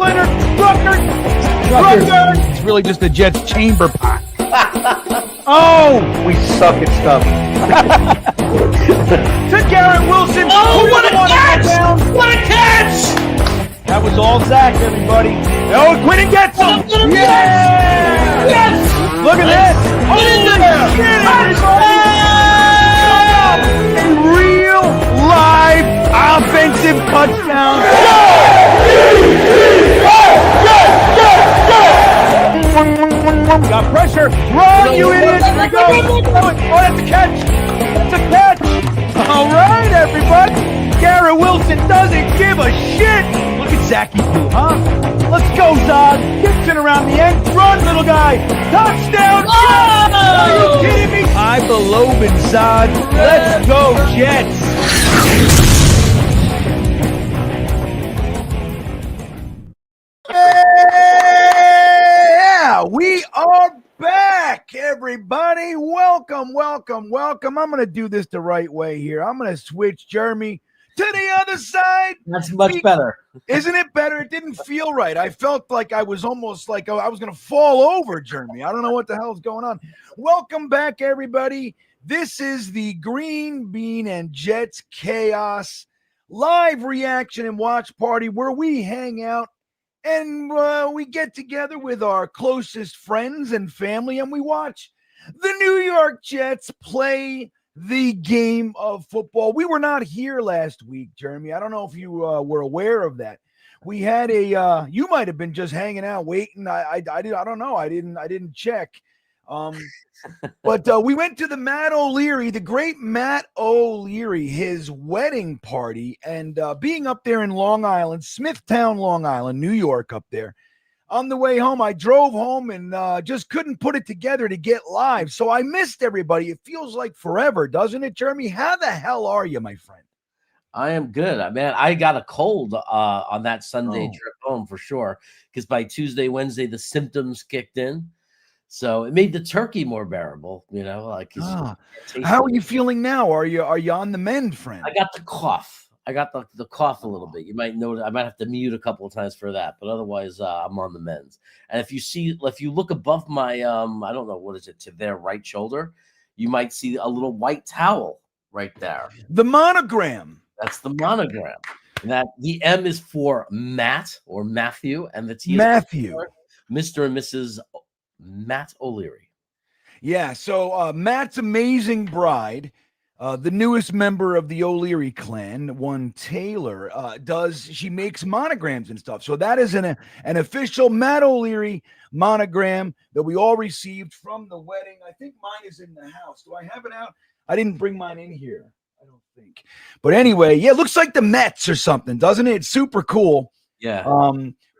Leonard, Rucker. It's really just the Jets chamber pot. Oh, we suck at stuff. To Garrett Wilson. Oh, what a catch! What a catch! That was all Zach, everybody. Oh, Quinn gets him. Yeah! Yes! Look at this. Oh, a real live offensive touchdown. Got pressure. Run, you idiot. Here we go. Oh, that's a catch. That's a catch. All right, everybody. Garrett Wilson doesn't give a shit. Look at Zachy Poo, huh? Let's go, Zod. Gets it around the end. Run, little guy. Touchdown. Oh! Are you kidding me? I believe in Zod. Let's go, Jets. Yeah, we are back, everybody. Welcome. I'm going to do this the right way here. I'm going to switch Jeremy to the other side. That's much better. Isn't it better? It didn't feel right. I felt like I was almost like I was going to fall over, Jeremy. I don't know what the hell is going on. Welcome back, everybody. This is the Green Bean and Jets Chaos live reaction and watch party where we hang out and we get together with our closest friends and family and we watch the New York Jets play the game of football. We were not here last week, Jeremy. I don't know if you were aware of that. We had a you might have been just hanging out waiting. I don't know. I didn't check. But we went to the Matt O'Leary, the great Matt O'Leary, his wedding party, and being up there in Long Island, Smithtown, Long Island, New York, up there. On the way home, I drove home and just couldn't put it together to get live. So I missed everybody. It feels like forever, doesn't it, Jeremy? How the hell are you, my friend? I am good. Man, I got a cold on that Sunday trip home for sure. Because by Tuesday, Wednesday, the symptoms kicked in. So it made the turkey more bearable, you know. Like, how are you feeling now? Are you on the mend, friend? I got the cough. I got the cough a little bit. You might notice I might have to mute a couple of times for that, but otherwise I'm on the mends. And if you look above my I don't know what is it to their right shoulder, you might see a little white towel right there. The monogram. That's the monogram. And that the M is for Matt or Matthew, and the T is Matthew, for Mr. and Mrs. Matt O'Leary. Yeah, so Matt's amazing bride, the newest member of the O'Leary clan, one Taylor, she makes monograms and stuff. So that is an official Matt O'Leary monogram that we all received from the wedding. I think mine is in the house. Do I have it out? I didn't bring mine in here, I don't think. But anyway, yeah, it looks like the Mets or something, doesn't it? It's super cool. Yeah.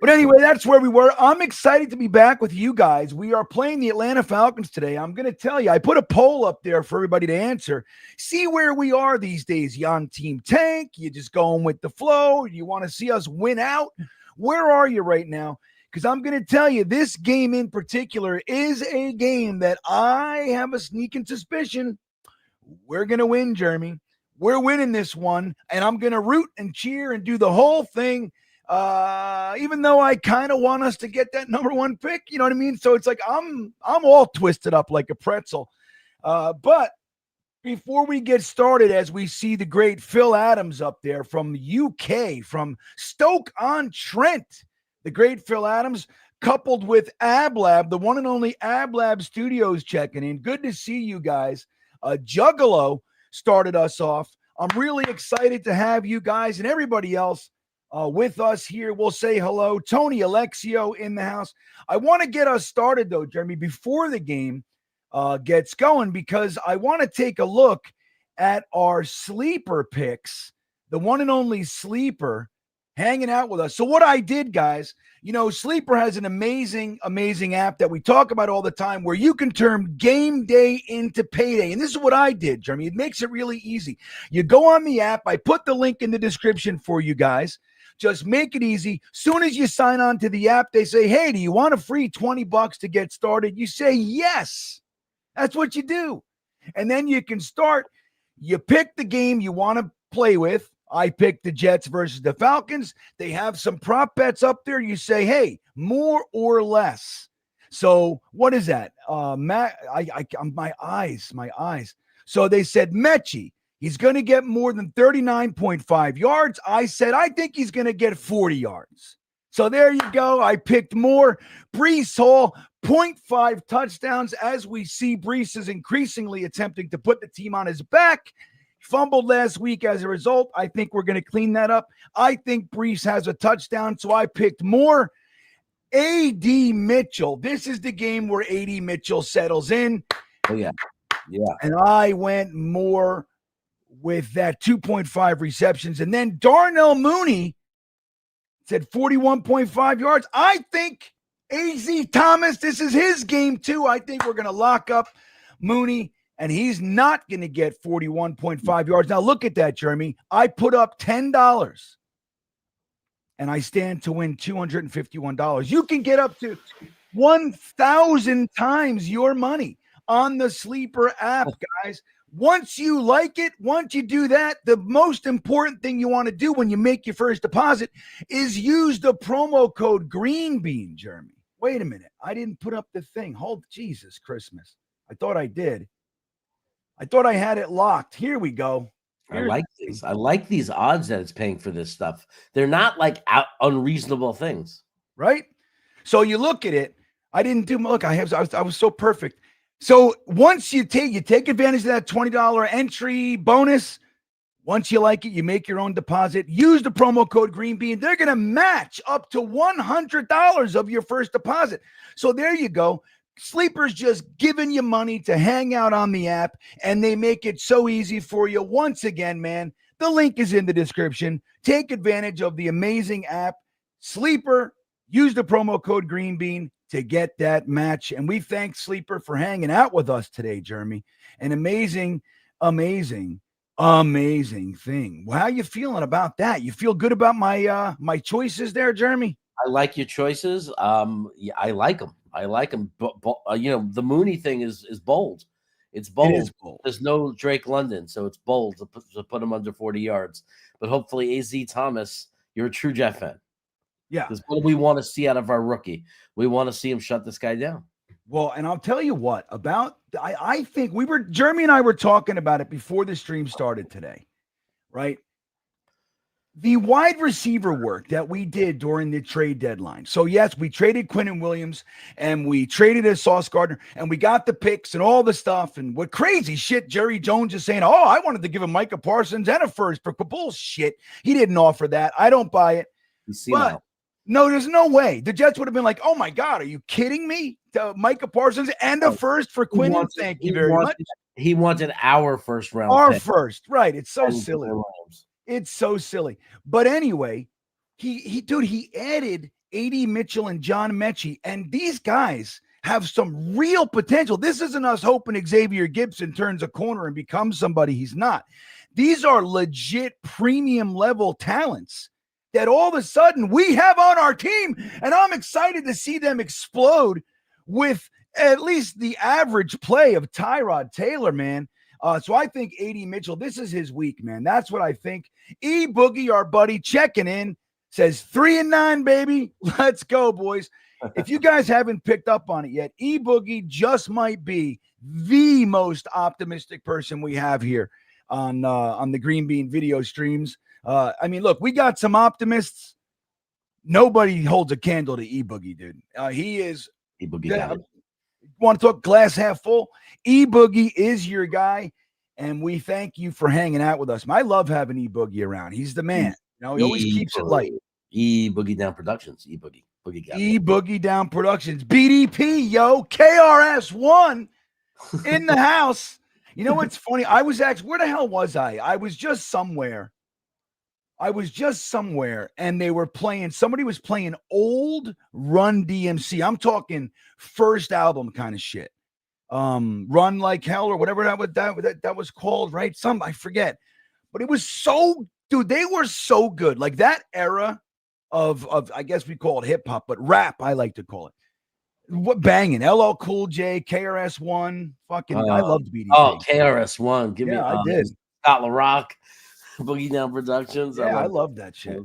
But anyway, that's where we were. I'm excited to be back with you guys. We are playing the Atlanta Falcons today. I'm going to tell you, I put a poll up there for everybody to answer. See where we are these days. You on Team Tank? You just going with the flow? You want to see us win out? Where are you right now? Because I'm going to tell you, this game in particular is a game that I have a sneaking suspicion we're going to win, Jeremy. We're winning this one, and I'm going to root and cheer and do the whole thing. Even though I kind of want us to get that number one pick, you know what I mean? So it's like I'm all twisted up like a pretzel. But before we get started, as we see the great Phil Adams up there from UK, from Stoke-on-Trent, the great Phil Adams, coupled with AbLab, the one and only AbLab Studios checking in. Good to see you guys. Juggalo started us off. I'm really excited to have you guys and everybody else with us here. We'll say hello. Tony Alexio in the house. I want to get us started, though, Jeremy, before the game gets going, because I want to take a look at our sleeper picks, the one and only sleeper hanging out with us. So what I did, guys, you know, Sleeper has an amazing, amazing app that we talk about all the time where you can turn game day into payday. And this is what I did, Jeremy. It makes it really easy. You go on the app. I put the link in the description for you guys. Just make it easy. Soon as you sign on to the app, they say, hey, do you want a free $20 to get started? You say yes. That's what you do. And then you can start. You pick the game you want to play with. I picked the Jets versus the Falcons. They have some prop bets up there. You say, hey, more or less. So what is that? My eyes. So they said Mechie, he's going to get more than 39.5 yards. I said, I think he's going to get 40 yards. So there you go. I picked more. Breece Hall, 0.5 touchdowns. As we see, Breece is increasingly attempting to put the team on his back. Fumbled last week as a result. I think we're going to clean that up. I think Breece has a touchdown, so I picked more. A.D. Mitchell. This is the game where A.D. Mitchell settles in. Oh, yeah. Yeah. And I went more with that 2.5 receptions. And then Darnell Mooney said 41.5 yards. I think A.Z. Thomas, this is his game too. I think we're going to lock up Mooney, and he's not going to get 41.5 yards. Now look at that, Jeremy. I put up $10, and I stand to win $251. You can get up to 1,000 times your money on the Sleeper app, guys. Once you like it, once you do that, the most important thing you want to do when you make your first deposit is use the promo code GREENBEAN, Jeremy. Wait a minute. I didn't put up the thing. Hold, Jesus Christmas. I thought I did. I thought I had it locked. Here we go. I like these. I like these odds that it's paying for this stuff. They're not like unreasonable things. Right? So you look at it. I didn't do look. I was so perfect. So once you take advantage of that $20 entry bonus, once you like it, you make your own deposit. Use the promo code GREENBEAN. They're going to match up to $100 of your first deposit. So there you go. Sleeper's just giving you money to hang out on the app, and they make it so easy for you. Once again, man, the link is in the description. Take advantage of the amazing app. Sleeper, use the promo code GREENBEAN to get that match. And we thank Sleeper for hanging out with us today, Jeremy. An amazing, amazing, amazing thing. Well, how you feeling about that? You feel good about my choices there, Jeremy? I like your choices. Yeah, I like them. But you know, the Mooney thing is bold. It's bold. It is bold. There's no Drake London, so it's bold to put him under 40 yards. But hopefully, A.Z. Thomas, you're a true Jet fan. Yeah. Because what do we want to see out of our rookie? We want to see him shut this guy down. Well, and I'll tell you what about, I think Jeremy and I were talking about it before the stream started today, right? The wide receiver work that we did during the trade deadline. So yes, we traded Quinnen Williams and we traded a Sauce Gardner and we got the picks and all the stuff. And what crazy shit Jerry Jones is saying, oh, I wanted to give him Micah Parsons and a first for bullshit. He didn't offer that. I don't buy it. You see But now. no, there's no way. The Jets would have been like, oh my God, are you kidding me? Micah Parsons and a first for Quinnen. Thank you very much. He wanted our first round. Our pick. first, right. It's so And silly. Rams. It's so silly. But anyway, he added A.D. Mitchell and John Mechie, and these guys have some real potential. This isn't us hoping Xavier Gibson turns a corner and becomes somebody he's not. These are legit premium level talents that all of a sudden we have on our team, and I'm excited to see them explode with at least the average play of Tyrod Taylor, man. So I think A.D. Mitchell, this is his week, man. That's what I think. E-Boogie, our buddy, checking in, says 3-9, baby. Let's go, boys. If you guys haven't picked up on it yet, E-Boogie just might be the most optimistic person we have here on the Green Bean video streams. I mean, look, we got some optimists. Nobody holds a candle to E-Boogie, dude. He is. E-Boogie got it. Want to talk glass half full? E-Boogie is your guy, and we thank you for hanging out with us. I love having E-Boogie around. He's the man. You know, he always keeps it light. E-Boogie Down Productions. E-Boogie. E-Boogie Down Productions. BDP, yo. KRS-One in the house. You know what's funny? I was actually, where the hell was I? I was just somewhere, and they were playing, somebody was playing old Run DMC. I'm talking first album kind of shit. Run Like Hell or whatever that was called, right? I forget. But it was so, dude, they were so good. Like that era of I guess we call it hip hop, but rap, I like to call it. What banging? LL Cool J, KRS-One, fucking I loved BDP. Oh, KRS-One. Give me I did. Scott LaRock. Boogie Down Productions. Yeah, I love that shit.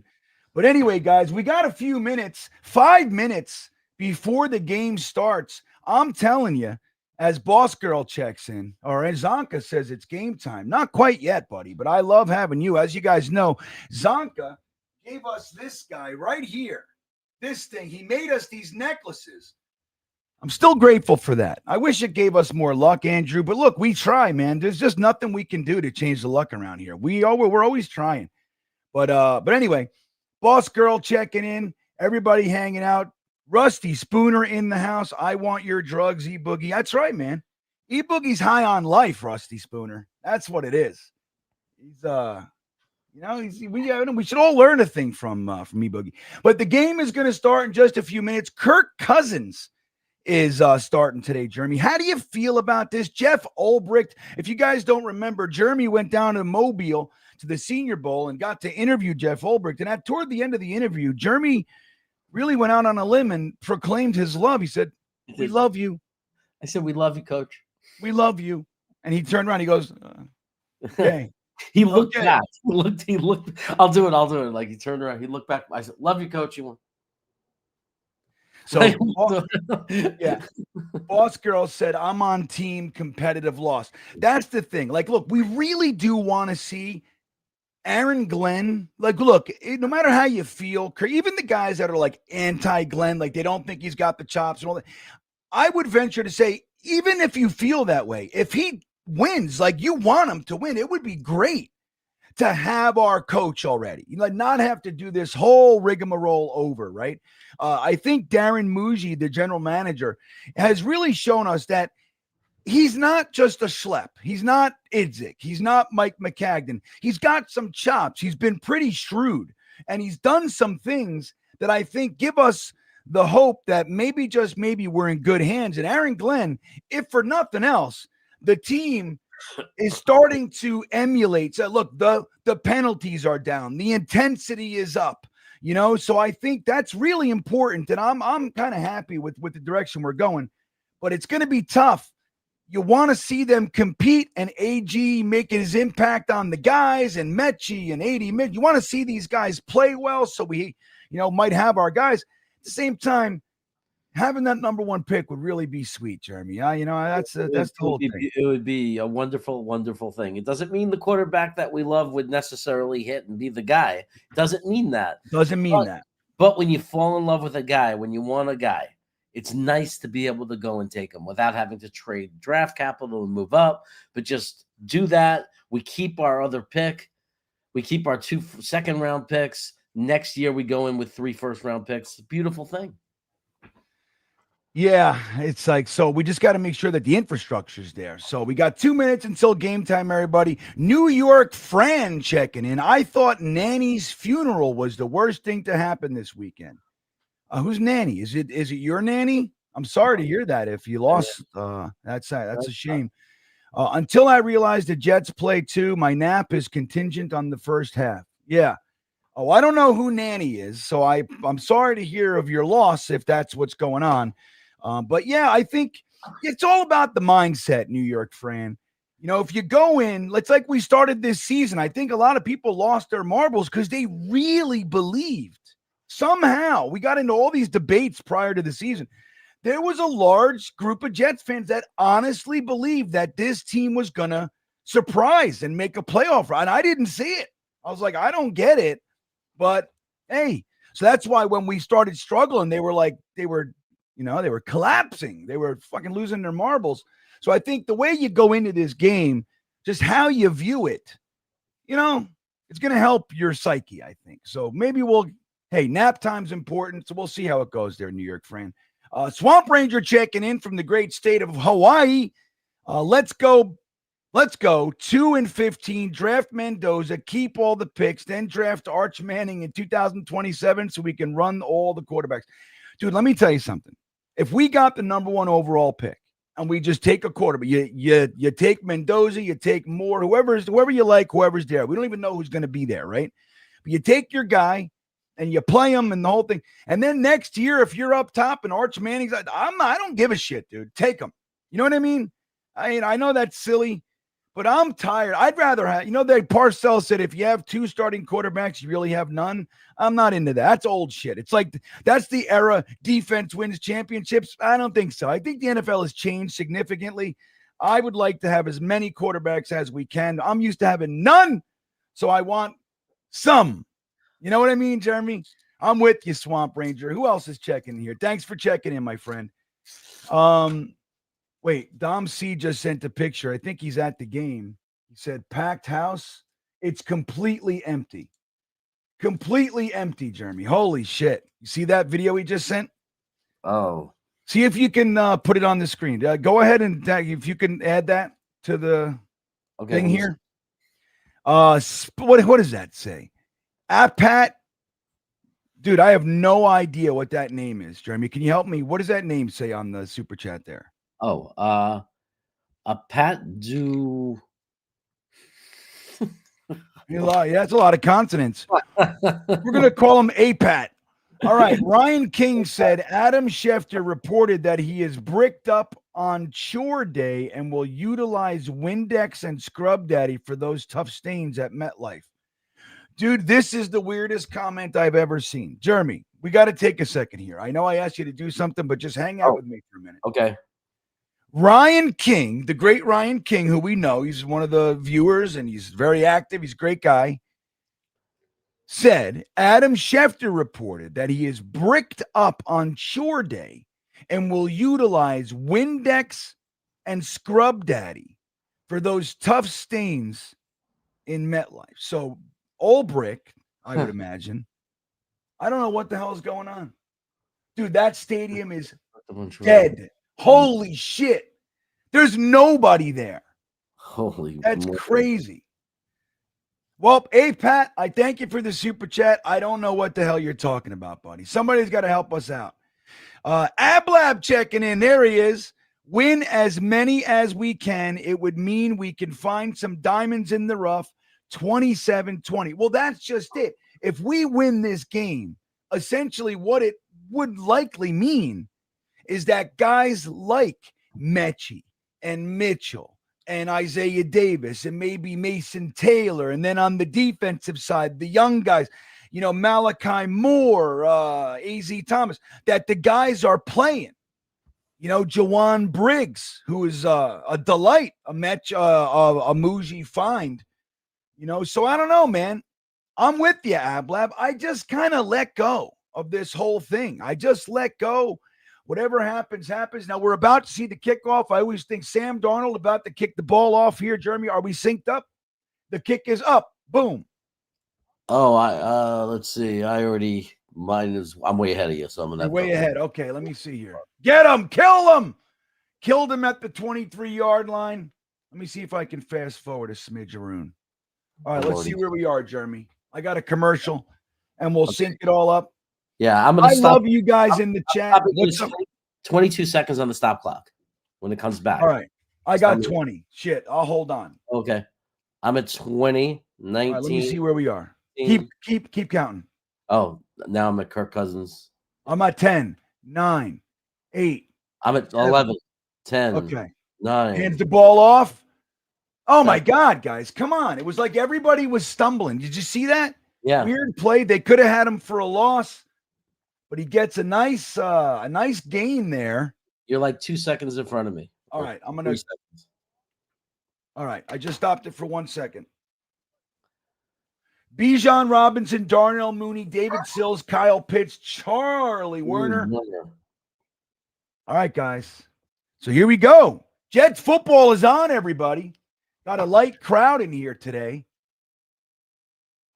But anyway, guys, we got a few minutes, 5 minutes before the game starts. I'm telling you, as Boss Girl checks in, or as Zonka says, it's game time. Not quite yet, buddy, but I love having you. As you guys know, Zonka gave us this guy right here. This thing. He made us these necklaces. I'm still grateful for that. I wish it gave us more luck, Andrew. But look, we try, man. There's just nothing we can do to change the luck around here. We're always trying. But anyway, Boss Girl checking in. Everybody hanging out. Rusty Spooner in the house. I want your drugs, E-Boogie. That's right, man. E-Boogie's high on life, Rusty Spooner. That's what it is. He's we should all learn a thing from E-Boogie. But the game is going to start in just a few minutes. Kirk Cousins is starting today, Jeremy. How do you feel about this? Jeff Ulbricht, if you guys don't remember, Jeremy went down to Mobile to the Senior Bowl and got to interview Jeff Ulbricht. And toward the end of the interview, Jeremy really went out on a limb and proclaimed his love. He said, "We love you." I said, "We love you, Coach. We love you." And he turned around. He goes, "Okay." He looked back. He looked. I'll do it. Like he turned around. He looked back. I said, "Love you, Coach." You won. So, yeah, Boss Girl said, "I'm on team competitive loss." That's the thing. Like, look, we really do want to see Aaron Glenn. Like, look, no matter how you feel, even the guys that are like anti-Glenn, like they don't think he's got the chops and all that, I would venture to say, even if you feel that way, if he wins, like you want him to win, it would be great to have our coach already, not have to do this whole rigmarole over, right? I think Darren Muji, the general manager, has really shown us that he's not just a schlep. He's not Idzik. He's not Mike McCagden. He's got some chops. He's been pretty shrewd, and he's done some things that I think give us the hope that maybe, just maybe, we're in good hands. And Aaron Glenn, if for nothing else, the team is starting to emulate. So look, the penalties are down. The intensity is up, so I think that's really important. And I'm kind of happy with the direction we're going, but it's going to be tough. You want to see them compete, and AG making his impact on the guys, and Mechie and 80 Mid. You want to see these guys play well, so we, might have our guys. At the same time, having that number one pick would really be sweet, Jeremy. That's the whole thing. It would be a wonderful, wonderful thing. It doesn't mean the quarterback that we love would necessarily hit and be the guy. It doesn't mean that. But when you fall in love with a guy, when you want a guy, it's nice to be able to go and take him without having to trade draft capital and move up. But just do that. We keep our other pick. We keep our 2 second-round picks. Next year, we go in with 3 first-round picks. It's a beautiful thing. Yeah, it's like, so we just got to make sure that the infrastructure's there. So we got 2 minutes until game time, everybody. New York Fran checking in. I thought Nanny's funeral was the worst thing to happen this weekend. Who's Nanny? Is it your nanny? I'm sorry to hear that. If you lost, that's a shame. Until I realized the Jets play too, my nap is contingent on the first half. Yeah. Oh, I don't know who Nanny is, so I'm sorry to hear of your loss if that's what's going on. But yeah, I think it's all about the mindset, New York Fran. If you go in, it's like we started this season. I think a lot of people lost their marbles because they really believed. Somehow we got into all these debates prior to the season. There was a large group of Jets fans that honestly believed that this team was going to surprise and make a playoff run. I didn't see it. I was like, I don't get it. But hey, so that's why when we started struggling, they were collapsing. They were fucking losing their marbles. So I think the way you go into this game, just how you view it, it's going to help your psyche, I think. So maybe nap time's important. So we'll see how it goes there, New York Fran. Swamp Ranger checking in from the great state of Hawaii. Let's go 2-15. Draft Mendoza, keep all the picks, then draft Arch Manning in 2027 so we can run all the quarterbacks. Dude, let me tell you something. If we got the number 1 overall pick and we just take a quarterback, you take Mendoza, you take Moore, whoever you like, whoever's there. We don't even know who's going to be there, right? But you take your guy and you play him and the whole thing. And then next year, if you're up top and Arch Manning's, I don't give a shit, dude. Take him. You know what I mean? I know that's silly, But I'm tired. I'd rather have, that Parcells said, if you have 2 starting quarterbacks, you really have none. I'm not into that. That's old shit. It's like that's the era defense wins championships. I don't think so. I think the NFL has changed significantly. I would like to have as many quarterbacks as we can. I'm used to having none, so I want some. You know what I mean, Jeremy? I'm with you, Swamp Ranger. Who else is checking in here? Thanks for checking in, my friend. Wait, Dom C just sent a picture. I think he's at the game. He said, packed house. It's completely empty. Completely empty, Jeremy. Holy shit. You see that video he just sent? Oh. See if you can put it on the screen. Go ahead and if you can add that to the thing here. What does that say? Pat. Dude, I have no idea what that name is, Jeremy. Can you help me? What does that name say on the super chat there? Oh, a Pat do. Yeah, that's a lot of consonants. We're going to call him A-Pat. All right. Ryan King said Adam Schefter reported that he is bricked up on chore day and will utilize Windex and Scrub Daddy for those tough stains at MetLife. Dude, this is the weirdest comment I've ever seen. Jeremy, we got to take a second here. I know I asked you to do something, but just hang out with me for a minute. Okay. Ryan King, the great Ryan King, who we know, he's one of the viewers and he's very active. He's a great guy. Said Adam Schefter reported that he is bricked up on chore day and will utilize Windex and Scrub Daddy for those tough stains in MetLife. So old brick, I would imagine. I don't know what the hell is going on. Dude, that stadium is dead. Holy shit. There's nobody there. That's crazy. Well, hey, Pat, I thank you for the super chat. I don't know what the hell you're talking about, buddy. Somebody's got to help us out. Ablab checking in. There he is. Win as many as we can. It would mean we can find some diamonds in the rough. 27-20. Well, that's just it. If we win this game, essentially what it would likely mean is that guys like Mechie and Mitchell and Isaiah Davis and maybe Mason Taylor, and then on the defensive side, the young guys, Malachi Moore, A.Z. Thomas, that the guys are playing. Jawan Briggs, who is a delight, a Muji find. So I don't know, man. I'm with you, Ablab. I just kind of let go of this whole thing. I just let go. Whatever happens, happens. Now, we're about to see the kickoff. I always think Sam Darnold about to kick the ball off here. Jeremy, are we synced up? The kick is up. Boom. Oh, let's see. I'm way ahead of you, so I'm going to. You're way ahead. Okay, let me see here. Get him. Kill him. Killed him at the 23-yard line. Let me see if I can fast forward a smidgeroon. All right, let's see where we are, Jeremy. I got a commercial, and we'll sync it all up. Yeah, I'm going to stop. I love you guys in the chat. 22 seconds on the stop clock when it comes back. All right. I got 20. Shit, I'll hold on. Okay. I'm at 20, 19. Right, let me see where we are. Keep counting. Oh, now I'm at Kirk Cousins. I'm at 10, 9, 8. I'm at 11, 10. Okay. 9. Hands the ball off. Oh, my God, guys. Come on. It was like everybody was stumbling. Did you see that? Yeah. Weird play. They could have had him for a loss, but he gets a nice gain there. You're like 2 seconds in front of me. All right. I'm going to. All right. I just stopped it for 1 second. Bijan Robinson, Darnell Mooney, David Sills, Kyle Pitts, Charlie Werner. All right, guys. So here we go. Jets football is on, everybody. Got a light crowd in here today.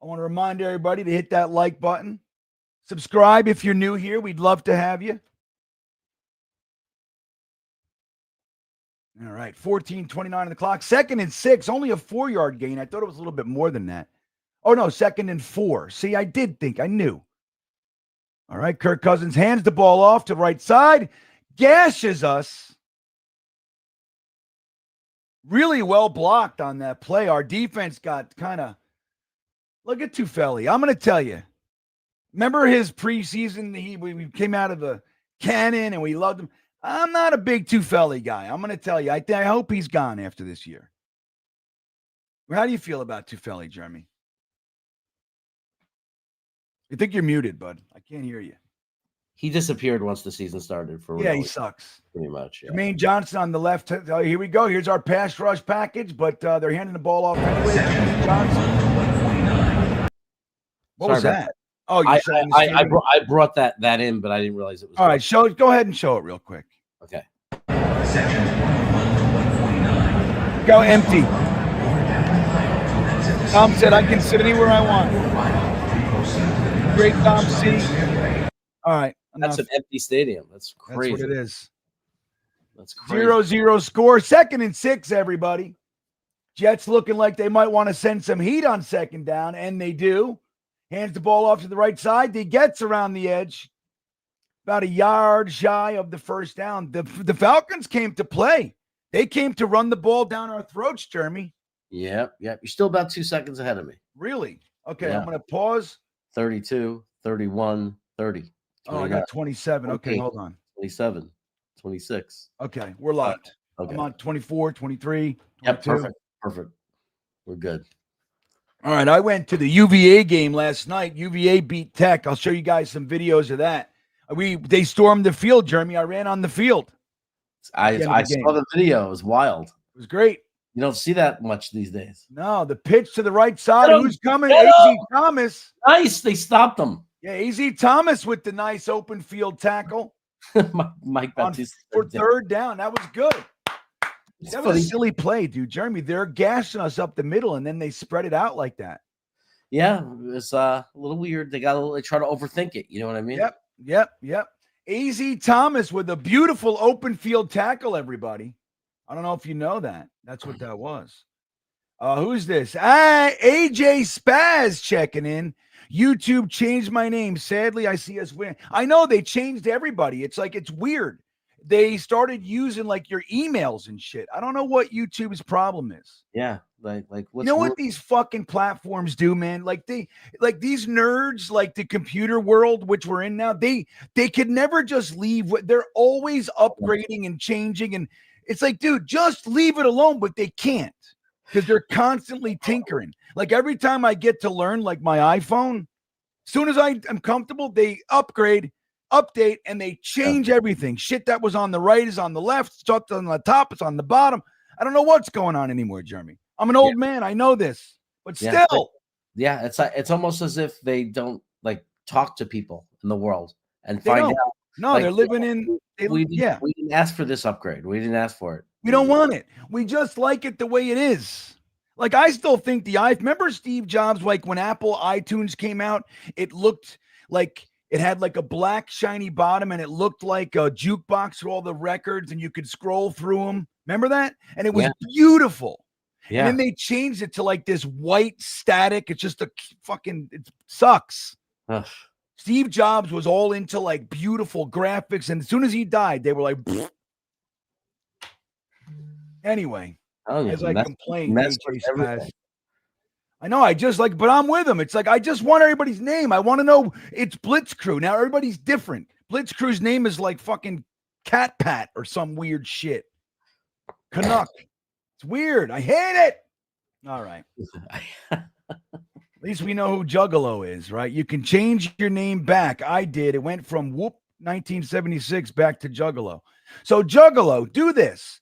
I want to remind everybody to hit that like button. Subscribe if you're new here. We'd love to have you. All right, 14:29 on the clock. 2nd and 6, only a 4-yard gain. I thought it was a little bit more than that. Oh, no, 2nd and 4. See, I did think. I knew. All right, Kirk Cousins hands the ball off to right side. Gashes us. Really well blocked on that play. Our defense got kind of, look at Tufeli. I'm going to tell you. Remember his preseason? We came out of the cannon and we loved him. I'm not a big Tufeli guy. I'm going to tell you. I hope he's gone after this year. How do you feel about Tufeli, Jeremy? You think you're muted, bud? I can't hear you. He disappeared once the season started. For yeah, real. he sucks. Pretty much. Yeah. Jermaine Johnson on the left. Here we go. Here's our pass rush package, but they're handing the ball off anyway. Jermaine Johnson. What was that? Oh, you I brought that in, but I didn't realize it was. All right, go ahead and show it real quick. Okay. Go empty. Tom said I can sit anywhere I want. Great Tom C. All right. That's an empty stadium. That's crazy. That's what it is. That's crazy. 0-0 score. 2nd and 6, everybody. Jets looking like they might want to send some heat on 2nd down, and they do. Hands the ball off to the right side. He gets around the edge. About a yard shy of the 1st down. The Falcons came to play. They came to run the ball down our throats, Jeremy. Yep. You're still about 2 seconds ahead of me. Really? Okay, Yeah. I'm going to pause. 32, 31, 30. Oh, I got 27. Okay, hold on. 27, 26. Okay, we're locked. Okay. I'm on 24, 23, 22. Yep, perfect. We're good. All right, I went to the UVA game last night. UVA beat Tech. I'll show you guys some videos of that. They stormed the field, Jeremy. I ran on the field. I saw the video. It was wild. It was great. You don't see that much these days. No, the pitch to the right side. Who's coming? AZ Thomas. Nice. They stopped them. Yeah, AZ Thomas with the nice open field tackle. Mike Baptiste for 3rd down. That was good. It's that funny. was a silly play, dude. Jeremy, they're gashing us up the middle, and then they spread it out like that. Yeah, it's a little weird. They try to overthink it. You know what I mean? Yep. AZ Thomas with a beautiful open field tackle, everybody. I don't know if you know that. That's what that was. Who's this? AJ Spaz checking in. YouTube changed my name. Sadly, I see us win. I know they changed everybody. It's like, it's weird. They started using like your emails and shit. I don't know what YouTube's problem is. Yeah. Like you know what these fucking platforms do, man? Like these nerds, like the computer world, which we're in now, they could never just leave. They're always upgrading and changing. And it's like, dude, just leave it alone, but they can't because they're constantly tinkering. Like every time I get to learn like my iPhone, as soon as I am comfortable, they upgrade, update, and they change everything. Shit that was on the right is on the left. It's on the top. It's on the bottom. I don't know what's going on anymore, Jeremy. I'm an old man. I know this, but still. Yeah, it's almost as if they don't like talk to people in the world and find out. No, like, they're living in. We didn't ask for this upgrade. We didn't ask for it. We don't want it. We just like it the way it is. Like I still think remember Steve Jobs, like when Apple iTunes came out, it looked like it had like a black shiny bottom and it looked like a jukebox with all the records and you could scroll through them. Remember that? And it was beautiful. Yeah. And then they changed it to like this white static. It's just it sucks. Ugh. Steve Jobs was all into like beautiful graphics. And as soon as he died, they were like, pfft. Anyway, as I complain, I know, but I'm with him. It's like, I just want everybody's name. I want to know it's Blitzcrew. Now everybody's different. Blitzcrew's name is like fucking Cat Pat or some weird shit. Canuck. It's weird. I hate it. All right. At least we know who Juggalo is, right? You can change your name back. I did. It went from 1976 back to Juggalo. So Juggalo, do this.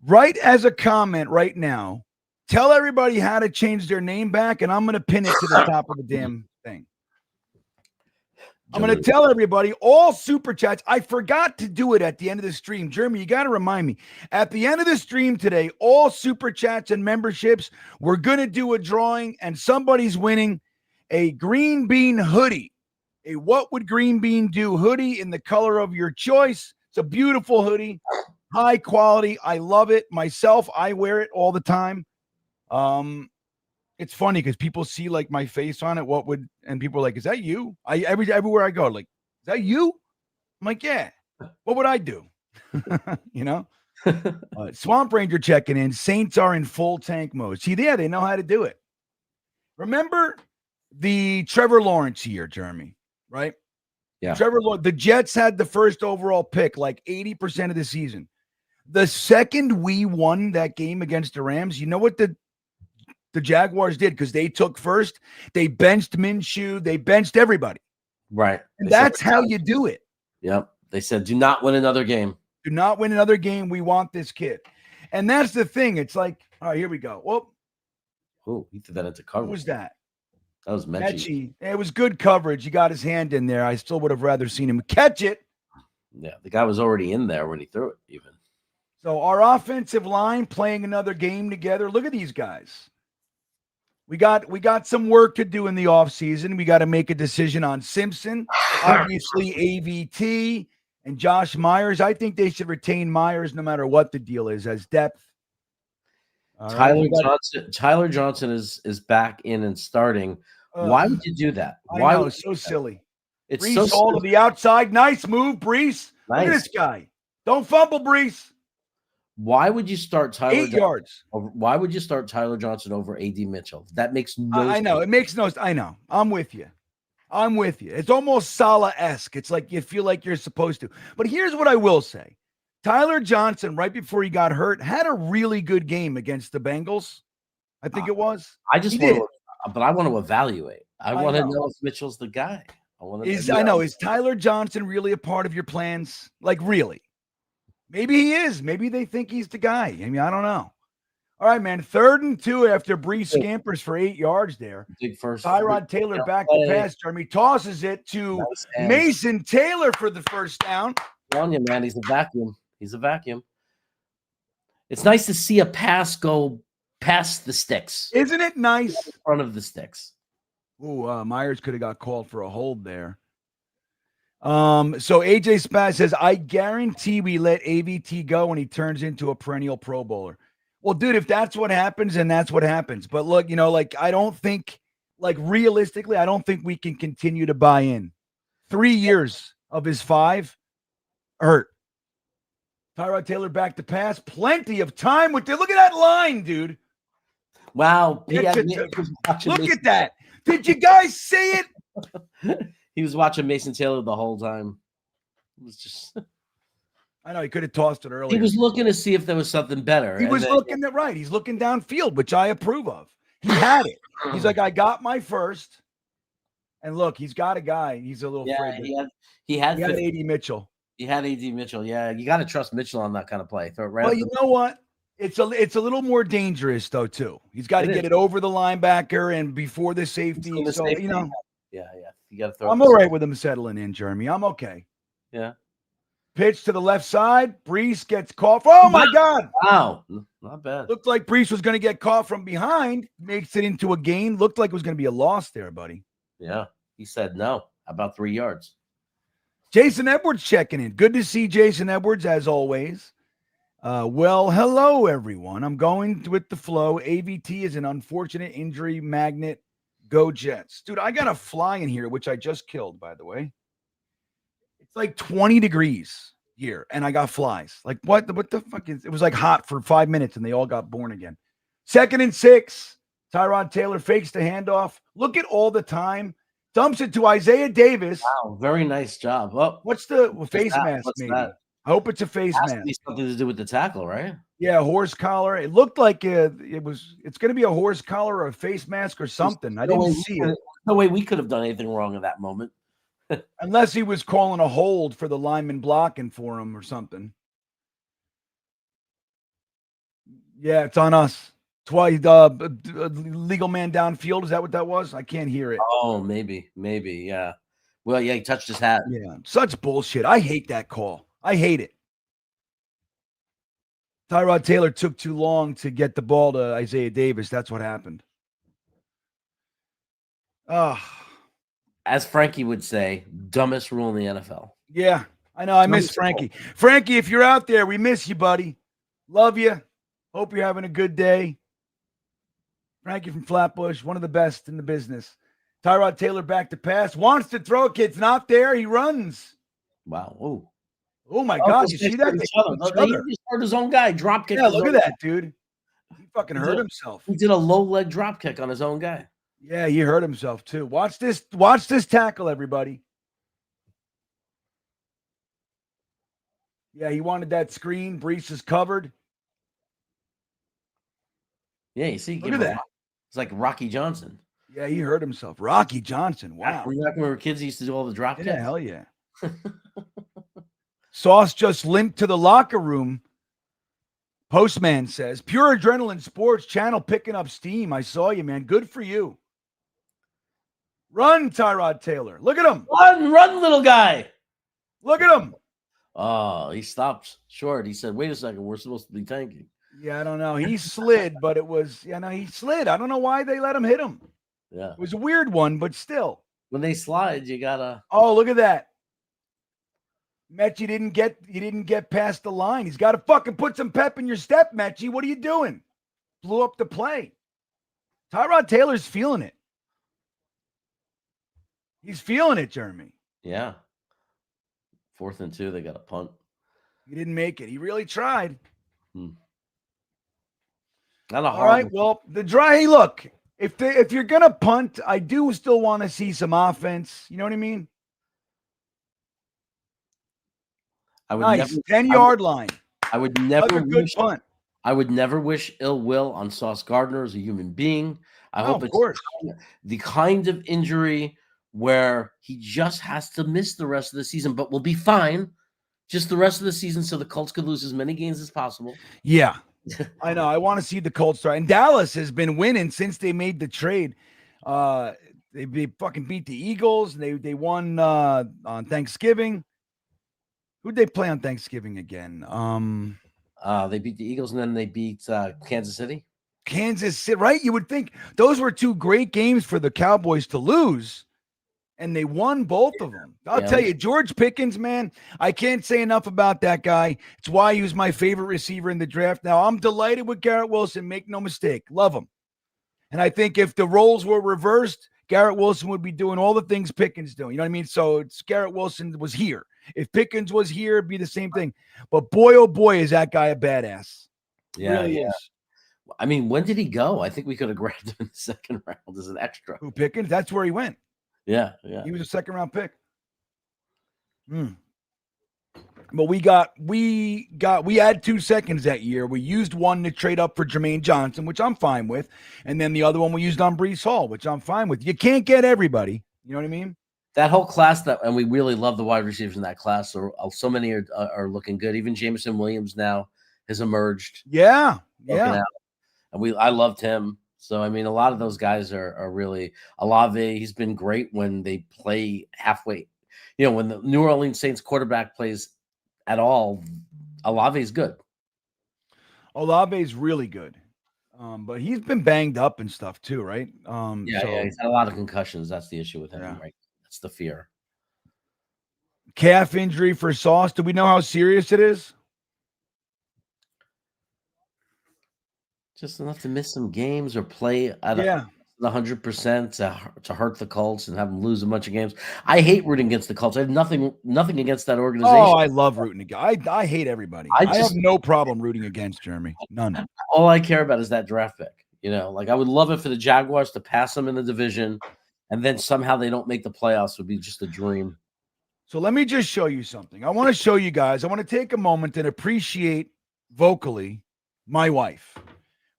Write as a comment right now. Tell everybody how to change their name back, and I'm going to pin it to the top of the damn thing. I'm going to tell everybody all super chats. I forgot to do it at the end of the stream. Jeremy, you got to remind me. At the end of the stream today, all super chats and memberships, we're going to do a drawing, and somebody's winning a Green Bean hoodie. A What Would Green Bean Do hoodie in the color of your choice. It's a beautiful hoodie. High quality. I love it. Myself, I wear it all the time. It's funny because people see like my face on it. And people are like, is that you? Everywhere I go, like, is that you? I'm like, yeah. What would I do? You know? Swamp Ranger checking in. Saints are in full tank mode. See, they know how to do it. Remember the Trevor Lawrence year, Jeremy, right? Yeah. The Jets had the first overall pick, like 80% of the season. The second we won that game against the Rams, you know what the The Jaguars did because they took first. They benched Minshew. They benched everybody. Right. And that's how you do it. Yep. They said, do not win another game. Do not win another game. We want this kid. And that's the thing. It's like, all right, here we go. Well, oh, he threw that into coverage. Who was that? That was Mechie. It was good coverage. He got his hand in there. I still would have rather seen him catch it. Yeah, the guy was already in there when he threw it, even. So our offensive line playing another game together. Look at these guys. We got some work to do in the offseason. We got to make a decision on Simpson, obviously AVT, and Josh Myers. I think they should retain Myers no matter what the deal is as depth. Tyler Johnson is back in and starting. Why would you do that? Why? I know, it's so silly. It's Brees so all to the outside. Nice move, Brees. Nice. Look at this guy. Don't fumble, Brees. Why would you start Tyler 8 yards? Why would you start Tyler Johnson over AD Mitchell? That makes no sense. I know. It makes no sense. I know. I'm with you. It's almost Salah-esque. It's like you feel like you're supposed to. But here's what I will say. Tyler Johnson, right before he got hurt, had a really good game against the Bengals. I think it was. I want to evaluate. I want to know if Mitchell's the guy. Is Tyler Johnson really a part of your plans? Like, really? Maybe he is. Maybe they think he's the guy. I mean, I don't know. All right, man. 3rd and 2 after Brees scampers for 8 yards there. Big first. Tyrod Taylor back to pass. Jeremy tosses it to Mason Taylor for the first down. I'm telling you, man, he's a vacuum. It's nice to see a pass go past the sticks. Isn't it nice? In front of the sticks. Ooh, Myers could have got called for a hold there. So AJ Spaz says, I guarantee we let AVT go and he turns into a perennial Pro Bowler. Well, dude, if that's what happens, then that's what happens. But look, I don't think, realistically, I don't think we can continue to buy in. 3 years of his 5 hurt. Tyrod Taylor back to pass. Plenty of time with it. Look at that line, dude. Wow. Look at that. Did you guys see it? He was watching Mason Taylor the whole time. It was just. I know he could have tossed it earlier. He was looking to see if there was something better. He was looking right. He's looking downfield, which I approve of. He had it. He's like, I got my first. And look, he's got a guy. He's a little afraid. He had AD Mitchell. He had AD Mitchell. Yeah, you got to trust Mitchell on that kind of play. Throw it right. Well, you know what? It's a little more dangerous though too. He's got to get it over the linebacker and before the safety. So Yeah. You got to throw. I'm all right with him settling in, Jeremy. I'm okay. Yeah. Pitch to the left side. Brees gets caught. Oh my God! Wow, not bad. Looked like Brees was going to get caught from behind. Makes it into a gain. Looked like it was going to be a loss there, buddy. Yeah, he said no. About 3 yards. Jason Edwards checking in. Good to see Jason Edwards as always. Well, hello everyone. I'm going with the flow. AVT is an unfortunate injury magnet. Go Jets, dude. I got a fly in here, which I just killed, by the way. It's like 20 degrees here, and I got flies. Like what the fuck is? It was like hot for 5 minutes, and they all got born again. 2nd and 6. Tyrod Taylor fakes the handoff. Look at all the time. Dumps it to Isaiah Davis. Wow, very nice job. Oh, what's the face mask? Maybe. That? I hope it's a face mask. Something to do with the tackle, right? Yeah, horse collar. It looked like it's going to be a horse collar or a face mask or something. I didn't see it. No way we could have done anything wrong at that moment. Unless he was calling a hold for the lineman blocking for him or something. Yeah, it's on us. Twice, legal man downfield. Is that what that was? I can't hear it. Oh, maybe, yeah. Well, yeah, he touched his hat. Yeah, such bullshit. I hate that call. I hate it. Tyrod Taylor took too long to get the ball to Isaiah Davis. That's what happened. As Frankie would say, dumbest rule in the NFL. Yeah, I know. I miss Frankie. Frankie, if you're out there, we miss you, buddy. Love you. Hope you're having a good day. Frankie from Flatbush, one of the best in the business. Tyrod Taylor back to pass. Wants to throw. Kid's not there. He runs. Wow. Oh my God. You see that? He just hurt his own guy. Drop kick. Yeah, look at that, dude. He fucking hurt himself. He did a low leg drop kick on his own guy. Yeah, he hurt himself too. Watch this tackle, everybody. Yeah, he wanted that screen. Brees is covered. Yeah, you see. Look at that. It's like Rocky Johnson. Yeah, he hurt himself. Rocky Johnson. Wow. Remember when we were kids, he used to do all the drop kicks? Yeah, hell yeah. Sauce just limped to the locker room. Postman says, Pure Adrenaline Sports Channel picking up steam. I saw you, man. Good for you. Run, Tyrod Taylor. Look at him. Run, little guy. Look at him. Oh, he stopped short. He said, wait a second. We're supposed to be tanking. Yeah, I don't know. He slid, but it was, he slid. I don't know why they let him hit him. Yeah. It was a weird one, but still. When they slide, you got to. Oh, look at that. Mechie didn't get past the line. He's got to fucking put some pep in your step, Mechie. What are you doing? Blew up the play. Tyrod Taylor's feeling it. He's feeling it, Jeremy. Yeah. 4th and 2, they got a punt. He didn't make it. He really tried. Not a hard. All right, well, hey, look, if you're going to punt, I do still want to see some offense. You know what I mean? Nice, 10-yard line. I would never good punt. I would never wish ill will on Sauce Gardner as a human being. I hope it's the kind of injury where he just has to miss the rest of the season, but will be fine just the rest of the season so the Colts could lose as many games as possible. Yeah, I know. I want to see the Colts start. And Dallas has been winning since they made the trade. They fucking beat the Eagles. They won on Thanksgiving. Who'd they play on Thanksgiving again? They beat the Eagles and then they beat Kansas City. Kansas City, right? You would think those were 2 great games for the Cowboys to lose, and they won both of them. I'll tell you, George Pickens, man, I can't say enough about that guy. It's why he was my favorite receiver in the draft. Now, I'm delighted with Garrett Wilson. Make no mistake. Love him. And I think if the roles were reversed, Garrett Wilson would be doing all the things Pickens doing. You know what I mean? So it's Garrett Wilson was here. If Pickens was here, it'd be the same thing. But boy, oh boy, is that guy a badass. Yeah, really is. I mean, when did he go? I think we could have grabbed him in the 2nd round as an extra. Who, Pickens? That's where he went. Yeah. He was a 2nd round pick. But we had 2 seconds that year. We used one to trade up for Jermaine Johnson, which I'm fine with. And then the other one we used on Breece Hall, which I'm fine with. You can't get everybody. You know what I mean? That whole class and we really love the wide receivers in that class. So many are looking good. Even Jameson Williams now has emerged. Yeah. And I loved him. So, I mean, a lot of those guys are really Olave. He's been great when they play halfway. You know, when the New Orleans Saints quarterback plays at all, Olave is good. Olave is really good. But he's been banged up and stuff too, right? He's had a lot of concussions. That's the issue with him, right? That's the fear. Calf injury for Sauce. Do we know how serious it is? Just enough to miss some games or play at 100% to hurt the Colts and have them lose a bunch of games. I hate rooting against the Colts. I have nothing against that organization. Oh, I love rooting against. I hate everybody. I have no problem rooting against Jeremy. None. All I care about is that draft pick. You know, like I would love it for the Jaguars to pass them in the division, and then somehow they don't make the playoffs would be just a dream. So let me just show you something. I want to show you guys. I want to take a moment and appreciate vocally my wife.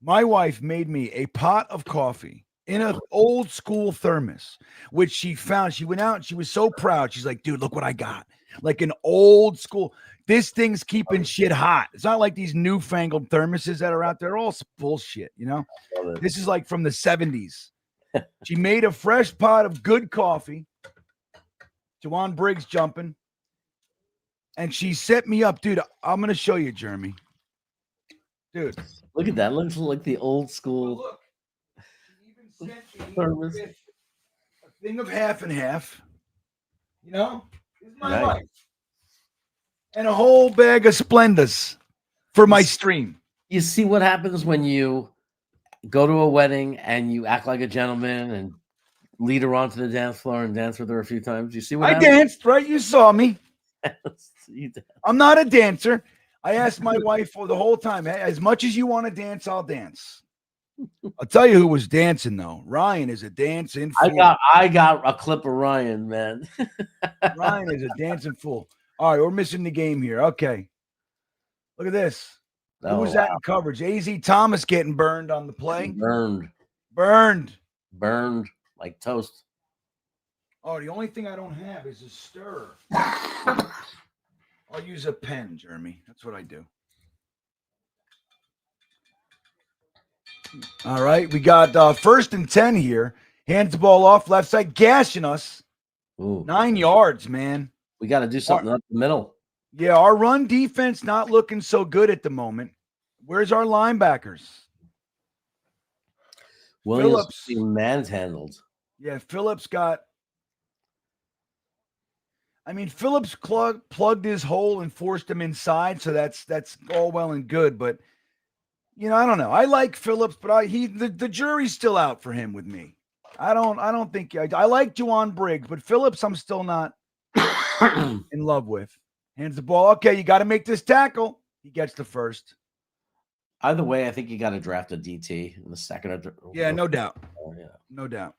My wife made me a pot of coffee in an old school thermos, which she found. She went out and she was so proud. She's like, dude, look what I got. Like an old school. This thing's keeping shit hot. It's not like these newfangled thermoses that are out there. They're all bullshit, you know? This is like from the 70s. She made a fresh pot of good coffee. Jawan Briggs jumping. And she set me up. Dude, I'm going to show you, Jeremy. Dude. Look at that. Looks like the old school. Look. She even sent me a thing of half and half. You know? This is my life. And a whole bag of Splendas for my stream. You see what happens when you go to a wedding and you act like a gentleman and lead her onto the dance floor and dance with her a few times. You see what happens? danced, right? You saw me. You danced. I'm not a dancer. I asked my wife for the whole time, hey, as much as you want to dance, I'll dance. I'll tell you who was dancing, though. Ryan is a dancing fool. I got a clip of Ryan, man. Ryan is a dancing fool. All right, we're missing the game here. Okay. Look at this. Who was that in coverage? A.Z. Thomas getting burned on the play. Burned. Burned. Burned like toast. Oh, the only thing I don't have is a stir. I'll use a pen, Jeremy. That's what I do. All right, we got 1st and 10 here. Hands the ball off, left side, gashing us. Ooh. 9 yards, man. We got to do something up the middle. Yeah, our run defense not looking so good at the moment. Where's our linebackers? Williams Phillips being manhandled. Yeah, Phillips got. I mean, Phillips plugged his hole and forced him inside, so that's all well and good. But I don't know. I like Phillips, but the jury's still out for him with me. I don't think I like Juwan Briggs, but Phillips I'm still not in love with. Hands the ball. Okay, you got to make this tackle. He gets the first. Either way, I think you got to draft a DT in the second. Yeah, no doubt. Oh, yeah. No doubt.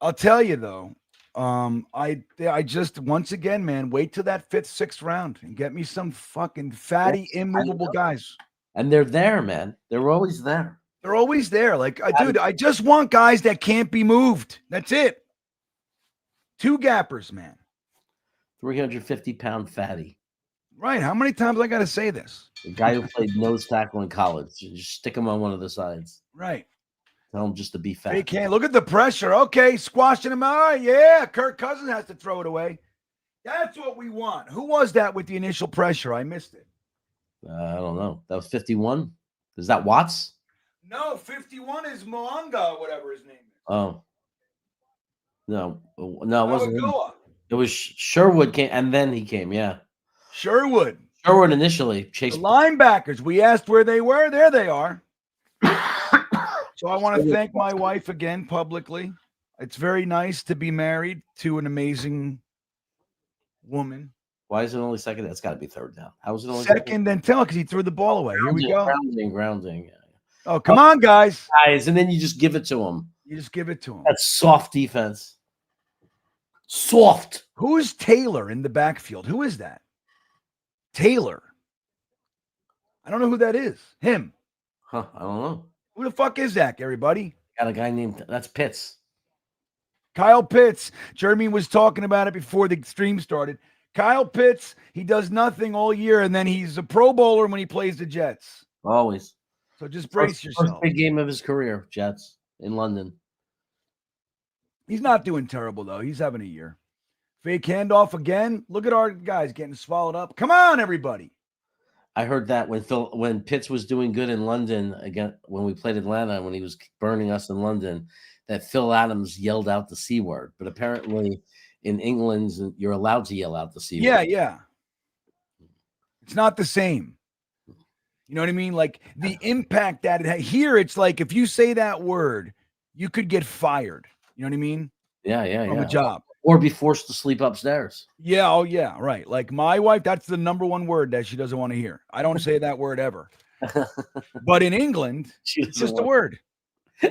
I'll tell you though. I just once again, man, wait till that 5th, 6th round and get me some fucking fatty, immovable guys. And they're there, man. They're always there. They're always there. Like, dude, I just want guys that can't be moved. That's it. 2 gappers, man. 350-pound fatty. Right. How many times I got to say this? The guy who played nose tackle in college. You just stick him on one of the sides. Right. Tell him just to be fat. They can't. Look at the pressure. Okay, squashing him. All right, yeah. Kirk Cousins has to throw it away. That's what we want. Who was that with the initial pressure? I missed it. I don't know. That was 51. Is that Watts? No, 51 is Moanga, whatever his name is. Oh. No, it wasn't him. It was Sherwood came, and then he came, yeah. Sherwood initially. Chase the linebackers. We asked where they were. There they are. So I want to thank my wife again publicly. It's very nice to be married to an amazing woman. Why is it only second? That's got to be third down. How was it only second? Then tell because he threw the ball away. Here we go. Grounding. Oh, come on, guys. And then you just give it to him. You just give it to him. That's soft defense. Soft. Who's Taylor in the backfield? Who is that? Taylor. I don't know who that is. Him. Huh, I don't know. Who the fuck is that, everybody? Got a guy named, that's Pitts. Kyle Pitts. Jeremy was talking about it before the stream started. Kyle Pitts, he does nothing all year, and then he's a Pro Bowler when he plays the Jets. Always. So just brace yourself. First big game of his career, Jets, in London. He's not doing terrible, though. He's having a year. Fake handoff again. Look at our guys getting swallowed up. Come on, everybody. I heard that when Pitts was doing good in London again when we played Atlanta, when he was burning us in London, that Phil Adams yelled out the C word. But apparently in England, you're allowed to yell out the C word. Yeah. It's not the same. You know what I mean? Like the impact that it had. Here, it's like if you say that word, you could get fired. You know what I mean? Yeah. From a job. Or be forced to sleep upstairs. Yeah. Oh, yeah. Right. Like my wife, that's the number one word that she doesn't want to hear. I don't say that word ever. But in England, it's just a word.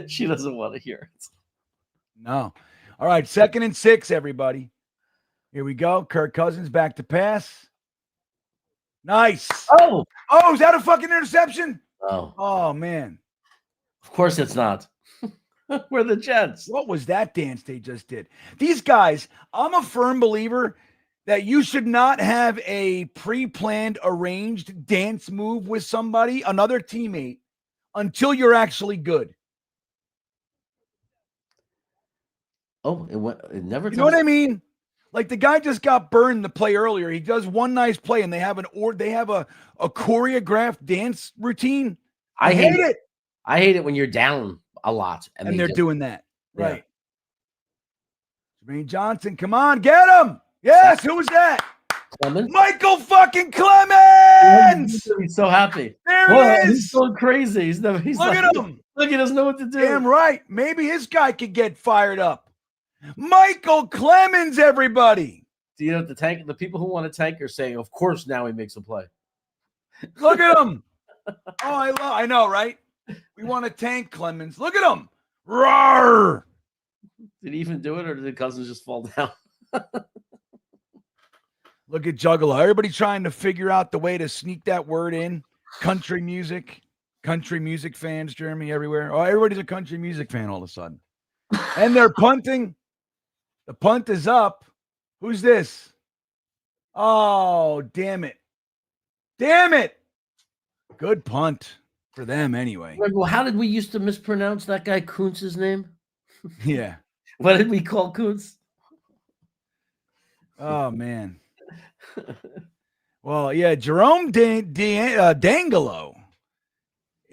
She doesn't want to hear it. No. All right. 2nd and 6, everybody. Here we go. Kirk Cousins back to pass. Nice. Oh, is that a fucking interception? Oh, man. Of course it's not. We're the Jets. What was that dance they just did? These guys, I'm a firm believer that you should not have a pre-planned, arranged dance move with somebody, another teammate, until you're actually good. Oh, it never. You know what I mean? Like the guy just got burned the play earlier. He does one nice play, and they have a choreographed dance routine. I hate it. I hate it when you're down a lot and they're doing that. Right. Jermaine Johnson, come on, get him. Yes, who was that? Clemens? Michael fucking Clemens. He's so happy. There he is. He's going crazy. Look at him. Look, he doesn't know what to do. Damn right. Maybe his guy could get fired up. Michael Clemens, everybody. Do you know the people who want to tank are saying, of course, now he makes a play. Look at him. I know, right? We want to tank Clemens. Look at him. Roar. Did he even do it, or did the Cousins just fall down? Look at Juggalo. Everybody trying to figure out the way to sneak that word in. Country music. Country music fans, Jeremy, everywhere. Oh, everybody's a country music fan all of a sudden. And they're punting. The punt is up. Who's this? Oh, damn it. Damn it. Good punt for them anyway. Well, how did we used to mispronounce that guy Kuntz's name? Yeah. What did we call Kuntz? Oh, man. Well, yeah, Jerome Dangelo.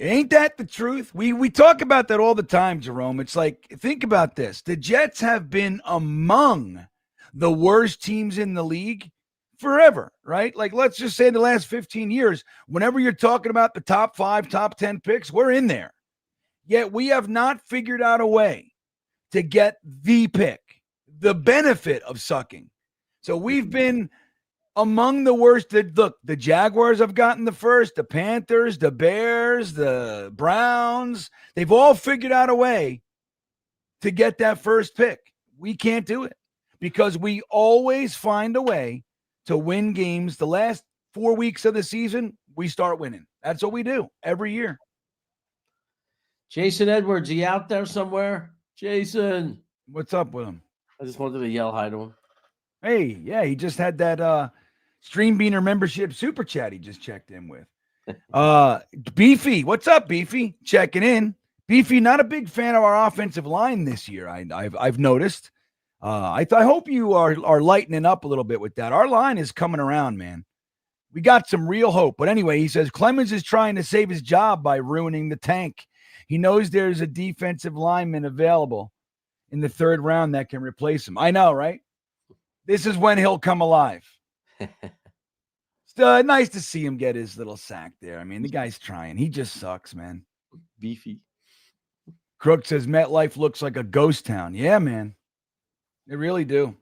Ain't that the truth? We talk about that all the time, Jerome. It's like, think about this. The Jets have been among the worst teams in the league forever, right? Like, let's just say in the last 15 years, whenever you're talking about the top 5, top 10 picks, we're in there. Yet we have not figured out a way to get the pick, the benefit of sucking. So we've been among the worst. Look, the Jaguars have gotten the first, the Panthers, the Bears, the Browns. They've all figured out a way to get that first pick. We can't do it because we always find a way to win games. The last 4 weeks of the season, we start winning. That's what we do every year. Jason Edwards, he out there somewhere? Jason. What's up with him? I just wanted to yell hi to him. Hey, yeah, he just had that Stream Beaner membership super chat he just checked in with. Beefy, what's up, Beefy? Checking in. Beefy, not a big fan of our offensive line this year. I've noticed. I hope you are lightening up a little bit with that. Our line is coming around, man. We got some real hope. But anyway, he says Clemens is trying to save his job by ruining the tank. He knows there's a defensive lineman available in the 3rd round that can replace him. I know, right? This is when he'll come alive. It's nice to see him get his little sack there. I mean, the guy's trying. He just sucks, man. Beefy. Crook says MetLife looks like a ghost town. Yeah, man. They really do.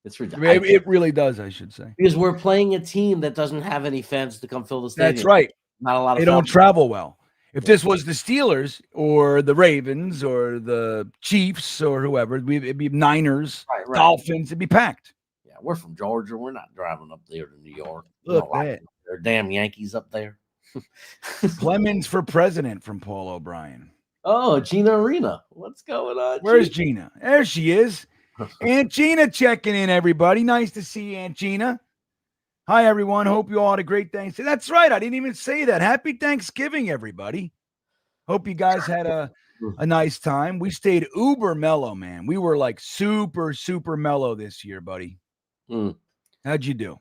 It's ridiculous. It really does, I should say. Because we're playing a team that doesn't have any fans to come fill the stadium. That's right. Not a lot of They don't travel well. If this was the Steelers or the Ravens or the Chiefs or whoever, it'd be Niners, right. Dolphins, it'd be packed. Yeah, we're from Georgia. We're not driving up there to New York. Look, there are damn Yankees up there. Clemens for president from Paul O'Brien. Oh, Gina Arena. What's going on? Where's Gina? There she is. Aunt Gina checking in, everybody. Nice to see you, Aunt Gina. Hi, everyone. Hope you all had a great Thanksgiving. That's right. I didn't even say that. Happy Thanksgiving, everybody. Hope you guys had a nice time. We stayed uber mellow, man. We were like super, super mellow this year, buddy. How'd you do?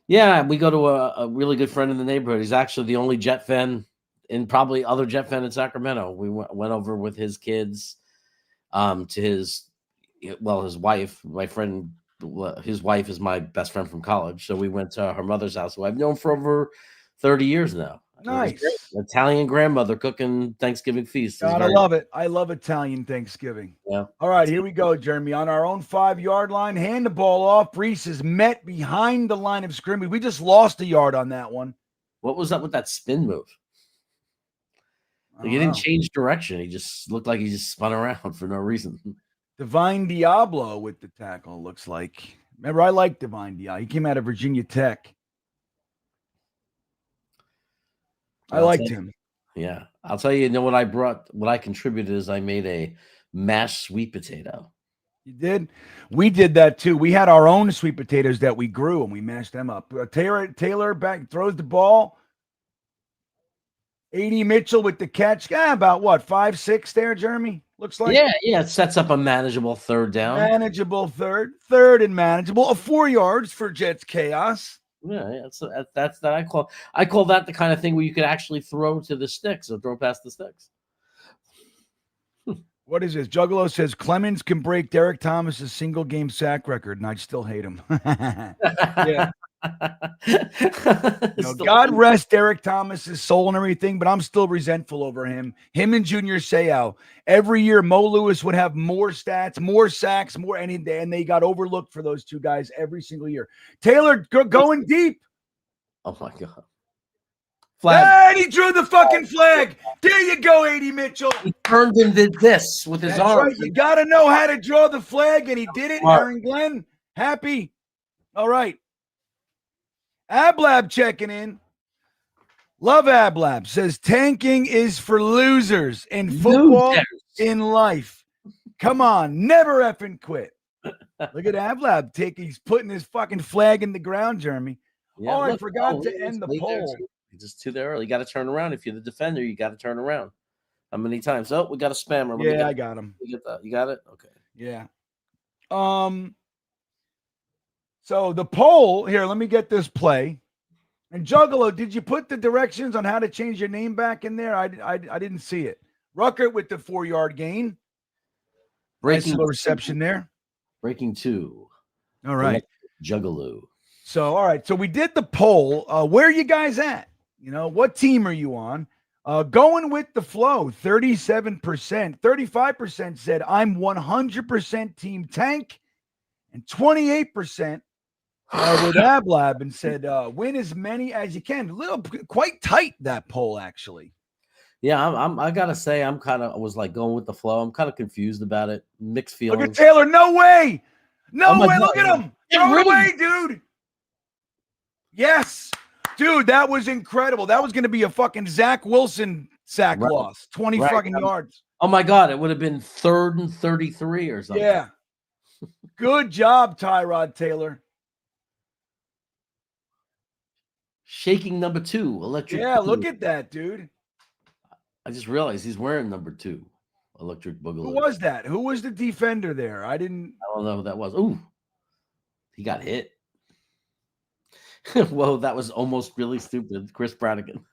Yeah, we go to a really good friend in the neighborhood. He's actually the only Jet fan and probably other Jet fan in Sacramento. We went over with his kids to his wife. My friend, his wife is my best friend from college. So we went to her mother's house, who I've known for over 30 years now. Nice. Italian grandmother cooking Thanksgiving feast. God, I love it. I love Italian Thanksgiving. Yeah. All right, here we go, Jeremy. On our own 5-yard line, hand the ball off. Reese is met behind the line of scrimmage. We just lost a yard on that one. What was up with that spin move? Like, he didn't change direction. He just looked like he just spun around for no reason. Divine Diablo with the tackle, looks like. Remember, I like Divine Diablo. He came out of Virginia Tech. I liked him. Yeah. I'll tell you, what I contributed is I made a mashed sweet potato. You did? We did that too. We had our own sweet potatoes that we grew and we mashed them up. Taylor back throws the ball. A.D. Mitchell with the catch. About what, 5'6" there, Jeremy? Looks like. Yeah. It sets up a manageable 3rd down. Manageable third and manageable. 4 yards for Jets chaos. Yeah, that's that I call that the kind of thing where you could actually throw to the sticks or throw past the sticks. What is this? Juggalo says Clemens can break Derek Thomas's single game sack record, and I'd still hate him. Yeah. God rest Derek Thomas's soul and everything, but I'm still resentful over him. Him and Junior Seau. Every year, Mo Lewis would have more stats, more sacks, more, and they got overlooked for those two guys every single year. Taylor going deep. Oh my God. Flag. And he drew the fucking flag. There you go, A.D. Mitchell. He turned into this with his arm. Right. You got to know how to draw the flag, and he did it. Aaron Glenn, happy. All right. Ablab checking in. Love Ablab says tanking is for losers in football, Losers. in life. Come on, never effing quit. Look at Ablab he's putting his fucking flag in the ground, Jeremy. Yeah, I look, forgot to end the late there, poll. too. You're just too there early. You got to turn around. If you're the defender, you got to turn around. How many times? Oh, we got a spammer. Yeah, I got him. You get that? You got it? Okay. Yeah. So the poll here, let me get this play. And Juggalo, did you put the directions on how to change your name back in there? I didn't see it. Ruckert with the 4-yard gain. Nice little reception there. Breaking 2. All right. Juggalo. So, all right. So we did the poll. Where are you guys at? You know, what team are you on? Going with the flow, 37%. 35% said I'm 100% team tank. And 28% with Ablab and said, win as many as you can. Quite tight, that poll, actually. Yeah, I gotta say, I was like going with the flow. I'm kind of confused about it. Mixed feelings. Look at Taylor. No way. No way. God. Look at him. Throw it away, dude. Yes. Dude, that was incredible. That was going to be a fucking Zach Wilson sack loss. 20 fucking yards. Oh, my God. It would have been 3rd and 33 or something. Yeah. Good job, Tyrod Taylor. Shaking number 2. Electric. Yeah, look at that, dude. I just realized he's wearing number 2. Electric Boogaloo. Who was that? Who was the defender there? I don't know who that was. Ooh. He got hit. Whoa, that was almost really stupid. Chris Bradigan.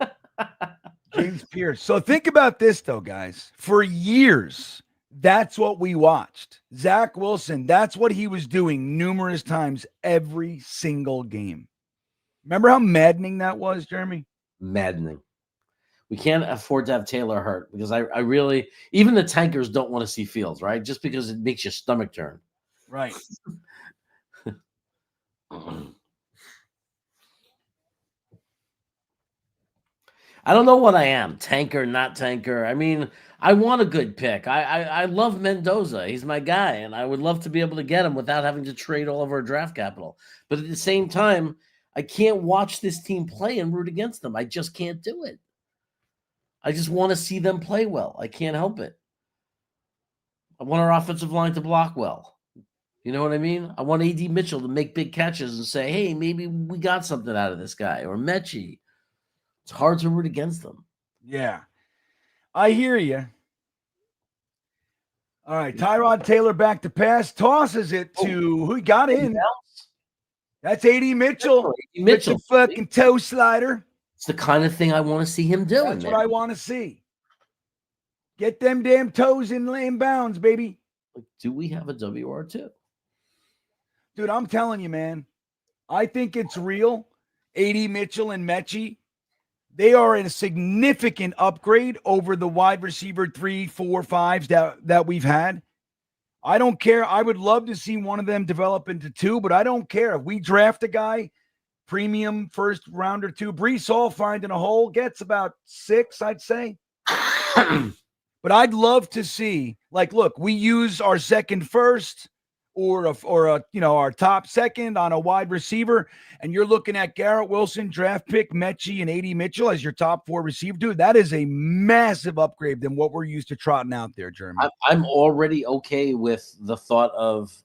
James Pierce. So think about this, though, guys. For years, that's what we watched. Zach Wilson, that's what he was doing numerous times every single game. Remember how maddening that was, Jeremy? Maddening. We can't afford to have Taylor hurt because I really, even the tankers don't want to see Fields, right? Just because it makes your stomach turn. Right. I don't know what I am, tanker, not tanker. I mean, I want a good pick. I love Mendoza. He's my guy, and I would love to be able to get him without having to trade all of our draft capital. But at the same time, I can't watch this team play and root against them. I just can't do it. I just want to see them play well. I can't help it. I want our offensive line to block well. You know what I mean? I want A.D. Mitchell to make big catches and say, hey, maybe we got something out of this guy, or Mechie. It's hard to root against them. Yeah. I hear you. All right. Tyrod Taylor back to pass. Tosses it to who got in. That's A.D. Mitchell. Mitchell. With the fucking toe slider. It's the kind of thing I want to see him doing. That's what I want to see. Get them damn toes in bounds, baby. Do we have a WR2? Dude, I'm telling you, man. I think it's real. A.D. Mitchell and Mechie. They are in a significant upgrade over the wide receiver 3, 4, 5s that we've had. I don't care. I would love to see one of them develop into 2, but I don't care. If we draft a guy, premium first round or 2, Brees Hall finding a hole gets about 6, I'd say. But I'd love to see, like, look, we use our second first or our top second on a wide receiver, and you're looking at Garrett Wilson, draft pick, Mechie, and A.D. Mitchell as your top 4 receiver. Dude, that is a massive upgrade than what we're used to trotting out there, Jeremy. I'm already okay with the thought of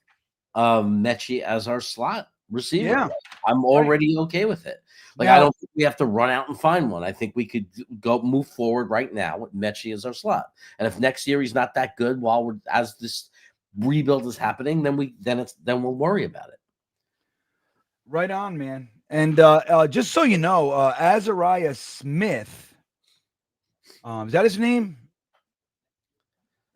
Mechie as our slot receiver. Yeah. I'm already okay with it. Like, I don't think we have to run out and find one. I think we could move forward right now with Mechie as our slot. And if next year he's not that good as this rebuild is happening, then we'll worry about it. Right on, man. And just so you know, Azariah Smith, is that his name?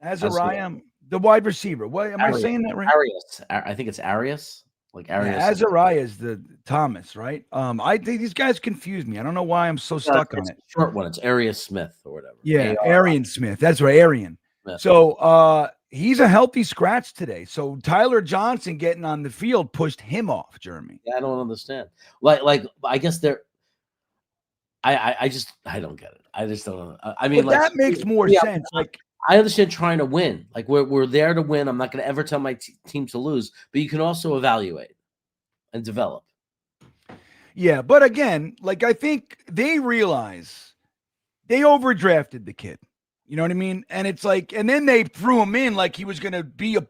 Azariah, the wide receiver. What am I saying that right? Arias. I think it's Arias. Like Arias. Yeah, Azariah is the Thomas, right? I think these guys confuse me. I don't know why I'm so stuck on it. Short one. It's Arias Smith or whatever. Yeah, Arian Smith. That's right, Arian. Smith. So he's a healthy scratch today. So Tyler Johnson getting on the field pushed him off, Jeremy. Yeah, I don't understand. Like I guess they're. I don't get it. I just don't. I mean, but that makes more sense. Like, I understand trying to win. Like, we're there to win. I'm not going to ever tell my team to lose, but you can also evaluate and develop. Yeah, but again, like I think they realize they overdrafted the kid. You know what I mean? And it's like, and then they threw him in like he was going to be a,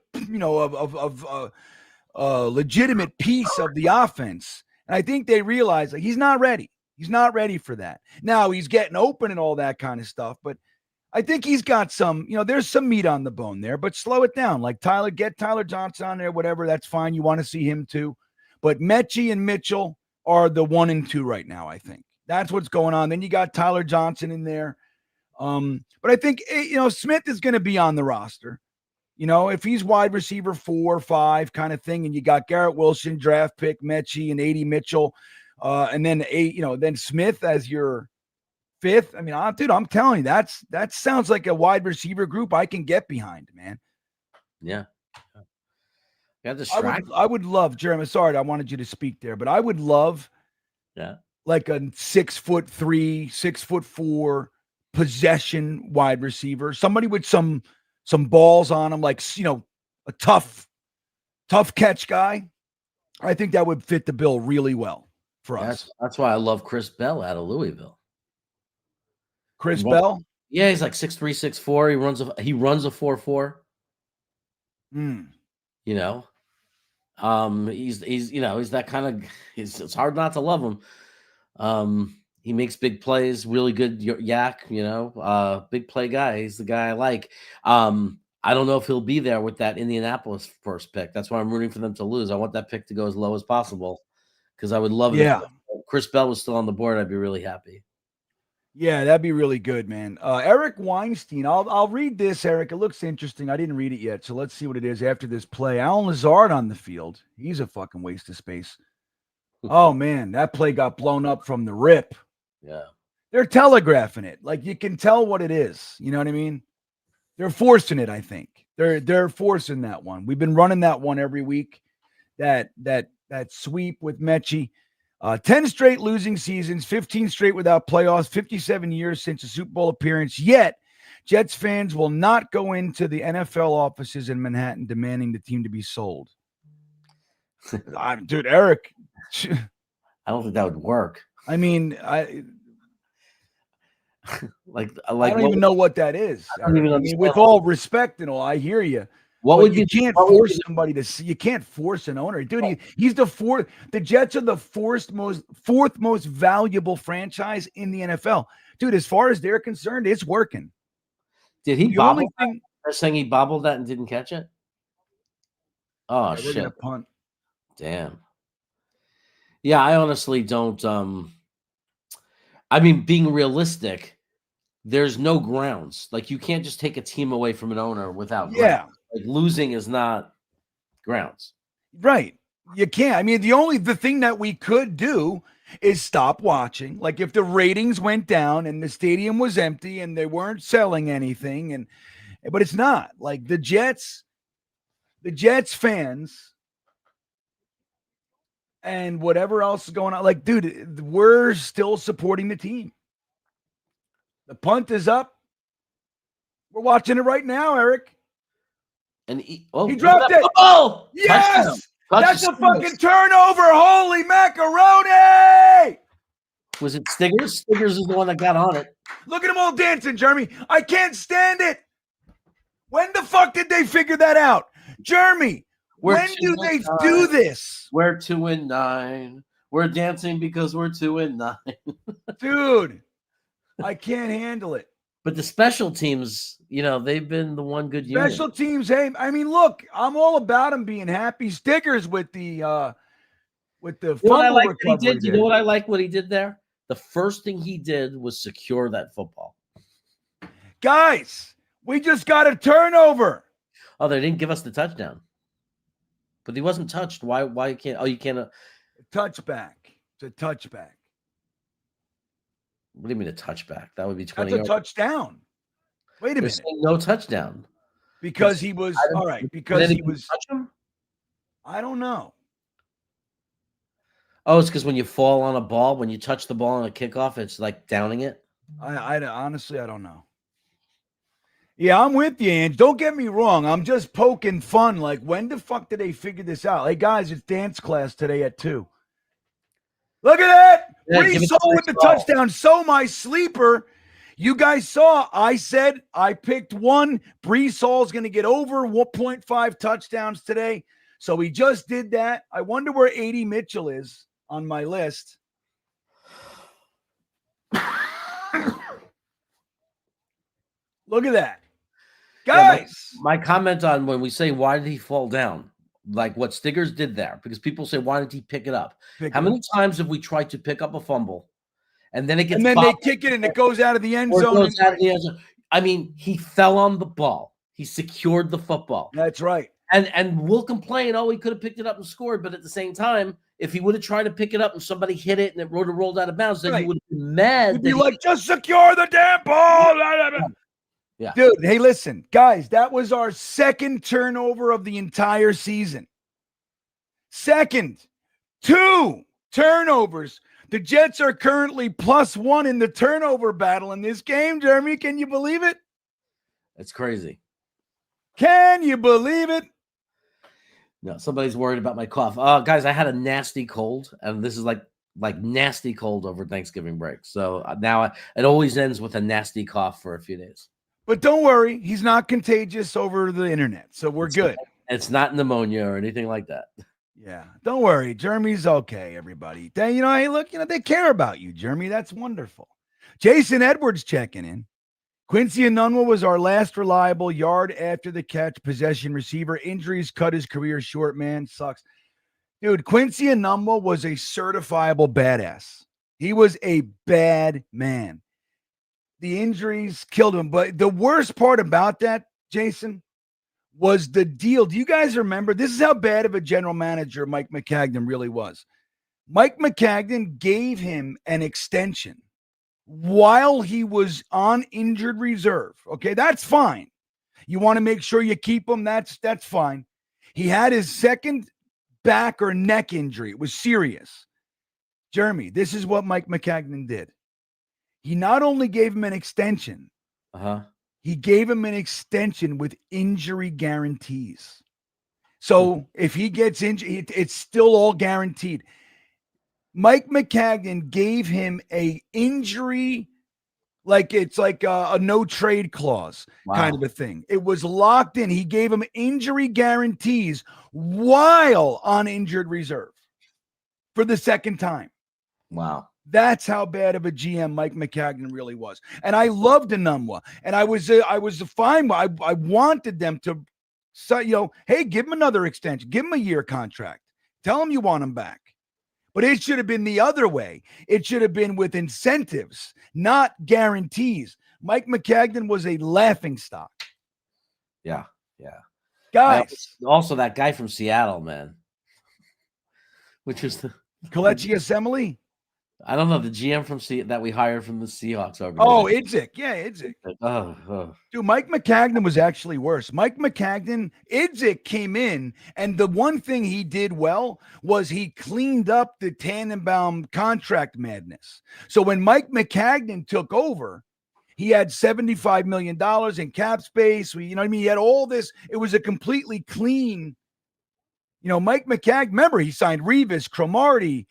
a legitimate piece of the offense. And I think they realize like he's not ready. He's not ready for that. Now he's getting open and all that kind of stuff, but I think he's got some, there's some meat on the bone there, but slow it down. Like get Tyler Johnson on there, whatever. That's fine. You want to see him too. But Mechie and Mitchell are the 1 and 2 right now, I think. That's what's going on. Then you got Tyler Johnson in there. But I think, Smith is going to be on the roster. If he's wide receiver 4 or 5 kind of thing, and you got Garrett Wilson, draft pick, Mechie, and A.D. Mitchell, and then then Smith as your 5th. I mean, I'm telling you, that sounds like a wide receiver group I can get behind, man. Yeah. I would love, Jeremy. Sorry, I wanted you to speak there, but I would love, like a 6'3", 6'4" possession wide receiver, somebody with some balls on him, like a tough catch guy. I think that would fit the bill really well for us. That's why I love Chris Bell out of Louisville. Chris Bell? Yeah, he's like 6'3", 6'4". He runs a 4.4. He's that kind of. It's hard not to love him. He makes big plays, really good yak. Big play guy. He's the guy I like. I don't know if he'll be there with that Indianapolis first pick. That's why I'm rooting for them to lose. I want that pick to go as low as possible because I would love it. Yeah. If Chris Bell was still on the board, I'd be really happy. Yeah, that'd be really good, man. Eric Weinstein. I'll read this, Eric. It looks interesting. I didn't read it yet, so let's see what it is after this play. Alan Lazard on the field. He's a fucking waste of space. Oh, man, that play got blown up from the rip. Yeah. They're telegraphing it. Like, you can tell what it is. You know what I mean? They're forcing it, I think. They're forcing that one. We've been running that one every week. That sweep with Mechie. 10 straight losing seasons, 15 straight without playoffs, 57 years since a Super Bowl appearance. Yet, Jets fans will not go into the NFL offices in Manhattan demanding the team to be sold. Dude, Eric. I don't think that would work. I mean, I don't even know what that is. I don't even understand. I mean, with all respect and all, I hear you. You can't force somebody to see. You can't force an owner, dude. He's the fourth. The Jets are the fourth most valuable franchise in the NFL, dude. As far as they're concerned, it's working. Did he bobble? They're saying he bobbled that and didn't catch it. Oh yeah, shit! Punt. Damn. Yeah, I honestly don't. I mean, being realistic, there's no grounds. Like you can't just take a team away from an owner without. Yeah. Grounds. Like losing is not grounds. Right. You can't. I mean, the thing that we could do is stop watching. Like if the ratings went down and the stadium was empty and they weren't selling anything, but it's not. Like the Jets fans and whatever else is going on. Like, dude, we're still supporting the team. The punt is up. We're watching it right now, Eric. And he dropped it. Oh, yes, that's a fucking turnover. Holy macaroni! Was it Stiggers? Stiggers is the one that got on it. Look at them all dancing, Jeremy. I can't stand it. When the fuck did they figure that out, Jeremy? When do they do this? We're 2-9. We're dancing because we're 2-9. Dude, I can't handle it. But the special teams, they've been the one good unit. Special teams, hey, I mean, look, I'm all about them being happy. Stickers with the fumble recovery. You know what I like what he did there? The first thing he did was secure that football. Guys, we just got a turnover. Oh, they didn't give us the touchdown. But he wasn't touched. Why can't? Oh, you can't. Touchback. It's a touchback. What do you mean a touchback? That would be 20. That's a touchdown. Wait a minute. No touchdown. Because he was all right. Because he was. Touch him? I don't know. Oh, it's because when you fall on a ball, when you touch the ball on a kickoff, it's like downing it. I honestly, I don't know. Yeah, I'm with you, Ange. Don't get me wrong. I'm just poking fun. Like, when the fuck did they figure this out? Hey, guys, it's dance class today at 2. Look at that. Yeah, Brees Hall with the touchdown. So my sleeper. You guys saw, I said I picked one. Brees Hall's going to get over 1.5 touchdowns today. So we just did that. I wonder where 80 Mitchell is on my list. Look at that. Guys. Yeah, my comment on when we say, why did he fall down? Like what Stiggers did there, because people say, why didn't he pick it up? How many times have we tried to pick up a fumble and then it gets, and then they kick it and it goes out of the end zone? I mean, he fell on the ball. He secured the football. That's right. And we'll complain, oh, he could have picked it up and scored. But at the same time, if he would have tried to pick it up and somebody hit it and it rolled out of bounds, then you would have been mad. You'd be like, just secure the damn ball. Yeah. Dude, hey, listen, guys, that was our second turnover of the entire season. Second, 2 turnovers. The Jets are currently +1 in the turnover battle in this game, Jeremy. Can you believe it? It's crazy. Can you believe it? No, somebody's worried about my cough. Guys, I had a nasty cold, and this is like nasty cold over Thanksgiving break. So now it always ends with a nasty cough for a few days. But don't worry, he's not contagious over the internet, so we're good. It's not pneumonia or anything like that. Yeah, don't worry. Jeremy's okay, everybody. Hey, look, they care about you, Jeremy. That's wonderful. Jason Edwards checking in. Quincy Enunwa was our last reliable yard after the catch possession receiver. Injuries cut his career short, man. Sucks. Dude, Quincy Enunwa was a certifiable badass. He was a bad man. The injuries killed him. But the worst part about that, Jason, was the deal. Do you guys remember? This is how bad of a general manager Mike McCagnon really was. Mike McCagnon gave him an extension while he was on injured reserve. Okay, that's fine. You want to make sure you keep him. That's fine. He had his second back or neck injury. It was serious. Jeremy, this is what Mike McCagnon did. He not only gave him an extension, he gave him an extension with injury guarantees. So if he gets injured, it's still all guaranteed. Mike McCagnon gave him a injury, it's like a no trade clause kind of a thing. It was locked in. He gave him injury guarantees while on injured reserve for the second time. Wow. That's how bad of a GM Mike McCagnon really was. And I loved Enunwa. And I was fine. I wanted them to say, hey, give him another extension. Give him a year contract. Tell him you want him back. But it should have been the other way. It should have been with incentives, not guarantees. Mike McCagnon was a laughingstock. Yeah. Guys. Also, that guy from Seattle, man. Which is the Kelechi Assembly? I don't know, the GM from that we hired from the Seahawks over there. Oh, Idzik. Yeah, Idzik. Dude, Mike McCagnon was actually worse. Idzik came in, and the one thing he did well was he cleaned up the Tannenbaum contract madness. So when Mike McCagnon took over, he had $75 million in cap space. He had all this. It was a completely clean, Mike McCagnon, remember, he signed Revis, Cromartie,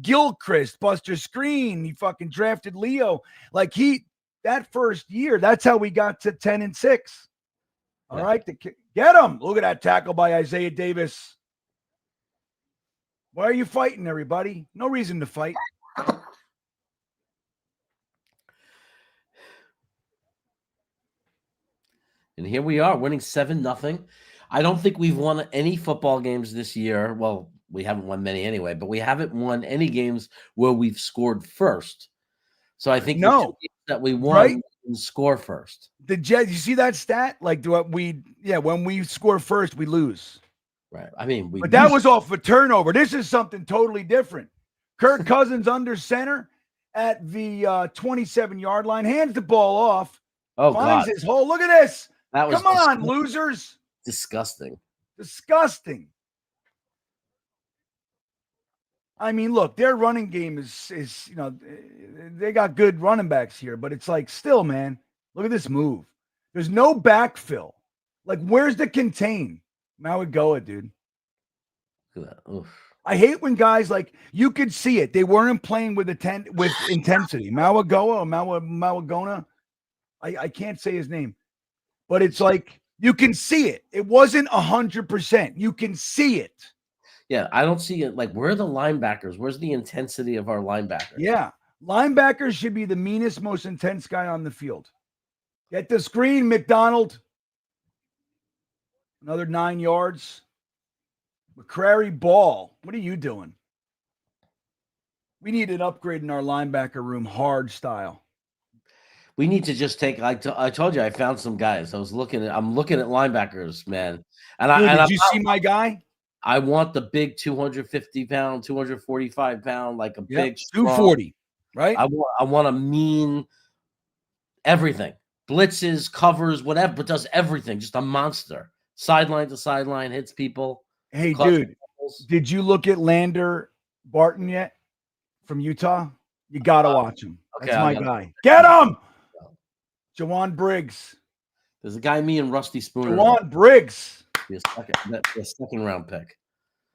Gilchrist, Buster Screen. He fucking drafted Leo. That first year, that's how we got to 10-6. All right, get him. Look at that tackle by Isaiah Davis. Why are you fighting, everybody? No reason to fight. And here we are winning 7-0. I don't think we've won any football games this year. Well, we haven't won many anyway, but we haven't won any games where we've scored first. So I think the two games that we won, we score first. The Jets, you see that stat? When we score first, we lose. Right. I mean, but that was off a turnover. This is something totally different. Kirk Cousins under center at the 27-yard line, hands the ball off. Finds his hole. Look at this. Come on, losers. Disgusting. I mean, look, their running game is they got good running backs here, but it's still, man, look at this move. There's no backfill. Where's the contain? Now we go it, dude. Look at that. Oof. I hate when guys like you could see it. They weren't playing with intensity. Mawagona. I can't say his name, but it's like you can see it. It wasn't 100%. You can see it. Yeah, I don't see it. Like, where are the linebackers? Where's the intensity of our linebackers? Yeah, linebackers should be the meanest, most intense guy on the field. Get the screen, McDonald. Another 9 yards. McCrary ball. What are you doing? We need an upgrade in our linebacker room, hard style. We need to just take. I told you, I found some guys. I'm looking at linebackers, man. And Dude, you see my guy? I want the big 250 pound, 245 pound, like a big 240, right? I want a mean everything. Blitzes, covers, whatever, but does everything. Just a monster. Sideline to sideline, hits people. Hey, dude, did you look at Lander Barton yet from Utah? You got to watch him. Okay, that's my guy. Get him! Jawan Briggs. There's a guy, me and Rusty Spooner. Jawan Briggs. Be a second round pick.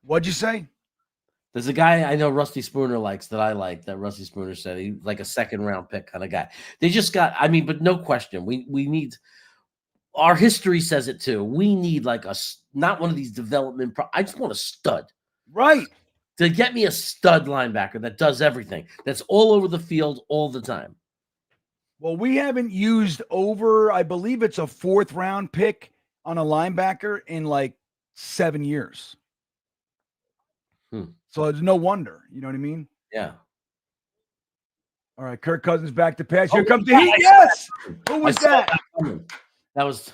What'd you say? There's a guy I know Rusty Spooner likes that I like, that Rusty Spooner said he's like a second round pick kind of guy. They just got, I mean, but no question. We need, our history says it too. We need like not one of these development. I just want a stud. Right. To get me a stud linebacker that does everything. That's all over the field all the time. Well, we haven't used over, I believe it's a 4th round pick on a linebacker in like 7 years. So it's no wonder. You know what I mean? Yeah. All right, Kirk Cousins back to pass. Here comes the heat. Yes. Who was that? That was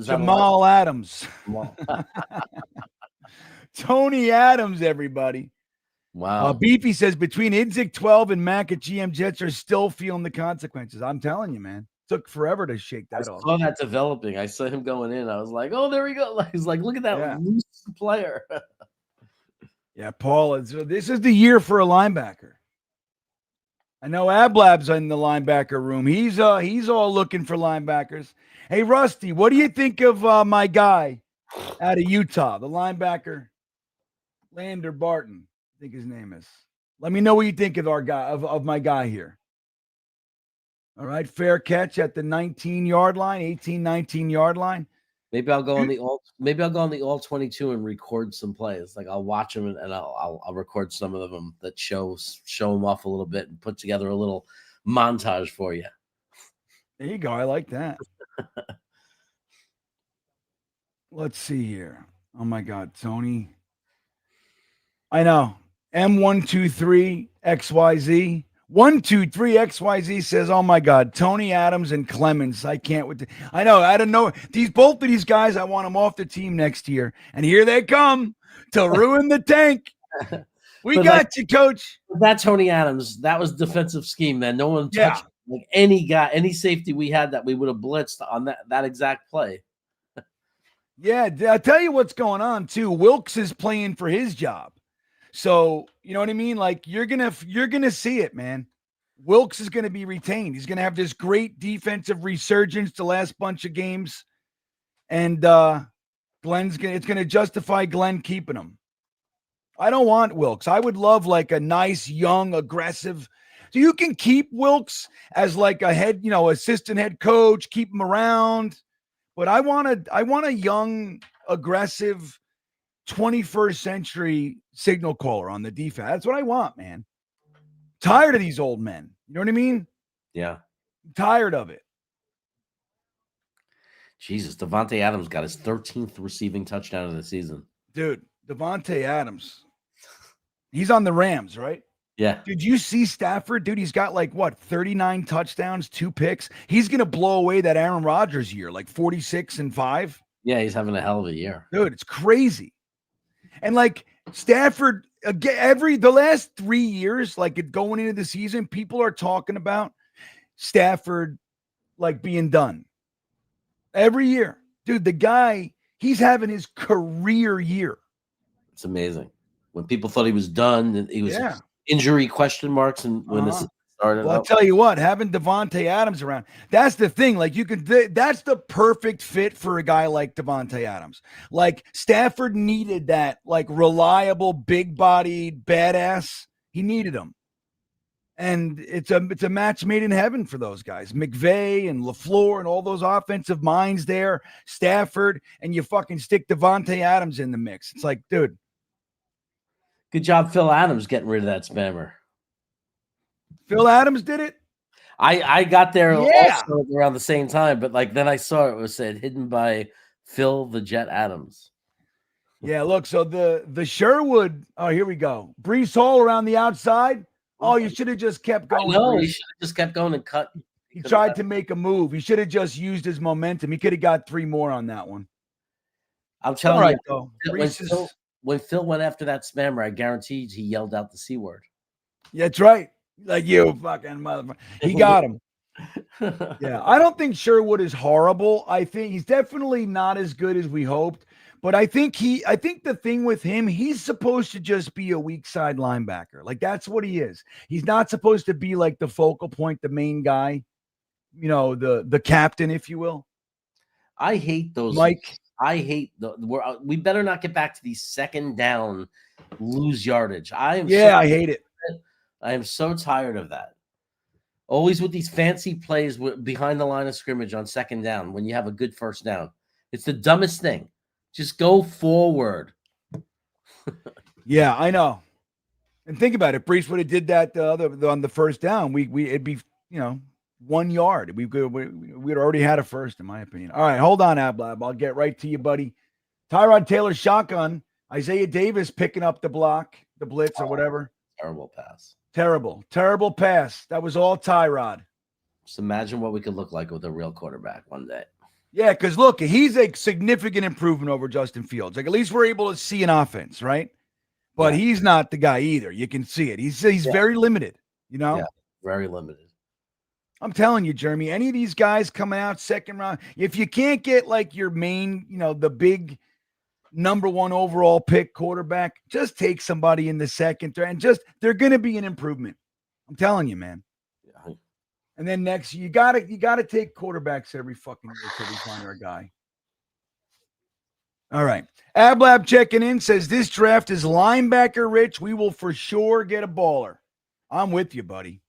Jamal Adams. Tony Adams, everybody. Wow. Beefy says between Idzik 12 and Mac at GM Jets are still feeling the consequences. I'm telling you, man. Took forever to shake that off. I saw that developing. I saw him going in. I was like, oh, there we go. He's like, look at that loose player. Yeah, Paul, this is the year for a linebacker. I know Ablab's in the linebacker room. He's all looking for linebackers. Hey, Rusty, what do you think of my guy out of Utah, the linebacker, Lander Barton? I think his name is. Let me know what you think of our guy, of my guy here. All right, fair catch at the 19-yard line, 18, 19-yard line. Maybe I'll go on the all 22 and record some plays. Like I'll watch them and I'll record some of them that show them off a little bit and put together a little montage for you. There you go. I like that. Let's see here. Oh my God, Tony. I know. M123XYZ. 123XYZ says, oh my God, Tony Adams and Clemens. I can't with I know. I don't know. Both of these guys, I want them off the team next year. And here they come to ruin the tank. We got you, coach. That Tony Adams, that was defensive scheme, man. No one touched like any guy, any safety we had that we would have blitzed on that exact play. Yeah, I'll tell you what's going on too. Wilkes is playing for his job. So, you know what I mean? Like you're going to see it, man. Wilkes is going to be retained. He's going to have this great defensive resurgence the last bunch of games. And it's going to justify Glenn keeping him. I don't want Wilkes. I would love like a nice, young, aggressive. So you can keep Wilkes as like a head, assistant head coach, keep him around. But I want a young, aggressive 21st century signal caller on the defense. That's what I want, man. Tired of these old men. You know what I mean? Yeah. I'm tired of it. Jesus, Devontae Adams got his 13th receiving touchdown of the season. Dude, Devontae Adams. He's on the Rams, right? Yeah. Did you see Stafford? Dude, he's got 39 touchdowns, 2 picks. He's going to blow away that Aaron Rodgers year, 46-5. Yeah, he's having a hell of a year. Dude, it's crazy. And Stafford, the last 3 years, going into the season, people are talking about Stafford being done. Every year. Dude, the guy, he's having his career year. It's amazing. When people thought he was done, he was injury question marks and when it's Started Well, I'll up. tell you what, having Devontae Adams around, that's the thing. Like that's the perfect fit for a guy like Devontae Adams. Like Stafford needed that like reliable, big-bodied badass. He needed him. And it's a match made in heaven for those guys. McVay and LaFleur and all those offensive minds there, Stafford, and you fucking stick Devontae Adams in the mix. It's like, dude. Good job, Phil Adams, getting rid of that spammer. Phil Adams did it? I got there Yeah. also around the same time, but like then I saw it was said hidden by Phil the Jet Adams. Yeah, look, so the Sherwood, oh, here we go. Brees Hall around the outside. Oh, you should have just kept going. No, he should have just kept going and cut. He tried to make a move. He should have just used his momentum. He could have got 3 more on that one. I'm telling you, though. When Phil went after that spammer, I guaranteed he yelled out the C word. Yeah, that's right. Like, you fucking motherfucker. He got him. Yeah, I don't think Sherwood is horrible. I think he's definitely not as good as we hoped. But I think the thing with him, he's supposed to just be a weak side linebacker. Like, that's what he is. He's not supposed to be like the focal point, the main guy, the captain, if you will. I hate those. Mike. I hate we better not get back to these second down lose yardage. I hate it. I am so tired of that. Always with these fancy plays behind the line of scrimmage on second down when you have a good first down. It's the dumbest thing. Just go forward. Yeah, I know. And think about it. Brees would have did that on the first down. It'd be 1 yard. We'd already had a first, in my opinion. All right, hold on, Ablab. I'll get right to you, buddy. Tyrod Taylor shotgun. Isaiah Davis picking up the block, the blitz or whatever. Terrible pass. Terrible pass. That was all Tyrod. Just imagine what we could look like with a real quarterback one day. Yeah, because look, he's a significant improvement over Justin Fields. Like, at least we're able to see an offense, right? But he's not the guy either. You can see it. He's very limited, Yeah, very limited. I'm telling you, Jeremy, any of these guys coming out second round, if you can't get like your main, the big number 1 overall pick quarterback, just take somebody in the second and they're going to be an improvement. I'm telling you, man. Yeah. And then next, you gotta take quarterbacks every fucking year till we find our guy. All right. Ablab checking in says this draft is linebacker rich. We will for sure get a baller. I'm with you, buddy.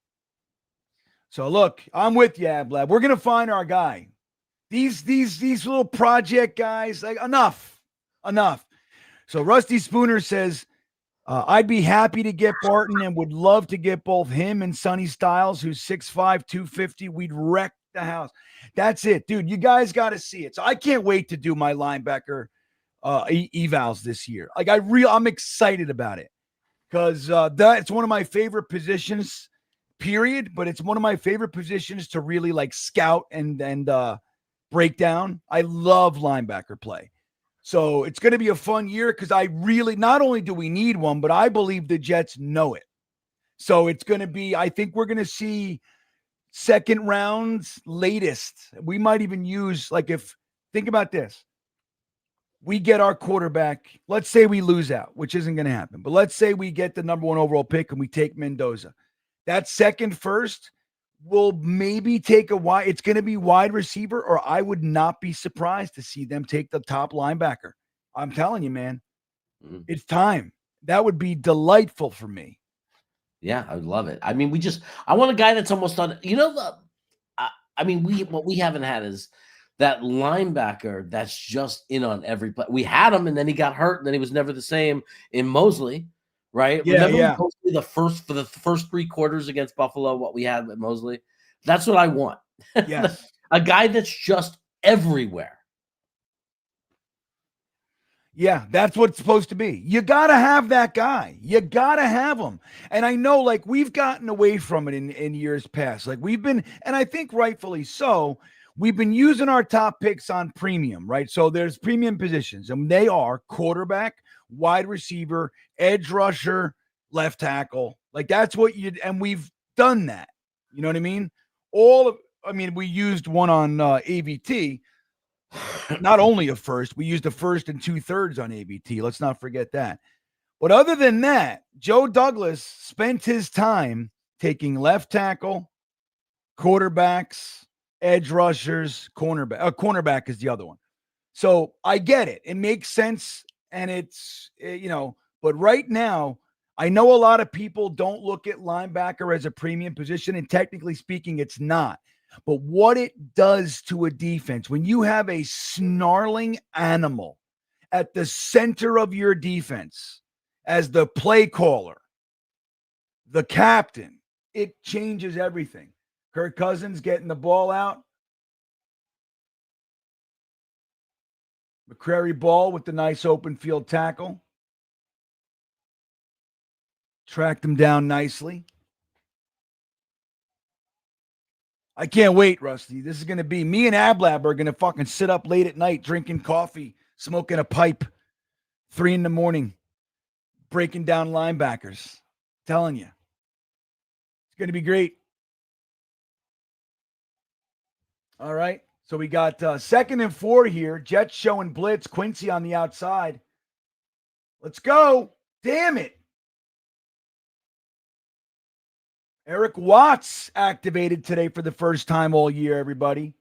So look, I'm with you, Ablab. We're gonna find our guy. These little project guys, like enough. So Rusty Spooner says, I'd be happy to get Barton and would love to get both him and Sonny Styles, who's 6'5", 250. We'd wreck the house. That's it, dude. You guys got to see it. So I can't wait to do my linebacker evals this year. Like I'm excited about it because it's one of my favorite positions, period. But it's one of my favorite positions to really like scout and break down. I love linebacker play. So it's going to be a fun year because not only do we need one, but I believe the Jets know it. So it's going to be, I think we're going to see second rounds latest. We might even use, think about this. We get our quarterback. Let's say we lose out, which isn't going to happen. But let's say we get the number 1 overall pick and we take Mendoza. That second first will maybe take it's going to be wide receiver, or I would not be surprised to see them take the top linebacker. I'm telling you, man, It's time. That would be delightful for me. Yeah, I would love it. I mean, I want a guy that's almost on, what we haven't had is that linebacker that's just in on every play. We had him and then he got hurt and then he was never the same in Mosley. Right? Yeah, Remember for the first 3 quarters against Buffalo, what we had with Mosley? That's what I want. Yes. A guy that's just everywhere. Yeah, that's what it's supposed to be. You got to have that guy. You got to have him. And I know, we've gotten away from it in years past. We've been, and I think rightfully so, we've been using our top picks on premium, right? So there's premium positions, and they are quarterback, wide receiver, edge rusher, left tackle. That's what and we've done that. You know what I mean? We used one on AVT, not only a first, we used a first and 2/3 on AVT. Let's not forget that. But other than that, Joe Douglas spent his time taking left tackle, quarterbacks, edge rushers, cornerback. Cornerback is the other one. So I get it. It makes sense. And it's, but right now, I know a lot of people don't look at linebacker as a premium position. And technically speaking, it's not. But what it does to a defense, when you have a snarling animal at the center of your defense as the play caller, the captain, it changes everything. Kirk Cousins getting the ball out. McCrary Ball with the nice open field tackle. Tracked him down nicely. I can't wait, Rusty. This is going to be me and Ablab are going to fucking sit up late at night drinking coffee, smoking a pipe, 3 a.m, breaking down linebackers. Telling you. It's going to be great. All right. So we got 2nd and 4 here. Jets showing blitz. Quincy on the outside. Let's go. Damn it. Eric Watts activated today for the first time all year, everybody.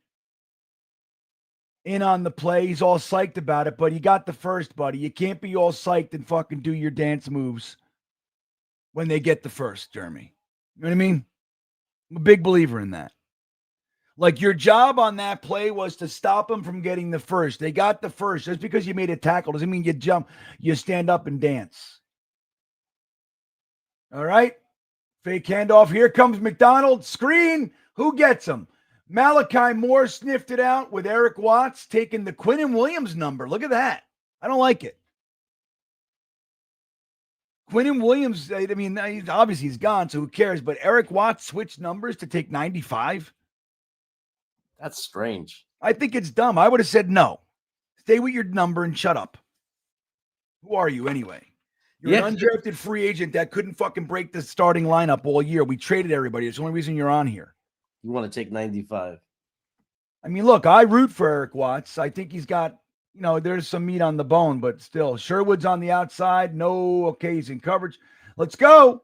In on the play. He's all psyched about it, but he got the first, buddy. You can't be all psyched and fucking do your dance moves when they get the first, Jeremy. You know what I mean? I'm a big believer in that. Like, your job on that play was to stop them from getting the first. They got the first. Just because you made a tackle doesn't mean you jump. You stand up and dance. All right? Fake handoff. Here comes McDonald. Screen. Who gets him? Malachi Moore sniffed it out with Eric Watts taking the Quinnen Williams number. Look at that. I don't like it. Quinnen Williams, I mean, obviously he's gone, so who cares? But Eric Watts switched numbers to take 95. That's strange. I think it's dumb. I would have said no. Stay with your number and shut up. Who are you anyway? You're an undrafted free agent that couldn't fucking break the starting lineup all year. We traded everybody. It's the only reason you're on here. You want to take 95. I mean, look, I root for Eric Watts. I think he's got, there's some meat on the bone, but still. Sherwood's on the outside. No, okay, he's in coverage. Let's go.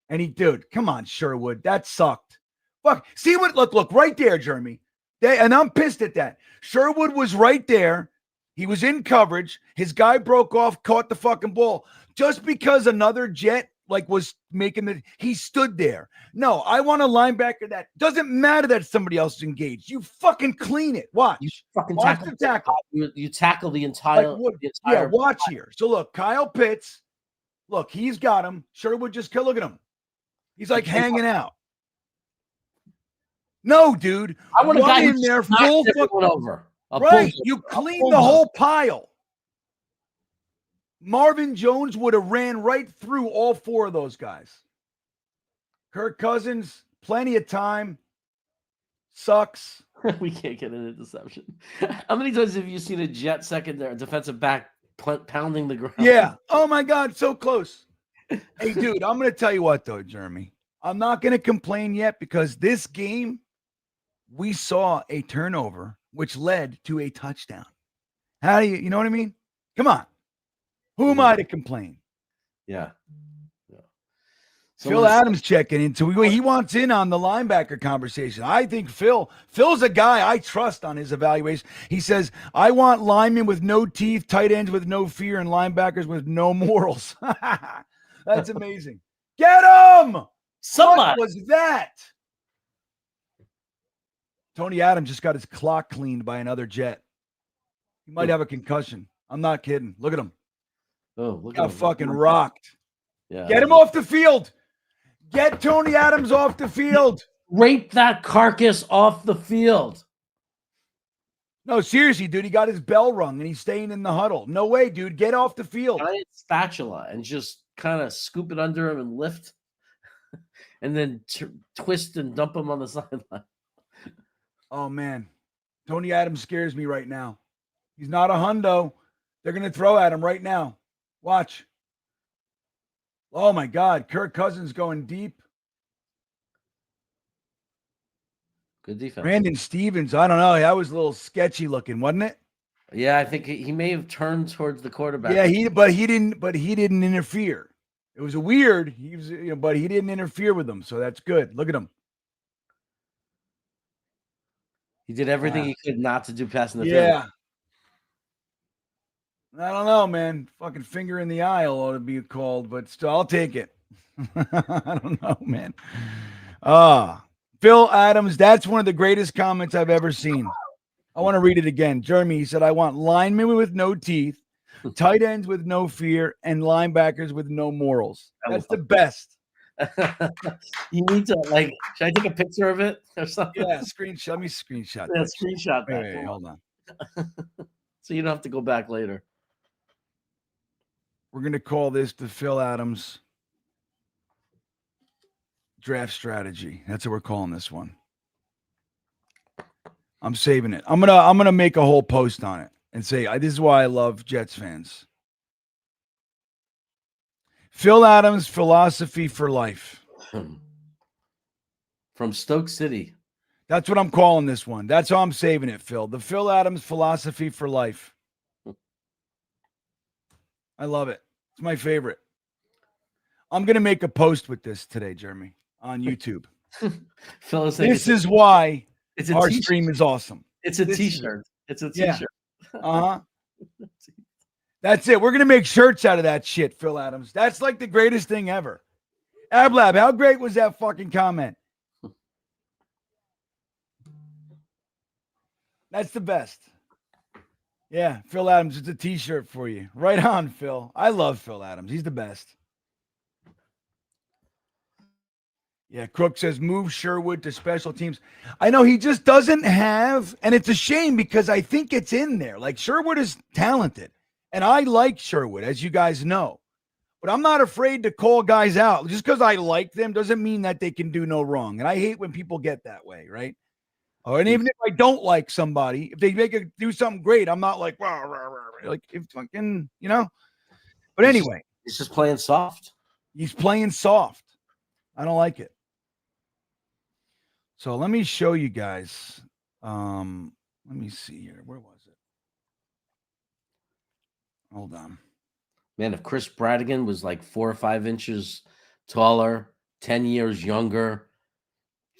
And dude, come on, Sherwood. That sucked. Fuck. See what, look, right there, Jeremy. And I'm pissed at that. Sherwood was right there. He was in coverage. His guy broke off, caught the fucking ball. Just because another Jet was making he stood there. No, I want a linebacker that doesn't matter that somebody else is engaged. You fucking clean it. Watch. You fucking watch the tackle. You tackle the entire. Yeah, watch here. So look, Kyle Pitts. Look, he's got him. Sherwood just look at him. He's hanging out. No, dude. I want a guy in there full over. Right. You clean the whole pile. Marvin Jones would have ran right through all 4 of those guys. Kirk Cousins, plenty of time. Sucks. We can't get an interception. How many times have you seen a Jet secondary defensive back pounding the ground? Yeah. Oh, my God. So close. Hey, dude, I'm going to tell you what, though, Jeremy. I'm not going to complain yet because this game, we saw a turnover, which led to a touchdown. How do you know what I mean? Come on. Who am I to complain? Yeah. Phil Adams checking in. So he wants in on the linebacker conversation. I think Phil's a guy I trust on his evaluation. He says, I want linemen with no teeth, tight ends with no fear, and linebackers with no morals. That's amazing. Get him! Somebody. What was that? Tony Adams just got his clock cleaned by another Jet. He might have a concussion. I'm not kidding. Look at him. Oh, look got fucking rocked. Yeah. Get him off the field. Get Tony Adams off the field. Rape that carcass off the field. No, seriously, dude. He got his bell rung and he's staying in the huddle. No way, dude. Get off the field. Giant spatula and just kind of scoop it under him and lift and then twist and dump him on the sideline. Oh, man. Tony Adams scares me right now. He's not a hundo. They're going to throw at him right now. Watch. Oh, my God. Kirk Cousins going deep. Good defense. Brandon Stevens, I don't know. That was a little sketchy looking, wasn't it? Yeah, I think he may have turned towards the quarterback. Yeah, he didn't interfere. It was a weird. He was, but he didn't interfere with them, so that's good. Look at him. He did everything he could not to do pass interference. Yeah. I don't know, man. Fucking finger in the aisle ought to be called, but still, I'll take it. I don't know, man. Phil Adams, that's one of the greatest comments I've ever seen. I want to read it again. Jeremy, he said, I want linemen with no teeth, tight ends with no fear, and linebackers with no morals. That's the best. You need to, like, should I take a picture of it or something? Yeah, screenshot. Let me screenshot. Yeah, screenshot that. Wait, hold on. So you don't have to go back later. We're going to call this the Phil Adams draft strategy. That's what we're calling this one. I'm saving it. I'm gonna make a whole post on it and say this is why I love Jets fans. Phil Adams philosophy for life. From Stoke City. That's what I'm calling this one. That's how I'm saving it, Phil. The Phil Adams philosophy for life. I love it. It's my favorite. I'm gonna make a post with this today, Jeremy, on YouTube. Phil, this is why our t-shirt. stream is awesome. It's a t-shirt. It's a t-shirt. Yeah. That's it. We're going to make shirts out of that shit, Phil Adams. That's like the greatest thing ever. Ablab, how great was that fucking comment? That's the best. Yeah, Phil Adams, it's a t-shirt for you. Right on, Phil. I love Phil Adams. He's the best. Yeah, Crook says move Sherwood to special teams. I know he just doesn't have, and it's a shame because I think it's in there. Like Sherwood is talented, and I like Sherwood, as you guys know. But I'm not afraid to call guys out. Just because I like them doesn't mean that they can do no wrong. And I hate when people get that way, right? Or and even if I don't like somebody, if they do something great, I'm not like, rah, rah, rah, rah. Like if fucking, But anyway, he's just playing soft. He's playing soft. I don't like it. So let me show you guys. Let me see here. Where was it? Hold on. Man, if Chris Bradigan was like 4 or 5 inches taller, 10 years younger,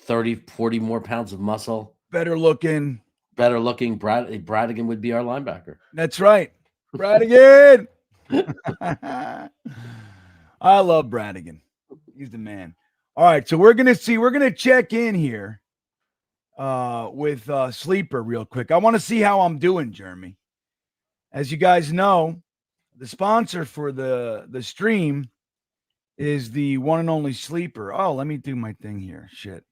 30, 40 more pounds of muscle. Better looking. Bradigan would be our linebacker. That's right. Bradigan. I love Bradigan. He's the man. All right, so we're going to check in here with Sleeper real quick. I want to see how I'm doing, Jeremy. As you guys know, the sponsor for the stream is the one and only Sleeper. Oh, let me do my thing here. Shit.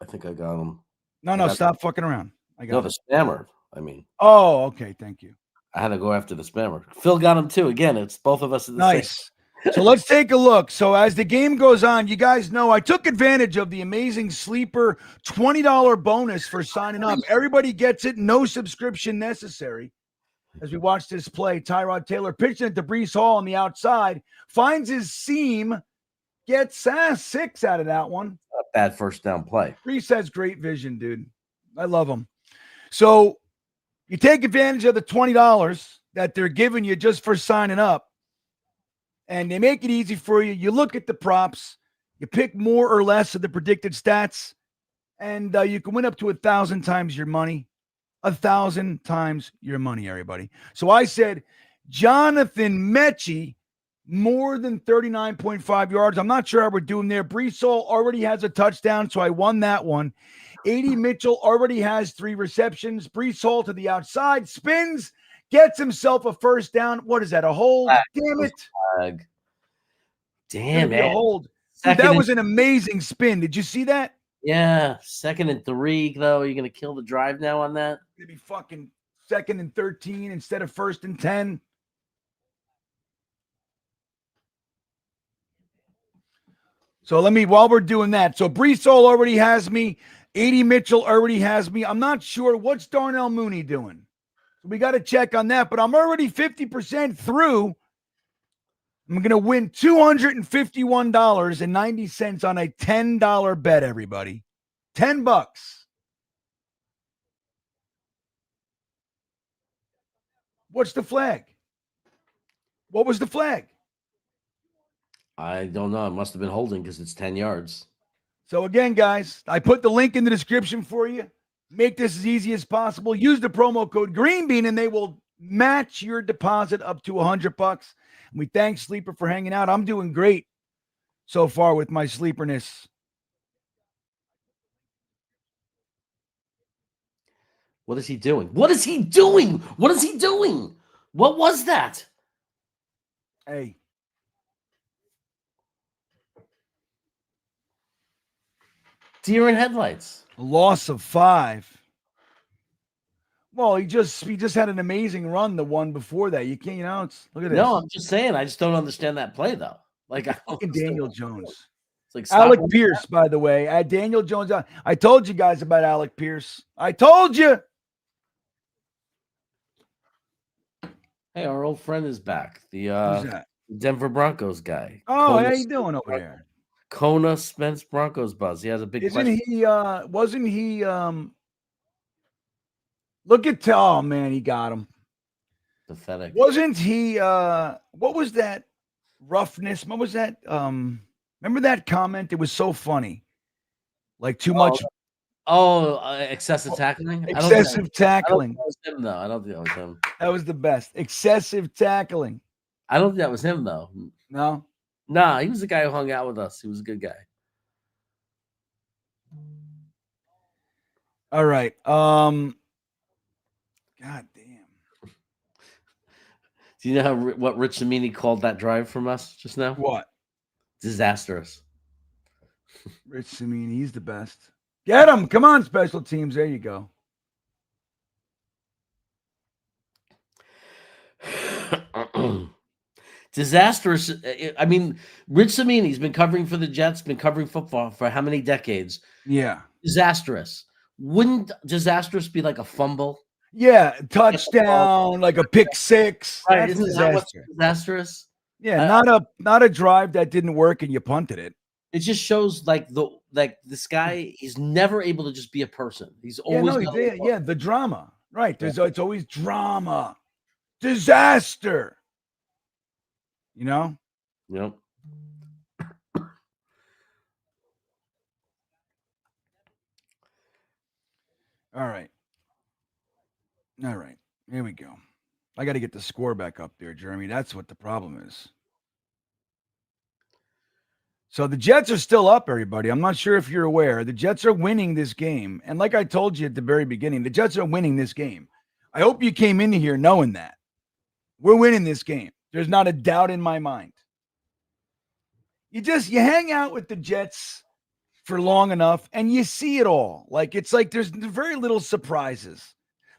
I think I got him. No, stop fucking around. The spammer. I mean. Oh, okay. Thank you. I had to go after the spammer. Phil got him too. Again, it's both of us at the nice. same. So let's take a look. So as the game goes on, you guys know I took advantage of the amazing Sleeper $20 bonus for signing up. Everybody gets it. No subscription necessary. As we watch this play, Tyrod Taylor pitching it to Breece Hall on the outside, finds his seam, gets 6 out of that one. A bad first down play. Breece has great vision, dude. I love him. So you take advantage of the $20 that they're giving you just for signing up. And they make it easy for you. You look at the props, you pick more or less of the predicted stats, and you can win up to 1,000 times your money. 1,000 times your money, everybody. So I said, Jonathan Mechie, more than 39.5 yards. I'm not sure how we're doing there. Breece Hall already has a touchdown, so I won that one. A.D. Mitchell already has 3 receptions. Breece Hall to the outside, spins, gets himself a first down. What is that, a hold? Damn it. Flag. Damn it. A hold. Dude, that was an amazing spin. Did you see that? Yeah. 2nd and 3, though. You're going to kill the drive now on that? Maybe fucking 2nd and 13 instead of 1st and 10. So while we're doing that, so Breece Hall already has me. A.D. Mitchell already has me. I'm not sure what's Darnell Mooney doing. So we got to check on that, but I'm already 50% through. I'm going to win $251.90 on a $10 bet, everybody. $10. What's the flag? What was the flag? I don't know. It must have been holding because it's 10 yards. So again, guys, I put the link in the description for you. Make this as easy as possible. Use the promo code GreenBean and they will match your deposit up to $100. And we thank Sleeper for hanging out. I'm doing great so far with my sleeperness. What is he doing? What is he doing? What is he doing? What was that? Hey. Deer in headlights. A loss of 5. Well, he just had an amazing run. The one before that, you can't. It's look at this. No, I'm just saying. I just don't understand that play though. Like fucking Daniel Jones. It's like Alec Pierce, by the way. I had Daniel Jones. I told you guys about Alec Pierce. I told you. Hey, our old friend is back. The Denver Broncos guy. Oh, how you doing over there? Kona Spence Broncos buzz. He has a big question. Wasn't he look at oh man, he got him. Pathetic. Wasn't he what was that roughness? What was that? Remember that comment? It was so funny. Like too much. Excessive tackling? Excessive tackling. I don't think that was him, though. I don't think that was him. That was the best. Excessive tackling. I don't think that was him, though. No? Nah, he was the guy who hung out with us. He was a good guy. All right. God damn. Do you know what Rich Cimini called that drive from us just now? What? Disastrous. Rich Cimini, he's the best. Get him. Come on, special teams. There you go. Disastrous. I mean, Rich Cimini's been covering for the Jets, been covering football for how many decades? Yeah. Disastrous. Wouldn't disastrous be like a fumble? Yeah, touchdown, like a pick six. Right, isn't that what's disastrous? Yeah, not a drive that didn't work and you punted it. It just shows like this guy, he's never able to just be a person. He's always the drama. Right. It's always drama. Disaster. You know? Yep. All right. Here we go. I got to get the score back up there, Jeremy. That's what the problem is. So the Jets are still up, everybody. I'm not sure if you're aware. The Jets are winning this game. And like I told you at the very beginning, the Jets are winning this game. I hope you came into here knowing that. We're winning this game. There's not a doubt in my mind. You hang out with the Jets for long enough and you see it all. It's like there's very little surprises.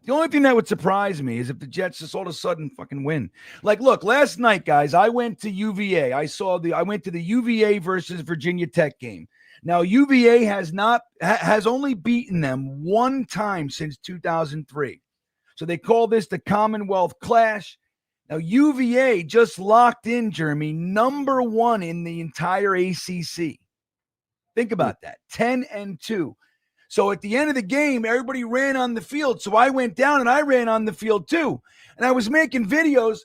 The only thing that would surprise me is if the Jets just all of a sudden fucking win. Like, look, last night, guys, I went to UVA. I went to the UVA versus Virginia Tech game. Now, UVA has only beaten them one time since 2003. So they call this the Commonwealth Clash. Now, UVA just locked in, Jeremy, number 1 in the entire ACC. Think about that, 10-2. So at the end of the game, everybody ran on the field. So I went down and I ran on the field too. And I was making videos.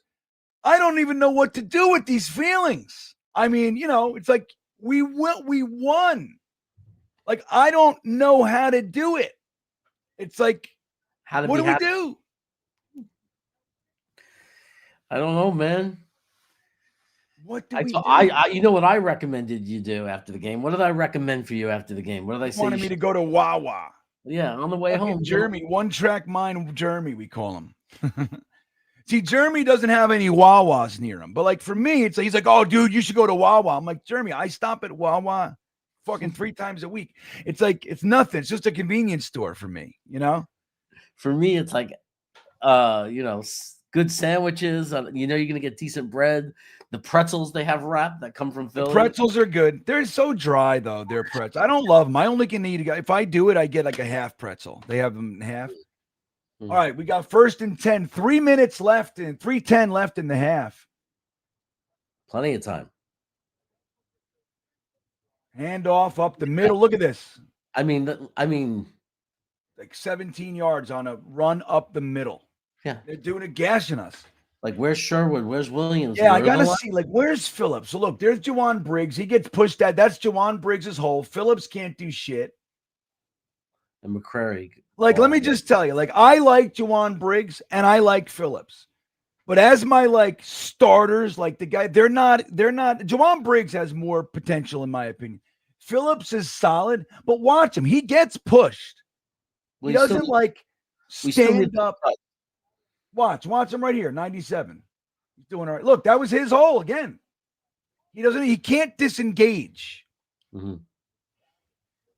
I don't even know what to do with these feelings. I mean, it's like we won. Like, I don't know how to do it. It's like, what do we do? I don't know, man. What do we do? You know what I recommended you do after the game? What did I recommend for you after the game? What did I say? Wanted me to go to Wawa. Yeah, on the way home. Jeremy, one track mind Jeremy, we call him. See, Jeremy doesn't have any Wawas near him. But like for me, he's like, oh, dude, you should go to Wawa. I'm like, Jeremy, I stop at Wawa fucking 3 times a week. It's like, it's nothing. It's just a convenience store for me, For me, it's like, good sandwiches. You're going to get decent bread. The pretzels they have wrapped that come from Philly. The pretzels are good. They're so dry, though. They're pretzels. I don't love them. I only can eat. If I do it, I get like a half pretzel. They have them in half. Mm-hmm. All right, we got 1st and 10. 3 minutes left and 3:10 left in the half. Plenty of time. Hand off up the middle. Look at this. I mean, like 17 yards on a run up the middle. Yeah, they're doing a gashing us. Like, where's Sherwood? Where's Williams? Yeah, I Where are gotta the see. Like, where's Phillips? So look, there's Jawan Briggs. He gets pushed out. That's Jawan Briggs' hole. Phillips can't do shit. and McCrary? Like, let me just tell you, like, I like Jawan Briggs and I like Phillips. But as my like starters, like the guy, they're not. Jawan Briggs has more potential, in my opinion. Phillips is solid, but watch him. He gets pushed. He doesn't like stand up. Watch him right here, 97. He's doing all right. Look, that was his hole again. He can't disengage. Mm-hmm.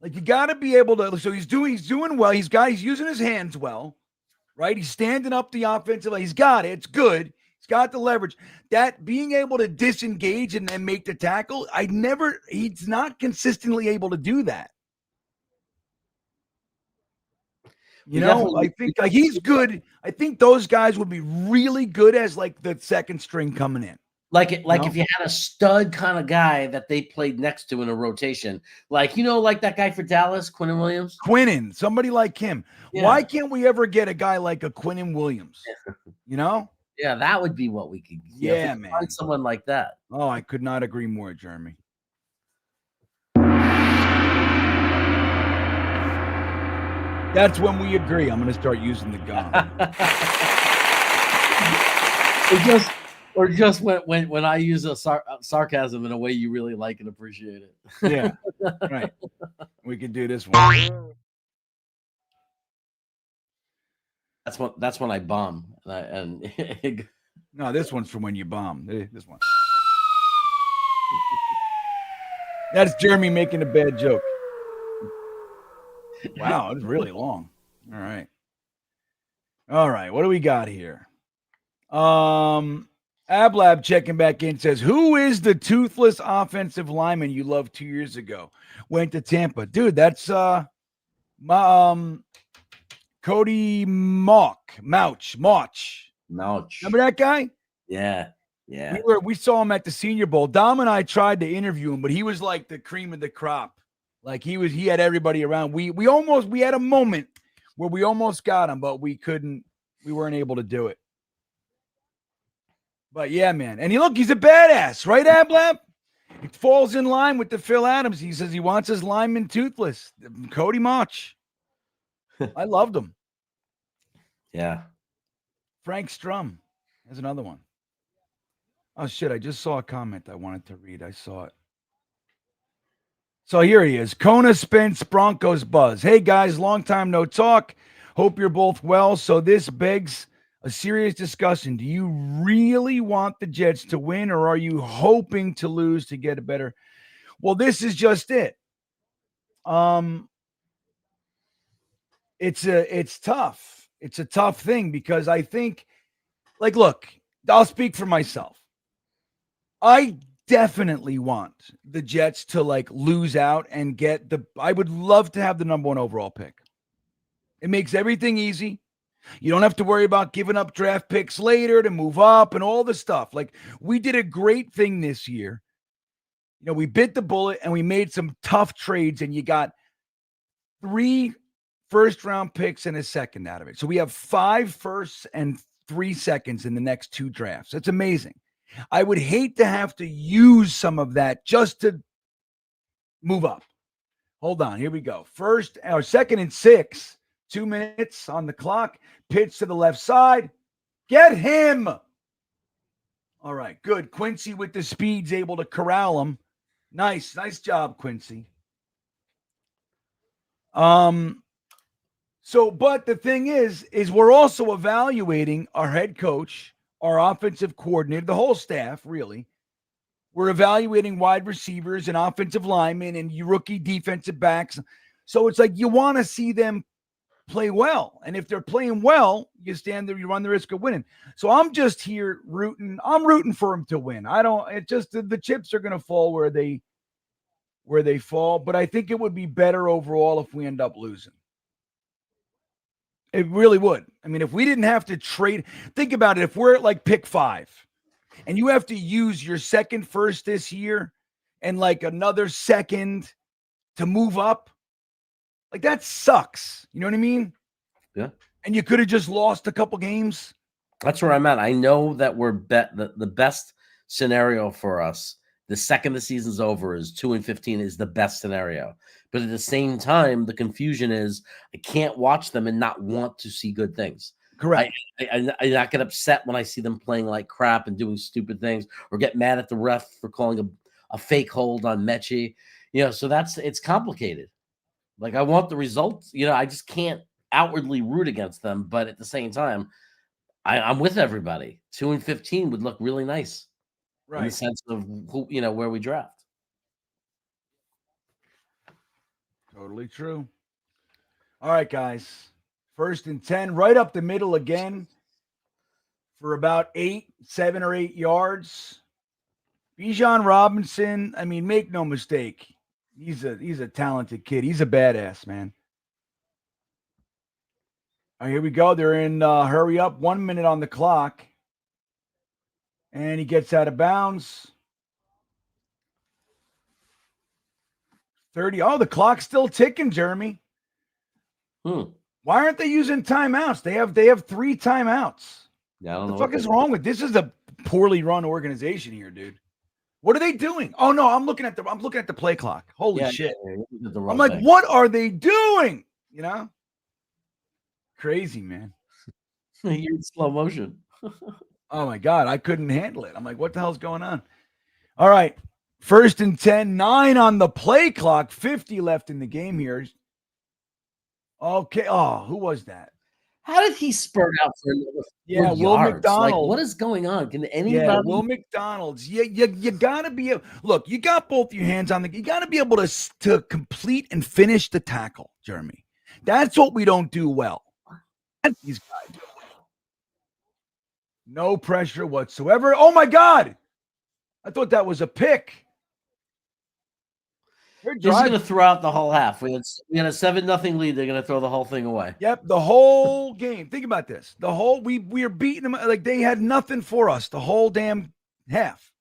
Like, you got to be able to. So he's doing well. He's using his hands well, right? He's standing up the offensive line. He's got it. It's good. He's got the leverage. That being able to disengage and then make the tackle, he's not consistently able to do that. I think like he's good. I think those guys would be really good as like the second string coming in. Like if you had a stud kind of guy that they played next to in a rotation, like like that guy for Dallas, Quinnen Williams. Somebody like him. Yeah. Why can't we ever get a guy like a Quinnen Williams? Yeah, that would be what we could. Yeah, man. Find someone like that. Oh, I could not agree more, Jeremy. That's when we agree. I'm going to start using the gun. Or just when I use a sarcasm in a way you really like and appreciate it. Yeah, right. We could do this one. That's when I bomb. No, this one's from when you bomb. This one. That's Jeremy making a bad joke. Wow, it's really long. All right. What do we got here? Ablab checking back in says, who is the toothless offensive lineman you loved 2 years ago? Went to Tampa. Dude, that's Cody Mauch. Remember that guy? Yeah. We saw him at the Senior Bowl. Dom and I tried to interview him, but he was like the cream of the crop. Like he had everybody around. We had a moment where we almost got him, but we weren't able to do it. But yeah, man. And he's a badass, right, Ablab? It falls in line with the Phil Adams. He says he wants his lineman toothless. Cody Mauch. I loved him. Yeah. Frank Strum. There's another one. Oh, shit. I just saw a comment I wanted to read. I saw it. So here he is. Kona Spence, Broncos Buzz. Hey, guys. Long time no talk. Hope you're both well. So this begs a serious discussion. Do you really want the Jets to win, or are you hoping to lose to get a better? Well, this is just it. It's tough. It's a tough thing because I think, like, look, I'll speak for myself. I definitely want the Jets to like lose out and I would love to have the number 1 overall pick. It makes everything easy. You don't have to worry about giving up draft picks later to move up and all the stuff. Like, we did a great thing this year. We bit the bullet and we made some tough trades, and you got 3 first-round picks and a second out of it. So we have 5 firsts and 3 seconds in the next 2 drafts. That's amazing. I would hate to have to use some of that just to move up. Hold on. Here we go. Second and 6. 2 minutes on the clock. Pitch to the left side. Get him. All right, good. Quincy with the speed's able to corral him. Nice job, Quincy. But the thing is we're also evaluating our head coach, our offensive coordinator, the whole staff, really. We're evaluating wide receivers and offensive linemen and rookie defensive backs. So it's like you want to see them play well. And if they're playing well, you stand there, you run the risk of winning. So I'm just here rooting. I'm rooting for them to win. The chips are going to fall where they fall. But I think it would be better overall if we end up losing. It really would. I mean, if we didn't have to trade, think about it. If we're at like pick 5 and you have to use your second first this year and like another second to move up, like that sucks. You know what I mean? Yeah. And you could have just lost a couple games. That's where I'm at. I know that we're the best scenario for us. The second the season's over is 2-15 is the best scenario. But at the same time, the confusion is I can't watch them and not want to see good things. Correct. I not get upset when I see them playing like crap and doing stupid things, or get mad at the ref for calling a fake hold on Mechie. So it's complicated. Like I want the results. I just can't outwardly root against them, but at the same time, I'm with everybody. 2-15 would look really nice, right? In the sense of who, where we draft. Totally true. All right, guys. 1st and 10, right up the middle again for about 7 or 8 yards. Bijan Robinson, I mean, make no mistake. He's a talented kid. He's a badass, man. All right, here we go. They're in hurry up. 1 minute on the clock. And he gets out of bounds. 30. Oh, the clock's still ticking, Jeremy. Why aren't they using timeouts? They have 3 timeouts. Yeah, I don't know what the fuck is wrong with this? Is a poorly run organization here, dude. What are they doing? Oh no, I'm looking at the play clock. Holy shit. I'm like, what are they doing? Crazy, man. You're in slow motion. Oh my God, I couldn't handle it. I'm like, what the hell's going on? All right. 1st and 10, 9 on the play clock, 50 left in the game here. Okay. Oh, who was that? How did he spurt out for Will yards? McDonald. Like, what is going on? Can anybody? Yeah, Will McDonald's. You gotta be look. You got both your hands on you gotta be able to complete and finish the tackle, Jeremy. That's what we don't do well. These guys. No pressure whatsoever. Oh my God! I thought that was a pick. They're going to throw out the whole half. We had a 7-0 lead. They're going to throw the whole thing away. Yep, the whole game. Think about this. The whole we are beating them like they had nothing for us the whole damn half.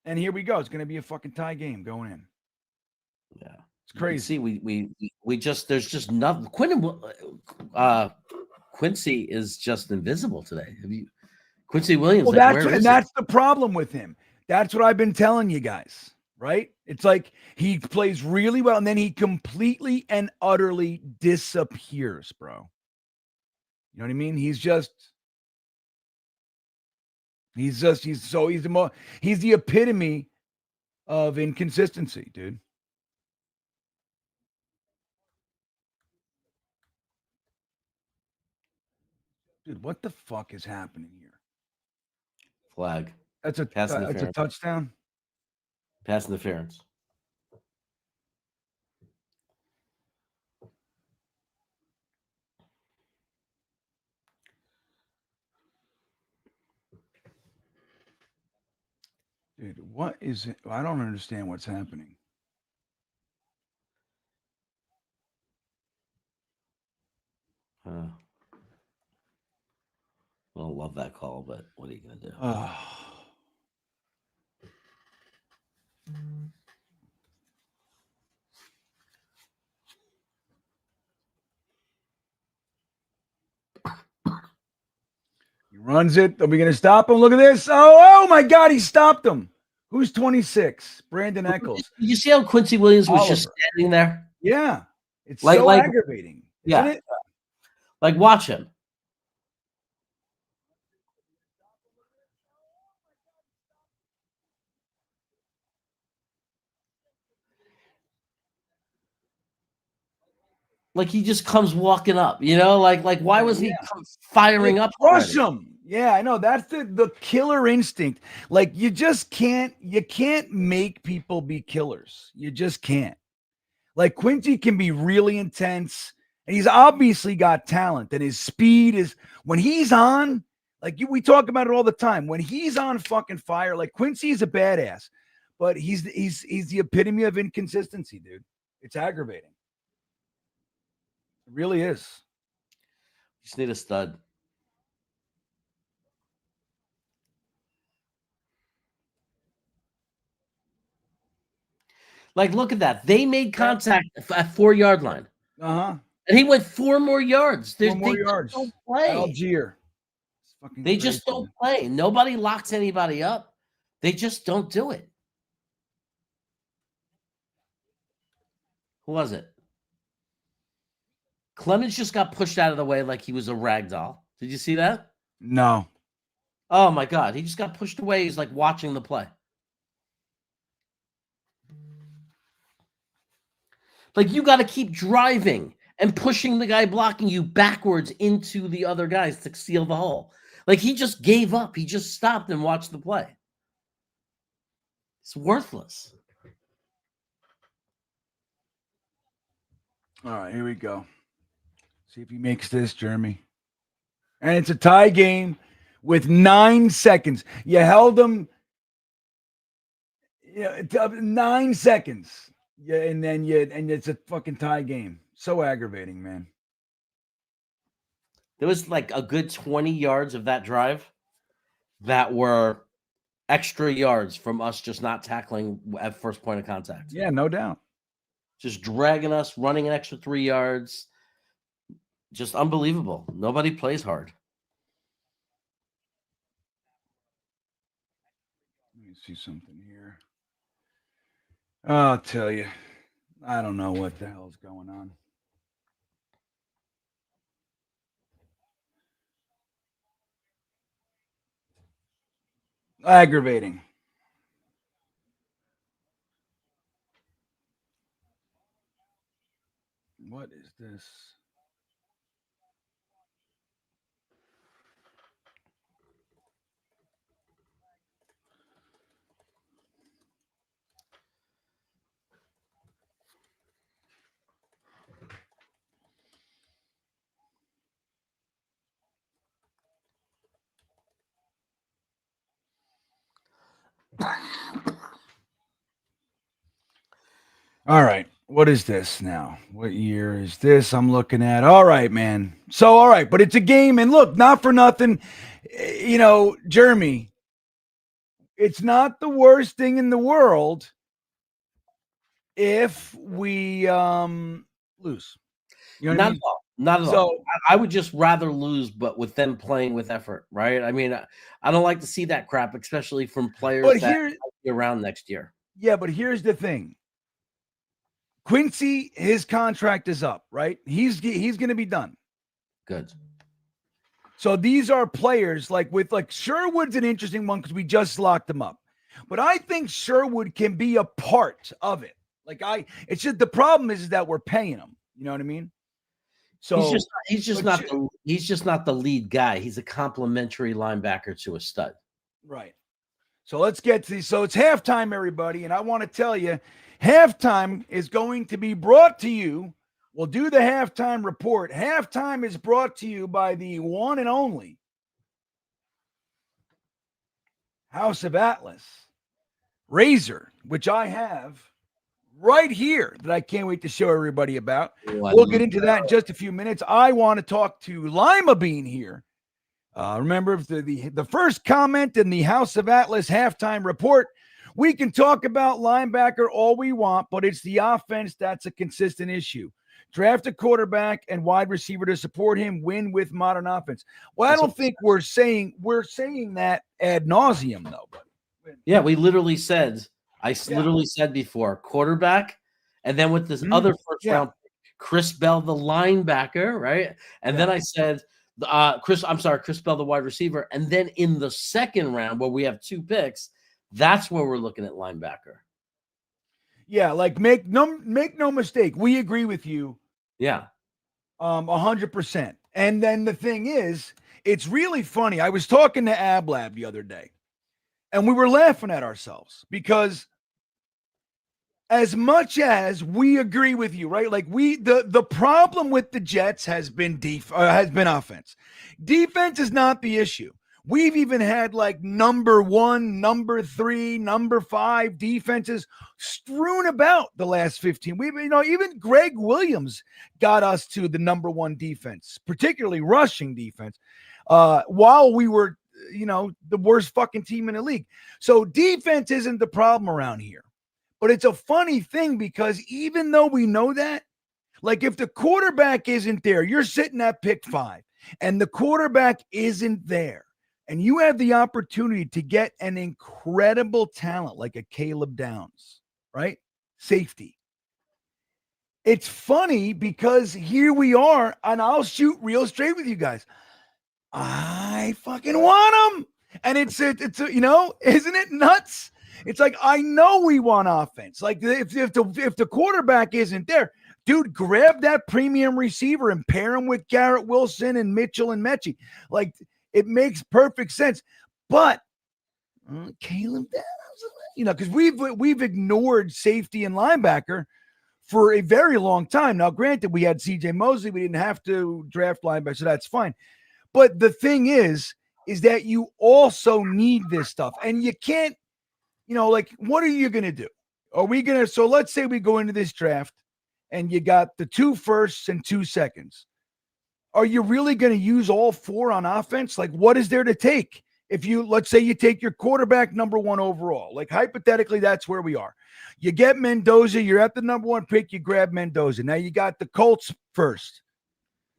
And here we go. It's going to be a fucking tie game going in. Yeah, it's crazy. See, we just there's just nothing. Quincy is just invisible today. Quincy Williams? Well, that's the problem with him. That's what I've been telling you guys. Right? It's like he plays really well and then he completely and utterly disappears, bro. You know what I mean? He's the epitome of inconsistency, dude. Dude, what the fuck is happening here? Flag. That's a touchdown. Pass interference. Dude, what is it? I don't understand what's happening. I don't love that call, but what are you going to do? He runs it. Are we going to stop him? Look at this. Oh my God, he stopped him. Who's 26? Brandon Eccles. Did you see how Quincy Williams was just standing there? Yeah. It's so aggravating. Yeah. Isn't it? Like, watch him. Like he just comes walking up, like why was he firing up? Crush him. Yeah, I know. That's the killer instinct. Like you can't make people be killers. You just can't. Like Quincy can be really intense and he's obviously got talent and his speed is when he's on, we talk about it all the time. When he's on fucking fire, like Quincy is a badass, but he's the epitome of inconsistency, dude. It's aggravating. It really is. Just need a stud. Like, look at that. They made contact at 4-yard line. Uh-huh. And he went 4 more yards. 4 more yards. No play. Algier. fucking They crazy, just don't man. play. Nobody locks anybody up. They just don't do it. Who was it? Clemens just got pushed out of the way like he was a rag doll. Did you see that? No. Oh my God. He just got pushed away. He's like watching the play. Like you got to keep driving and pushing the guy blocking you backwards into the other guys to seal the hole. Like he just gave up. He just stopped and watched the play. It's worthless. All right, here we go. See if he makes this, Jeremy. And it's a tie game with 9 seconds. You held him 9 seconds. Yeah, and it's a fucking tie game. So aggravating, man. There was like a good 20 yards of that drive that were extra yards from us just not tackling at first point of contact. Yeah, no doubt. Just dragging us, running an extra 3 yards. Just unbelievable. Nobody plays hard. Let me see something here. I'll tell you. I don't know what the hell's going on. Aggravating. What is this? All right. What is this now? What year is this I'm looking at? All right, man. So, all right, but it's a game. And look, not for nothing, Jeremy, it's not the worst thing in the world if we lose. You know what I mean? Not at all. So, I would just rather lose, but with them playing with effort, right? I mean, I don't like to see that crap, especially from players that might be around next year. Yeah, but here's the thing. Quincy, his contract is up, right? He's going to be done. Good. So these are players like Sherwood's an interesting one because we just locked him up. But I think Sherwood can be a part of it. It's just the problem is that we're paying him. You know what I mean? So he's just not the lead guy. He's a complimentary linebacker to a stud. Right. So let's get to so it's halftime, everybody, and I want to tell you, halftime is going to be brought to you. We'll do the halftime report. Halftime is brought to you by the one and only House of Atlas Razor, which I have right here that I can't wait to show everybody about. We'll get into that in just a few minutes. I want to talk to Lima Bean here. Remember the first comment in the House of Atlas halftime report. We can talk about linebacker all we want, but it's the offense that's a consistent issue. Draft a quarterback and wide receiver to support him. Win with modern offense. Well, I don't think we're saying that ad nauseum though. But yeah, we literally said. Literally said before quarterback, and then with this other first round, Chris Bell, the linebacker, right? And then I said, Chris Bell, the wide receiver. And then in the second round, where we have 2 picks, that's where we're looking at linebacker. Yeah, make no mistake, we agree with you. Yeah, 100%. And then the thing is, it's really funny. I was talking to Ablab the other day, and we were laughing at ourselves because as much as we agree with you, right? Like the problem with the Jets has been offense. Defense is not the issue. We've even had like number 1, number 3, number 5 defenses strewn about the last 15. Even Greg Williams got us to the number 1 defense, particularly rushing defense, while we were, the worst fucking team in the league. So defense isn't the problem around here. But it's a funny thing because even though we know that, like if the quarterback isn't there, you're sitting at pick 5 and the quarterback isn't there. and you have the opportunity to get an incredible talent like a Caleb Downs, right? Safety. It's funny because here we are, and I'll shoot real straight with you guys. I fucking want him. And it's you know, isn't it nuts? It's like, I know we want offense. Like if the quarterback isn't there, dude, grab that premium receiver and pair him with Garrett Wilson and Mitchell and Mechie. Like, it makes perfect sense. But Caleb, you know, because we've ignored safety and linebacker for a very long time. Now, granted, we had CJ Mosley. We didn't have to draft linebacker, so that's fine. But the thing is that you also need this stuff. And you can't, you know, like, what are you going to do? Are we going to, so let's say we go into this draft and you got the 2 firsts and 2 seconds. Are you really going to use all 4 on offense? Like, what is there to take? If you, let's say you take your quarterback number 1 overall, like hypothetically, that's where we are. You get Mendoza, you're at the number 1 pick, you grab Mendoza. Now you got the Colts first.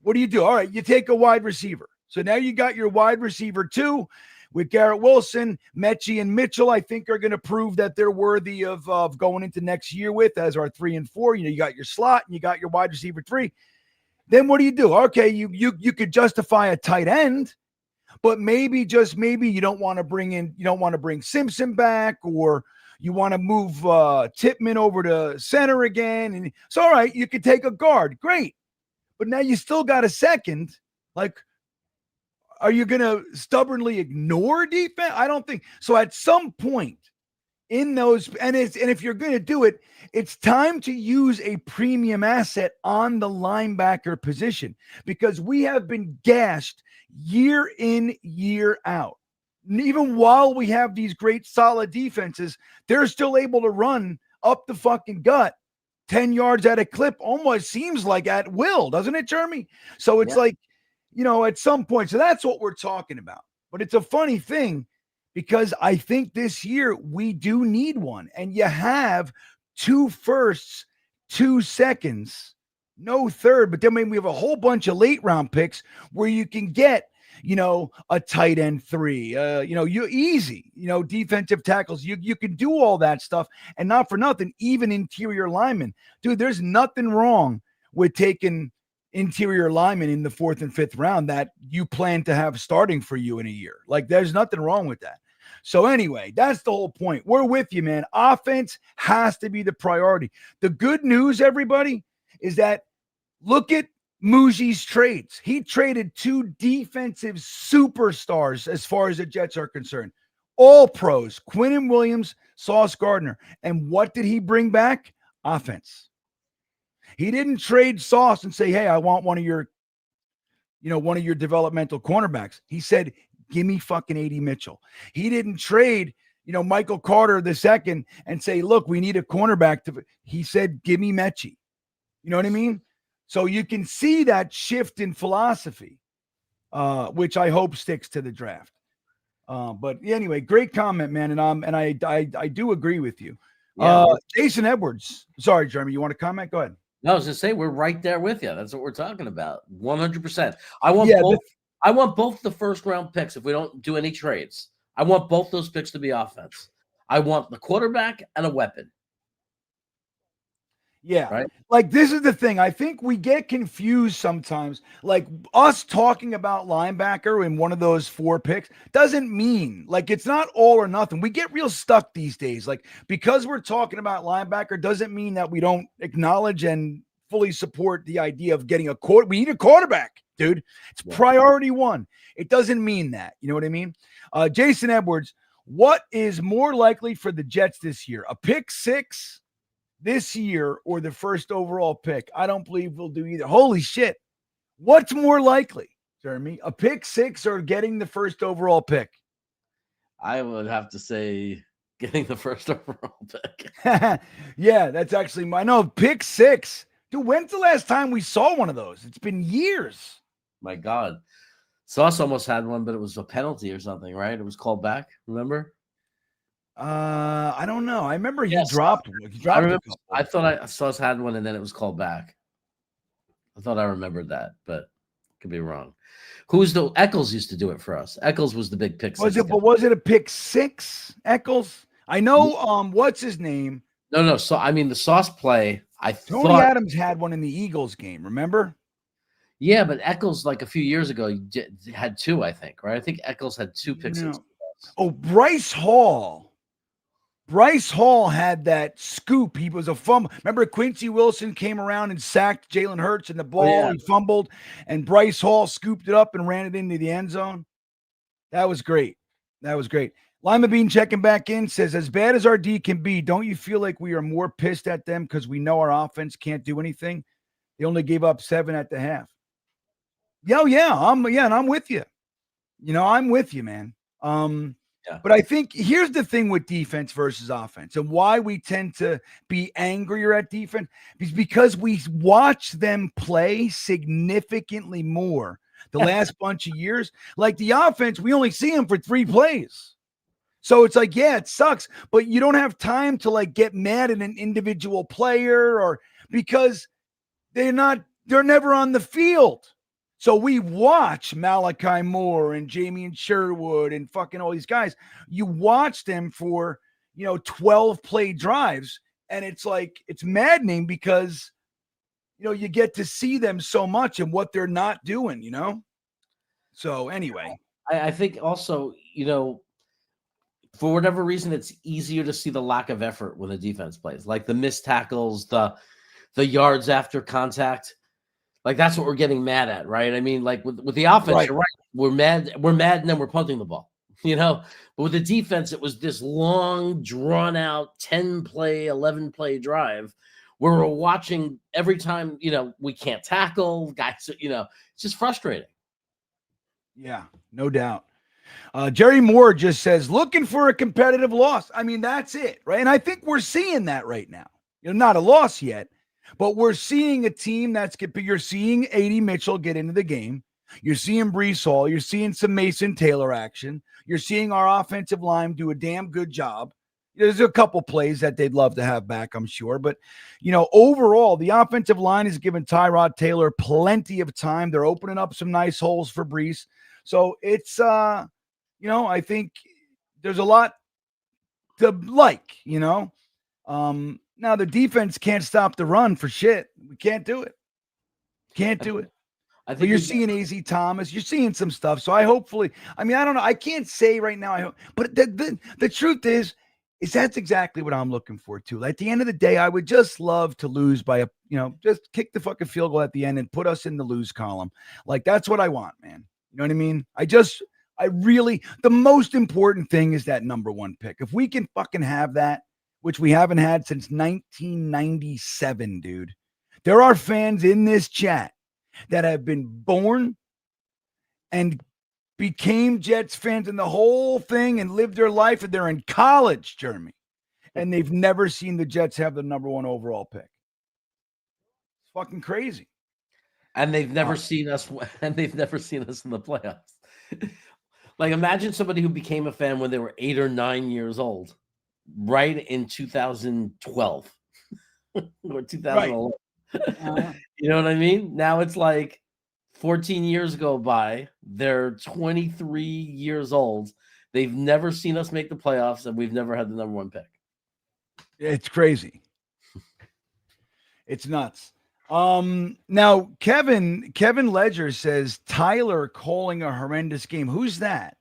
What do? All right, you take a wide receiver. So now you got your wide receiver 2 with Garrett Wilson, Mechie, and Mitchell. I think are going to prove that they're worthy of going into next year with as our 3 and 4. You know, you got your slot and you got your wide receiver 3. Then what do? Okay, you could justify a tight end, but maybe, just maybe, you don't want to bring Simpson back, or you want to move Tippmann over to center again. And it's all right, you could take a guard. Great. But now you still got a second. Like, are you going to stubbornly ignore defense? I don't think so. At some point in those, and if you're going to do it, it's time to use a premium asset on the linebacker position, because we have been gashed year in, year out. Even while we have these great solid defenses, they're still able to run up the fucking gut 10 yards at a clip, almost seems like at will, doesn't it, Jeremy? So it's like, you know, at some point, so that's what we're talking about. But it's a funny thing, because I think this year we do need one. And you have 2 firsts, 2 seconds, no third. But then we have a whole bunch of late round picks where you can get, you know, a tight end 3, you know, you easy, you know, defensive tackles. You can do all that stuff. And not for nothing, even interior linemen. Dude, there's nothing wrong with taking interior linemen in the 4th and 5th round that you plan to have starting for you in a year. Like, there's nothing wrong with that. So anyway, that's the whole point. We're with you, man. Offense has to be the priority. The good news, everybody, is that look at Muji's trades. He traded 2 defensive superstars as far as the Jets are concerned. All pros, Quinnen Williams, Sauce Gardner. And what did he bring back? Offense. He didn't trade Sauce and say, hey, I want one of your developmental cornerbacks. He said, give me fucking A.D. Mitchell. He didn't trade, you know, Michael Carter II and say, look, we need a cornerback. He said, give me Mechie. You know what I mean? So you can see that shift in philosophy, which I hope sticks to the draft. But anyway, great comment, man. And I do agree with you. Yeah, Jason Edwards. Sorry, Jeremy, you want to comment? Go ahead. No, I was just saying, we're right there with you. That's what we're talking about. 100%. I want both the first round picks. If we don't do any trades, I want both those picks to be offense. I want the quarterback and a weapon. Yeah. Right. Like, this is the thing. I think we get confused sometimes. Like, us talking about linebacker in one of those 4 picks doesn't mean, like, it's not all or nothing. We get real stuck these days. Like, because we're talking about linebacker doesn't mean that we don't acknowledge and fully support the idea of getting we need a quarterback, dude. It's priority 1. It doesn't mean that. You know what I mean? Jason Edwards, what is more likely for the Jets this year? A pick 6 this year or the first overall pick? I don't believe we'll do either. Holy shit. What's more likely, Jeremy? A pick 6 or getting the first overall pick? I would have to say getting the first overall pick. Yeah, that's actually pick 6. Dude, when's the last time we saw one of those? It's been years. My God. Sauce almost had one, but it was a penalty or something, right? It was called back. Remember? I don't know. I remember he dropped one. I thought Sauce had one and then it was called back. I thought I remembered that, but Could be wrong. Who's the Eccles used to do it for us? Eccles was the big pick. Was it a pick six, Eccles? I know. What's his name? No. So I mean, the sauce play. Tony Adams had one in the Eagles game. Remember? Yeah, but Eccles, like a few years ago, had two. I think, right? I think Eccles had two pick sixes. Oh, Bryce Hall. Bryce Hall had that scoop. He was a fumble. Remember, Quincy Wilson came around and sacked Jalen Hurts in the ball. He fumbled, and Bryce Hall scooped it up and ran it into the end zone. That was great. Lima Bean checking back in says, as bad as our D can be, don't you feel like we are more pissed at them because we know our offense can't do anything? They only gave up 7 at the half. And I'm with you. I'm with you, man. But I think here's the thing with defense versus offense and why we tend to be angrier at defense is because we watch them play significantly more the last bunch of years. Like the offense, we only see them for 3 plays. So it's like, yeah, it sucks, but you don't have time to like get mad at an individual player or because they're never on the field. So we watch Malachi Moore and Jamie and Sherwood and fucking all these guys. You watch them for, 12 play drives. And it's like, it's maddening because, you get to see them so much and what they're not doing, So anyway. I think also, for whatever reason, it's easier to see the lack of effort when the defense plays, like the missed tackles, the yards after contact. Like that's what we're getting mad at, right? I mean, like with the offense, right. You're right. We're mad, and then we're punting the ball, But with the defense, it was this long, drawn out 10-play, 11-play drive where we're watching every time, we can't tackle guys, it's just frustrating. Yeah, no doubt. Jerry Moore just says, looking for a competitive loss. I mean, that's it, right? And I think we're seeing that right now. Not a loss yet, but we're seeing a team you're seeing A.D. Mitchell get into the game. You're seeing Breece Hall. You're seeing some Mason Taylor action. You're seeing our offensive line do a damn good job. There's a couple plays that they'd love to have back, I'm sure. But, overall, the offensive line is giving Tyrod Taylor plenty of time. They're opening up some nice holes for Breece. So it's, I think there's a lot to like, now the defense can't stop the run for shit. We can't do it. But you're seeing AZ Thomas. You're seeing some stuff. So I don't know. I can't say right now. But the truth is that's exactly what I'm looking for too. At the end of the day, I would just love to lose by just kick the fucking field goal at the end and put us in the lose column. Like that's what I want, man. You know what I mean? The most important thing is that number 1 pick. If we can fucking have that, which we haven't had since 1997, dude. There are fans in this chat that have been born and became Jets fans and the whole thing and lived their life, and they're in college, Jeremy, and they've never seen the Jets have the number 1 overall pick. It's fucking crazy. And they've never seen us, in the playoffs. Like, imagine somebody who became a fan when they were 8 or 9 years old, right in 2012 or 2011. Right. You know what I mean? Now it's like 14 years go by. They're 23 years old. They've never seen us make the playoffs, and we've never had the number 1 pick. It's crazy. It's nuts. Now Kevin Ledger says Tyler calling a horrendous game. Who's that?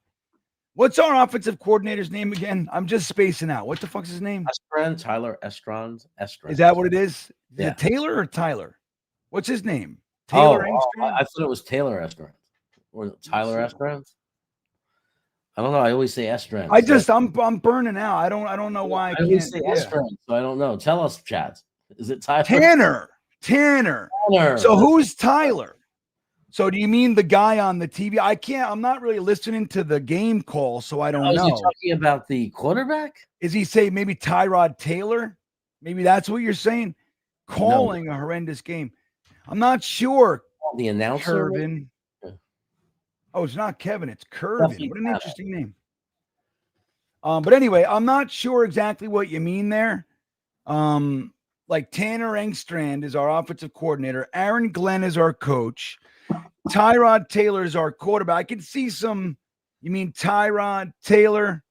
What's our offensive coordinator's name again? I'm just spacing out. What the fuck's his name? Tyler Estron. Is that what it is? Is it Taylor or Tyler? What's his name? Taylor Engstrand? I thought it was Taylor Estron. Or Tyler Estron? I don't know. I always say Estron. I'm burning out. I don't know why I can't always say Estron, so I don't know. Tell us, Chad. Is it Tyler? Tanner. So who's Tyler? So do you mean the guy on the TV? I'm not really listening to the game call, so I don't know. Is he talking about the quarterback? Is he saying maybe Tyrod Taylor? Maybe that's what you're saying? Calling a horrendous game. I'm not sure. The announcer? Curvin. Yeah. Oh, it's not Kevin. It's Curvin. What an interesting name. But anyway, I'm not sure exactly what you mean there. Like Tanner Engstrand is our offensive coordinator. Aaron Glenn is our coach. Tyrod Taylor's our quarterback. I can see some. You mean Tyrod Taylor?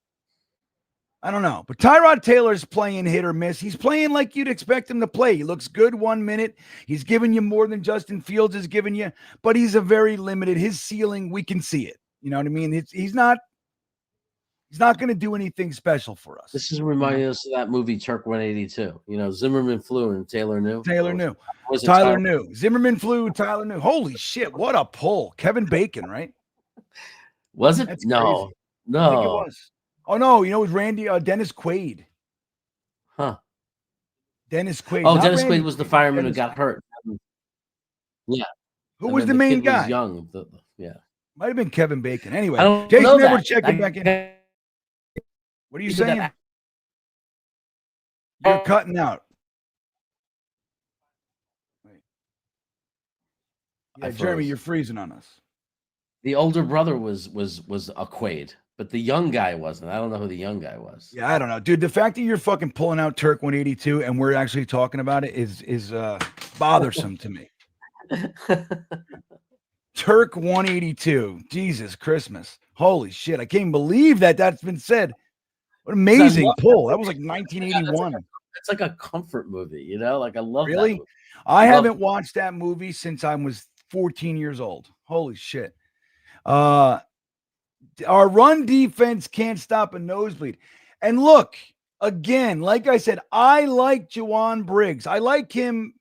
I don't know, but Tyrod Taylor's playing hit or miss. He's playing like you'd expect him to play. He looks good 1 minute. He's giving you more than Justin Fields is giving you, but he's a very limited. His ceiling, we can see it. You know what I mean? He's not going to do anything special for us. This is reminding us of that movie Turk 182. You know, Zimmerman flew and Taylor knew. Tyler knew. Zimmerman flew. Tyler knew. Holy shit! What a pull, Kevin Bacon, right? Was it? That's No, crazy. no. I think it was. Oh no, it was Dennis Quaid. Huh? Dennis Quaid. Oh, Dennis Quaid was the fireman who got hurt. Yeah. Who was the main guy? Was young. Yeah. Might have been Kevin Bacon. Anyway, Jason Edwards checking back in. What are you saying? You're cutting out. Yeah, Jeremy, you're freezing on us. The older brother was a Quaid, but the young guy wasn't. I don't know who the young guy was. Yeah, I don't know, dude. The fact that you're fucking pulling out Turk 182 and we're actually talking about it is bothersome to me. Turk 182. Jesus Christmas. Holy shit. I can't believe that's been said. What an amazing pull. That was like 1981. It's like a comfort movie, you know? Like I love that movie. I haven't watched that movie since I was 14 years old. Holy shit. Our run defense can't stop a nosebleed. And look, again, like I said, I like Juwan Briggs. I like him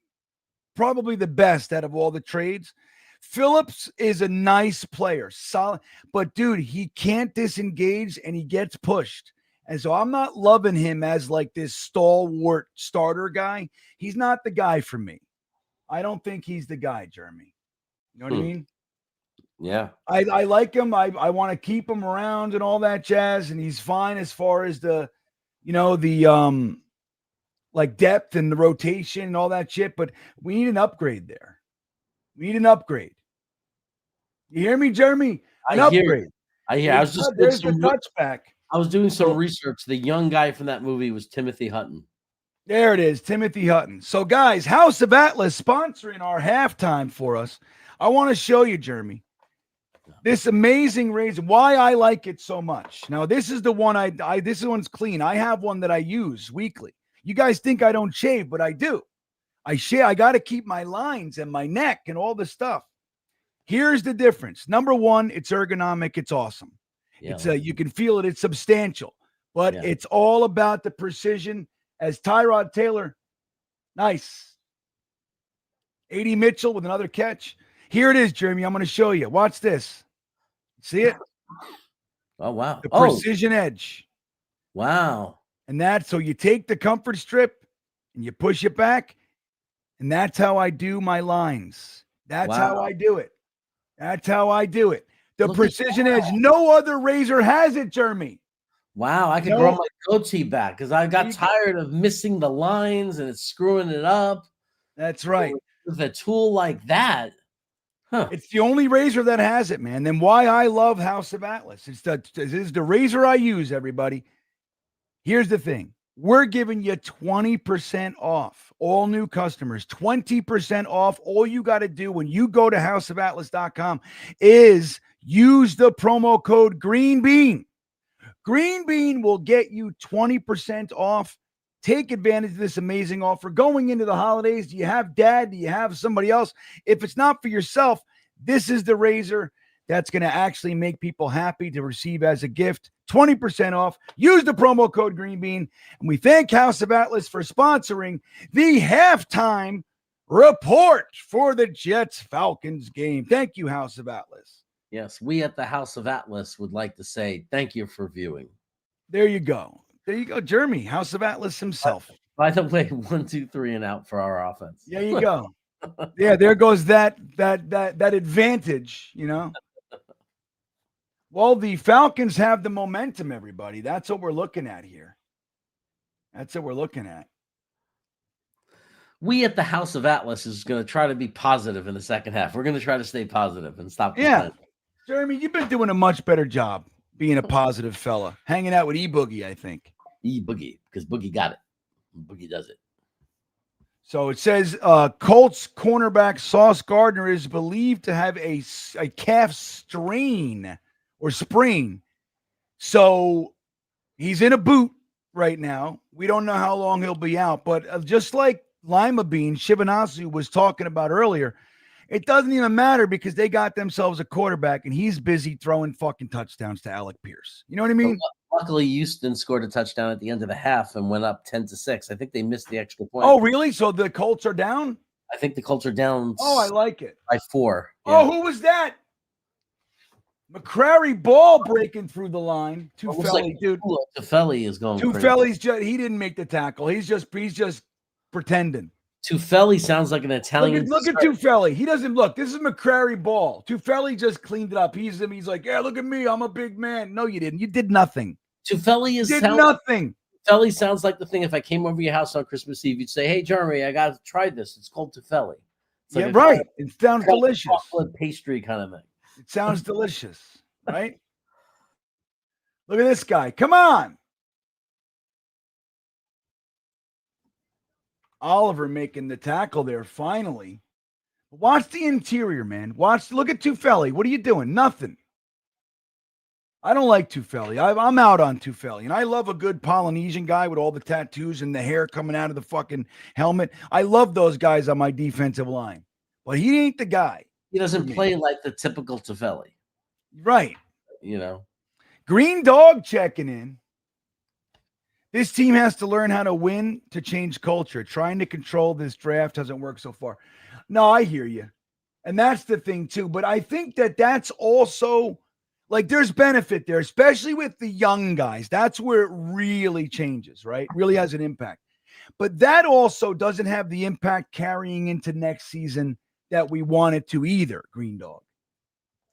probably the best out of all the trades. Phillips is a nice player, solid, but dude, he can't disengage and he gets pushed. And so I'm not loving him as like this stalwart starter guy. He's not the guy for me. I don't think he's the guy, Jeremy. You know what I mean? Yeah. I like him. I want to keep him around and all that jazz. And he's fine as far as the like depth and the rotation and all that shit. But we need an upgrade there. We need an upgrade. You hear me, Jeremy? I hear. There's the touchback. I was doing some research. The young guy from that movie was Timothy Hutton. There it is, Timothy Hutton. So, guys, House of Atlas sponsoring our halftime for us. I want to show you, Jeremy, this amazing razor. Why I like it so much. Now, this is the one this one's clean. I have one that I use weekly. You guys think I don't shave, but I do. I got to keep my lines and my neck and all this stuff. Here's the difference. Number one, it's ergonomic. It's awesome. Yeah. It's you can feel it. It's substantial, but it's all about the precision. As Tyrod Taylor, nice. 80 Mitchell with another catch. Here it is, Jeremy. I'm going to show you. Watch this. See it? Oh, wow. The precision edge. Wow. And so you take the comfort strip and you push it back. And that's how I do my lines. That's how I do it. That's how I do it. The precision edge. No other razor has it, Jeremy. Wow. I could grow my goatee back because I got tired of missing the lines and it's screwing it up. That's right. With a tool like that. Huh. It's the only razor that has it, man. Then why I love House of Atlas. It is the razor I use, everybody. Here's the thing. We're giving you 20% off. All new customers, 20% off. All you got to do when you go to houseofatlas.com is use the promo code GREENBEAN. Green Bean will get you 20% off. Take advantage of this amazing offer. Going into the holidays, do you have dad? Do you have somebody else? If it's not for yourself, this is the razor that's going to actually make people happy to receive as a gift. 20% off. Use the promo code GREENBEAN. And we thank House of Atlas for sponsoring the halftime report for the Jets-Falcons game. Thank you, House of Atlas. Yes, we at the House of Atlas would like to say thank you for viewing. There you go. There you go, Jeremy, House of Atlas himself. By the way, 1, 2, 3 and out for our offense. There you go. Yeah, there goes that advantage, you know. Well, the Falcons have the momentum, everybody. That's what we're looking at here. That's what we're looking at. We at the House of Atlas is going to try to be positive in the second half. We're going to try to stay positive and stop. Yeah. Jeremy, you've been doing a much better job being a positive fella. Hanging out with E-Boogie, I think. E-Boogie, because Boogie got it. Boogie does it. So it says Colts cornerback Sauce Gardner is believed to have a calf strain or sprain. So he's in a boot right now. We don't know how long he'll be out, but just like Lima Bean, Shivanasu was talking about earlier, it doesn't even matter because they got themselves a quarterback and he's busy throwing fucking touchdowns to Alec Pierce. You know what I mean? Luckily, Houston scored a touchdown at the end of the half and went up 10-6. I think they missed the extra point. Oh, really? So the Colts are down? I think the Colts are down. Oh, I like it. By 4. Yeah. Oh, who was that? McCrary ball breaking through the line. Tufeli, dude. Tufeli is going. Tufeli's he didn't make the tackle. He's just pretending. Tufeli sounds like an Italian. Look at Tufeli. He doesn't look. This is McCrary ball. Tufeli just cleaned it up. He's like, yeah, look at me. I'm a big man. No, you didn't. You did nothing. Tufeli did nothing. Tufeli sounds like the thing. If I came over your house on Christmas Eve, you'd say, "Hey, Jeremy, I got to try this. It's called Tufeli." Yeah, right. It sounds delicious. Chocolate pastry kind of thing. It sounds delicious, right? Look at this guy. Come on. Oliver making the tackle there finally. Watch the interior, man. Look at Tufeli. What are you doing? Nothing. I don't like Tufeli. I'm out on Tufeli. And I love a good Polynesian guy with all the tattoos and the hair coming out of the fucking helmet. I love those guys on my defensive line. But he ain't the guy. He doesn't play like the typical Tufeli. Right. You know. Green Dog checking in. This team has to learn how to win to change culture. Trying to control this draft hasn't worked so far. No, I hear you. And that's the thing, too. But I think that's also, like, there's benefit there, especially with the young guys. That's where it really changes, right? Really has an impact. But that also doesn't have the impact carrying into next season that we want it to either, Green Dog.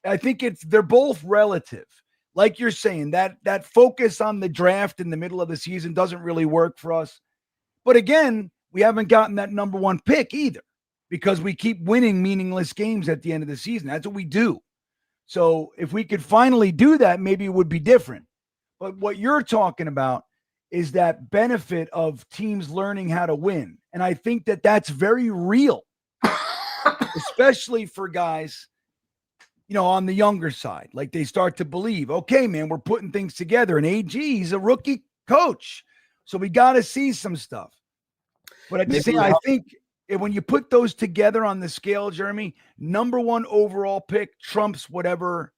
I think they're both relative. Like you're saying, that focus on the draft in the middle of the season doesn't really work for us. But again, we haven't gotten that number 1 pick either because we keep winning meaningless games at the end of the season. That's what we do. So if we could finally do that, maybe it would be different. But what you're talking about is that benefit of teams learning how to win. And I think that's very real, especially for guys on the younger side, like they start to believe, okay, man, we're putting things together. And AG, he's a rookie coach. So we got to see some stuff. But at the same time, I think when you put those together on the scale, Jeremy, number 1 overall pick trumps whatever,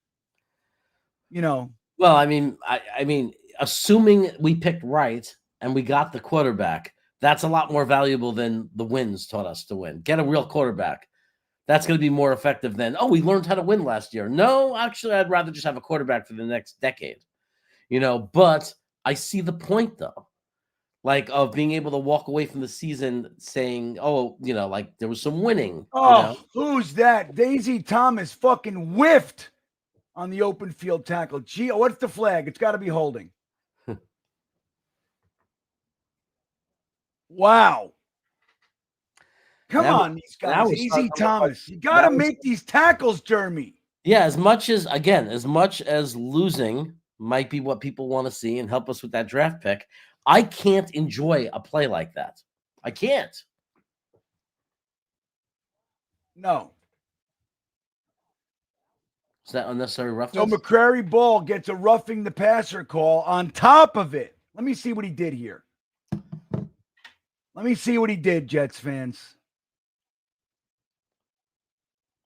Well, I mean, assuming we picked right and we got the quarterback, that's a lot more valuable than the wins taught us to win. Get a real quarterback. That's going to be more effective than, we learned how to win last year. No, actually, I'd rather just have a quarterback for the next decade, But I see the point, though, like of being able to walk away from the season saying, like there was some winning. Who's that? Daisy Thomas fucking whiffed on the open field tackle. Gee, what's the flag? It's got to be holding. Wow. Come on, these guys. Easy Thomas. You got to make these tackles, Jeremy. Yeah, as much as losing might be what people want to see and help us with that draft pick, I can't enjoy a play like that. I can't. No. Is that unnecessary roughness? So McCrary Ball gets a roughing the passer call on top of it. Let me see what he did here. Let me see what he did, Jets fans.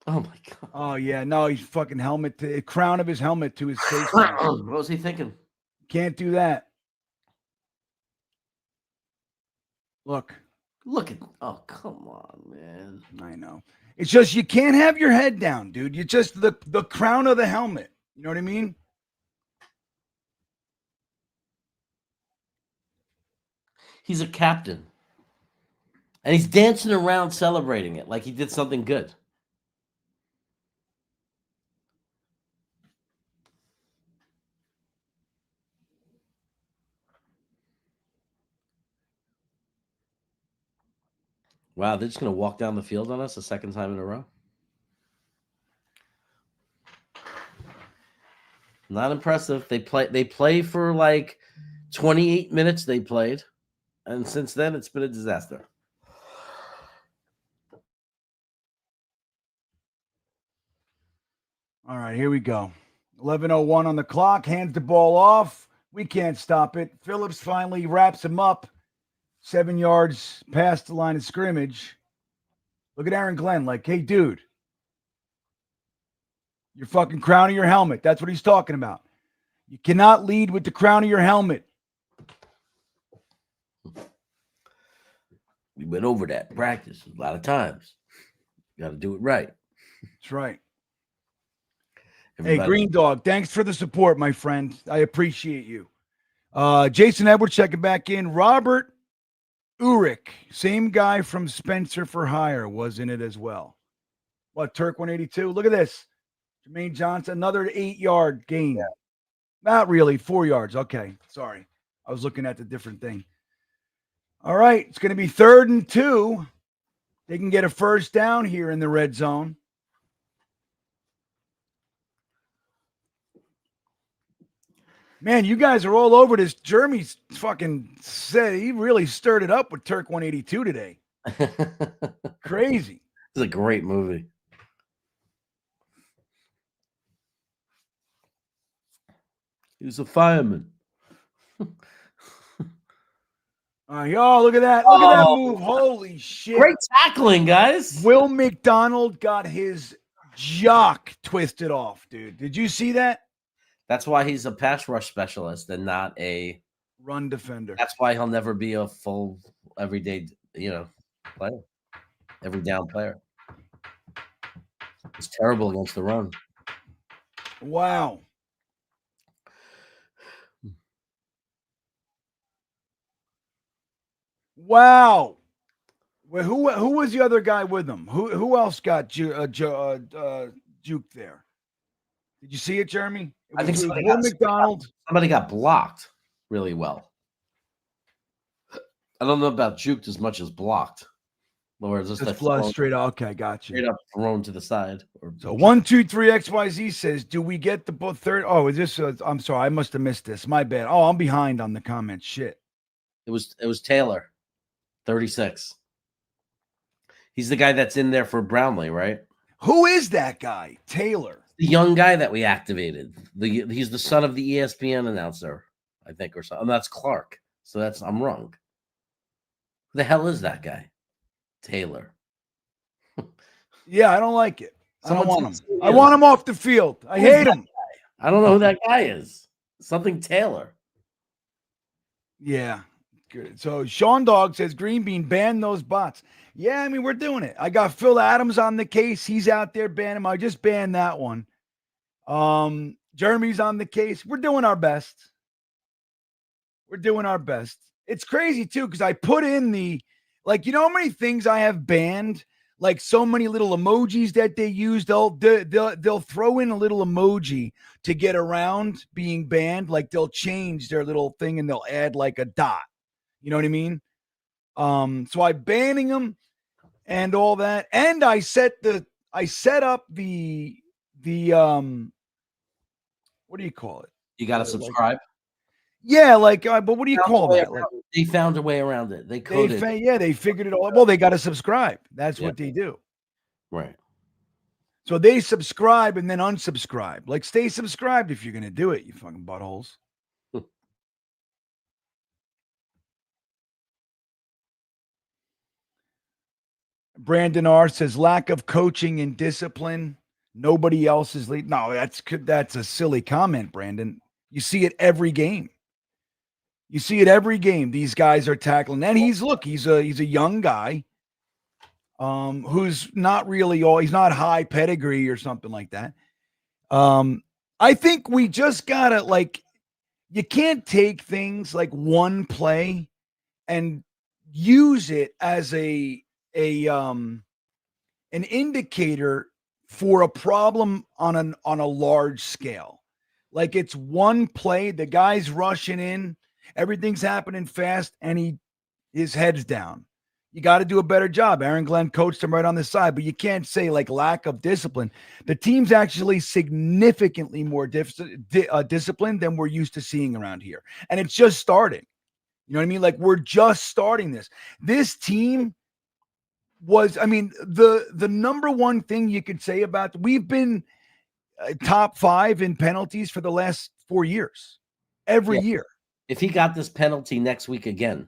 Oh, my God. Oh, yeah. No, he's fucking crown of his helmet to his face. What was he thinking? Can't do that. Look. Oh, come on, man. I know. It's just you can't have your head down, dude. You just the crown of the helmet. You know what I mean? He's a captain. And he's dancing around celebrating it like he did something good. Wow, they're just going to walk down the field on us a second time in a row? Not impressive. They play for like 28 minutes they played. And since then, it's been a disaster. All right, here we go. 11:01 on the clock. Hands the ball off. We can't stop it. Phillips finally wraps him up. 7 yards past the line of scrimmage. Look at Aaron Glenn like, hey, dude, you're fucking crown of your helmet. That's what he's talking about. You cannot lead with the crown of your helmet. We went over that in practice a lot of times. You got to do it right. That's right. Everybody. Hey, Green Dog, thanks for the support, my friend. I appreciate you. Jason Edwards checking back in. Robert Urich, same guy from Spencer for Hire, was in it as well. What, Turk 182? Look at this. Jermaine Johnson, another 8-yard gain. Yeah. Not really, 4 yards. Okay, sorry. I was looking at the different thing. All right, it's going to be 3rd and 2. They can get a first down here in the red zone. Man, you guys are all over this. Jeremy's fucking said he really stirred it up with Turk 182 today. Crazy. It's a great movie. He was a fireman. Oh, look at that. Look at that move. Holy shit. Great tackling, guys. Will McDonald got his jock twisted off, dude. Did you see that? That's why he's a pass rush specialist and not a run defender. That's why he'll never be a full everyday, player. Every down player. It's terrible against the run. Wow. Wow. Well, who was the other guy with him? Who else got juked there? Did you see it, Jeremy? I think Will McDonald. Somebody got blocked really well. I don't know about juked as much as blocked. Or just like straight up. Okay, got you. Straight up thrown to the side. So 123 XYZ says, "Do we get the third?" Oh, is this? I'm sorry, I must have missed this. My bad. Oh, I'm behind on the comments. Shit. It was Taylor, 36. He's the guy that's in there for Brownlee, right? Who is that guy? Taylor. The young guy that we activated. He's the son of the ESPN announcer, I think, or something. That's Clark. So I'm wrong. Who the hell is that guy? Taylor. Yeah, I don't like it. I don't want him. I want him off the field. I hate him. I don't know who that guy is. Something Taylor. Yeah. Good. So Sean Dog says Green Bean ban those bots. Yeah, I mean, we're doing it. I got Phil Adams on the case. He's out there banning him. I just banned that one. Jeremy's on the case. We're doing our best. We're doing our best. It's crazy too, because I put in you know how many things I have banned? Like so many little emojis that they use. They'll throw in a little emoji to get around being banned. Like they'll change their little thing and they'll add like a dot. You know what I mean? So I'm banning them and all that. And I set up the what do you call it? You got to subscribe. Yeah, but what do you call that? They found a way around it. They coded. They figured it all out. Well, they got to subscribe. That's what they do. Right. So they subscribe and then unsubscribe. Like, stay subscribed if you're going to do it, you fucking buttholes. Brandon R. says, lack of coaching and discipline. Nobody else is leading. No, that's a silly comment, Brandon. You see it every game. These guys are tackling. And he's a young guy who's not really he's not high pedigree or something like that. I think we just gotta you can't take things like one play and use it as an indicator for a problem on a large scale. Like it's one play, the guy's rushing in, everything's happening fast, and his head's down. You got to do a better job. Aaron Glenn coached him right on the side, but you can't say lack of discipline. The team's actually significantly more disciplined than we're used to seeing around here. And it's just starting. You know what I mean? We're just starting this. This team was, the number one thing you could say about, we've been top 5 in penalties for the last 4 years, every year. If he got this penalty next week again,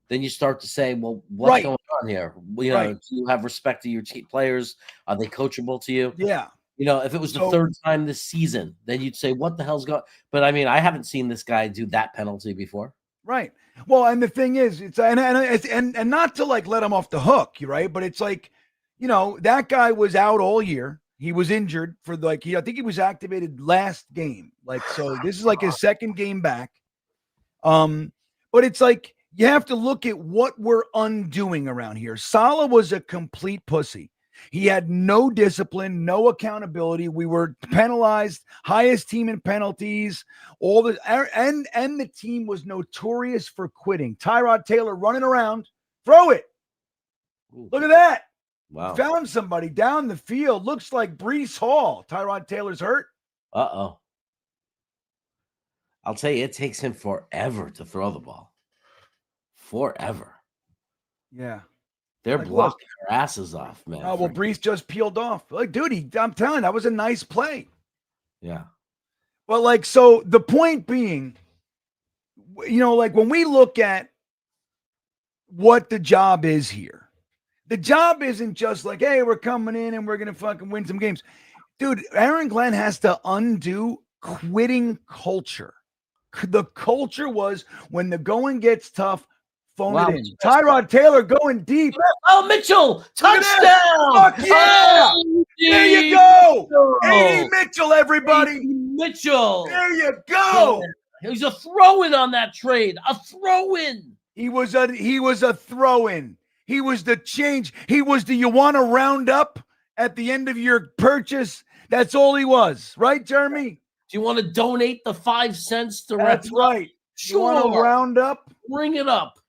then you start to say, well, what's going on here? You know, do you have respect to your players? Are they coachable to you? Yeah. You know, if it was the third time this season, then you'd say, what the hell's going on? But I mean, I haven't seen this guy do that penalty before. Right. Well, and the thing is, it's and not to like let him off the hook, right? But it's like, you know, that guy was out all year. He was injured for I think he was activated last game. Like, so this is like his second game back. But it's like you have to look at what we're undoing around here. Salah was a complete pussy. He had no discipline, no accountability. We were penalized, highest team in penalties. And the team was notorious for quitting. Tyrod Taylor running around, throw it. Look at that. Wow. Found somebody down the field. Looks like Breece Hall. Tyrod Taylor's hurt. Uh-oh. I'll tell you, it takes him forever to throw the ball. Forever. Yeah. They're blocking their asses off, man. Oh, well, Breece just peeled off. Like, dude, I'm telling you, that was a nice play. Yeah. Well, like, so the point being, you know, like when we look at what the job is here, the job isn't just like, hey, we're coming in and we're going to fucking win some games. Dude, Aaron Glenn has to undo quitting culture. The culture was when the going gets tough, phone it in. Tyrod Taylor going deep. Oh, Mitchell, touchdown! Fuck yeah! There you go. A.D. Mitchell, everybody. Mitchell. There you go. He's a throw-in on that trade. A throw-in. He was a throw-in. He was the change. He was the you want to round up at the end of your purchase. That's all he was. Right, Jeremy? Do you want to donate the 5 cents to That's right. Sure. You want to round up? Bring it up.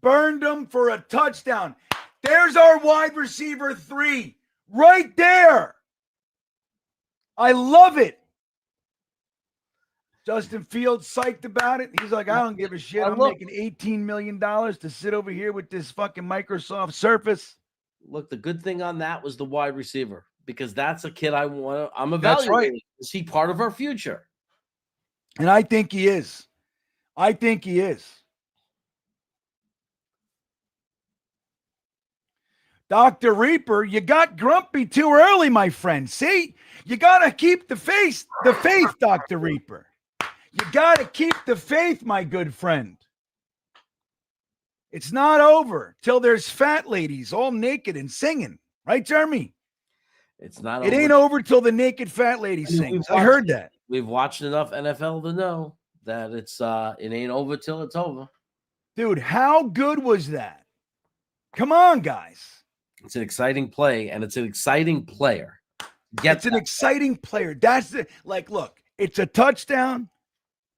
Burned him for a touchdown. There's our wide receiver 3 right there. I love it. Justin Fields psyched about it. He's like, I don't give a shit. I'm making $18 million to sit over here with this fucking Microsoft Surface. Look, the good thing on that was the wide receiver, because that's a kid I'm evaluating. That's right. Is he part of our future? And I think he is. I think he is. Dr. Reaper, you got grumpy too early, my friend. See, you got to keep the faith, Dr. Reaper. You got to keep the faith, my good friend. It's not over till there's fat ladies all naked and singing. Right, Jeremy? It's not. It ain't over till the naked fat lady sings. I heard that. We've watched enough NFL to know that it ain't over till it's over. Dude, how good was that? Come on, guys. It's an exciting play, and it's an exciting player. It's an exciting player. That's the look, it's a touchdown,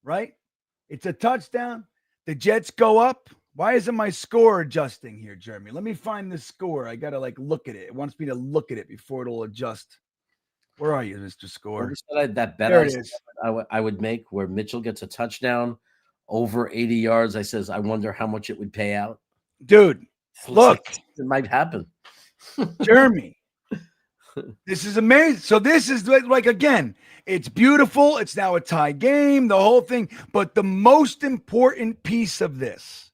right? It's a touchdown. The Jets go up. Why isn't my score adjusting here, Jeremy? Let me find the score. I gotta look at it. It wants me to look at it before it'll adjust. Where are you, Mr. Score? That bet I would make where Mitchell gets a touchdown over 80 yards. I says, I wonder how much it would pay out. Dude, look. It might happen. Jeremy, this is amazing. So this is again, it's beautiful. It's now a tie game, the whole thing. But the most important piece of this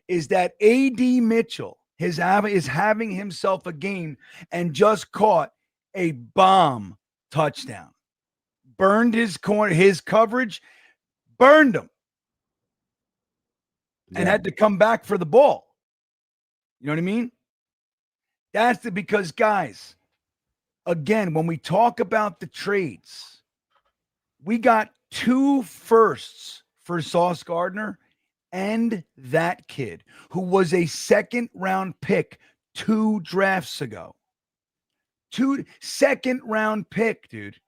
is that A.D. Mitchell is having himself a game and just caught a bomb touchdown. Burned his corner, his coverage, burned him. And had to come back for the ball. You know what I mean? That's because, guys, again, when we talk about the trades, we got 2 firsts for Sauce Gardner and that kid who was a 2nd-round pick 2 drafts ago. 2 2nd-round pick, dude.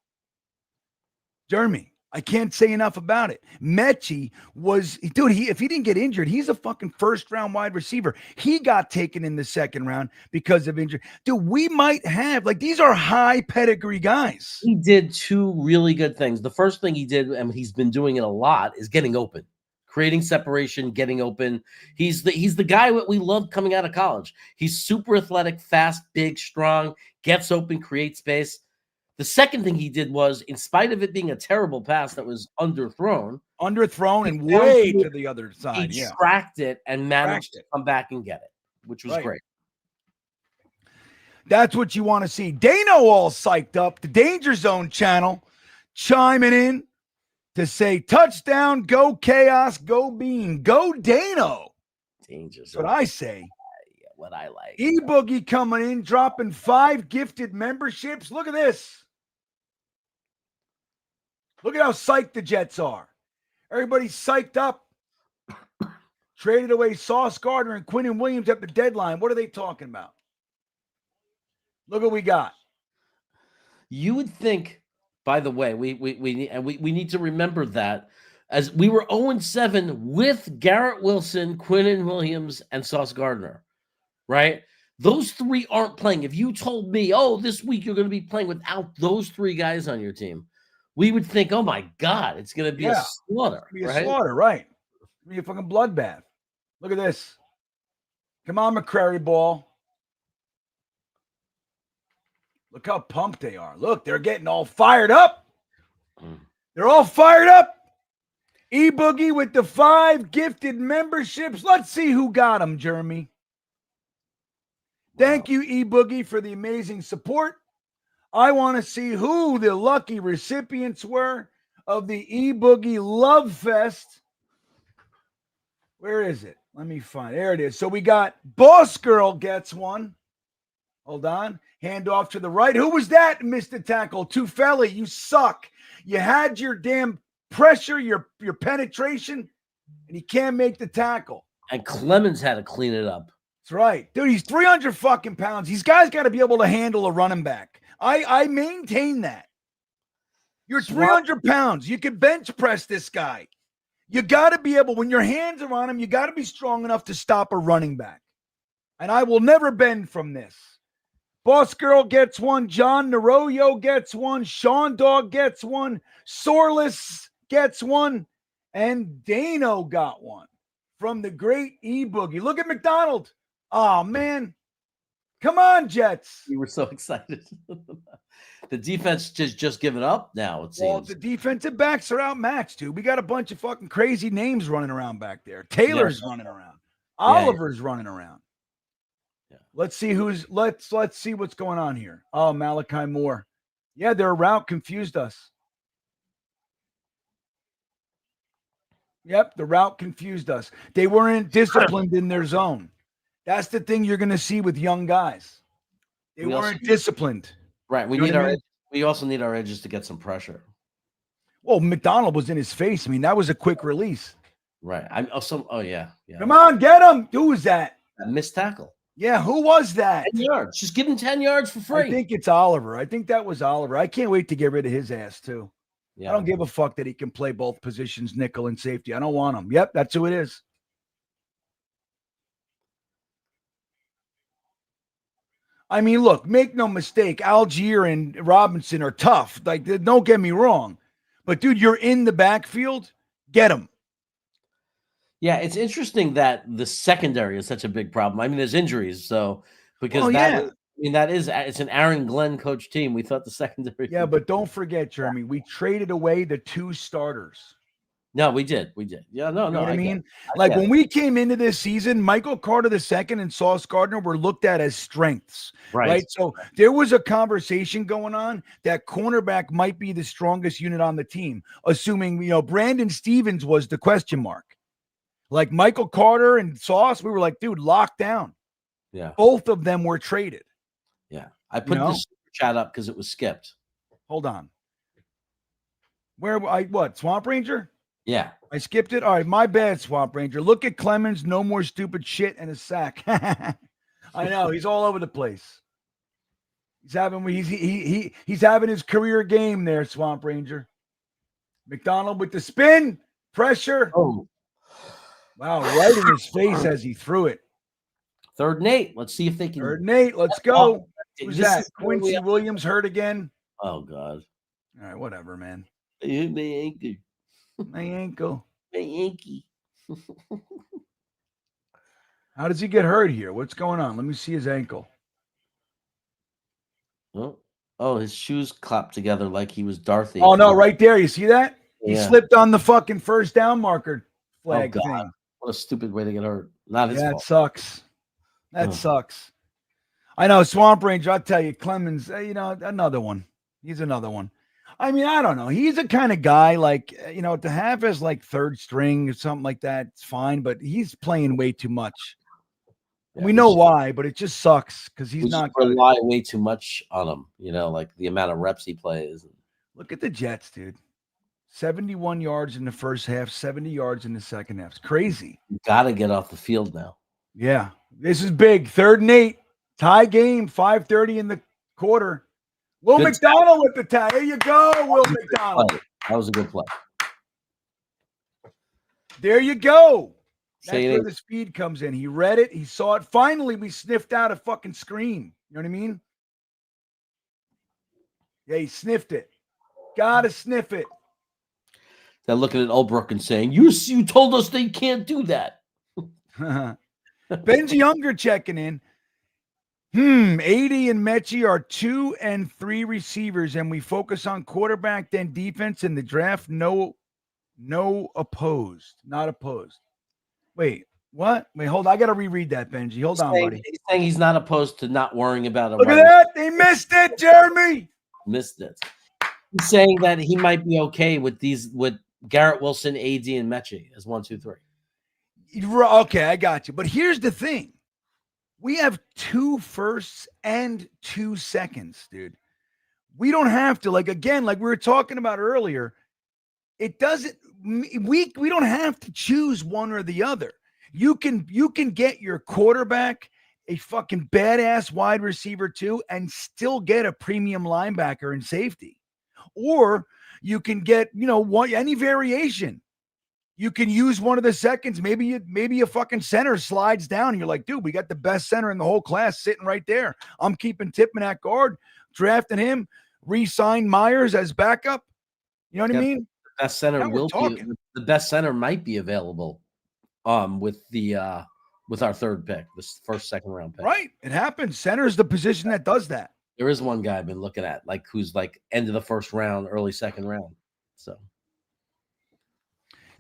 Jeremy, I can't say enough about it. Mechie was, dude, if he didn't get injured, he's a fucking 1st-round wide receiver. He got taken in the 2nd round because of injury. Dude, we might have, these are high pedigree guys. He did 2 really good things. The first thing he did, and he's been doing it a lot, is getting open. Creating separation, getting open. He's the guy that we loved coming out of college. He's super athletic, fast, big, strong, gets open, creates space. The second thing he did was, in spite of it being a terrible pass that was underthrown and way to the other side. he Yeah. tracked it and managed to come back and get it, which was great. That's what you want to see. Dano all psyched up. The Danger Zone channel chiming in to say, touchdown, go Chaos, go Bean, go Dano. Danger That's what I say. Yeah, what I like. E-Boogie coming in, dropping 5 gifted memberships. Look at this. Look at how psyched the Jets are. Everybody's psyched up. Traded away Sauce Gardner and Quinnen Williams at the deadline. What are they talking about? Look what we got. You would think, by the way, we need to remember that as we were 0-7 with Garrett Wilson, Quinnen Williams, and Sauce Gardner, right? Those 3 aren't playing. If you told me, oh, this week you're going to be playing without those 3 guys on your team, we would think, oh my God, it's going to be a slaughter. It's going to be a slaughter, right? It's going to be a fucking bloodbath. Look at this. Come on, McCrary ball. Look how pumped they are. Look, they're getting all fired up. They're all fired up. E-Boogie with the 5 gifted memberships. Let's see who got them, Jeremy. Thank you, E-Boogie, for the amazing support. I want to see who the lucky recipients were of the E-Boogie Love Fest. Where is it? Let me find. There it is. So we got Boss Girl gets one. Hold on. Hand off to the right. Who was that, Mr. Tackle? Tufeli, you suck. You had your damn pressure, your penetration, and you can't make the tackle. And Clemens had to clean it up. That's right. Dude, he's 300 fucking pounds. These guys got to be able to handle a running back. I maintain that. You're 300 pounds. You can bench press this guy. You got to be able, when your hands are on him, you got to be strong enough to stop a running back. And I will never bend from this. Boss Girl gets one. John Naroyo gets one. Sean Dog gets one. Sorless gets one. And Dano got one from the great E-Boogie. Look at McDonald. Oh, man. Come on, Jets. We were so excited. The defense just given up now, it seems. Well, the defensive backs are outmatched, dude. We got a bunch of fucking crazy names running around back there. Taylor's running around. Oliver's running around. Yeah. Let's see let's see what's going on here. Oh, Malachi Moore. Yeah, their route confused us. Yep, the route confused us. They weren't disciplined in their zone. That's the thing you're going to see with young guys. They weren't disciplined. Right. We also need our edges to get some pressure. Well, McDonald was in his face. I mean, that was a quick release. Right. Yeah. Come on, get him. Who was that? A missed tackle. Yeah, who was that? 10 yards. Just give him 10 yards for free. I think it's Oliver. I think that was Oliver. I can't wait to get rid of his ass, too. Yeah. I don't give a fuck that he can play both positions, nickel and safety. I don't want him. Yep, that's who it is. I mean, look, make no mistake. Algier and Robinson are tough. Like, don't get me wrong. But, dude, you're in the backfield. Get them. Yeah, it's interesting that the secondary is such a big problem. I mean, there's injuries, so because it's an Aaron Glenn coach team. We thought the secondary. Yeah, but don't forget, Jeremy, we traded away the 2 starters. No, we did. Yeah, no. You know what I mean? Like when we came into this season, Michael Carter II and Sauce Gardner were looked at as strengths. Right. So there was a conversation going on that cornerback might be the strongest unit on the team, assuming, Brandon Stevens was the question mark. Like Michael Carter and Sauce, we were like, dude, lock down. Yeah. Both of them were traded. Yeah. I put this chat up because it was skipped. Hold on. What? Swamp Ranger? Yeah. I skipped it. All right. My bad, Swamp Ranger. Look at Clemens. No more stupid shit in a sack. I know. He's all over the place. He's having his career game there, Swamp Ranger. McDonald with the spin. Pressure. Oh. Wow, right in his face as he threw it. 3rd and 8. Let's see if they can. 3rd and 8. Let's go. Who's that? Quincy Williams hurt again? Oh, God. All right, whatever, man. My ankle. My ankle. My Yankee. How does he get hurt here? What's going on? Let me see his ankle. Oh, Oh, his shoes clapped together like he was Dorothy. Oh no, right there. You see that? He Yeah. slipped on the fucking first down marker flag God. thing. What a stupid way to get hurt. Not his Yeah, fault. it sucks. That sucks. I know, Swamp Ranger. I'll tell you, Clemens. Another one. He's another one. I mean, I don't know. He's a kind of guy like to have as like third string or something like that. It's fine, but he's playing way too much. Yeah, we know why, but it just sucks because he's not going to rely way too much on him. Like the amount of reps he plays. Look at the Jets, dude. 71 yards in the first half, 70 yards in the second half. It's crazy. You got to get off the field now. Yeah, this is big. 3rd and 8, tie game. 5:30 in the quarter. Will McDonald with the tie. There you go, Will McDonald. That was a good play. There you go. That's where the speed comes in. He read it. He saw it. Finally, we sniffed out a fucking screen. You know what I mean? Yeah, he sniffed it. Gotta sniff it. They're looking at Ulbrich and saying, you told us they can't do that. Benji Younger checking in. 80 and Mechie are 2 and 3 receivers, and we focus on quarterback, then defense in the draft. No opposed. Not opposed. Wait, what? Wait, hold on. I got to reread that, Benji. Hold on, buddy. He's saying he's not opposed to not worrying about it. Look at that. They missed it, Jeremy. Missed it. He's saying that he might be okay with Garrett Wilson, AD, and Mechie as 1, 2, 3. Okay, I got you. But here's the thing. We have 2 firsts and 2 seconds, dude. We don't have to, like we were talking about earlier. It doesn't, we don't have to choose one or the other. You can get your quarterback, a fucking badass wide receiver too, and still get a premium linebacker and safety. Or you can get, any variation. You can use one of the seconds. Maybe a fucking center slides down and you're like, dude, we got the best center in the whole class sitting right there. I'm keeping Tippmann at guard, drafting him, re-sign Myers as backup. You know what I mean? The best center the best center might be available with our 3rd pick, this first, 2nd round pick. Right. It happens. Center is the position that does that. There is one guy I've been looking at, who's end of the 1st round, early 2nd round. So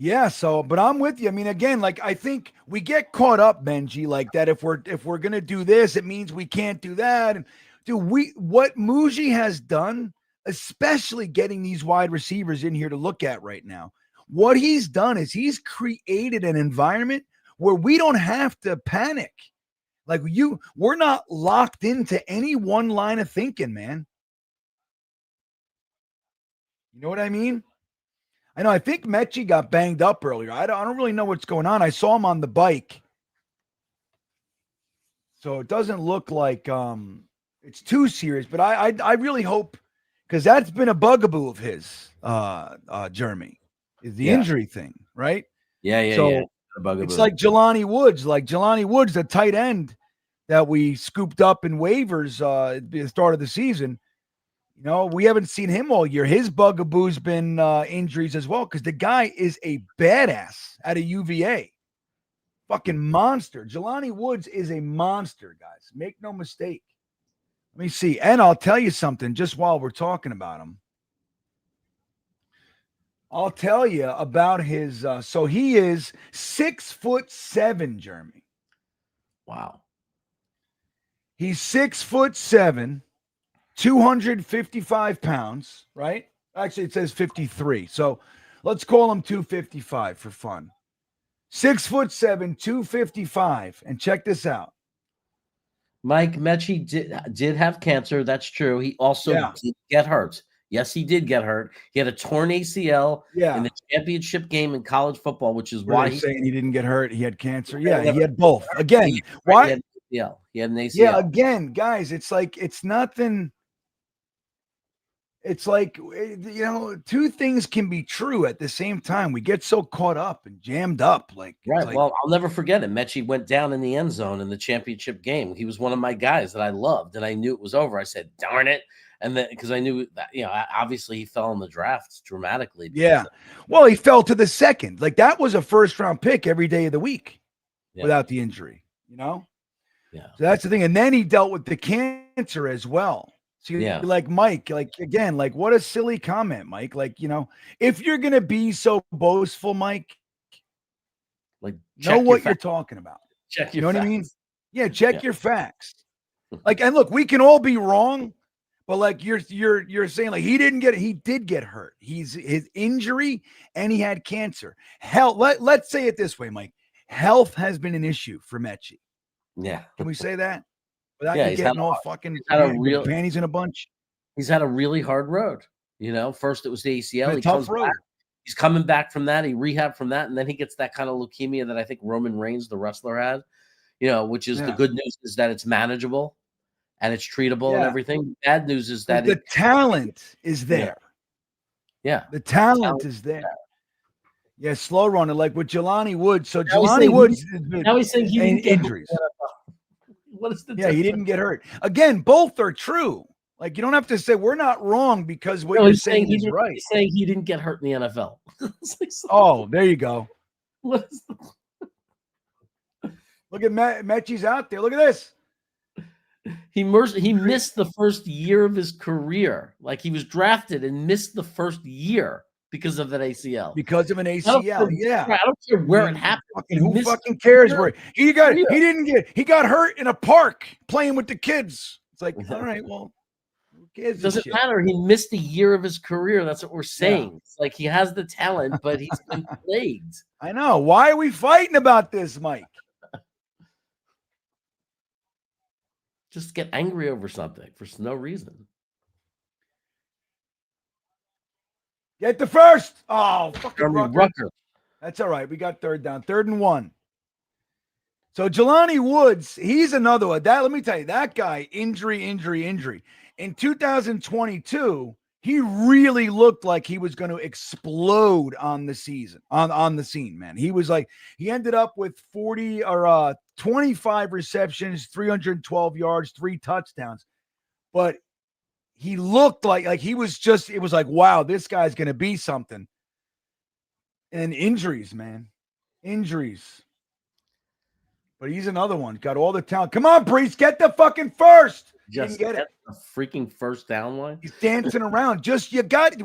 yeah, but I'm with you. I mean, again, I think we get caught up, Benji, like that. If we're gonna do this, it means we can't do that. And what Muji has done, especially getting these wide receivers in here to look at right now, what he's done is he's created an environment where we don't have to panic. We're not locked into any one line of thinking, man. You know what I mean? I know. I think Mechie got banged up earlier. I don't really know what's going on. I saw him on the bike, so it doesn't look like it's too serious. But I really hope, because that's been a bugaboo of his, Jeremy, is the injury thing, right? Yeah. So it's like Jelani Woods. The tight end that we scooped up in waivers at the start of the season. We haven't seen him all year. His bugaboo's been injuries as well, because the guy is a badass at a UVA. Fucking monster. Jelani Woods is a monster, guys. Make no mistake. Let me see. And I'll tell you something just while we're talking about him. I'll tell you about his so he is 6'7", Jeremy. Wow. He's 6'7", 255 pounds, right? Actually, it says 53. So let's call him 255 for fun. 6'7", 255. And check this out. Mike Mechie did have cancer. That's true. He also did get hurt. Yes, he did get hurt. He had a torn ACL in the championship game in college football, which is why he's saying he didn't get hurt. He had cancer. Yeah, he had both. Again, why? He had an ACL. Yeah, again, guys, it's nothing. It's two things can be true at the same time. We get so caught up and jammed up. Well, I'll never forget it. Mechie went down in the end zone in the championship game. He was one of my guys that I loved, and I knew it was over. I said, darn it. And then, because I knew that, obviously he fell in the draft dramatically. Yeah. Well, he fell to the 2nd. That was a 1st-round pick every day of the week without the injury, Yeah. So that's the thing. And then he dealt with the cancer as well. So Yeah. like Mike, like again, like what a silly comment, Mike. Like, if you're gonna be so boastful, Mike, Like know what you're talking about. Check You your know facts. what I mean? Yeah, check your facts. Like, and look, we can all be wrong, but like you're saying, like he did get hurt. His injury and he had cancer. Hell, let's say it this way, Mike. Health has been an issue for Mechie. Yeah. Can we say that? Without Yeah, you he's getting all fucking panties in a bunch. He's had a really hard road. First it was the ACL. He tough comes road. back. He's coming back from that. He rehabbed from that, and then he gets that kind of leukemia that I think Roman Reigns, the wrestler, had. Which is the good news is that it's manageable and it's treatable and everything. Bad news is that the talent is there. Yeah. The talent is there. Yeah, slow running, like with Jelani Woods. So Jelani Woods now he's saying he didn't get injuries. What is the difference? He didn't get hurt. Again, both are true. Like you don't have to say we're not wrong because what you're saying is right. He's saying he didn't get hurt in the NFL. Oh, there you go. What is Look at Mechie's out there. Look at this. He missed the first year of his career. Like he was drafted and missed the first year because of that ACL. Because of an ACL, I don't care where it happened. Who fucking cares where he got hurt in a park playing with the kids. It's like, all right, well, who cares? It doesn't matter. He missed a year of his career. That's what we're saying. It's like he has the talent, but he's been plagued. I know. Why are we fighting about this, Mike? Just get angry over something for no reason. Get the first. Oh, fucking Rucker. That's all right. We got third down. 3rd and 1. So Jelani Woods, he's another one. Let me tell you, that guy, injury. In 2022, he really looked like he was going to explode on the season, on the scene, man. He was like, he ended up with 25 receptions, 312 yards, 3 touchdowns. But he looked like he was it was like, wow, this guy's going to be something. And injuries, man. Injuries. But he's another one. Got all the talent. Come on, Brees, get the fucking first. Just get it. A freaking first down line. He's dancing around.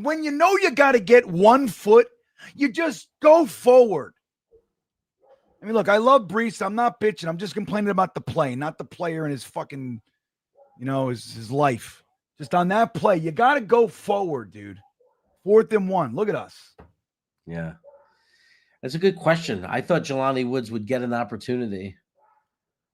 When you know you got to get 1 foot, you just go forward. I mean, look, I love Brees. I'm not bitching. I'm just complaining about the play, not the player and his fucking, his life. Just on that play, you got to go forward, dude. 4th and 1. Look at us. Yeah. That's a good question. I thought Jelani Woods would get an opportunity.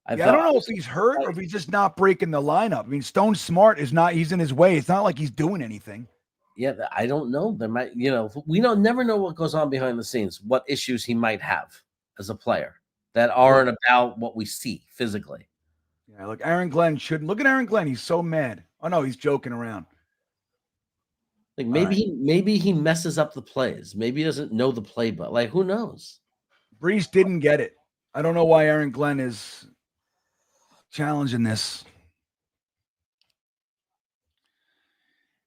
I don't know if he's hurt or if he's just not breaking the lineup. I mean, Stone Smart he's in his way. It's not like he's doing anything. Yeah, I don't know. There might, we never know what goes on behind the scenes, what issues he might have as a player that aren't about what we see physically. Yeah, look, Aaron Glenn shouldn't. Look at Aaron Glenn. He's so mad. Oh, no, he's joking around. Like maybe he messes up the plays. Maybe he doesn't know the playbook. Like, who knows? Brees didn't get it. I don't know why Aaron Glenn is challenging this.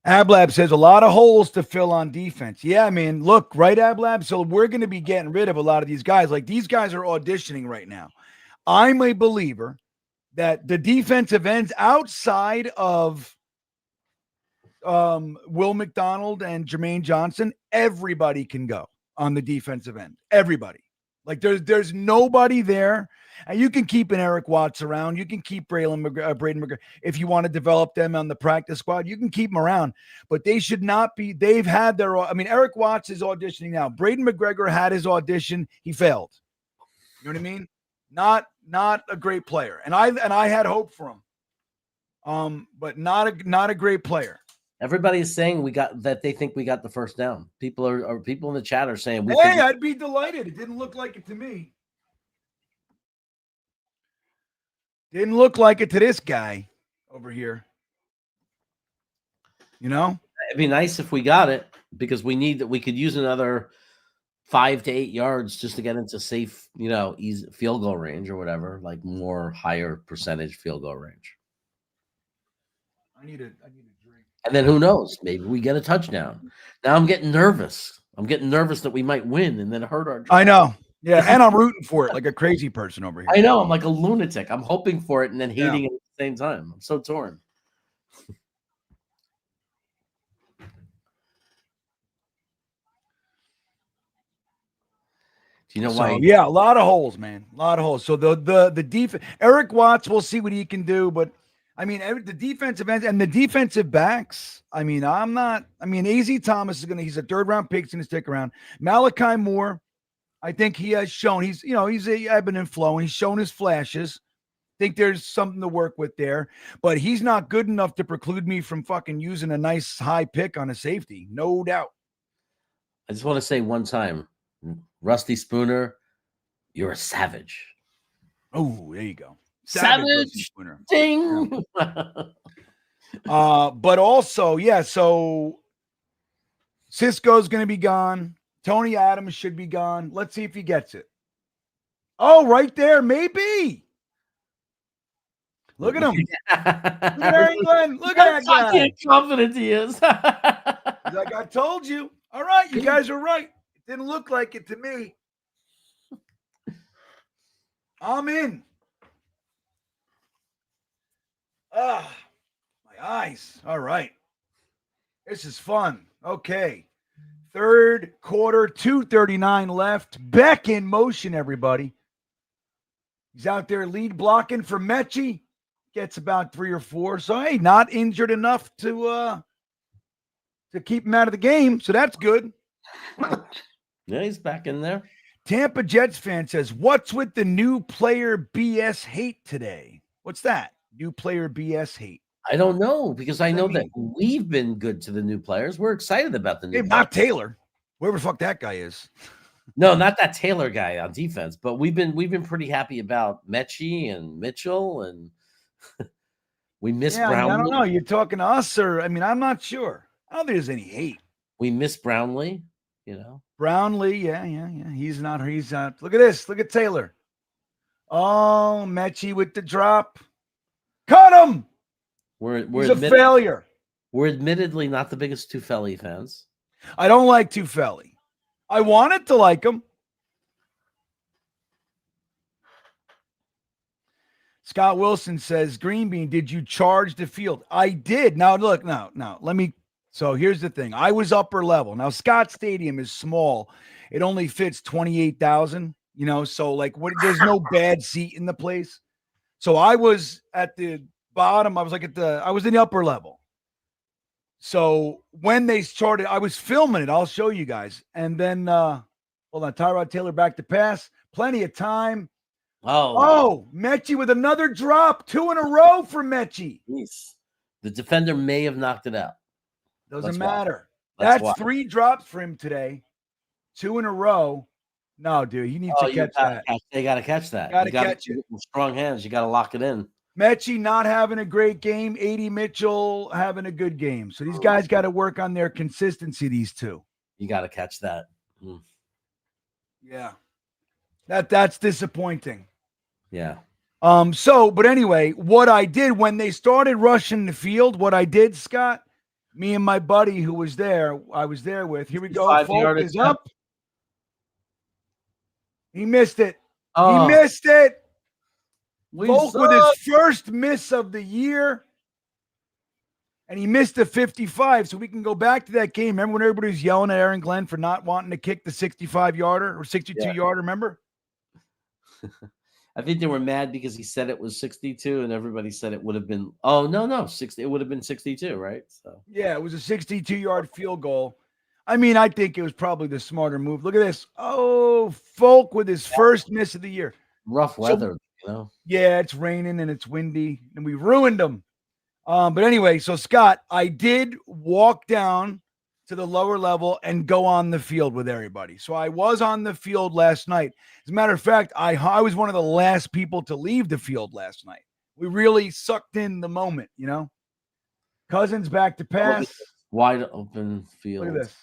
Ablab says a lot of holes to fill on defense. Yeah, I mean, look, right, Ablab? So we're going to be getting rid of a lot of these guys. Like, these guys are auditioning right now. I'm a believer that the defensive ends outside of Will McDonald and Jermaine Johnson, everybody can go on the defensive end. Everybody. Like, there's nobody there. And you can keep an Eric Watts around. You can keep Braden McGregor. If you want to develop them on the practice squad, you can keep them around. But they should not be. They've had their. I mean, Eric Watts is auditioning now. Braden McGregor had his audition. He failed. You know what I mean? Not a great player. And I had hope for him. But not a great player. Everybody is saying they think we got the first down. People in the chat are saying I'd be delighted. It didn't look like it to me. Didn't look like it to this guy over here. It'd be nice if we got it because we could use another 5 to 8 yards just to get into safe, easy field goal range or whatever, like more higher percentage field goal range. I need a drink. And then who knows? Maybe we get a touchdown. Now I'm getting nervous. I'm getting nervous that we might win and then hurt our drive. I know. Yeah, and I'm rooting for it like a crazy person over here. I know. I'm like a lunatic. I'm hoping for it and then hating it at the same time. I'm so torn. Do you know So why? yeah, a lot of holes, man. A lot of holes. So the defense, Eric Watts, we'll see what he can do, but I mean the defensive ends and the defensive backs. I mean, AZ Thomas he's a 3rd round pick, he's gonna stick around. Malachi Moore, I think he has shown he's a ebb and flow, and he's shown his flashes. Think there's something to work with there, but he's not good enough to preclude me from fucking using a nice high pick on a safety, no doubt. I just want to say one time, Rusty Spooner, you're a savage. Oh, there you go. Savage. Ding. But also, yeah, so Cisco's going to be gone. Tony Adams should be gone. Let's see if he gets it. Oh, right there, maybe. Look at him. Look at Aaron Glenn. Look at that guy. How confident he is. He's like, I told you. All right, you guys are right. It didn't look like it to me. I'm in. Ah, my eyes. All right. This is fun. Okay. 3rd quarter, 2:39 left. Beck in motion, everybody. He's out there lead blocking for Mechie. Gets about 3 or 4. So, hey, not injured enough to keep him out of the game. So that's good. Yeah, he's back in there. Tampa Jets fan says, what's with the new player BS hate today? What's that? New player BS hate. I don't know, because I know that we've been good to the new players. We're excited about the new players. Not Taylor. Whoever the fuck that guy is. No, not that Taylor guy on defense, but we've been pretty happy about Mechie and Mitchell, and we miss Brownlee. I don't know. You're talking to us, or I'm not sure. I don't think there's any hate. We miss Brownlee, Brownlee, yeah. He's not. Look at this. Look at Taylor. Oh, Mechie with the drop. Cut him. He's a failure. We're admittedly not the biggest Tufeli fans. I don't like Tufeli. I wanted to like him. Scott Wilson says, Green Bean, did you charge the field? I did. Now, look, let me. So here's the thing. I was upper level. Now, Scott Stadium is small. It only fits 28,000, so there's no bad seat in the place. So I was at the bottom. I was I was in the upper level. So when they started, I was filming it. I'll show you guys. And then, hold on, Tyrod Taylor back to pass. Plenty of time. Oh, Mechie with another drop. 2 in a row for Mechie. Jeez. The defender may have knocked it out. Doesn't matter. That's 3 drops for him today. 2 in a row. No, dude, he needs to catch that. They got to catch that. Got to catch it. With strong hands, you got to lock it in. Mechie not having a great game. A.D. Mitchell having a good game. So these guys got to work on their consistency, these two. You got to catch that. Yeah. That's disappointing. Yeah. But anyway, what I did when they started rushing the field, Scott, me and my buddy who was there, I was there with, here we go. Folk is up. He missed it. He missed it. Folk with his first miss of the year. And he missed the 55. So we can go back to that game. Remember when everybody was yelling at Aaron Glenn for not wanting to kick the 65-yarder or 62-yarder, remember? I think they were mad because he said it was 62 and everybody said it would have been, no, 60. It would have been 62, right? So yeah, it was a 62-yard field goal. I think it was probably the smarter move. Look at this. Oh, Folk with his first miss of the year. Rough weather, Yeah, it's raining and it's windy, and we ruined them. But anyway, so Scott, I did walk down to the lower level and go on the field with everybody. So I was on the field last night. As a matter of fact, I was one of the last people to leave the field last night. We really sucked in the moment, Cousins back to pass. Wide open field. Look at this.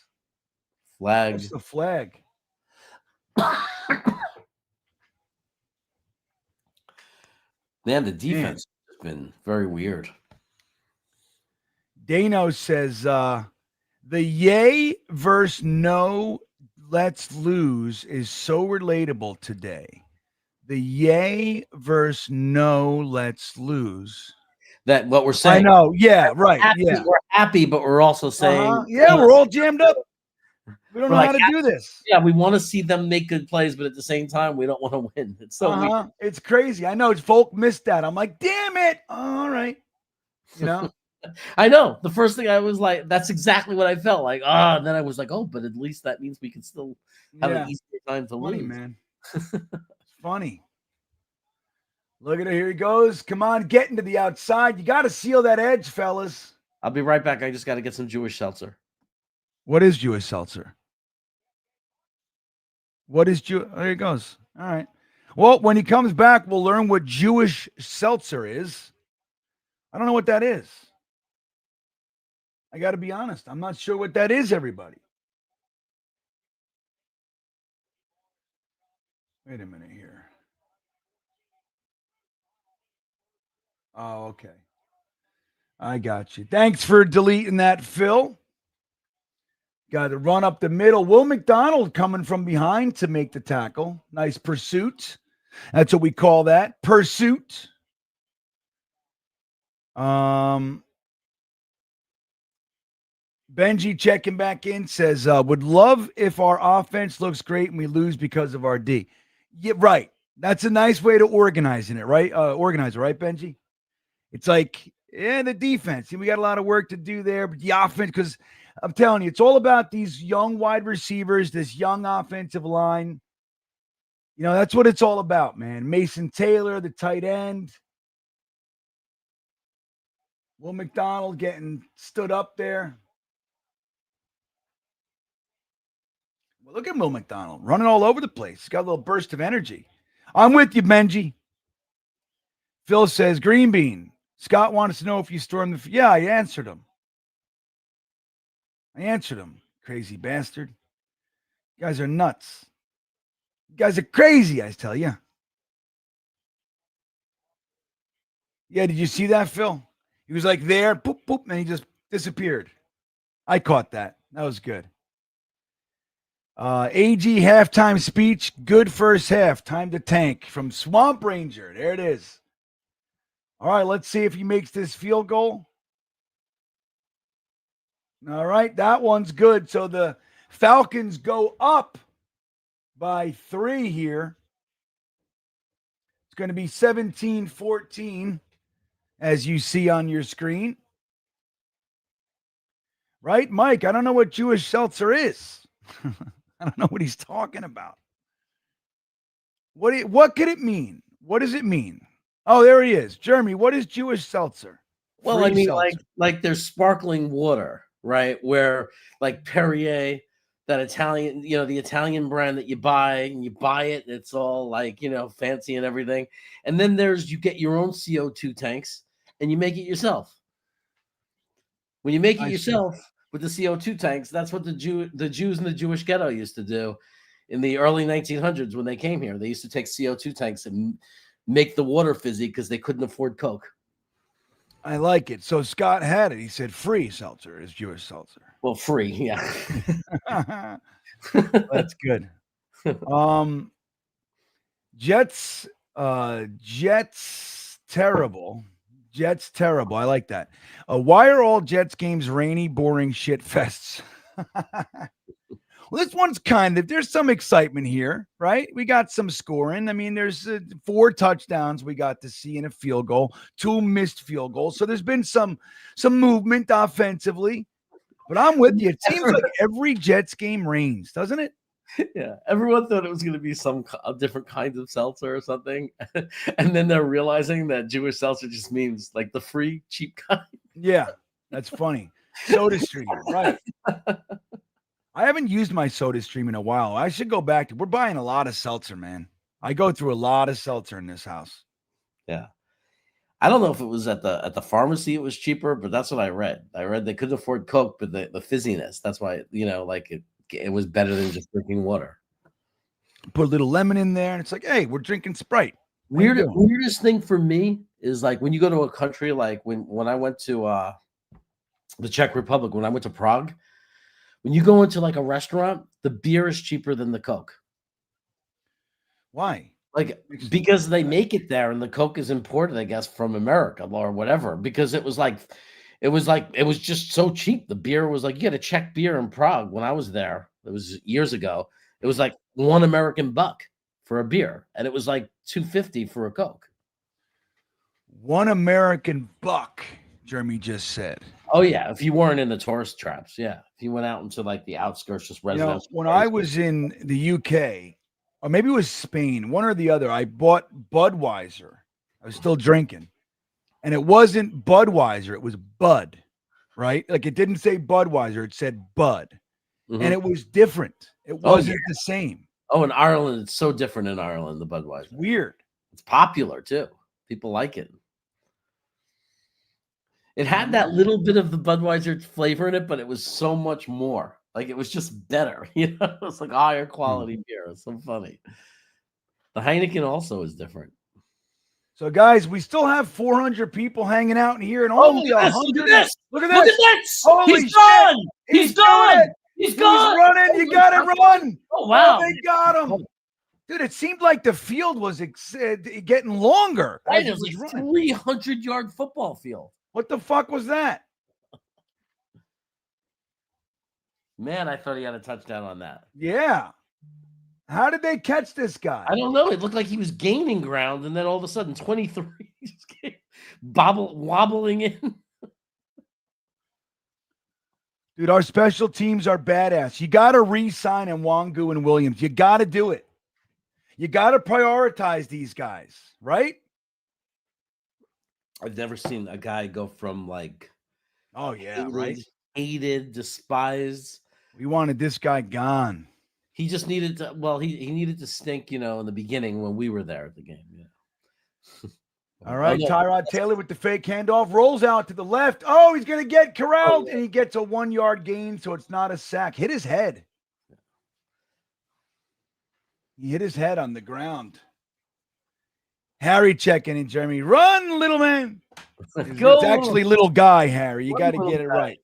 Flag. That's the flag. Man, the defense has been very weird. Dano says, the yay versus no let's lose is so relatable today. The yay versus no let's lose. That what we're saying. I know. Yeah, right. We're happy, but we're also saying. Yeah, we're all jammed up. We don't We're know like, how to do this. yeah, we want to see them make good plays, but at the same time, we don't want to win. It's so weird. It's crazy. I know Folk missed that. I'm like, damn it. All right. You know? I know. The first thing I was like, that's exactly what I felt like. And then I was like, oh, but at least that means we can still have an easier time to funny, lose. Man. It's funny. Look at it. Here he goes. Come on, get into the outside. You got to seal that edge, fellas. I'll be right back. I just got to get some Jewish seltzer. What is Jewish seltzer? What is Jew? There he goes. All right. Well, when he comes back, we'll learn what Jewish seltzer is. I don't know what that is. I got to be honest. I'm not sure what that is, everybody. Wait a minute here. Oh, okay. I got you. Thanks for deleting that, Phil. Got to run up the middle. Will McDonald coming from behind to make the tackle. Nice pursuit. That's what we call that. Pursuit. Benji checking back in says, would love if our offense looks great and we lose because of our D. Yeah, right. That's a nice way to organizing it, right? Organize it, right, Benji? It's like, the defense. We got a lot of work to do there, but the offense, because I'm telling you, it's all about these young wide receivers, this young offensive line. You know, that's what it's all about, man. Mason Taylor, the tight end. Will McDonald getting stood up there. Well, look at Will McDonald running all over the place. He's got a little burst of energy. I'm with you, Benji. Phil says, Green Bean. Scott wants to know if you stormed the... Yeah, I answered him. Crazy bastard. You guys are nuts. You guys are crazy, I tell you. Yeah, did you see that, Phil? He was like there, boop, boop, and he just disappeared. I caught that. That was good. AG halftime speech. Good first half. Time to tank from Swamp Ranger. There it is. All right, let's see if he makes this field goal. All right, that one's good. So the Falcons go up by 3 here. It's going to be 17-14, as you see on your screen. Right, Mike? I don't know what Jewish seltzer is. I don't know what he's talking about. What could it mean? What does it mean? Oh, there he is. Jeremy, what is Jewish seltzer? Well, Free I mean, seltzer. like there's sparkling water, right? Where like Perrier, that Italian, the Italian brand that you buy and it's all like, fancy and everything. And then you get your own CO2 tanks and you make it yourself. When you make it yourself with the CO2 tanks, that's what the Jews in the Jewish ghetto used to do in the early 1900s when they came here. They used to take CO2 tanks and make the water fizzy because they couldn't afford Coke. I like it. So Scott had it. He said free seltzer is Jewish seltzer. Well, free, yeah. That's good. Jets terrible. Jets terrible. I like that. Why are all Jets games rainy, boring shit fests? Well, this one's there's some excitement here, right? We got some scoring. I mean, there's 4 touchdowns we got to see in a field goal, 2 missed field goals. So there's been some movement offensively. But I'm with you. It seems like every Jets game rains, doesn't it? Yeah. Everyone thought it was going to be some different kinds of seltzer or something. And then they're realizing that Jewish seltzer just means like the free, cheap kind. Yeah. That's funny. SodaStream, right. I haven't used my SodaStream in a while. I should go back to. We're buying a lot of seltzer, man. I go through a lot of seltzer in this house. Yeah. I don't know if it was at the pharmacy it was cheaper, but that's what I read. I read they couldn't afford Coke, but the fizziness. That's why, it was better than just drinking water. Put a little lemon in there, and it's like, hey, we're drinking Sprite. Weirdest thing for me is like when you go to a country, like when I went to the Czech Republic, when I went to Prague, when you go into like a restaurant, the beer is cheaper than the Coke. Why? Like, because they make it there and the Coke is imported, I guess, from America or whatever, because it was just so cheap. The beer was like, you get a Czech beer in Prague when I was there. It was years ago. It was like $1 American buck for a beer, and it was like $2.50 for a Coke. $1 American buck, Jeremy just said. Oh yeah, if you weren't in the tourist traps, yeah. If you went out into like the outskirts, just residential. When I was in the UK, or maybe it was Spain, one or the other, I bought Budweiser. I was still drinking, and it wasn't Budweiser; it was Bud, right? Like it didn't say Budweiser; it said Bud, and it was different. It wasn't the same. Oh, in Ireland, it's so different in Ireland. The Budweiser, it's weird. It's popular too. People like it. It had that little bit of the Budweiser flavor in it, but it was so much more. Like it was just better. You know, it's like higher quality beer. It's so funny. The Heineken also is different. So, guys, we still have 400 people hanging out in here, and only 100. Look at this! Look at this! Holy He's shit! gone! He's gone! He's gone! He's running! You got to run! Oh wow! They got him, dude. It seemed like the field was getting longer. Right, it was like 300-yard football field. What the fuck was that? Man, I thought he had a touchdown on that. Yeah. How did they catch this guy? I don't know. It looked like he was gaining ground, and then all of a sudden, 23 wobbling in. Dude, our special teams are badass. You got to re-sign Nwangu and Williams. You got to do it. You got to prioritize these guys, right? I've never seen a guy go from like, oh yeah, right, hated, despised. We wanted this guy gone. He just needed to. Well, he needed to stink, in the beginning when we were there at the game. Yeah. All right, Tyrod Taylor with the fake handoff rolls out to the left. Oh, he's gonna get corralled, and he gets a 1-yard gain, so it's not a sack. Hit his head. He hit his head on the ground. Harry checking in, Jeremy. Run, little man. Go. It's actually little guy, Harry. You got to get it right.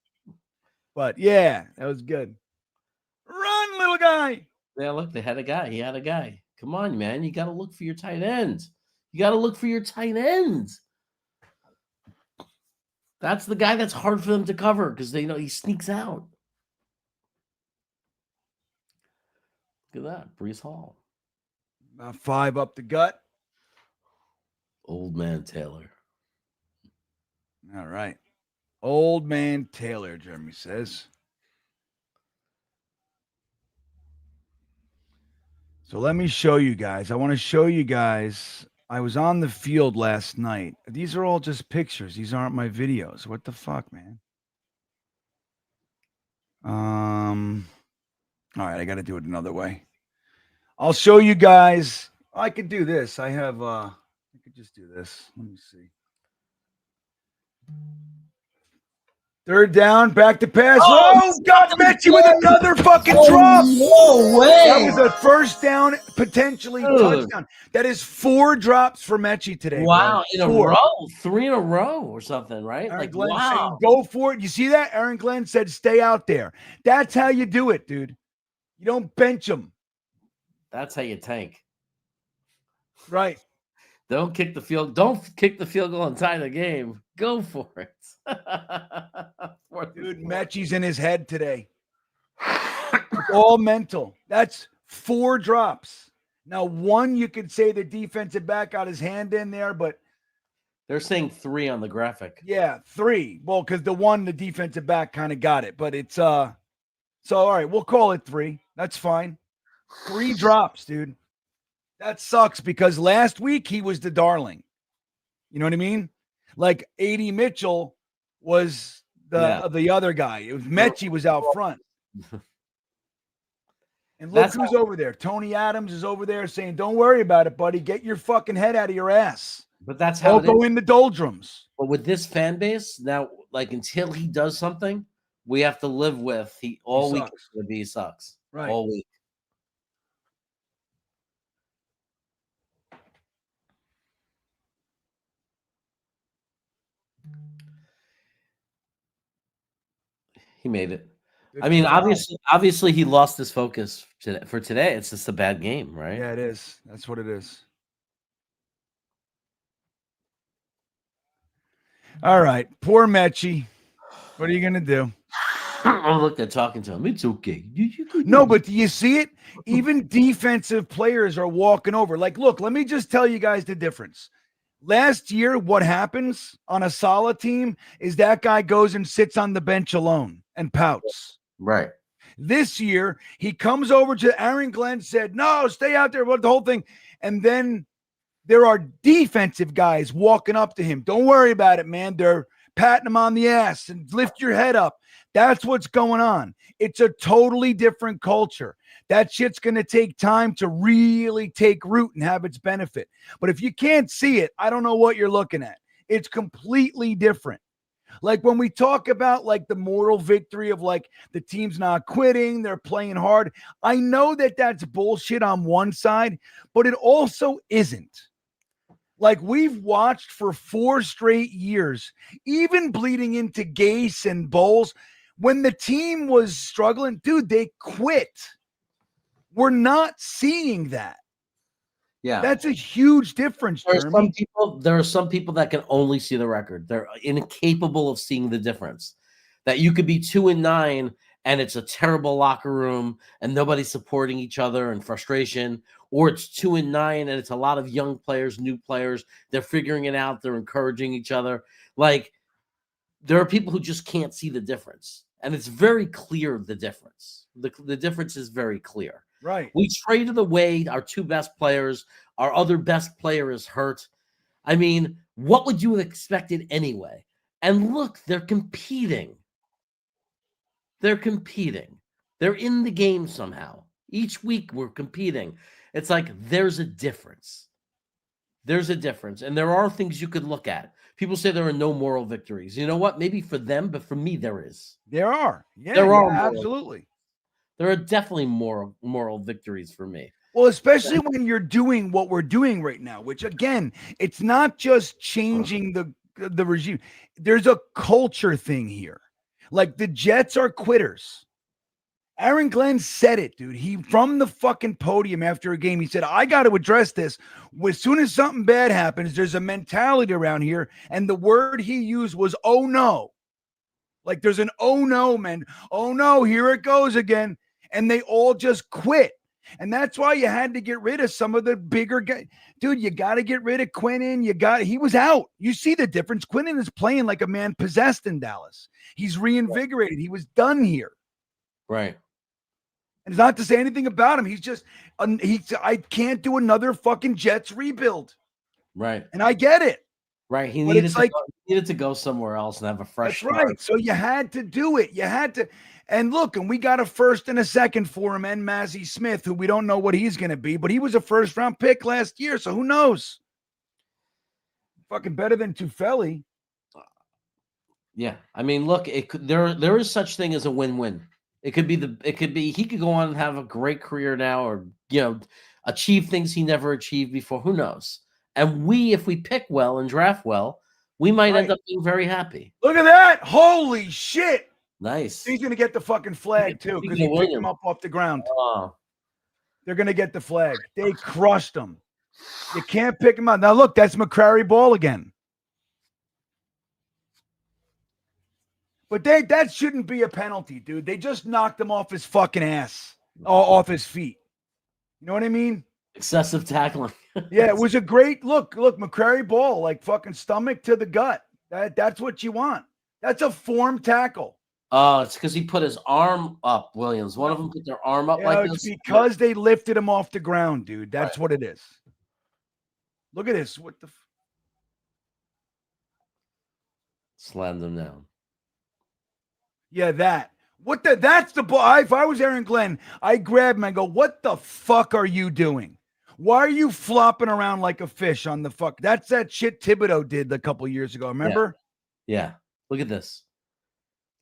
But yeah, that was good. Run, little guy. Yeah, look, they had a guy. He had a guy. Come on, man. You got to look for your tight ends. You got to look for your tight ends. That's the guy that's hard for them to cover because they know he sneaks out. Look at that, Breece Hall. About 5 up the gut. Old man Taylor. All right. Old man Taylor, Jeremy says. So let me show you guys. I want to show you guys. I was on the field last night. These are all just pictures. These aren't my videos. What the fuck, man? All right, I got to do it another way. I'll show you guys. I could do this. I could just do this. Let me see. 3rd down, back to pass. Oh, got Mechie with another fucking drop. No way. That was a 1st down, potentially touchdown. That is 4 drops for Mechie today. Wow, bro. in a row, 3 in a row or something, right? Aaron Like, Glenn wow. saying, go for it. You see that? Aaron Glenn said, stay out there. That's how you do it, dude. You don't bench them. That's how you tank. Right. Don't kick the field goal and tie the game. Go for it. Dude, Mechie's in his head today. It's all mental. That's 4 drops. Now, 1, you could say the defensive back got his hand in there, but they're saying 3 on the graphic. Yeah, 3. Well, because the defensive back kind of got it, but it's so all right, we'll call it 3. That's fine. 3 drops, dude. That sucks because last week he was the darling. You know what I mean? Like A.D. Mitchell was the other guy. It was Mechie was out front. And look who's over there. Tony Adams is over there saying, don't worry about it, buddy. Get your fucking head out of your ass. But that's how I'll go in the doldrums. But with this fan base, now, like until he does something, we have to live with he sucks. Right. All week. He made it. I mean, obviously, he lost his focus for today. It's just a bad game, right? Yeah, it is. That's what it is. All right, poor Mechie. What are you gonna do? Oh, look, they're talking to him. It's okay. No, but do you see it? Even defensive players are walking over. Like, look, let me just tell you guys the difference. Last year, what happens on a solid team is that guy goes and sits on the bench alone and pouts. Right. This year, he comes over to Aaron Glenn, said, no, stay out there, the whole thing. And then there are defensive guys walking up to him. Don't worry about it, man. They're patting him on the ass and lift your head up. That's what's going on. It's a totally different culture. That shit's going to take time to really take root and have its benefit. But if you can't see it, I don't know what you're looking at. It's completely different. Like when we talk about like the moral victory of like the team's not quitting, they're playing hard. I know that that's bullshit on one side, but it also isn't. Like we've watched for 4 straight years, even bleeding into Gase and Bowles, when the team was struggling, dude, they quit. We're not seeing that. Yeah. That's a huge difference. There are some people that can only see the record. They're incapable of seeing the difference. That you could be 2-9 and it's a terrible locker room and nobody's supporting each other and frustration, or it's 2-9 and it's a lot of young players, new players. They're figuring it out. They're encouraging each other. Like there are people who just can't see the difference. And it's very clear, the difference. The difference is very clear. Right. We traded away our 2 best players. Our other best player is hurt. I mean, what would you have expected anyway? And look, they're competing. They're competing. They're in the game somehow. Each week we're competing. It's like there's a difference. There's a difference. And there are things you could look at. People say there are no moral victories. You know what? Maybe for them, but for me, there is. There are. Yeah, there are absolutely. There are definitely moral victories for me. Well, especially when you're doing what we're doing right now, which again, it's not just changing the regime. There's a culture thing here. Like the Jets are quitters. Aaron Glenn said it, dude. He from the fucking podium after a game, he said, I got to address this. As soon as something bad happens, there's a mentality around here. And the word he used was, oh no. Like there's an oh no, man. Oh no, here it goes again. And they all just quit. And that's why you had to get rid of some of the bigger guys. Dude, you got to get rid of Quinnen. He was out. You see the difference. Quinnen is playing like a man possessed in Dallas. He's reinvigorated. He was done here. Right. And it's not to say anything about him. He's just, I can't do another fucking Jets rebuild. Right. And I get it. Right. He needed to go somewhere else and have a fresh start. Right. So you had to do it. You had to. And look, and we got a first and a second for him and Mazzie Smith, who we don't know what he's going to be, but he was a first-round pick last year, so who knows? Fucking better than Tufeli. Yeah. I mean, look, there is such thing as a win-win. He could go on and have a great career now or, achieve things he never achieved before. Who knows? And if we pick well and draft well, we might end up being very happy. Look at that. Holy shit. Nice. He's going to get the fucking flag, too, because he picked him up off the ground. Oh. They're going to get the flag. They crushed him. You can't pick him up. Now, look, that's McCrary ball again. But that shouldn't be a penalty, dude. They just knocked him off his fucking ass, off his feet. You know what I mean? Excessive tackling. Yeah, it was a great look. Look, McCrary ball, like fucking stomach to the gut. That's what you want. That's a form tackle. Oh, it's because he put his arm up, Williams. One of them put their arm up like it's this. because they lifted him off the ground, dude. That's what it is. Look at this. What the? Slammed him down. Yeah, that. That's the ball. If I was Aaron Glenn, I grab him and go, what the fuck are you doing? Why are you flopping around like a fish on the fuck? That's that shit Thibodeau did a couple years ago. Remember? Yeah. Look at this.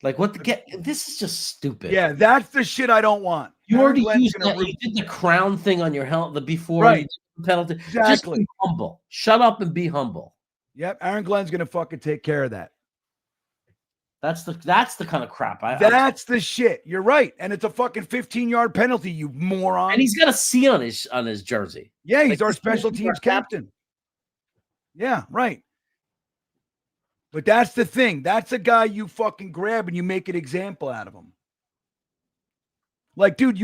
Like this is just stupid. Yeah, that's the shit I don't want. You already used that. You did the crown thing on your helmet before you did the penalty. Exactly. Just be humble. Shut up and be humble. Yep, Aaron Glenn's gonna fucking take care of that. That's the kind of crap that's the shit. You're right. And it's a fucking 15-yard penalty, you moron. And he's got a C on his jersey. Yeah, he's our special teams captain. Yeah, right. But that's the thing. That's a guy you fucking grab and you make an example out of him. Like, dude,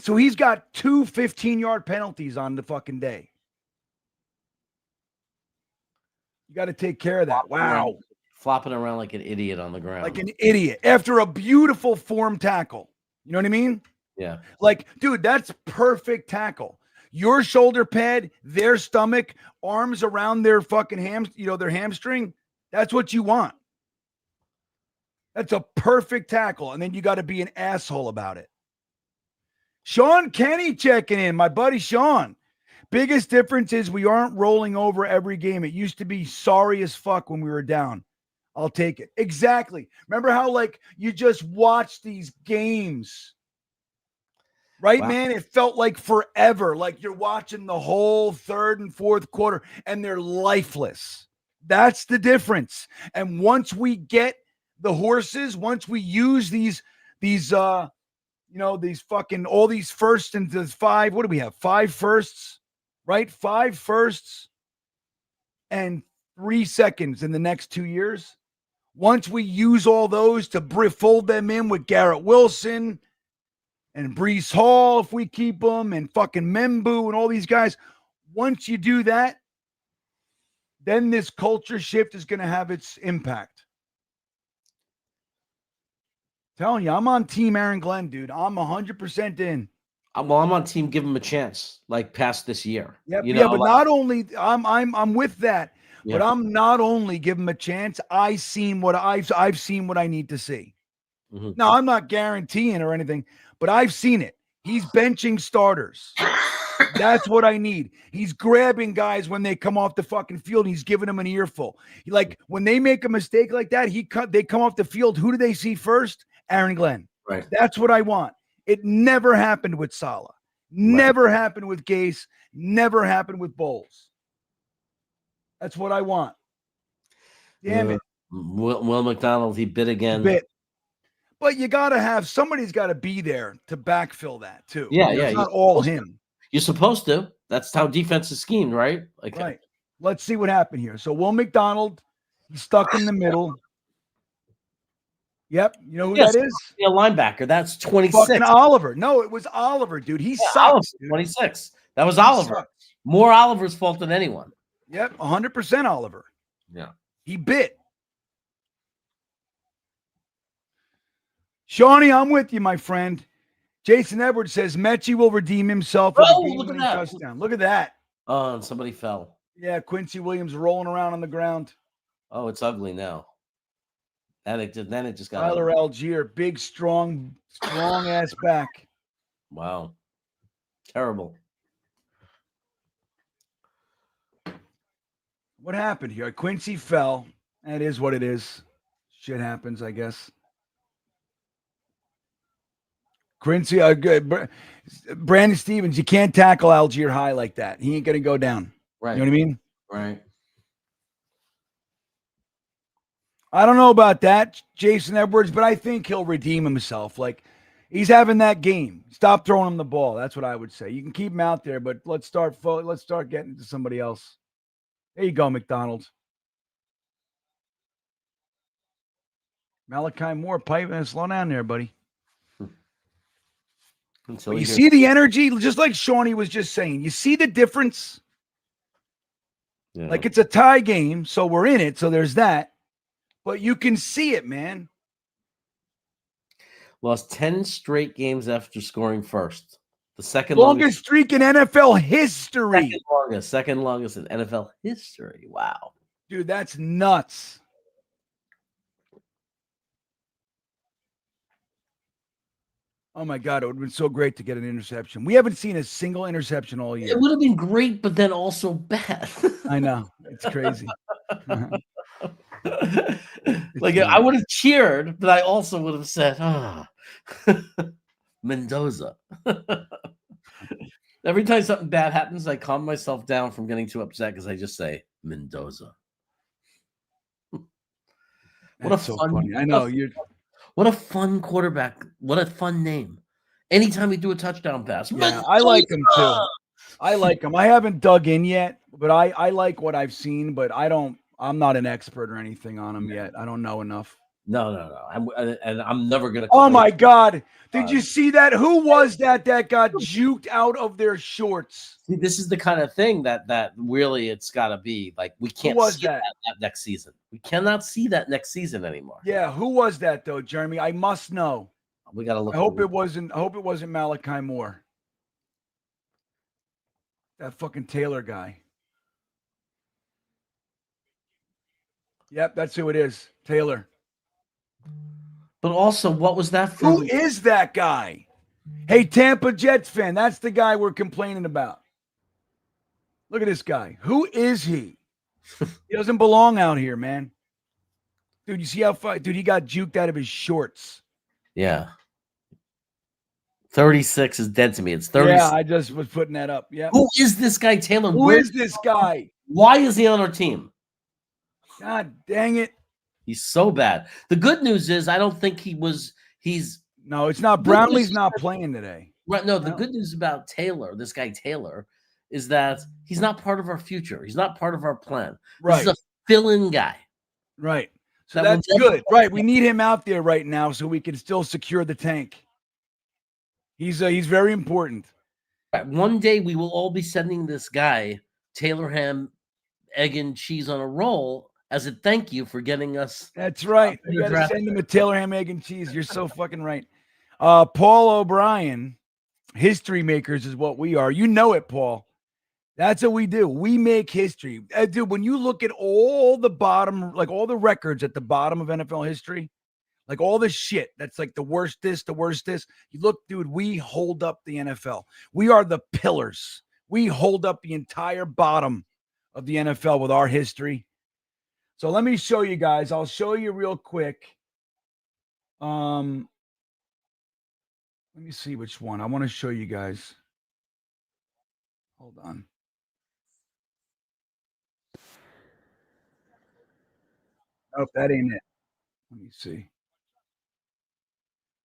so he's got 2 15-yard penalties on the fucking day. You got to take care of that. Wow. Flopping around like an idiot on the ground. Like an idiot after a beautiful form tackle. You know what I mean? Yeah. Like, dude, that's perfect tackle. Your shoulder pad, their stomach, arms around their fucking their hamstring. That's what you want. That's a perfect tackle. And then you got to be an asshole about it. Sean Kenny checking in. My buddy Sean. Biggest difference is we aren't rolling over every game. It used to be sorry as fuck when we were down. I'll take it. Exactly. Remember how, like, you just watch these games, right, wow, man? It felt like forever. Like you're watching the whole third and fourth quarter, and they're lifeless. That's the difference. And once we get the horses, once we use these fucking all these firsts and the 5. What do we have? 5 firsts, right? 5 firsts and 3 seconds in the next 2 years. Once we use all those to fold them in with Garrett Wilson and Breece Hall, if we keep them, and fucking Membu and all these guys, once you do that, then this culture shift is going to have its impact. Telling you, I'm on team Aaron Glenn, dude. I'm 100% in. Well, I'm on team. Give him a chance, like past this year. Yep, yeah, but not only I'm with that. Yeah. But I'm not only giving him a chance. I've seen what I need to see. Mm-hmm. Now, I'm not guaranteeing or anything, but I've seen it. He's benching starters. That's what I need. He's grabbing guys when they come off the fucking field. He's giving them an earful. Like when they make a mistake like that, they come off the field. Who do they see first? Aaron Glenn. Right. That's what I want. It never happened with Saleh. Never happened with Gase. Never happened with Bowles. That's what I want. Damn it. Will McDonald, he bit again. But you got to have, somebody's got to be there to backfill that too. Yeah, It's not all him. You're supposed to. That's how defense is schemed, right? Like, right. Let's see what happened here. So Will McDonald, he's stuck in the middle. Yep. You know who that is? A linebacker. That's 26. Fucking Oliver. No, it was Oliver, dude. He sucks. Oliver, 26. That was Oliver. Sucks. More Oliver's fault than anyone. Yep. 100% Oliver. Yeah. He bit. Shawnee, I'm with you, my friend. Jason Edwards says Mechie will redeem himself with a game-winning touchdown. Look at that. Oh, and somebody fell. Yeah, Quincy Williams rolling around on the ground. Oh, it's ugly now. Then it just got Tyler Algier, big, strong ass back. Wow. Terrible. What happened here? Quincy fell. That is what it is. Shit happens, I guess. Quincy, good. Brandon Stevens, you can't tackle Algier high like that. He ain't going to go down. Right. You know what I mean? Right. I don't know about that, Jason Edwards, but I think he'll redeem himself. Like, he's having that game. Stop throwing him the ball. That's what I would say. You can keep him out there, but let's start getting to somebody else. There you go, McDonald. Malachi Moore, pipe and slow down there, buddy. You see the energy, just like Shawnee was just saying. You see the difference? Yeah. Like, it's a tie game, so we're in it, so there's that. But you can see it, man. Lost 10 straight games after scoring first. The second longest streak in NFL history. Second longest in NFL history. Wow. Dude, that's nuts. Oh, my God. It would have been so great to get an interception. We haven't seen a single interception all year. It would have been great, but then also bad. I know. It's crazy. Like, I would have cheered, but I also would have said, Mendoza. Every time something bad happens, I calm myself down from getting too upset because I just say Mendoza. What a so fun! Funny. I know What a fun quarterback! What a fun name! Anytime we do a touchdown pass, yeah, I like him too. I like him. I haven't dug in yet, but I like what I've seen. But I don't I'm not an expert or anything on him yet. I don't know enough. No. I'm never gonna. Oh my God! Did you see that? Who was that got juked out of their shorts? See, this is the kind of thing that really it's got to be like we can't see that next season. We cannot see that next season anymore. Yeah, who was that though, Jeremy? I must know. We got to look. I hope it wasn't Malachi Moore. That fucking Taylor guy. Yep, that's who it is. Taylor. But also, what was that for? Who is that guy? Hey, Tampa Jets fan, that's the guy we're complaining about. Look at this guy. Who is he? He doesn't belong out here, man. Dude, you see how far? Dude, he got juked out of his shorts. Yeah. 36 is dead to me. It's 30. Yeah, I just was putting that up. Yeah. Who is this guy, Taylor? Who is this guy? Why is he on our team? God dang it. He's so bad. The good news is I don't think he's no, it's not. Brownlee's not playing today. Right. No, the good news about Taylor, this guy Taylor, is that he's not part of our future. He's not part of our plan. Right. He's a fill-in guy. Right. So that's good. Right. We need him out there right now so we can still secure the tank. He's very important. Right. One day we will all be sending this guy Taylor ham, egg and cheese on a roll as a thank you for getting us. That's right. You got to send him a Taylor ham, egg, and cheese. You're so fucking right. Paul O'Brien, history makers is what we are. You know it, Paul. That's what we do. We make history. Dude, when you look at all the bottom, like all the records at the bottom of NFL history, like all the shit that's like the worst this, you look, dude, we hold up the NFL. We are the pillars. We hold up the entire bottom of the NFL with our history. So let me show you guys. I'll show you real quick. Let me see which one. I want to show you guys. Hold on. Oh, that ain't it. Let me see.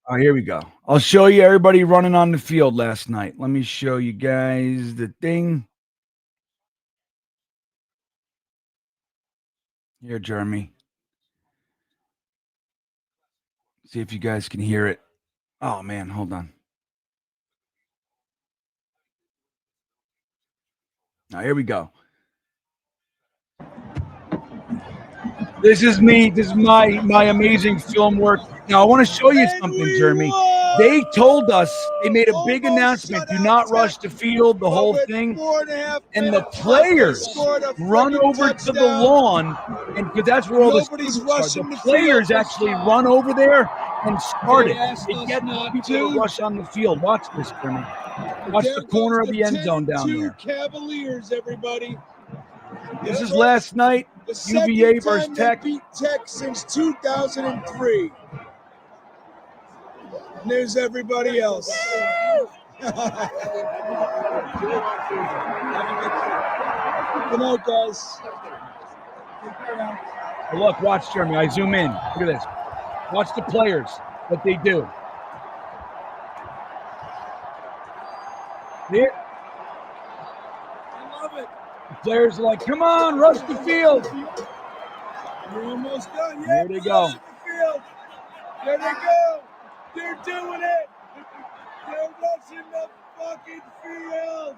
Oh, here we go. I'll show you everybody running on the field last night. Let me show you guys the thing. Here, Jeremy. See if you guys can hear it. Oh, man, hold on. Now, here we go. This is me. This is my amazing film work. Now, I want to show you something, Jeremy. They told us, they made a big announcement, do not rush the field, the whole thing. And the players run over to the lawn, and because that's where all the students are. The players actually run over there and start it. They get people to rush on the field. Watch this, Jeremy. Watch the corner of the end zone down there. Cavaliers, everybody. This is last night. UVA versus Tech. Beat Tech since 2003. And there's everybody else. Good night, guys. Well, look, watch, Jeremy. I zoom in. Look at this. Watch the players, what they do. Here. I love it. The players are like, come on, rush the field. We're almost done. Yeah, there they go. The there they go. They're doing it. They're rushing the fucking field.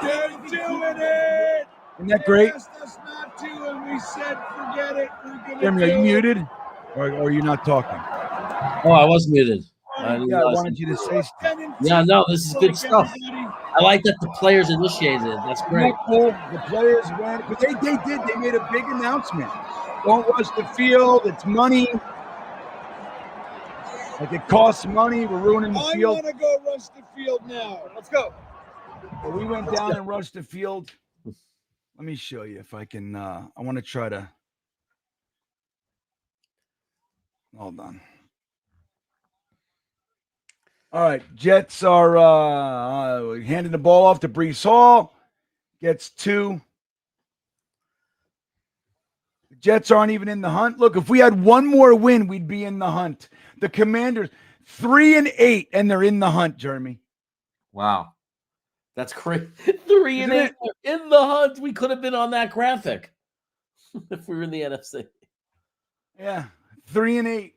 They're doing it. Isn't that great? They asked us not to, and we said, forget it. We're gonna Jeremy, are you muted? Or are you not talking? Oh, I was muted. I wanted you to say something. Yeah, no, this is good stuff. I like that the players initiated it. That's great. Cool. The players ran, but they did. They made a big announcement. Don't rush the field. It's money. Like it costs money. We're ruining the field. I want to go rush the field now. Let's go. Well, we went down and rushed the field. Let me show you if I can. I want to try to. Hold on. All right, Jets are handing the ball off to Breece Hall. Gets 2. The Jets aren't even in the hunt. Look, if we had one more win, we'd be in the hunt. The Commanders 3-8, and they're in the hunt, Jeremy. Wow. That's crazy. 3 and Isn't 8 in the hunt. We could have been on that graphic if we were in the NFC. Yeah, 3 and 8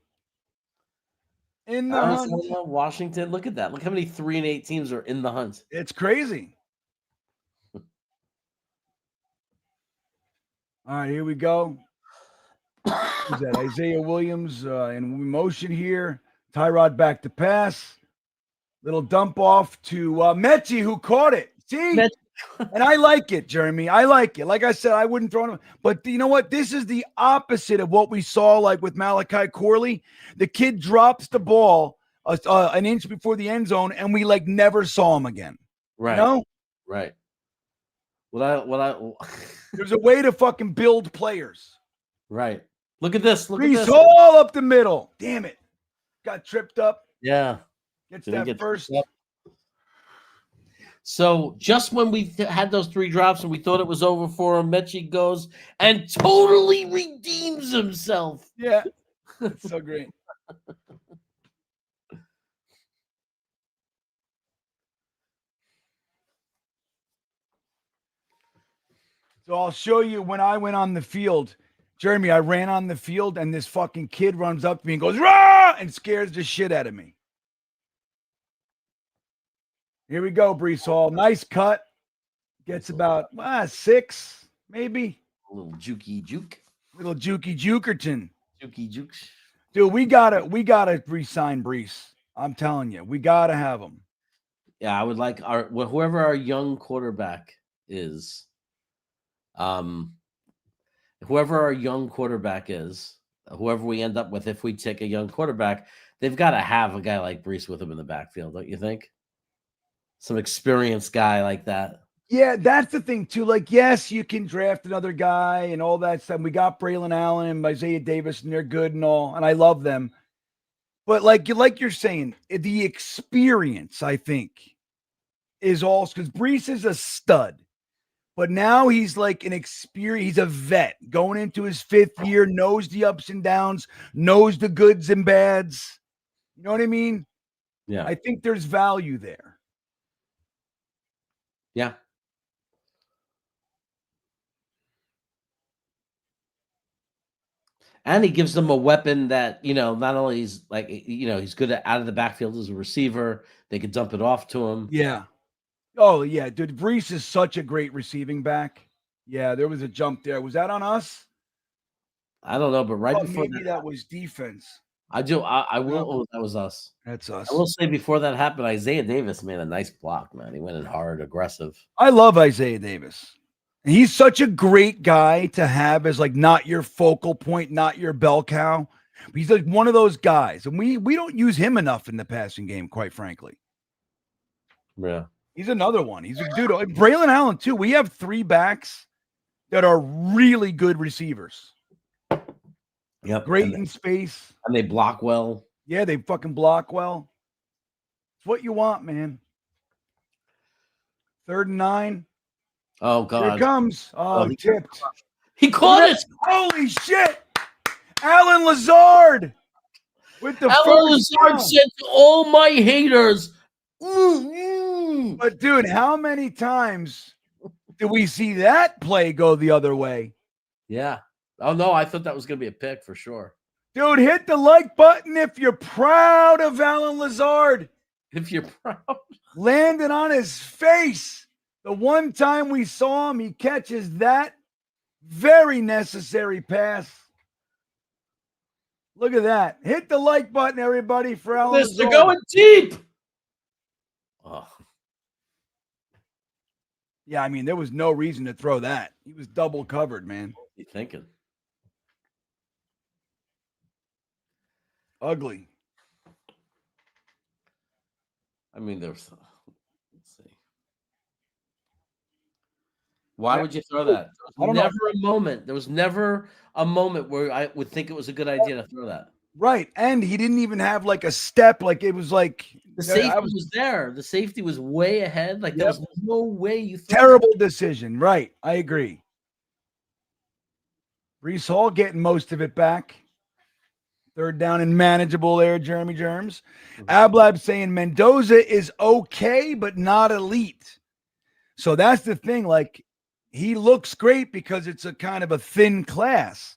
in the hunt. Washington, look at that. Look how many 3 and 8 teams are in the hunt. It's crazy. All right, here we go. Who's that? Isaiah Williams in motion here. Tyrod back to pass. Little dump off to Mechie, who caught it. See? And I like it, Jeremy. I like it. Like I said, I wouldn't throw him. But you know what? This is the opposite of what we saw like with Malachi Corley. The kid drops the ball an inch before the end zone, and we like never saw him again. Right. You know? Right. There's a way to fucking build players. Right. Look at this. Look at Brees this. Hall up the middle. Damn it. Got tripped up. Yeah. Gets that first. So just when we had those 3 drops and we thought it was over for him, Mechie goes and totally redeems himself. Yeah. That's so great. So I'll show you when I went on the field. Jeremy, I ran on the field and this fucking kid runs up to me and goes, "Rah!" and scares the shit out of me. Here we go, Brees Hall. Nice cut. Gets about 6, maybe. A little jukey juke. Little jukey jukerton. Jukey jukes. Dude, we gotta re-sign Brees. I'm telling you, we gotta have him. Yeah, I would like whoever our young quarterback is. Whoever our young quarterback is, whoever we end up with, if we take a young quarterback, they've got to have a guy like Brees with him in the backfield, don't you think? Some experienced guy like that. Yeah, that's the thing too. Like, yes, you can draft another guy and all that stuff. We got Braylon Allen and Isaiah Davis, and they're good and all, and I love them. But like you're saying, the experience, I think, is also because Brees is a stud. But now he's like an experience. He's a vet going into his 5th year, knows the ups and downs, knows the goods and bads. You know what I mean? Yeah. I think there's value there. Yeah. And he gives them a weapon that, not only is like, he's good at out of the backfield as a receiver. They could dump it off to him. Yeah. Oh, yeah, dude. Brees is such a great receiving back. Yeah, there was a jump there. Was that on us? I don't know, but before maybe that was defense. I will. Oh, that was us. That's us. I will say before that happened, Isaiah Davis made a nice block, man. He went in hard, aggressive. I love Isaiah Davis. He's such a great guy to have as like not your focal point, not your bell cow. He's like one of those guys, and we don't use him enough in the passing game, quite frankly. Yeah. He's another one. He's a dude. Braylon Allen, too. We have 3 backs that are really good receivers. Yep. Great in space. And they block well. Yeah, they fucking block well. It's what you want, man. 3rd and 9. Oh, God. Here it comes. Oh, he tipped. He caught it. Holy shit. Alan Lazard with the Alan first Lazard down. said to all my haters, But, dude, how many times did we see that play go the other way? Yeah. Oh, no, I thought that was going to be a pick for sure. Dude, hit the like button if you're proud of Alan Lazard. If you're proud. Landed on his face. The one time we saw him, he catches that very necessary pass. Look at that. Hit the like button, everybody, for Alan Lazard. They're going deep. Oh. Yeah, I mean, there was no reason to throw that. He was double covered, man. What are you thinking? Ugly. I mean, let's see. Why would you throw that? There was never a moment where I would think it was a good idea to throw that. Right. And he didn't even have like a step. Like it was like the safety was there. The safety was way ahead. Like there was no way you threw terrible decision. Right. I agree. Brees Hall getting most of it back. 3rd down and manageable there, Jeremy Germs. Ablab saying Mendoza is okay, but not elite. So that's the thing. Like, he looks great because it's a kind of a thin class.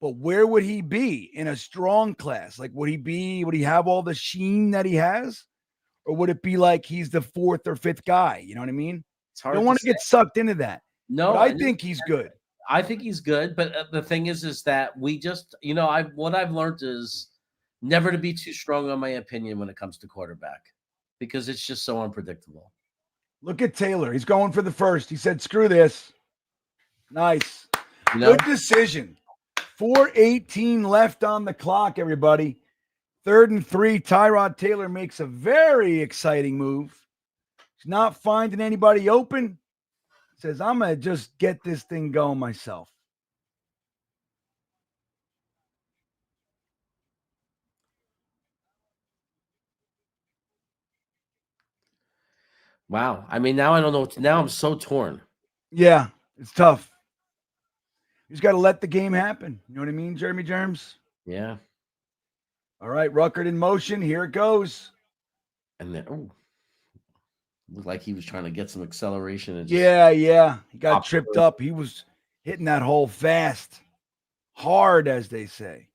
But where would he be in a strong class? Like, would he have all the sheen that he has? Or would it be like he's the fourth or fifth guy? You know what I mean? It's You hard don't want to to get sucked into that. No, but I think he's good. I think he's good, but the thing is that we just, what I've learned is never to be too strong on my opinion when it comes to quarterback because it's just so unpredictable. Look at Taylor. He's going for the first. He said, screw this. Nice. Good decision. 4:18 left on the clock, everybody. 3rd and 3. Tyrod Taylor makes a very exciting move. He's not finding anybody open. Says, I'm going to just get this thing going myself. Wow. I mean, now I don't know. Now I'm so torn. Yeah, it's tough. You just got to let the game happen. You know what I mean, Jeremy Germs? Yeah. All right, Ruckert in motion. Here it goes. And then, looked like he was trying to get some acceleration. And Yeah. He got tripped up. He was hitting that hole fast. Hard, as they say.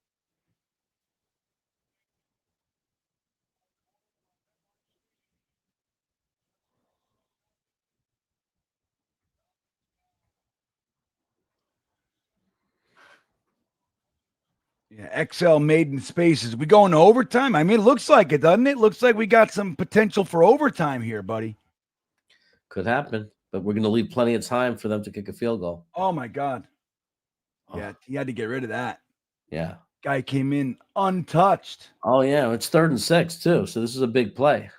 Yeah, XL maiden spaces. We going to overtime? I mean, it looks like it, doesn't it? Looks like we got some potential for overtime here, buddy. Could happen, but we're going to leave plenty of time for them to kick a field goal. Oh, my God. Yeah, he had to get rid of that. Yeah. Guy came in untouched. Oh, yeah. It's 3rd and 6, too. So this is a big play.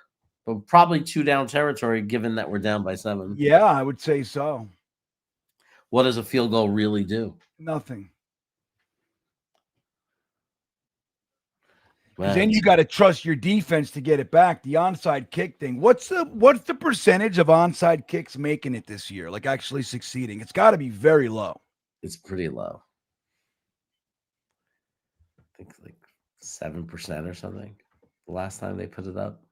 But probably 2 down territory, given that we're down by 7. Yeah, I would say so. What does a field goal really do? Nothing. Man. Then you got to trust your defense to get it back. The onside kick thing. What's the percentage of onside kicks making it this year? Like actually succeeding? It's got to be very low. It's pretty low. I think like 7% or something. The last time they put it up.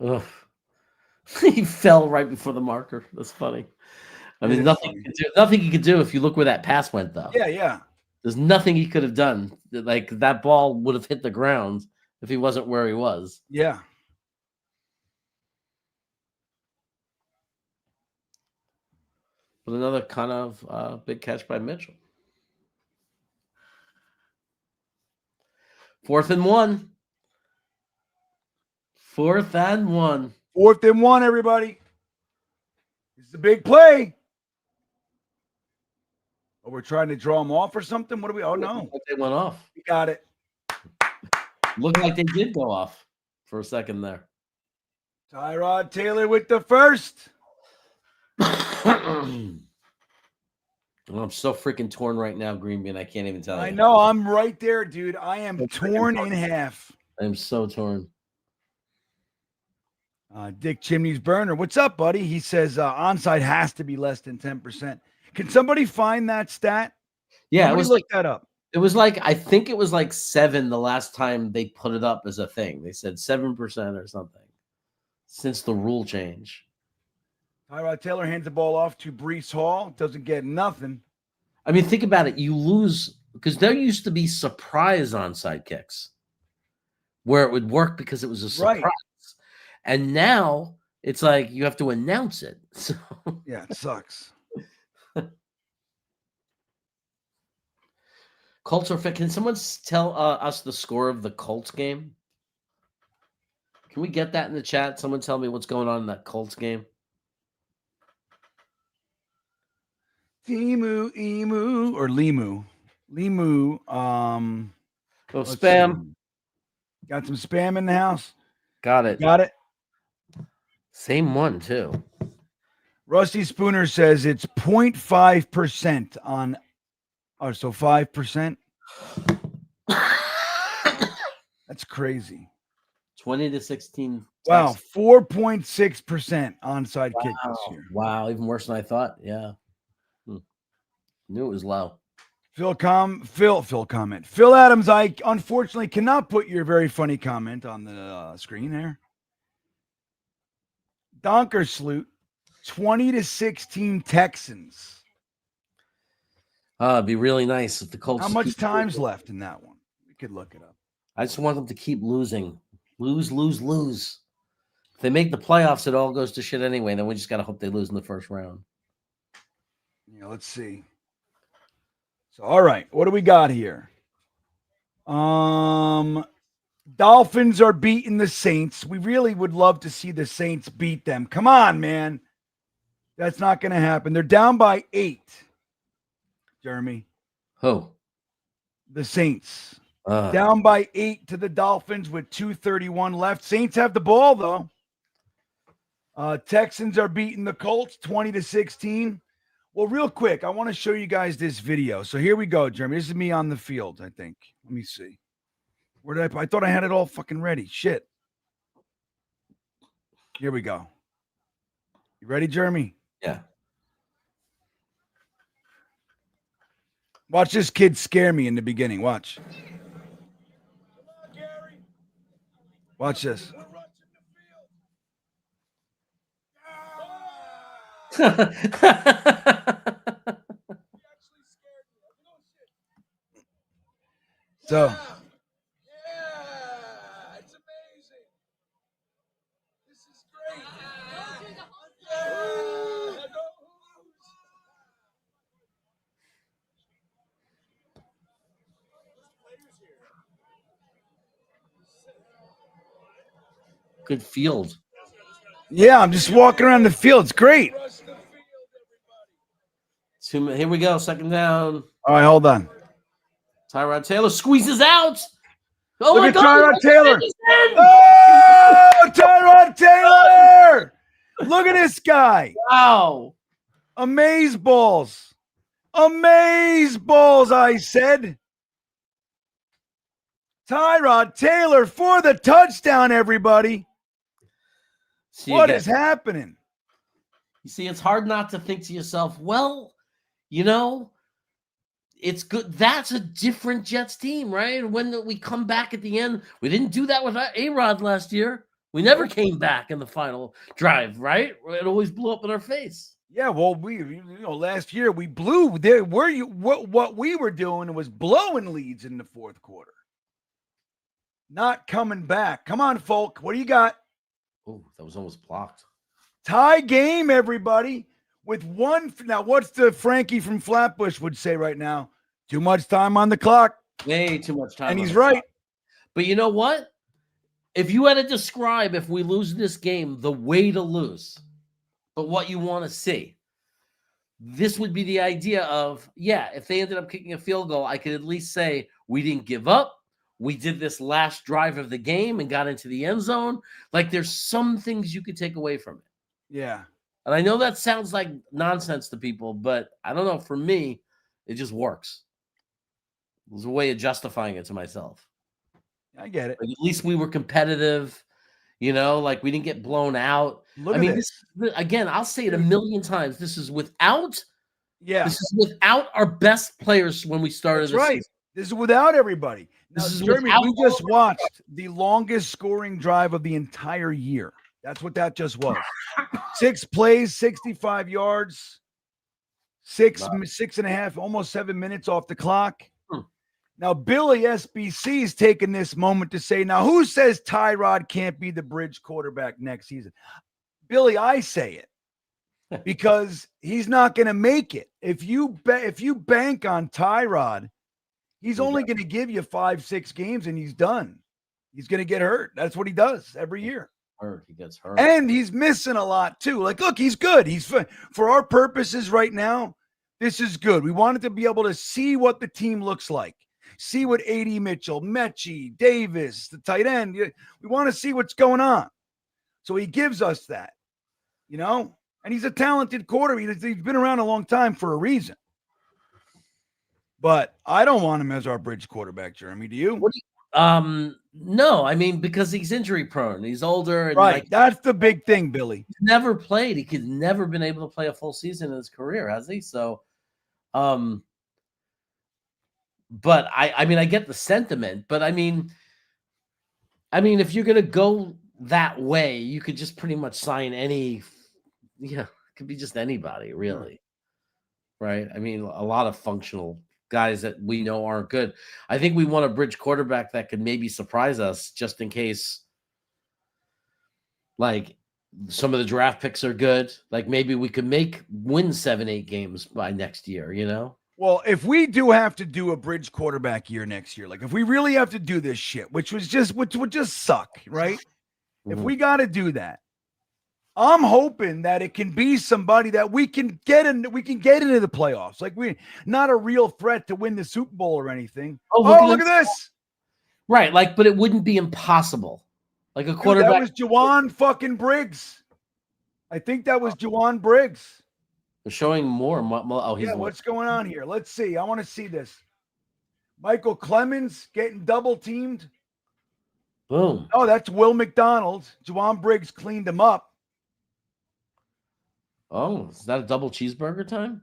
Ugh. He fell right before the marker. That's funny. I mean, nothing you could do if you look where that pass went, though. Yeah. There's nothing he could have done. Like, that ball would have hit the ground if he wasn't where he was. Yeah. But another kind of big catch by Mitchell. 4th and 1. 4th and 1. 4th and 1, everybody. This is a big play. Oh, we're trying to draw them off or something? What do we? Oh, no. They went off. We got it. Looked like they did go off for a second there. Tyrod Taylor with the first. I'm so freaking torn right now, Green Bean. I can't even tell you. I know. I'm right there, dude. I am torn in half. I'm so torn. Dick Chimney's burner. What's up, buddy? He says onside has to be less than 10%. Can somebody find that stat? Yeah, Somebody look that up. It was like, I think it was like 7 the last time they put it up as a thing. They said 7% or something since the rule change. Tyrod Taylor hands the ball off to Breece Hall. Doesn't get nothing. I mean, think about it. You lose because there used to be surprise onside kicks where it would work because it was a surprise. Right. And now it's like you have to announce it. So yeah, it sucks. Colts are fit. Can someone tell us the score of the Colts game? Can we get that in the chat? Someone tell me what's going on in that Colts game. Emu, or Limu. Spam. See. Got some spam in the house. Got it. Got it. Same one, too. Rusty Spooner says it's 0.5% on. Oh, so 5%? That's crazy. 20 to 16. Wow, 4.6% onside kick this year. Wow, even worse than I thought. Yeah. Knew it was low. Phil comment. Phil Adams, I unfortunately cannot put your very funny comment on the screen there. Donkersloot, 20-16 Texans. It'd be really nice if the Colts. How much keep time's losing. left in that one? We could look it up. I just want them to keep losing. Lose. If they make the playoffs, it all goes to shit anyway. Then we just got to hope they lose in the first round. Yeah, let's see. So, all right, what do we got here? Dolphins are beating the Saints. We really would love to see the Saints beat them. Come on, man. That's not going to happen. They're down by 8. Jeremy. Who? The Saints. Down by 8 to the Dolphins with 2:31 left. Saints have the ball, though. Texans are beating the Colts 20-16. Well, real quick, I want to show you guys this video. So here we go, Jeremy. This is me on the field, I think. Let me see. Where did I thought I had it all fucking ready. Shit. Here we go. You ready, Jeremy? Yeah. Watch this kid scare me in the beginning. Watch. Watch this. So, Yeah, it's amazing. This is great. Yeah, go Hoos. Good field. yeah, I'm just walking around the field. It's great. Rush the field, everybody. Here we go. Second down. All right, hold on. Tyrod Taylor squeezes out. Oh Look my at God! Tyrod Taylor. He's in! Oh, Tyrod Taylor. Look at this guy. Wow. Amaze balls. Amaze balls, I said. Tyrod Taylor for the touchdown, everybody. See, What again, is happening? You see, it's hard not to think to yourself, well, you know, it's good. That's a different Jets team, right? When we come back at the end, we didn't do that with A-Rod last year. We never came back in the final drive, right? It always blew up in our face. Yeah, well, last year we blew. There were you. What we were doing was blowing leads in the fourth quarter, not coming back. Come on, Folk. What do you got? Oh, that was almost blocked. Tie game, everybody. With one. Now, what's the Frankie from Flatbush would say right now? Too much time on the clock. Way too much time. And on he's the clock. right. But you know what? If you had to describe if we lose this game, the way to lose, but what you want to see, this would be the idea of, yeah, if they ended up kicking a field goal, I could at least say we didn't give up. We did this last drive of the game and got into the end zone. Like there's some things you could take away from it. Yeah. And I know that sounds like nonsense to people, but I don't know. For me, it just works. There's a way of justifying it to myself. I get it. Like at least we were competitive, you know, like we didn't get blown out. Look I at mean, this. Again, I'll say it a million times. This is without our best players when we started. That's right. Season. This is without everybody. Now, This is Jeremy, without we just watched the longest scoring drive of the entire year. That's what that just was. 6 plays, 65 yards, six and a half, almost 7 minutes off the clock. Now, Billy SBC is taking this moment to say, now, who says Tyrod can't be the bridge quarterback next season? Billy, I say it because he's not going to make it. If you bank on Tyrod, he's only going to give you 5-6 games and he's done. He's going to get hurt. That's what he does every year. He gets hurt. And he's missing a lot too. Like, look, he's good. He's for our purposes right now. This is good. We wanted to be able to see what the team looks like. See what A.D. Mitchell, Mechie, Davis, the tight end. We want to see what's going on. So he gives us that, you know, and he's a talented quarterback. He's been around a long time for a reason. But I don't want him as our bridge quarterback, Jeremy. Do you? No, I mean, because he's injury prone. He's older. And right. That's the big thing, Billy. He's never played. He's never been able to play a full season in his career, has he? So, but I mean, I get the sentiment, but I mean, if you're going to go that way, you could just pretty much sign any. Yeah, it could be just anybody, really. Right? I mean, a lot of functional guys that we know aren't good. I think we want a bridge quarterback that could maybe surprise us just in case, like, some of the draft picks are good. Like, maybe we could win 7-8 games by next year, you know? Well, if we do have to do a bridge quarterback year next year, like if we really have to do this shit, which would just suck, right? If we got to do that, I'm hoping that it can be somebody that we can get into the playoffs. Like we're not a real threat to win the Super Bowl or anything. Oh, look at this. Right, like, but it wouldn't be impossible. Like a quarterback. That was Juwan fucking Briggs. I think that was Juwan Briggs. They're showing more. Oh, he's what's going on here? Let's see. I want to see this. Michael Clemens getting double teamed. Boom. Oh, that's Will McDonald. Juwan Briggs cleaned him up. Oh, is that a double cheeseburger time?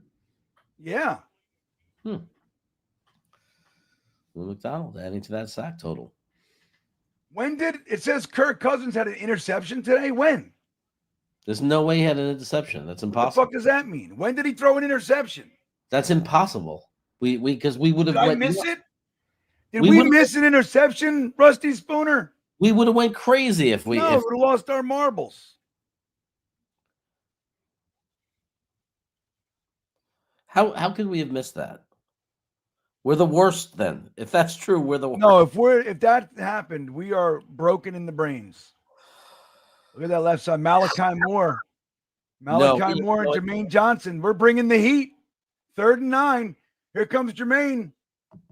Yeah. Will McDonald adding to that sack total. When did it says Kirk Cousins had an interception today? When? There's no way he had an interception. That's impossible. What the fuck does that mean? When did he throw an interception? That's impossible. Because we would have. Did I miss it? Did we miss an interception, Rusty Spooner? We would have went crazy if we. No, we would have lost our marbles. How could we have missed that? We're the worst then. If that's true, we're the worst. No, if that happened, we are broken in the brains. Look at that left side. Malachi Moore. Malachi Moore and Jermaine Johnson. We're bringing the heat. 3rd and 9. Here comes Jermaine.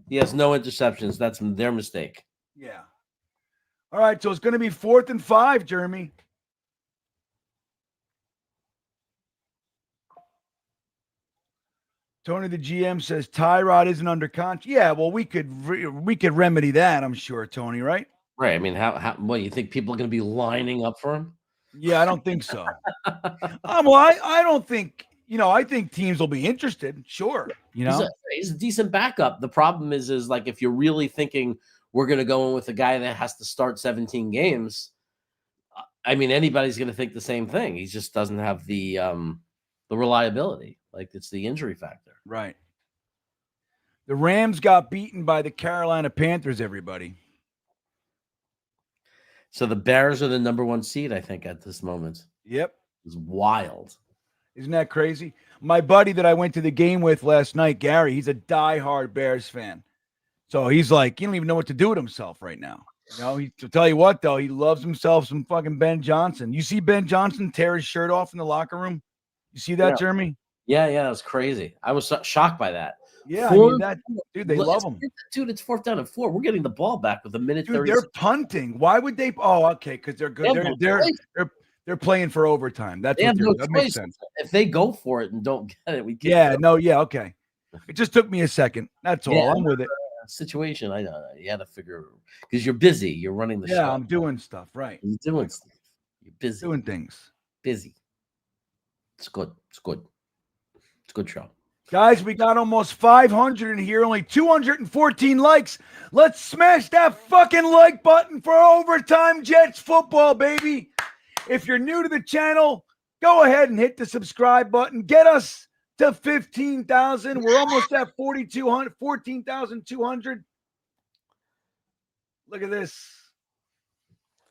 He has no interceptions. That's their mistake. Yeah. All right, so it's going to be 4th and 5, Jeremy. Tony, the GM, says Tyrod isn't under contract. Yeah, well, we could remedy that, I'm sure, Tony, right? Right. I mean, what, you think people are going to be lining up for him? Yeah, I don't think so. Well, I don't think, I think teams will be interested. Sure. He's a decent backup. The problem is like, if you're really thinking we're going to go in with a guy that has to start 17 games, I mean, anybody's going to think the same thing. He just doesn't have the reliability. Like, it's the injury factor. Right. The Rams got beaten by the Carolina Panthers, everybody. So the Bears are the number 1 seed, I think, at this moment. Yep. It's wild. Isn't that crazy? My buddy that I went to the game with last night, Gary, he's a diehard Bears fan. So he's like, he don't even know what to do with himself right now. To tell you what, though, he loves himself some fucking Ben Johnson. You see Ben Johnson tear his shirt off in the locker room? You see that, Jeremy? Yeah, that was crazy. I was shocked by that. Yeah, dude, they love him. Dude, it's 4th down and 4. We're getting the ball back with a minute 30. They're punting. Why would they? Oh, okay, because they're good. They're playing for overtime. That makes sense. If they go for it and don't get it, we get okay. It just took me a second. That's all. I'm with it. Situation, I know. You had to figure, because you're busy. You're running the show. Yeah, I'm doing stuff. Right. You're doing stuff. You're busy. Doing things. Busy. It's good. It's good. It's a good show. Guys, we got almost 500 in here, only 214 likes. Let's smash that fucking like button for Overtime Jets football, baby. If you're new to the channel, go ahead and hit the subscribe button. Get us to 15,000. We're almost at 14,200. Look at this.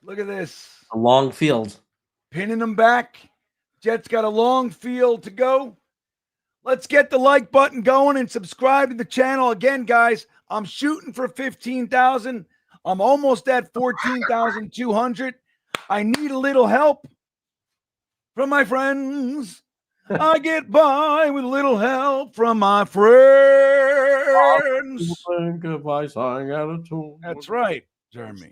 Look at this. A long field. Pinning them back. Jets got a long field to go. Let's get the like button going and subscribe to the channel. Again, guys, I'm shooting for 15,000. I'm almost at 14,200. I need a little help from my friends. I get by with a little help from my friends. That's right, Jeremy.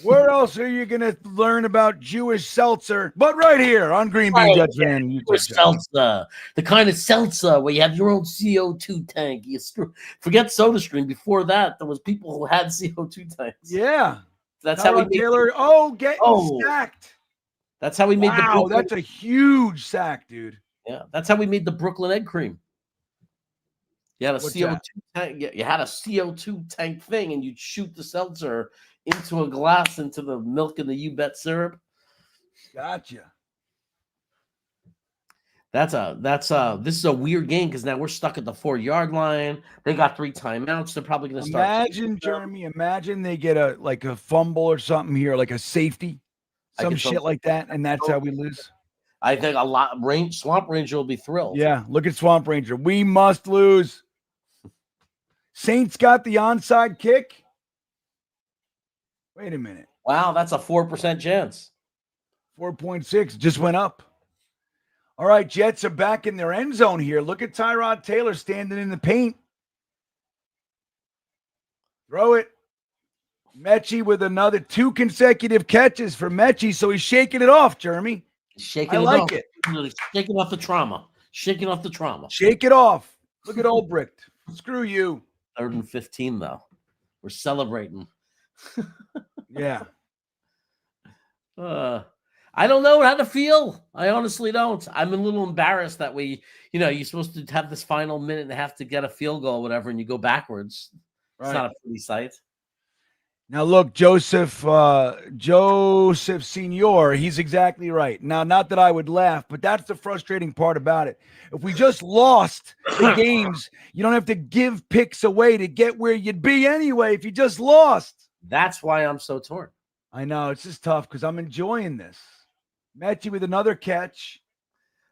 Where else are you going to learn about Jewish seltzer? But right here on Green Bean Jets Fan. Jewish seltzer. The kind of seltzer where you have your own CO2 tank. Forget SodaStream. Before that, there was people who had CO2 tanks. Yeah. That's how we made Taylor. Stacked. That's how we made the Brooklyn. That's a huge sack, dude. Yeah, that's how we made the Brooklyn egg cream. You had a CO2 tank. You had a CO2 tank thing, and you'd shoot the seltzer into a glass, into the milk and the You Bet syrup. Gotcha. This is a weird game because now we're stuck at the 4-yard line. They got 3 timeouts. They're probably going to start. Imagine, Jeremy. Imagine they get a fumble or something here, like a safety, some shit like that, and that's how we lose. I think Swamp Ranger will be thrilled. Yeah, look at Swamp Ranger. We must lose. Saints got the onside kick. Wait a minute. Wow, that's a 4% chance. 4.6 just went up. All right, Jets are back in their end zone here. Look at Tyrod Taylor standing in the paint. Throw it. Mechie with another 2 consecutive catches for Mechie, so he's shaking it off, Jeremy. Shaking I like it. Shaking off the trauma. Shaking off the trauma. Shake it off. Look at Olbricht. Screw you. 3rd and 15, though. We're celebrating. Yeah. I don't know how to feel. I honestly don't. I'm a little embarrassed that you're supposed to have this final minute and a half to get a field goal or whatever, and you go backwards. Right. It's not a pretty sight. Now, look, Joseph Senior, he's exactly right. Now, not that I would laugh, but that's the frustrating part about it. If we just lost the games, you don't have to give picks away to get where you'd be anyway if you just lost. That's why I'm so torn. I know. It's just tough because I'm enjoying this. Mechie with another catch.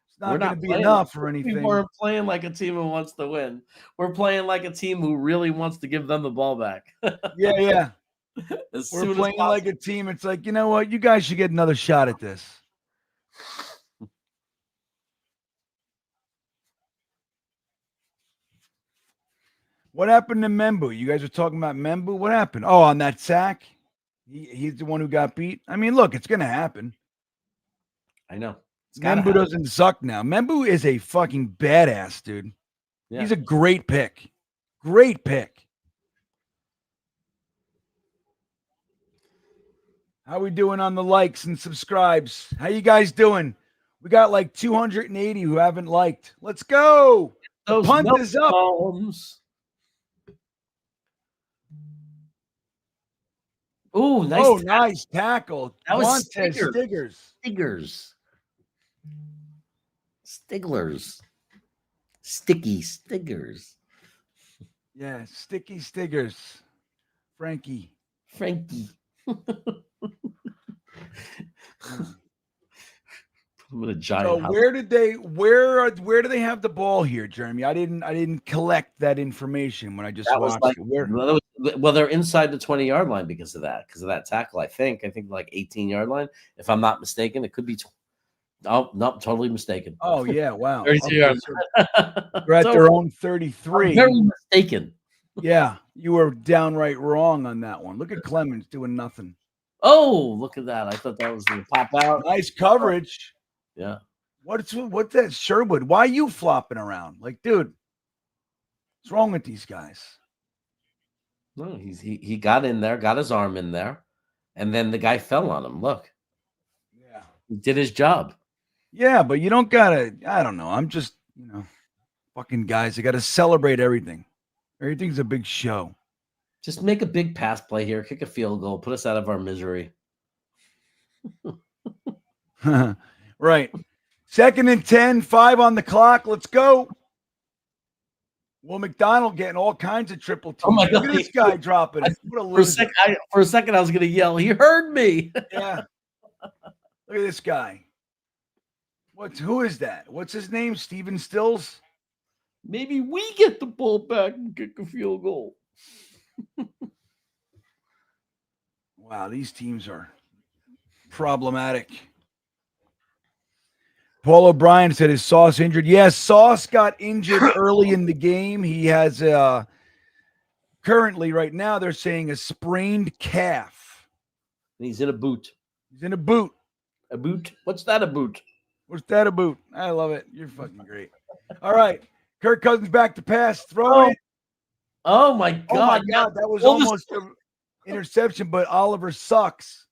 It's not going to be enough or anything. We're playing like a team who wants to win. We're playing like a team who really wants to give them the ball back. Yeah. We're playing like a team. It's like, you know what? You guys should get another shot at this. What happened to Membu? You guys are talking about Membu? What happened? Oh, on that sack? He's the one who got beat? I mean, look, it's going to happen. I know. Membu doesn't suck now. Membu is a fucking badass, dude. Yeah. He's a great pick. Great pick. How we doing on the likes and subscribes? How you guys doing? We got like 280 who haven't liked. Let's go. The punt is up. Ooh, nice. Oh, nice tackle. That was Stiggers. Sticky Stiggers. Yeah, Sticky Stiggers. Frankie. What a giant. So where do they have the ball here, Jeremy? I didn't collect that information when I just watched it. Well, they're inside the 20-yard line because of that tackle. I think like 18-yard line, if I'm not mistaken. It could be. Oh, no, totally mistaken. Oh yeah, wow. 32 yards. They're at their own 33. I'm very mistaken. Yeah, you were downright wrong on that one. Look at Clemens doing nothing. Oh, look at that! I thought that was going to pop out. Nice coverage. Yeah. What's that Sherwood? Why are you flopping around? Like, dude, what's wrong with these guys? No, he got in there, got his arm in there, and then the guy fell on him. Look. Yeah. He did his job. Yeah, but you don't gotta. I don't know. I'm just, fucking guys. They gotta celebrate everything. Everything's a big show. Just make a big pass play here, kick a field goal, put us out of our misery. Right. 2nd and 10, 5 on the clock. Let's go. Will McDonald getting all kinds of triple teams. Oh my God. Look at this guy dropping it. For a second, I was going to yell, he heard me. Yeah. Look at this guy. Who is that? What's his name? Steven Stills? Maybe we get the ball back and kick a field goal. Wow, these teams are problematic. Paul O'Brien said, is Sauce injured? Yes, Sauce got injured early in the game. He has currently right now they're saying a sprained calf. And he's in a boot. He's in a boot. A boot? What's that a boot? What's that a boot? I love it. You're fucking great. All right. Kirk Cousins back to pass. Throw it. Oh my God. Oh my God. That was almost an interception, but Oliver sucks.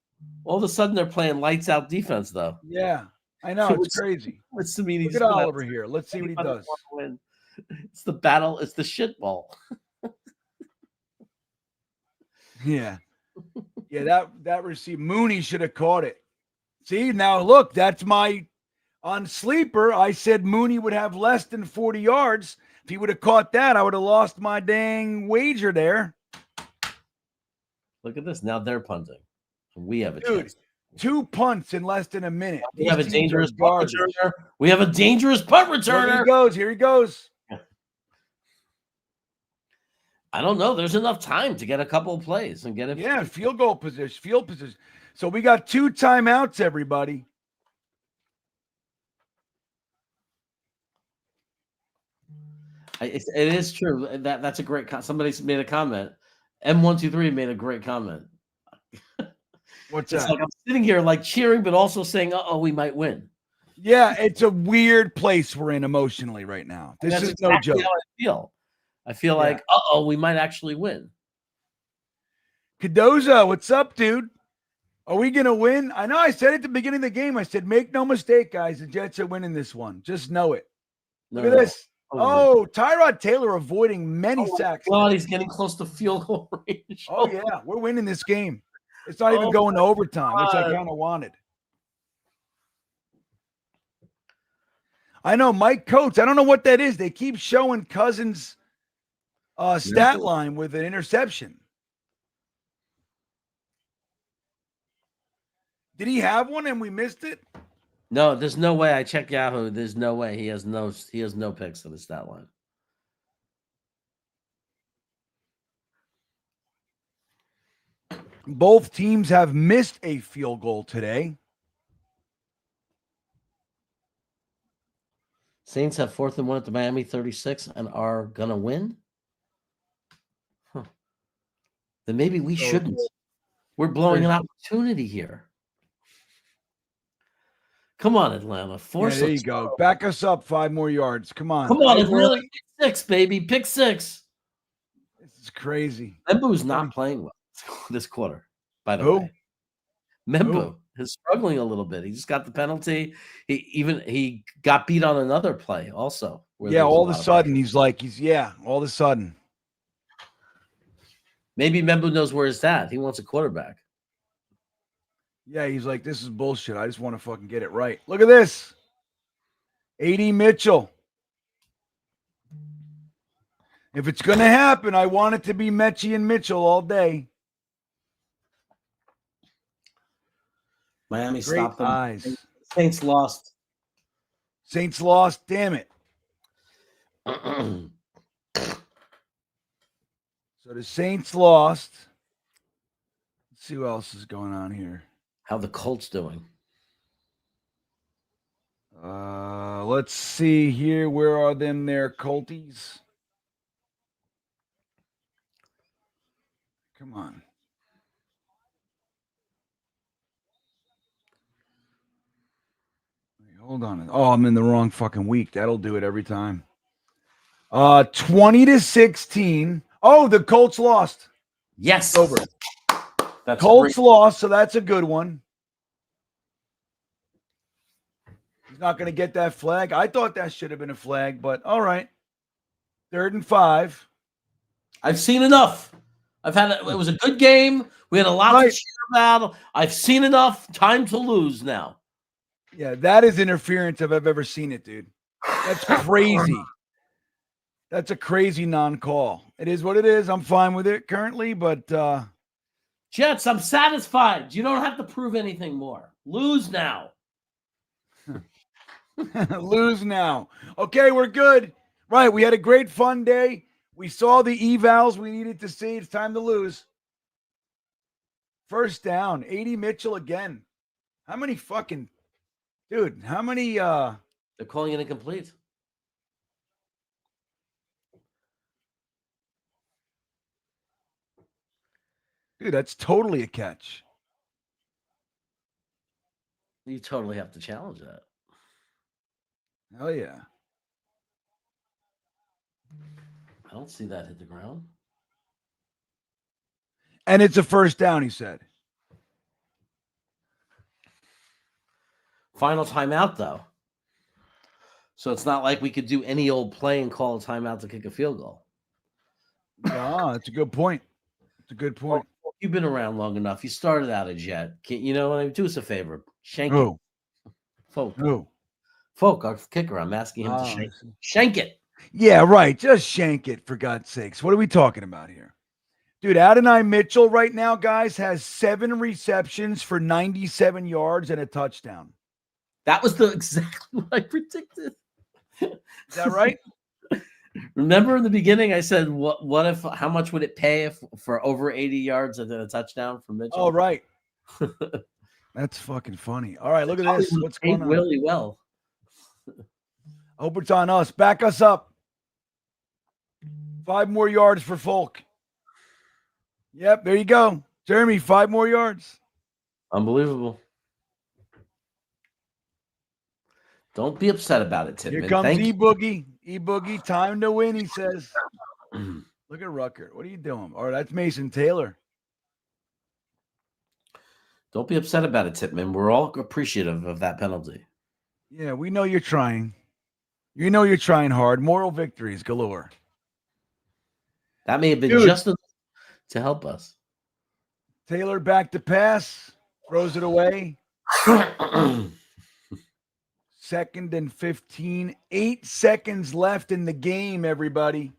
All of a sudden they're playing lights out defense though. Yeah. I know. It's crazy. What's the meaning? Look at Oliver here. Let's see what he does. It's the battle. It's the shit ball. Yeah. Yeah, that receive Mooney should have caught it. See, now look, that's my on sleeper. I said Mooney would have less than 40 yards. If he would have caught that, I would have lost my dang wager there. Look at this. Now they're punting. We have a Dude, chance. 2 punts in less than a minute. We have a dangerous punt returner. We have a dangerous punt returner. Here he goes. Here he goes. I don't know. There's enough time to get a couple of plays and get it. Yeah, field position. So we got 2 timeouts, everybody. It is true. That's a great. Somebody made a comment. M123 made a great comment. What's it's that? like I'm sitting here like cheering, but also saying, "Uh-oh, we might win." Yeah, it's a weird place we're in emotionally right now. This is exactly no joke. How I feel like, uh-oh, we might actually win. Cadoza, what's up, dude? Are we going to win? I know I said at the beginning of the game, I said, make no mistake, guys. The Jets are winning this one. Just know it. Look at this. Oh, Tyrod Taylor avoiding many sacks. God, he's getting close to field goal range. Oh, yeah. We're winning this game. It's not even going to overtime, which I kind of wanted. I know Mike Coates. I don't know what that is. They keep showing Cousins' stat line with an interception. Did he have one and we missed it? No, there's no way. I checked Yahoo. There's no way he has no picks on his stat line. Both teams have missed a field goal today. Saints have 4th and 1 at the Miami 36 and are gonna win. Huh. Then maybe we shouldn't. We're blowing an opportunity here. Come on, Atlanta. Force there you go. Back us up 5 more yards. Come on. Come on, Atlanta. Pick 6, baby. Pick 6. This is crazy. Membu's not playing well this quarter, by the way. Membu is struggling a little bit. He just got the penalty. He got beat on another play also. Yeah, all of a sudden all of a sudden. Maybe Membu knows where he's at. He wants a quarterback. Yeah, he's like, this is bullshit. I just want to fucking get it right. Look at this. AD Mitchell. If it's going to happen, I want it to be Mechie and Mitchell all day. Miami Great stopped them. Eyes. Saints lost. Saints lost. Damn it. So the Saints lost. Let's see what else is going on here. How the Colts doing? Let's see here. Where are them there, Colties? Come on. Wait, hold on. Oh, I'm in the wrong fucking week. That'll do it every time. 20-16. Oh, the Colts lost. Yes. Over. Colts lost, so that's a good one. He's not going to get that flag. I thought that should have been a flag, but all right. 3rd and 5. I've seen enough. It was a good game. We had a lot to cheer about. I've seen enough. Time to lose now. Yeah, that is interference if I've ever seen it, dude. That's crazy. That's a crazy non-call. It is what it is. I'm fine with it currently, but Jets, I'm satisfied. You don't have to prove anything more. Lose now. Lose now. Okay, we're good. Right, we had a great fun day. We saw the evals we needed to see. It's time to lose. 1st down. AD Mitchell again. How many fucking... Dude, how many... They're calling it incomplete. Dude, that's totally a catch. You totally have to challenge that. Hell yeah. I don't see that hit the ground. And it's a 1st down, he said. Final timeout, though. So it's not like we could do any old play and call a timeout to kick a field goal. Ah, that's a good point. It's a good point. You've been around long enough. You started out a Jet. You know what I mean? Do us a favor. Shank it. Who? Folk. Who? Folk, our kicker. I'm asking him to shank it. Yeah, right. Just shank it, for God's sakes. What are we talking about here? Dude, Adonai Mitchell right now, guys, has 7 receptions for 97 yards and a touchdown. That was exactly what I predicted. Is that right? Remember in the beginning, I said, how much would it pay for over 80 yards and then a touchdown from Mitchell? Oh, right. That's fucking funny. All right, look at this. What's going on? Really well. I hope it's on us. Back us up. 5 more yards for Folk. Yep, there you go. Jeremy, 5 more yards. Unbelievable. Don't be upset about it, Titman. Here comes E-Boogie. E-Boogie, time to win, he says. Look at Rucker. What are you doing? All right, that's Mason Taylor. Don't be upset about it, Titman. We're all appreciative of that penalty. Yeah, we know you're trying. You know you're trying hard. Moral victories galore. That may have been just enough to help us. Taylor back to pass. Throws it away. 2nd and 15. 8 seconds left in the game, everybody.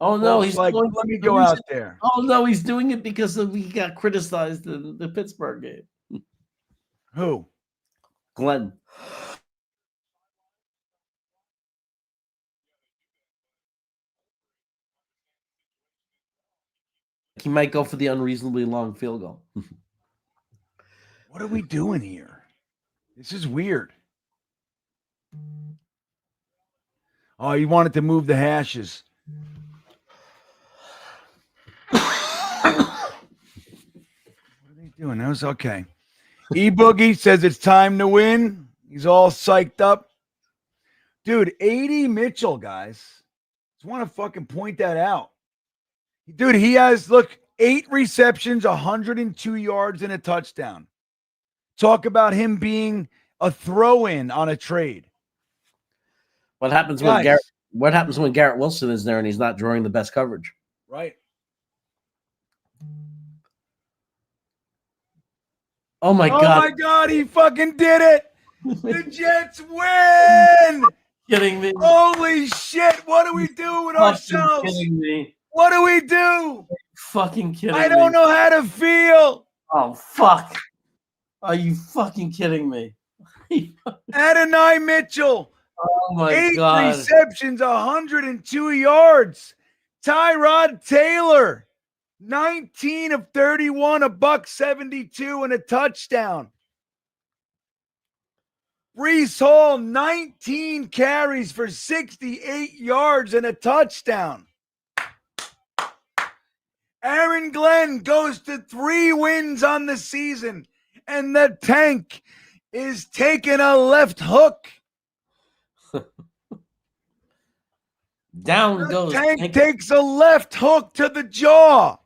Oh, no. He's like, let me go out there. Oh, no. He's doing it because he got criticized in the Pittsburgh game. Who? Glenn. He might go for the unreasonably long field goal. What are we doing here? This is weird. Oh, you wanted to move the hashes. What are they doing? That was okay. E-Boogie says it's time to win. He's all psyched up. Dude, 80 Mitchell, guys. Just want to fucking point that out. Dude, he has, 8 receptions, 102 yards, and a touchdown. Talk about him being a throw-in on a trade. What happens when Garrett Wilson is there and he's not drawing the best coverage? Right. Oh my God. Oh my God, he fucking did it. The Jets win. Kidding me. Holy shit. What do we do with ourselves? Kidding me. What do we do? Fucking kidding me. I don't know how to feel. Oh, fuck. Are you fucking kidding me? Adonai Mitchell. Oh my 8 God. receptions, 102 yards. Tyrod Taylor, 19 of 31, $172 and a touchdown. Brees Hall, 19 carries for 68 yards and a touchdown. Aaron Glenn goes to 3 wins on the season, and the tank is taking a left hook. Down goes. Tank takes a left hook to the jaw.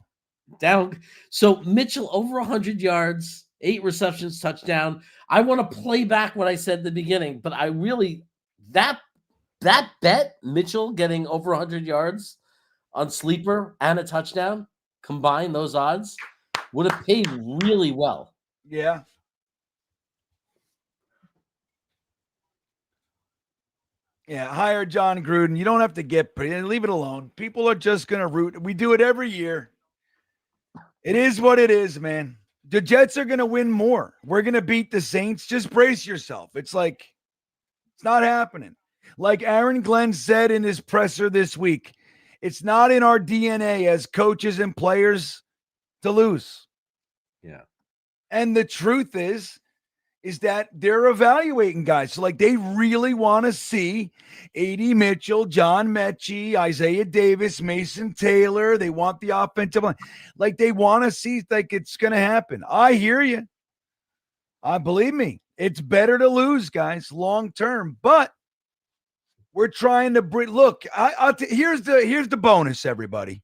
Down. So Mitchell over 100 yards, 8 receptions, touchdown. I want to play back what I said at the beginning, but I really that bet, Mitchell getting over 100 yards on sleeper and a touchdown, combine those odds, would have paid really well. Yeah. Yeah, hire John Gruden. You don't have to get pretty. Leave it alone. People are just going to root. We do it every year. It is what it is, man. The Jets are going to win more. We're going to beat the Saints. Just brace yourself. It's not happening. Like Aaron Glenn said in his presser this week, it's not in our DNA as coaches and players to lose. Yeah. And the truth is that they're evaluating guys. So, they really want to see A.D. Mitchell, John Mechie, Isaiah Davis, Mason Taylor. They want the offensive line. They want to see, it's going to happen. I hear you. Believe me, it's better to lose, guys, long term. But we're trying to bring – look, here's the bonus, everybody.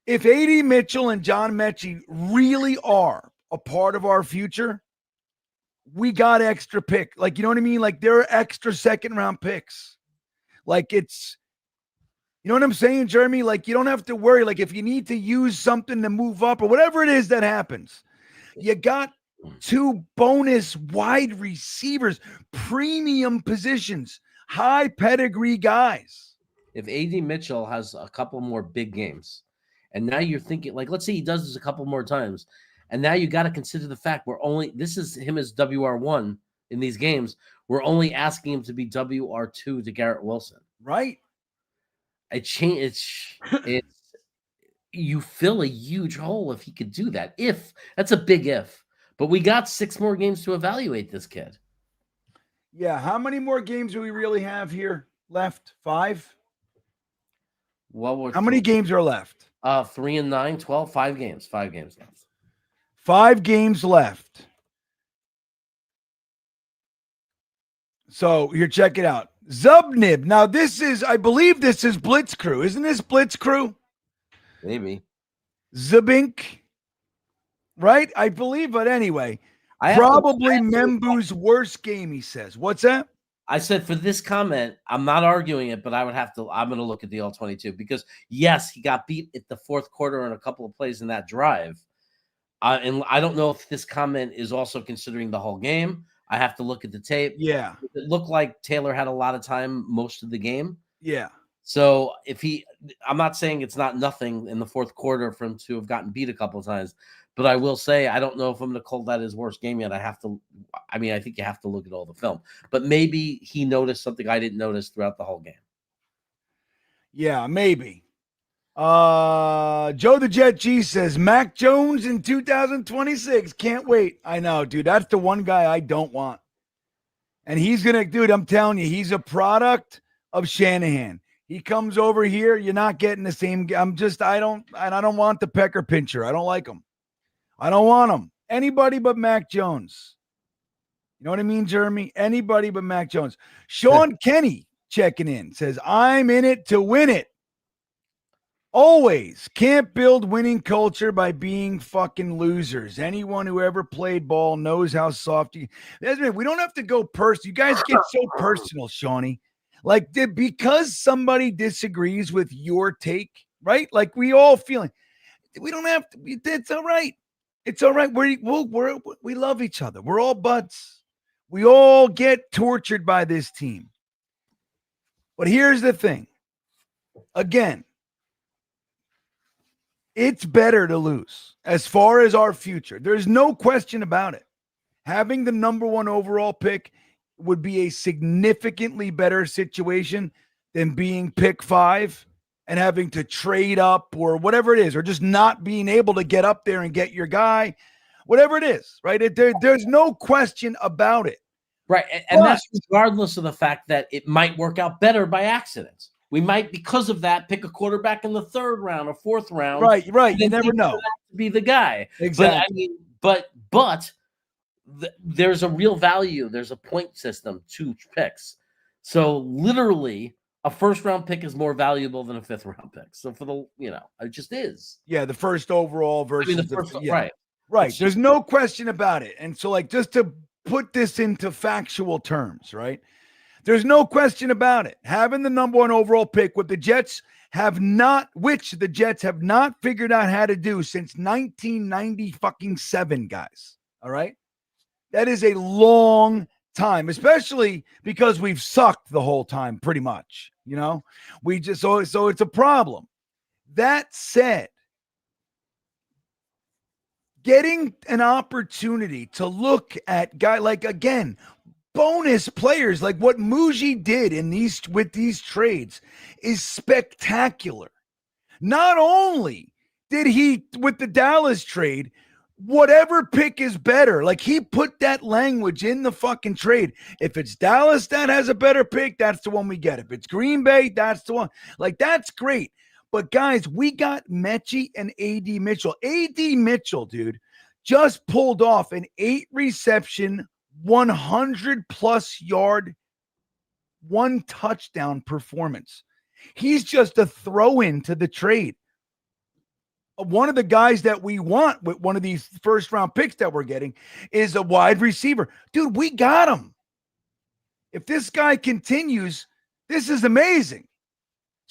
If A.D. Mitchell and John Mechie really are a part of our future – we got extra pick. You know what I mean? There are extra second round picks. You know what I'm saying, Jeremy? Like, you don't have to worry. Like, if you need to use something to move up or whatever it is that happens, you got 2 bonus wide receivers, premium positions, high pedigree guys. If AD Mitchell has a couple more big games, and now you're thinking, like, let's say he does this a couple more times, and now you got to consider the fact this is him as WR1 in these games. We're only asking him to be WR2 to Garrett Wilson. Right. It's you fill a huge hole if he could do that. If that's a big if, but we got 6 more games to evaluate this kid. Yeah. How many more games do we really have here left? 5? How many games are left? 3 and 9, 12, 5 games. 5 games left. 5 games left. So here, check it out. Zubnib. Now, I believe this is Blitz Crew. Isn't this Blitz Crew? Maybe. Zubink. Right? I believe, but anyway. Probably Membu's worst game, he says. What's that? I said for this comment, I'm not arguing it, but I'm going to look at the all-22 because, yes, he got beat at the fourth quarter in a couple of plays in that drive. And I don't know if this comment is also considering the whole game. I have to look at the tape. Yeah. It looked like Taylor had a lot of time most of the game. Yeah. So I'm not saying it's not nothing in the fourth quarter for him to have gotten beat a couple of times, but I will say I don't know if I'm going to call that his worst game yet. I think you have to look at all the film, but maybe he noticed something I didn't notice throughout the whole game. Yeah, maybe. Joe the Jet G says Mac Jones in 2026. Can't wait. I know, dude. That's the one guy I don't want. And he's going to, dude, I'm telling you, he's a product of Shanahan. He comes over here, you're not getting the same. I don't want the pecker pincher. I don't like him. I don't want him. Anybody but Mac Jones. You know what I mean, Jeremy? Anybody but Mac Jones. Sean Kenny checking in says, I'm in it to win it. Always can't build winning culture by being fucking losers. Anyone who ever played ball knows how soft we don't have to go personal. You guys get so personal, Shawnee. Like, because somebody disagrees with your take, right? Like, we all feeling. We don't have to. It's all right. It's all right. We love each other. We're all buds. We all get tortured by this team. But here's the thing. Again, it's better to lose as far as our future. There's no question about it. Having the number 1 overall pick would be a significantly better situation than being pick 5 and having to trade up or whatever it is, or just not being able to get up there and get your guy, whatever it is, right? There's no question about it. Right. And that's regardless of the fact that it might work out better by accident. We might, because of that, pick a quarterback in the 3rd round or 4th round. Right. You never know. To be the guy. Exactly. But there's a real value. There's a point system to picks. So literally, a 1st round pick is more valuable than a 5th round pick. So it just is. Yeah, the 1st overall versus the first. Right. Right. There's no question about it. And so, like, just to put this into factual terms, right? There's no question about it. Having the number 1 overall pick, which the Jets have not figured out how to do since 1997, guys. All right. That is a long time, especially because we've sucked the whole time, pretty much. You know, so it's a problem. That said, getting an opportunity to look at bonus players like what Muji did with these trades is spectacular. Not only did he, with the Dallas trade, whatever pick is better, like he put that language in the fucking trade. If it's Dallas that has a better pick, that's the one we get. If it's Green Bay, that's the one. Like, that's great. But guys, we got Mechie and AD Mitchell. AD Mitchell, dude, just pulled off an 8-reception, 100+ yard, 1 touchdown performance. He's just a throw-in to the trade. One of the guys that we want with one of these 1st-round picks that we're getting is a wide receiver. Dude, we got him. If this guy continues, this is amazing.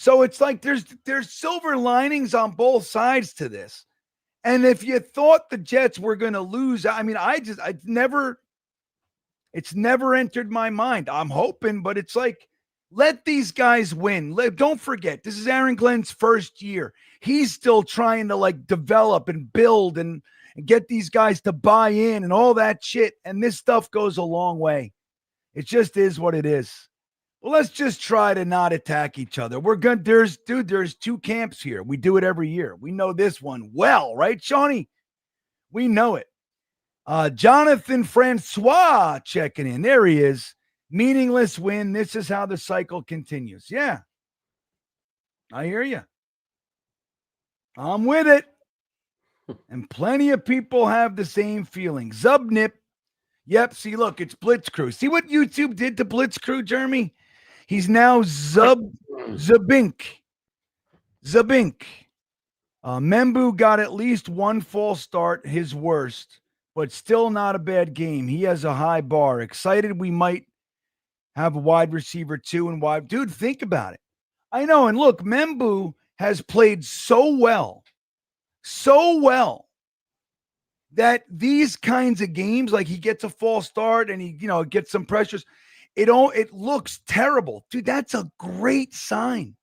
So it's like there's silver linings on both sides to this. And if you thought the Jets were going to lose, I mean, it's never entered my mind. I'm hoping, but it's like, let these guys win. Don't forget, this is Aaron Glenn's first year. He's still trying to like develop and build and get these guys to buy in and all that shit. And this stuff goes a long way. It just is what it is. Well, let's just try to not attack each other. We're good. There's two camps here. We do it every year. We know this one well, right, Shawnee? We know it. Jonathan Francois checking in. There he is. Meaningless win. This is how the cycle continues. Yeah. I hear you. I'm with it. And plenty of people have the same feeling. Zubnip. Yep. See, look, it's Blitzkrieg. See what YouTube did to Blitzkrieg, Jeremy? He's now Zabink. Membu got at least one false start, his worst, but still not a bad game. He has a high bar. Excited we might have a wide receiver too and wide. Dude, think about it. I know. And look, Membu has played so well that these kinds of games, like he gets a false start and he, gets some pressures. It looks terrible. Dude, that's a great sign.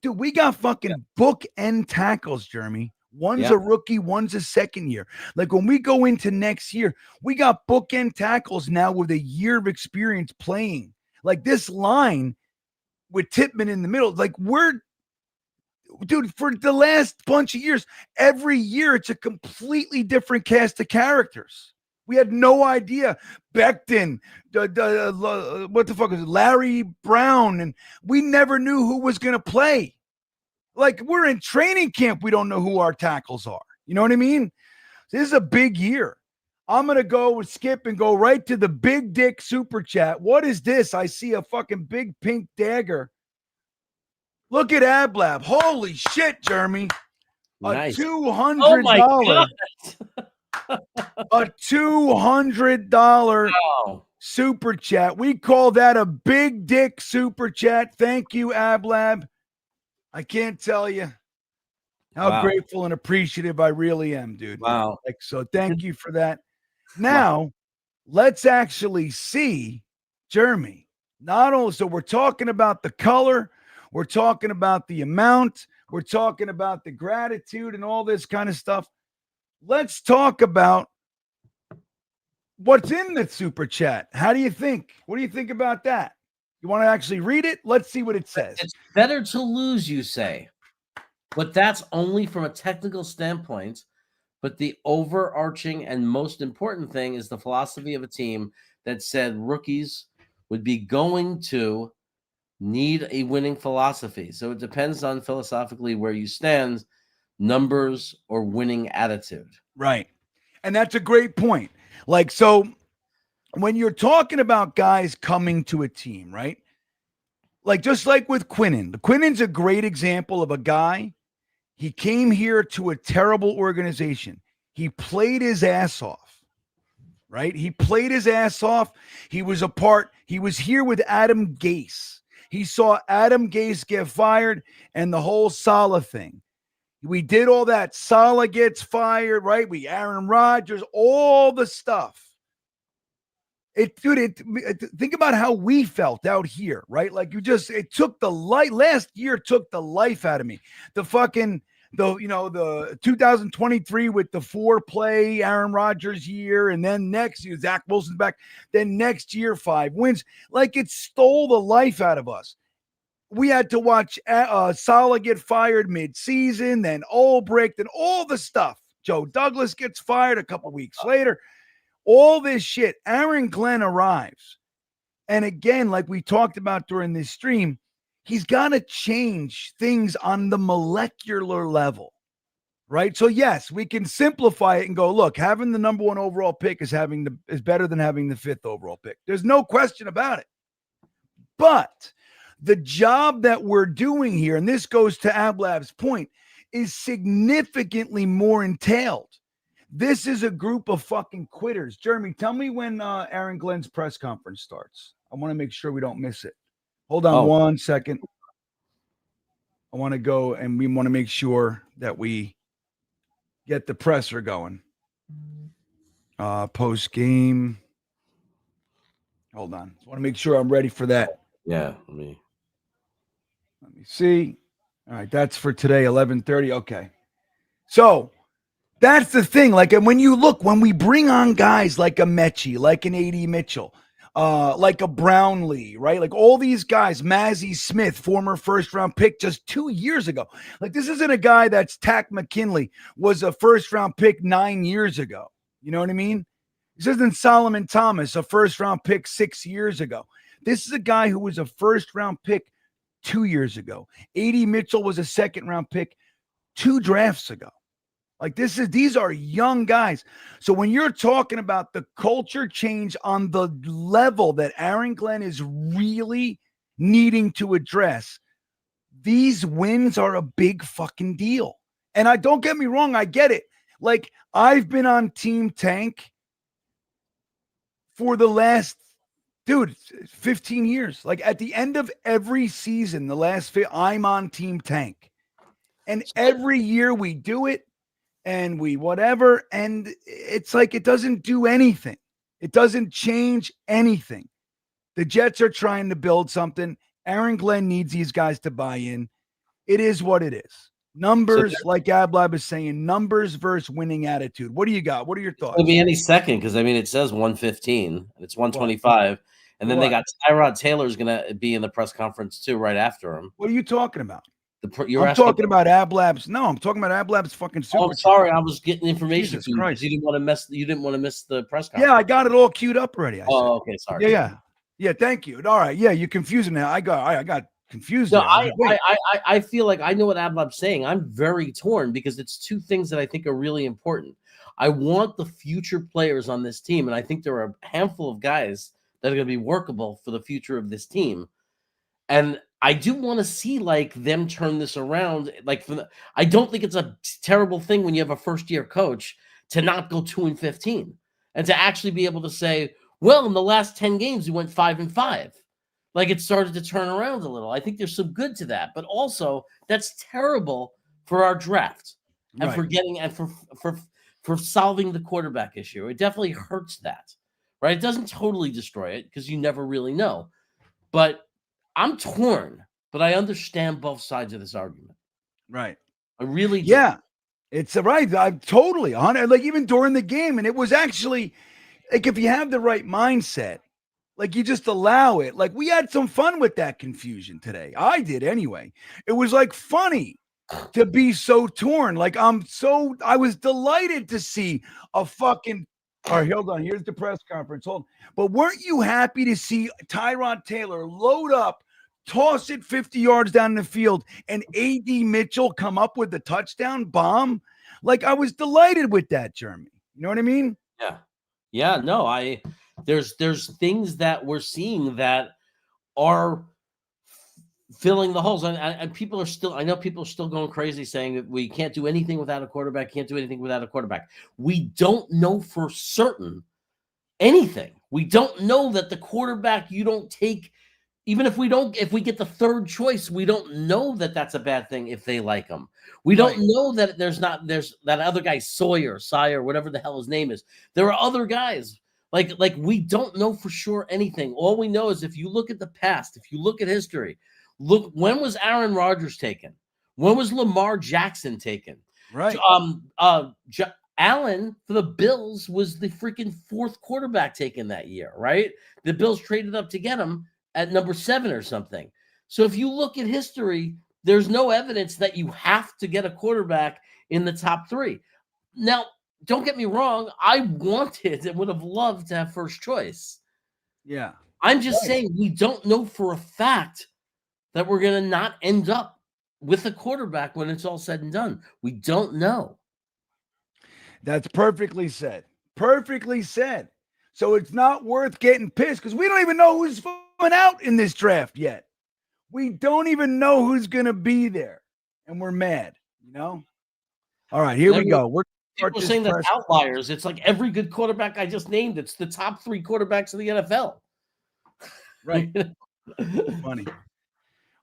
Dude, we got fucking bookend tackles, Jeremy. One's a rookie, one's a second year. Like when we go into next year, we got bookend tackles now with a year of experience playing. Like this line with Tippmann in the middle, like dude, for the last bunch of years, every year it's a completely different cast of characters. We had no idea. Becton, what the fuck is it? Larry Brown, and we never knew who was going to play. Like we're in training camp, we don't know who our tackles are. You know what I mean? This is a big year. I'm going to go skip and go right to the Big Dick Super Chat. What is this? I see a fucking big pink dagger. Look at Ablab. Holy shit, Jeremy. Nice. A $200. Oh my God. A $200 super chat. We call that a big dick super chat. Thank you, Ablab. I can't tell you how grateful and appreciative I really am, dude. Wow. So thank you for that. Now, let's actually see Jeremy. Not only, so we're talking about the color, we're talking about the amount, we're talking about the gratitude and all this kind of stuff. Let's talk about what's in the super chat. How do you think? What do you think about that? You want to actually read it? Let's see what it says. It's better to lose, you say. But that's only from a technical standpoint. But the overarching and most important thing is the philosophy of a team that said rookies would be going to need a winning philosophy. So it depends on philosophically where you stand, numbers or winning attitude. Right. And that's a great point. Like, so when you're talking about guys coming to a team, right? Like, just like with Quinnen, Quinnen's a great example of a guy. He came here to a terrible organization. He played his ass off, right? He played his ass off. He was here with Adam Gase. He saw Adam Gase get fired and the whole Saleh thing. We did all that. Saleh gets fired, right? Aaron Rodgers, all the stuff. Think about how we felt out here, right? Like it took the light. Last year took the life out of me. The 2023 with the 4-play Aaron Rodgers year, and then next year Zach Wilson's back. Then next year 5 wins. Like it stole the life out of us. We had to watch Saleh get fired mid-season, then Ulbricht and all the stuff. Joe Douglas gets fired a couple weeks later. All this shit. Aaron Glenn arrives. And again, like we talked about during this stream, he's got to change things on the molecular level, right? So yes, we can simplify it and go, look, having the number 1 overall pick is better than having the 5th overall pick. There's no question about it. But the job that we're doing here, and this goes to Ablab's point, is significantly more entailed. This is a group of fucking quitters. Jeremy, tell me when Aaron Glenn's press conference starts. I want to make sure we don't miss it. Hold on 1 second. I want to go and we want to make sure that we get the presser going. Post game. Hold on. I want to make sure I'm ready for that. Yeah. Let me see. All right, that's for today, 11:30. Okay. So that's the thing. Like, and when we bring on guys like a Mechie, like an A.D. Mitchell, like a Brownlee, right? Like all these guys, Mazzie Smith, former first-round pick just 2 years ago. Like, this isn't a guy that's Tack McKinley, was a first-round pick 9 years ago. You know what I mean? This isn't Solomon Thomas, a first-round pick 6 years ago. This is a guy who was a first-round pick 2 years ago. A.D. Mitchell was a second-round pick 2 drafts ago. Like these are young guys. So when you're talking about the culture change on the level that Aaron Glenn is really needing to address, these wins are a big fucking deal. And I don't get me wrong, I get it. Like, I've been on Team Tank for the last 15 years. Like, at the end of every season, I'm on Team Tank. And every year we do it. And we whatever, and it's like it doesn't do anything. It doesn't change anything. The Jets are trying to build something. Aaron Glenn needs these guys to buy in. It is what it is. Numbers, like Ablab is saying, numbers versus winning attitude. What do you got? What are your thoughts? It'll be any second because, I mean, it says 115. It's 125. And then they got Tyrod Taylor's going to be in the press conference, too, right after him. What are you talking about? I'm talking about Ablab's. No, I'm talking about Ablab's fucking super. Oh, I'm sorry. I was getting information Jesus from you Christ. because you didn't want to miss the press conference. Yeah, I got it all queued up already. Okay. Sorry. Yeah. Thank you. All right. Yeah, you're confusing now. I got confused. No, I feel like I know what Ablab's saying. I'm very torn because it's two things that I think are really important. I want the future players on this team, and I think there are a handful of guys that are going to be workable for the future of this team. And I do want to see like them turn this around. Like, I don't think it's a terrible thing when you have a first-year coach to not go 2-15 and to actually be able to say, well, in the last 10 games, we went 5-5. Like, it started to turn around a little. I think there's some good to that, but also that's terrible for our draft and for getting and for solving the quarterback issue. It definitely hurts that, right? It doesn't totally destroy it because you never really know, but I'm torn, but I understand both sides of this argument. Right. I really do. Yeah. It's right. I'm totally on it. Like, even during the game. And it was actually like, if you have the right mindset, like, you just allow it. Like, we had some fun with that confusion today. I did anyway. It was like funny to be so torn. Like, I was delighted to see a fucking. All right, hold on. Here's the press conference. Hold on. But weren't you happy to see Tyrod Taylor load up, toss it 50 yards down the field, and A.D. Mitchell come up with the touchdown bomb? Like, I was delighted with that, Jeremy. You know what I mean? Yeah. Yeah, no, there's things that we're seeing that are filling the holes. And people are still, I know people are still going crazy saying that we can't do anything without a quarterback, We don't know for certain anything. We don't know that the quarterback you don't take, even if we get the third choice, we don't know that that's a bad thing if they like him. We don't know that there's that other guy, Sawyer, whatever the hell his name is. There are other guys. Like we don't know for sure anything. All we know is if you look at the past, if you look at history, look, when was Aaron Rodgers taken? When was Lamar Jackson taken? Right. Allen for the Bills was the freaking fourth quarterback taken that year, right? The Bills traded up to get him at number 7 or something. So if you look at history, there's no evidence that you have to get a quarterback in the top 3. Now, don't get me wrong. I wanted and would have loved to have first choice. Yeah. I'm just saying we don't know for a fact that we're going to not end up with a quarterback when it's all said and done. We don't know. That's perfectly said. Perfectly said. So it's not worth getting pissed because we don't even know who's going out in this draft yet. We don't even know who's going to be there. And we're mad, you know? All right, here we go. People saying that's outliers. It's like every good quarterback I just named. It's the top 3 quarterbacks of the NFL. Right. Funny.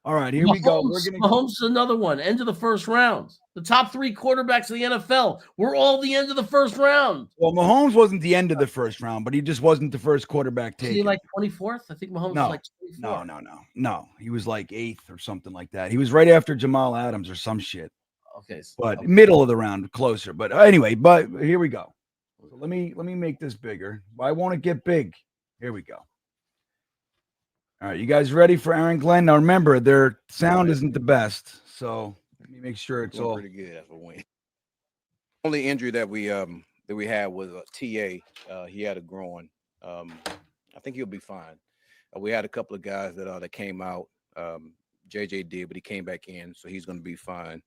All right, here we go. Mahomes is another one. End of the first round. The top 3 quarterbacks in the NFL were all the end of the first round. Well, Mahomes wasn't the end of the first round, but he just wasn't the first quarterback taken. Was he like 24th? I think Mahomes was like 24th. No. He was like 8th or something like that. He was right after Jamal Adams or some shit. Okay. But middle of the round, closer. But anyway, but here we go. So let me make this bigger. Why won't it get big? Here we go. All right, you guys ready for Aaron Glenn? Now remember, their sound isn't the best, so let me make sure it's all pretty good. That's a win. Only injury that we had was a TA. He had a groin. I think he'll be fine. We had a couple of guys that came out. JJ did, but he came back in, so he's going to be fine.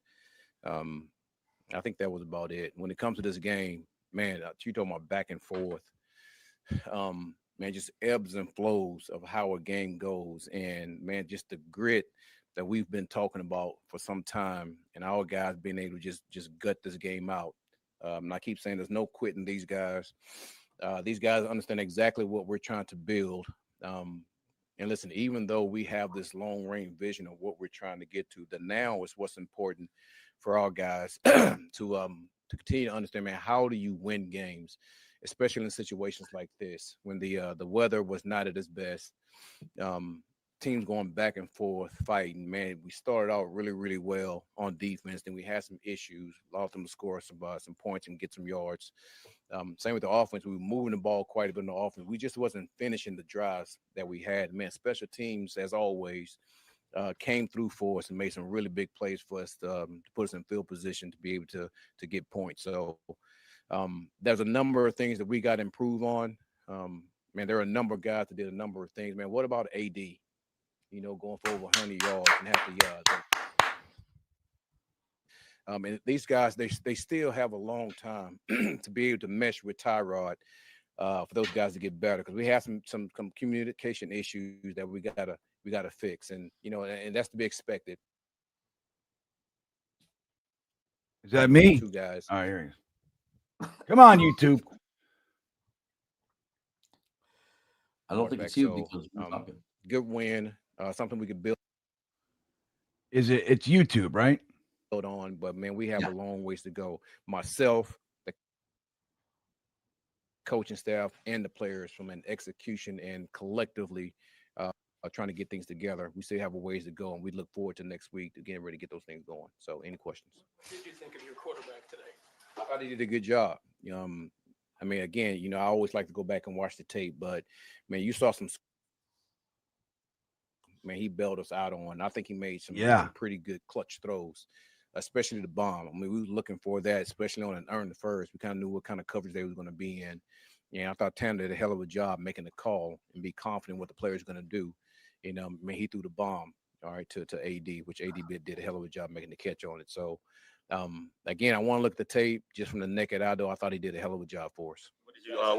I think that was about it. When it comes to this game, man, you talking about back and forth. Man, just ebbs and flows of how a game goes. And, man, just the grit that we've been talking about for some time and our guys being able to just gut this game out. And I keep saying there's no quitting these guys. These guys understand exactly what we're trying to build. And listen, even though we have this long-range vision of what we're trying to get to, the now is what's important for our guys to continue to understand, man, how do you win games? Especially in situations like this, when the weather was not at its best, teams going back and forth, fighting. Man, we started out really, really well on defense. Then we had some issues, allowed them to score some points and get some yards. Same with the offense. We were moving the ball quite a bit in the offense. We just wasn't finishing the drives that we had. Man, special teams, as always, came through for us and made some really big plays for us to put us in field position to be able to get points. So, there's a number of things that we got to improve on. Man, there are a number of guys that did a number of things. Man, what about AD? You know, going for over 100 yards and half the yards. And these guys, they still have a long time to be able to mesh with Tyrod for those guys to get better, because we have some communication issues that we gotta fix, and you know, and that's to be expected. Is that me? 2 guys. All right, here he is. Come on, YouTube. I don't think it's you because we're talking. Good win. Something we could build. It's YouTube, right? On, but man, we have a long ways to go. Myself, the coaching staff, and the players, from an execution and collectively trying to get things together. We still have a ways to go, and we look forward to next week to getting ready to get those things going. So, any questions? What did you think of your quarterback today? I thought he did a good job. I mean, again, you know, I always like to go back and watch the tape, but man, you saw some. Man, he bailed us out on. I think he made some pretty good clutch throws, especially the bomb. I mean, we were looking for that, especially on an earn the first. We kind of knew what kind of coverage they was going to be in. Yeah, I thought Tanner did a hell of a job making the call and be confident what the player's going to do. You know, I mean, he threw the bomb, all right, to AD, which AD did a hell of a job making the catch on it. So, again, I want to look at the tape just from the naked eye, though. I thought he did a hell of a job for us. What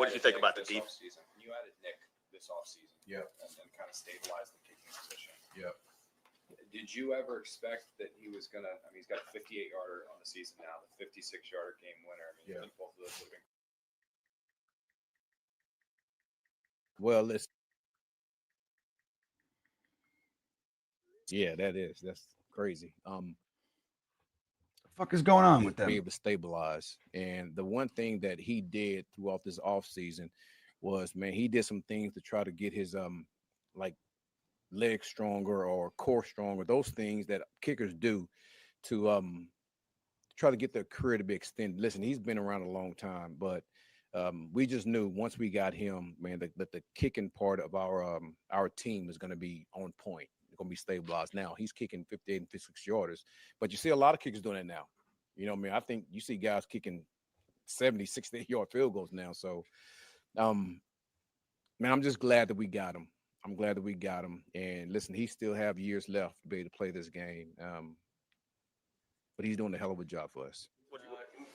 did you think about the defense? You added Nick this offseason. Yeah. And then kind of stabilized the kicking position. Yeah. Did you ever expect that he was going to – I mean, he's got a 58-yarder on the season now, the 56-yarder game winner. I mean, I think both of those would have been – Well, that's crazy. The fuck is going on with them? Be able to stabilize. And the one thing that he did throughout this offseason was, man, he did some things to try to get his like legs stronger or core stronger, those things that kickers do to try to get their career to be extended. Listen, he's been around a long time, but we just knew once we got him, man, that the kicking part of our team is going to be on point. It's going to be stabilized. Now he's kicking 58 and 56 yarders, but you see a lot of kickers doing that now. You know what I mean? I think you see guys kicking 70, 60-yard field goals now. So, man, I'm just glad that we got him. I'm glad that we got him. And listen, he still have years left to be able to play this game. But he's doing a hell of a job for us.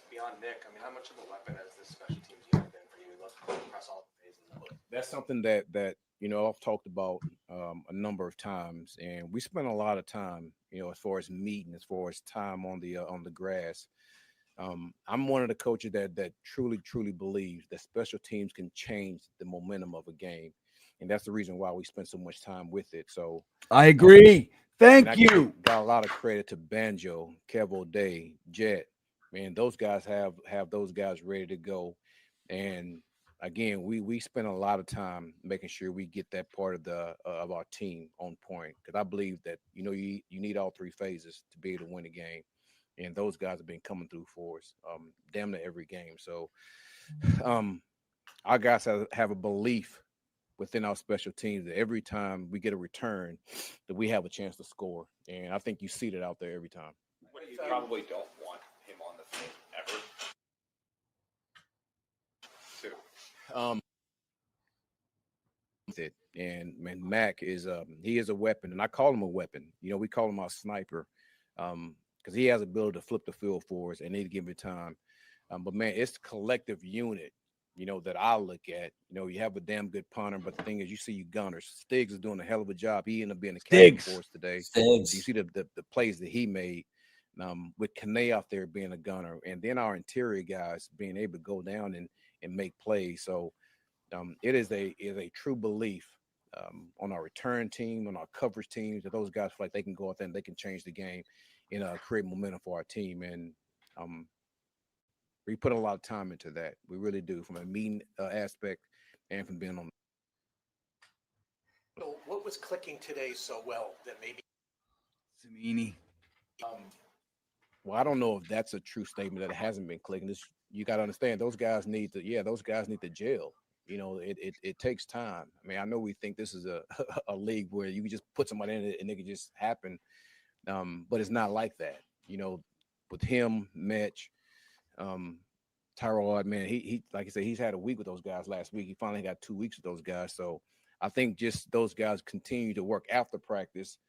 Beyond Nick, I mean, how much of a weapon has this special teams unit been for you? Across all the phases. That's something that you know, I've talked about a number of times, and we spend a lot of time, you know, as far as meeting, as far as time on the grass. I'm one of the coaches that truly believes that special teams can change the momentum of a game, and that's the reason why we spend so much time with it. So I agree. Thank you. Got a lot of credit to Banjo, Kevo Day, Jet. Man, those guys have those guys ready to go. And again, we spend a lot of time making sure we get that part of our team on point, because I believe that you need all three phases to be able to win a game, and those guys have been coming through for us damn near every game. So our guys have a belief within our special teams that every time we get a return, that we have a chance to score, and I think you see that out there every time. You probably don't want him on the field ever. And man, Mac is he is a weapon, and I call him a weapon. We call him our sniper, because he has the ability to flip the field for us and need to give it time. But man, it's the collective unit, that I look at. You have a damn good punter, but the thing is, you see you gunners. Stiggs is doing a hell of a job. He ended up being a captain for us today. Stiggs. You see the plays that he made with Kane out there being a gunner, and then our interior guys being able to go down and make plays. So it is a true belief on our return team, on our coverage teams, that those guys feel like they can go out there and they can change the game and create momentum for our team. And we put a lot of time into that. We really do, from a meeting aspect and from being on. So what was clicking today so well that maybe Samini. Well, I don't know if that's a true statement that it hasn't been clicking. You got to understand, those guys need to gel. It takes time. I mean, I know we think this is a league where you can just put somebody in it and it can just happen, but it's not like that. With him, Mitch, Tyrod, man, he like I said, he's had a week with those guys last week. He finally got 2 weeks with those guys. So I think just those guys continue to work after practice,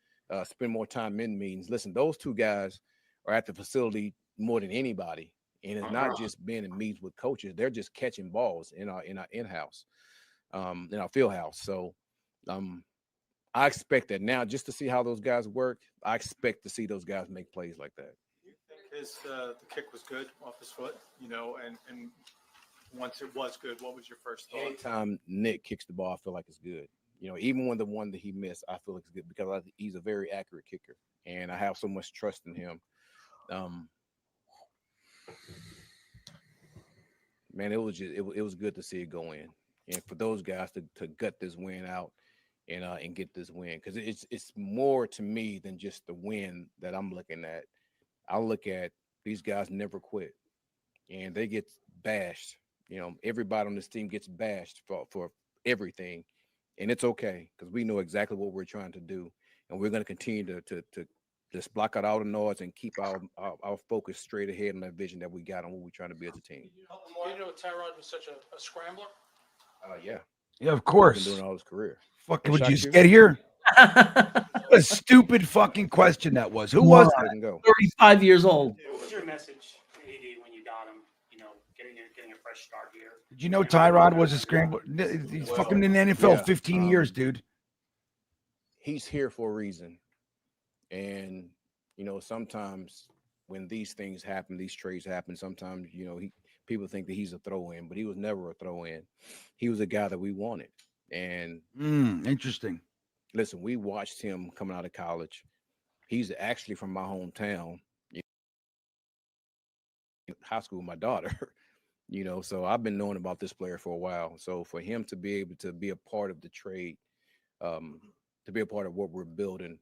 spend more time in meetings. Listen, those two guys are at the facility more than anybody. And it's not just being in meetings with coaches; they're just catching balls in our in-house, in our field house. So, I expect that now, just to see how those guys work. I expect to see those guys make plays like that. You think the kick was good off his foot, and once it was good, what was your first thought? Anytime Nick kicks the ball, I feel like it's good. Even when the one that he missed, I feel it's good because he's a very accurate kicker, and I have so much trust in him. Man, it was good to see it go in, and for those guys to gut this win out and get this win, because it's more to me than just the win that I'm looking at. I look at these guys never quit, and they get bashed. Everybody on this team gets bashed for everything, and it's okay because we know exactly what we're trying to do, and we're going to continue to just block out all the noise and keep our focus straight ahead on that vision that we got on what we're trying to be as a team. Tyrod was such a scrambler? Yeah. Yeah, of He's course. been doing all his career. Fucking, What would you shot just you? get here? What a stupid fucking question that was. Who was Let that? him go. 35 years old. What was your message to AD when you got him, getting a fresh start here? Did you know Tyrod was a scrambler? He's fucking in the NFL yeah, 15 years, dude. He's here for a reason. And, sometimes when these things happen, these trades happen, sometimes, people think that he's a throw-in, but he was never a throw-in. He was a guy that we wanted. And Interesting. listen, we watched him coming out of college. He's actually from my hometown, high school with my daughter, so I've been knowing about this player for a while. So for him to be able to be a part of the trade, to be a part of what we're building,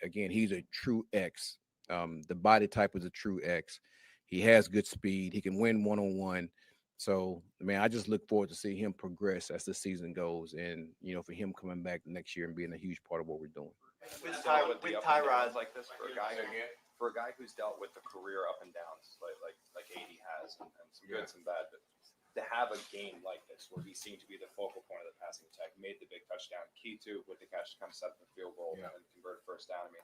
again, he's a true X. The body type is a true X. He has good speed. He can win one-on-one. So, man, I just look forward to see him progress as the season goes, and for him coming back next year and being a huge part of what we're doing. With Tyrod like this, for a guy who's dealt with the career up and downs like AD has, and some good, some bad, but to have a game like this where he seemed to be the focal point of the passing attack, made the big touchdown, key to with the catch to come set the field goal and convert first down. I mean,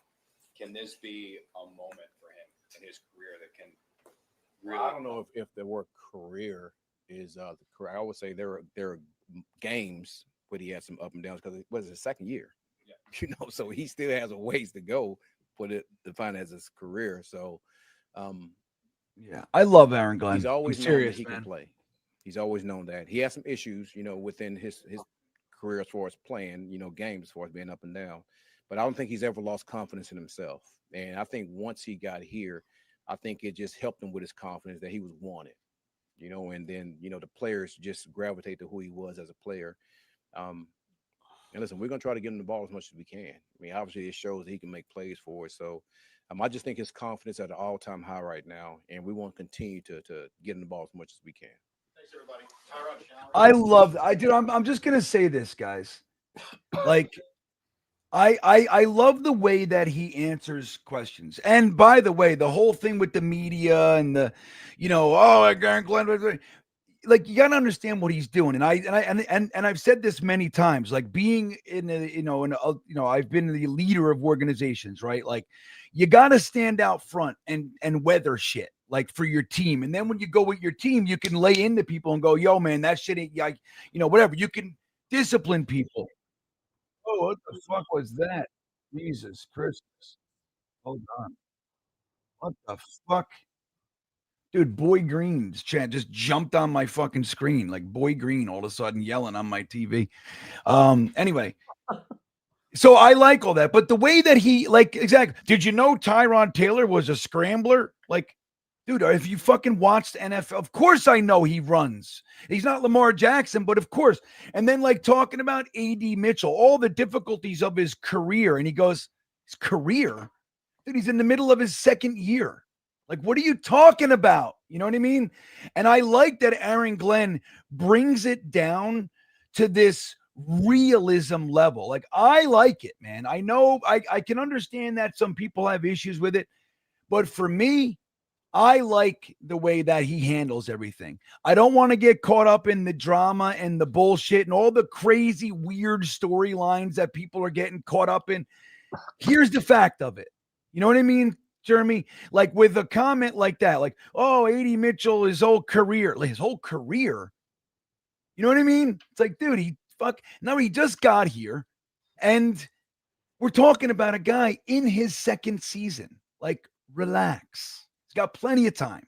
can this be a moment for him in his career that can really? I don't know if the word career is the correct. I would say there are games where he had some up and downs because it was his second year. Yeah. So he still has a ways to go for it defined as his career. So yeah, I love Aaron Glenn. He's always known serious, that he man. can play. He's always known that. He has some issues, within his career as far as playing, games as far as being up and down. but I don't think he's ever lost confidence in himself. And I think once he got here, I think it just helped him with his confidence that he was wanted, and then, the players just gravitate to who he was as a player. And listen, we're going to try to get him the ball as much as we can. I mean, obviously it shows that he can make plays for us. So I just think his confidence at an all-time high right now, and we want to continue to get him the ball as much as we can. Thanks, everybody. Tyrod, shower. I love. I'm just gonna say this, guys. Like, I love the way that he answers questions. And by the way, the whole thing with the media and the, Glenn, like, you gotta understand what he's doing. And I've said this many times. Like, being in I've been the leader of organizations, right? Like, you gotta stand out front and weather shit, like, for your team. And then when you go with your team, you can lay into people and go, yo, man, that shit ain't, like, whatever. You can discipline people. Oh, what the fuck was that? Jesus Christus. Hold on. What the fuck? Dude, Boy Green's chat just jumped on my fucking screen. Like, Boy Green all of a sudden yelling on my TV. Anyway. So I like all that. But the way that he, like, exactly. Did you know Tyrod Taylor was a scrambler? Like, dude, if you fucking watched NFL, of course I know he runs. He's not Lamar Jackson, but of course. And then, like, talking about A.D. Mitchell, all the difficulties of his career. And he goes, his career? Dude, he's in the middle of his second year. Like, what are you talking about? You know what I mean? And I like that Aaron Glenn brings it down to this realism level. Like, I like it, man. I know I can understand that some people have issues with it. But for me, I like the way that he handles everything. I don't want to get caught up in the drama and the bullshit and all the crazy, weird storylines that people are getting caught up in. Here's the fact of it. You know what I mean, Jeremy? Like, with a comment like that, like, oh, A.D. Mitchell, his whole career. You know what I mean? It's like, dude, he just got here. And we're talking about a guy in his second season. Like, relax. He's got plenty of time.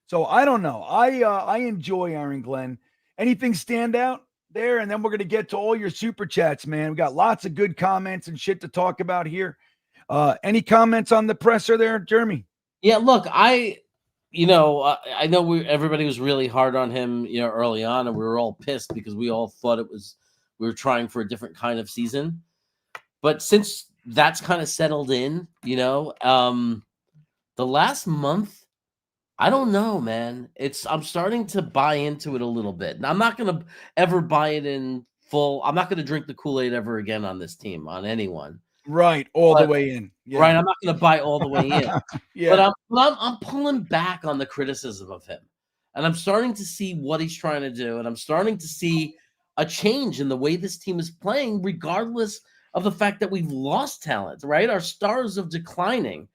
So I don't know. I enjoy Aaron Glenn. Anything stand out there? And then we're going to get to all your super chats, man. We got lots of good comments and shit to talk about here. Any comments on the presser there, Jeremy? Yeah, look, I know everybody was really hard on him, early on, and we were all pissed because we all thought we were trying for a different kind of season. But since that's kind of settled in, the last month, I don't know, man. I'm starting to buy into it a little bit. Now, I'm not going to ever buy it in full. I'm not going to drink the Kool-Aid ever again on this team, on anyone. Right, the way in. Yeah. Right, I'm not going to buy all the way in. Yeah. But I'm pulling back on the criticism of him. And I'm starting to see what he's trying to do. And I'm starting to see a change in the way this team is playing, regardless of the fact that we've lost talent, right? Our stars are declining.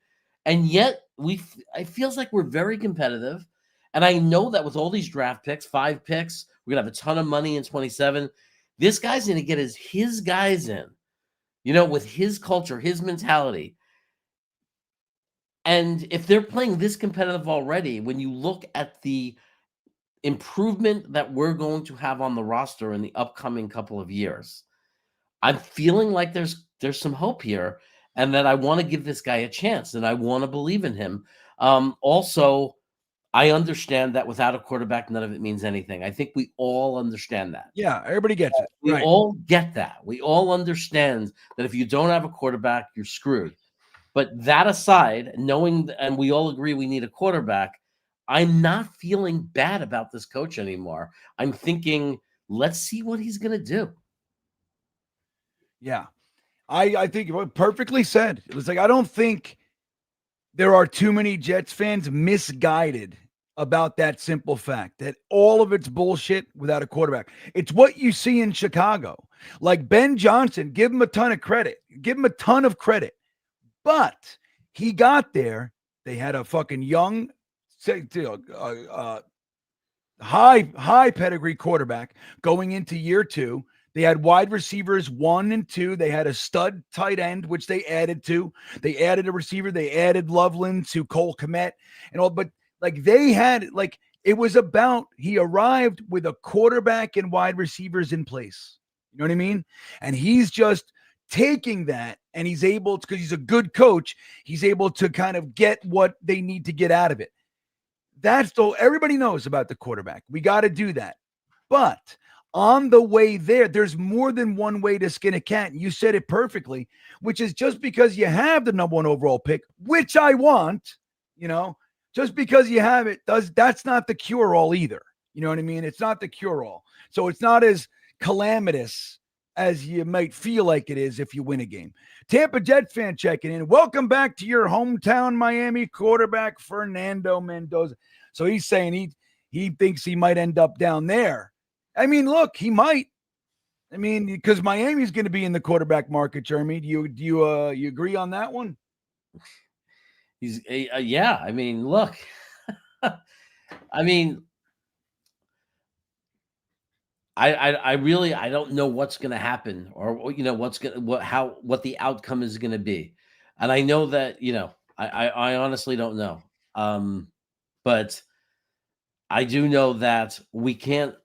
And yet it feels like we're very competitive. And I know that with all these draft picks, 5 picks, we're going to have a ton of money in 27. This guy's going to get his guys in. With his culture, his mentality. And if they're playing this competitive already, when you look at the improvement that we're going to have on the roster in the upcoming couple of years, I'm feeling like there's some hope here, and that I want to give this guy a chance, and I want to believe in him. Also, I understand that without a quarterback, none of it means anything. I think we all understand that. Yeah, everybody gets it. We all get that. We all understand that if you don't have a quarterback, you're screwed. But that aside, knowing, and we all agree we need a quarterback, I'm not feeling bad about this coach anymore. I'm thinking, let's see what he's going to do. Yeah. I think perfectly said. It was like, I don't think there are too many Jets fans misguided about that simple fact that all of it's bullshit without a quarterback. It's what you see in Chicago. Like Ben Johnson, give him a ton of credit. But he got there. They had a fucking young, high pedigree quarterback going into year 2. They had wide receivers 1 and 2. They had a stud tight end, which they added to. They added a receiver. They added Loveland to Cole Kmet and all. But like it was about, he arrived with a quarterback and wide receivers in place. You know what I mean? And he's just taking that and he's able to, because he's a good coach, he's able to kind of get what they need to get out of it. That's everybody knows about the quarterback. We got to do that. But on the way there, there's more than one way to skin a cat. You said it perfectly, which is just because you have the number 1 overall pick, which I want, just because you have it, that's not the cure-all either. You know what I mean? It's not the cure-all. So it's not as calamitous as you might feel like it is if you win a game. Tampa Jets fan checking in. Welcome back to your hometown Miami quarterback, Fernando Mendoza. So he's saying he thinks he might end up down there. I mean, look, he might. I mean, because Miami's going to be in the quarterback market, Jeremy. Do you agree on that one? Yeah. I mean, look. I mean, I really don't know what's going to happen, or what the outcome is going to be, and I know that I honestly don't know, but I do know that we can't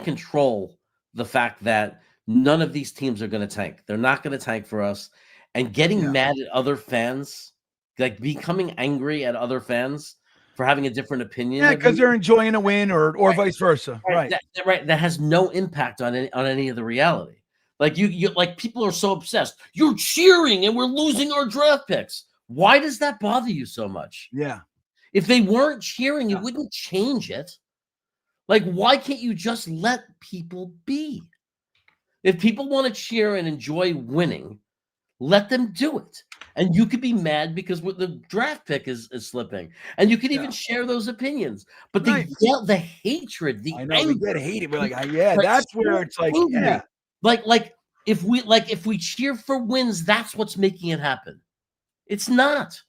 control the fact that none of these teams are going to tank. They're not going to tank for us, and getting mad at other fans, like becoming angry at other fans for having a different opinion. Yeah, because they're enjoying a win or right. Vice versa. Right. That has no impact on any of the reality. Like you like people are so obsessed. You're cheering and we're losing our draft picks. Why does that bother you so much? Yeah. If they weren't cheering, it wouldn't change it. Like, why can't you just let people be? If people want to cheer and enjoy winning, let them do it. And you could be mad because the draft pick is slipping. And you could even share those opinions. But the hatred, the anger. We get hated. We're like, that's where it's like, yeah. Like if we cheer for wins, that's what's making it happen. It's not.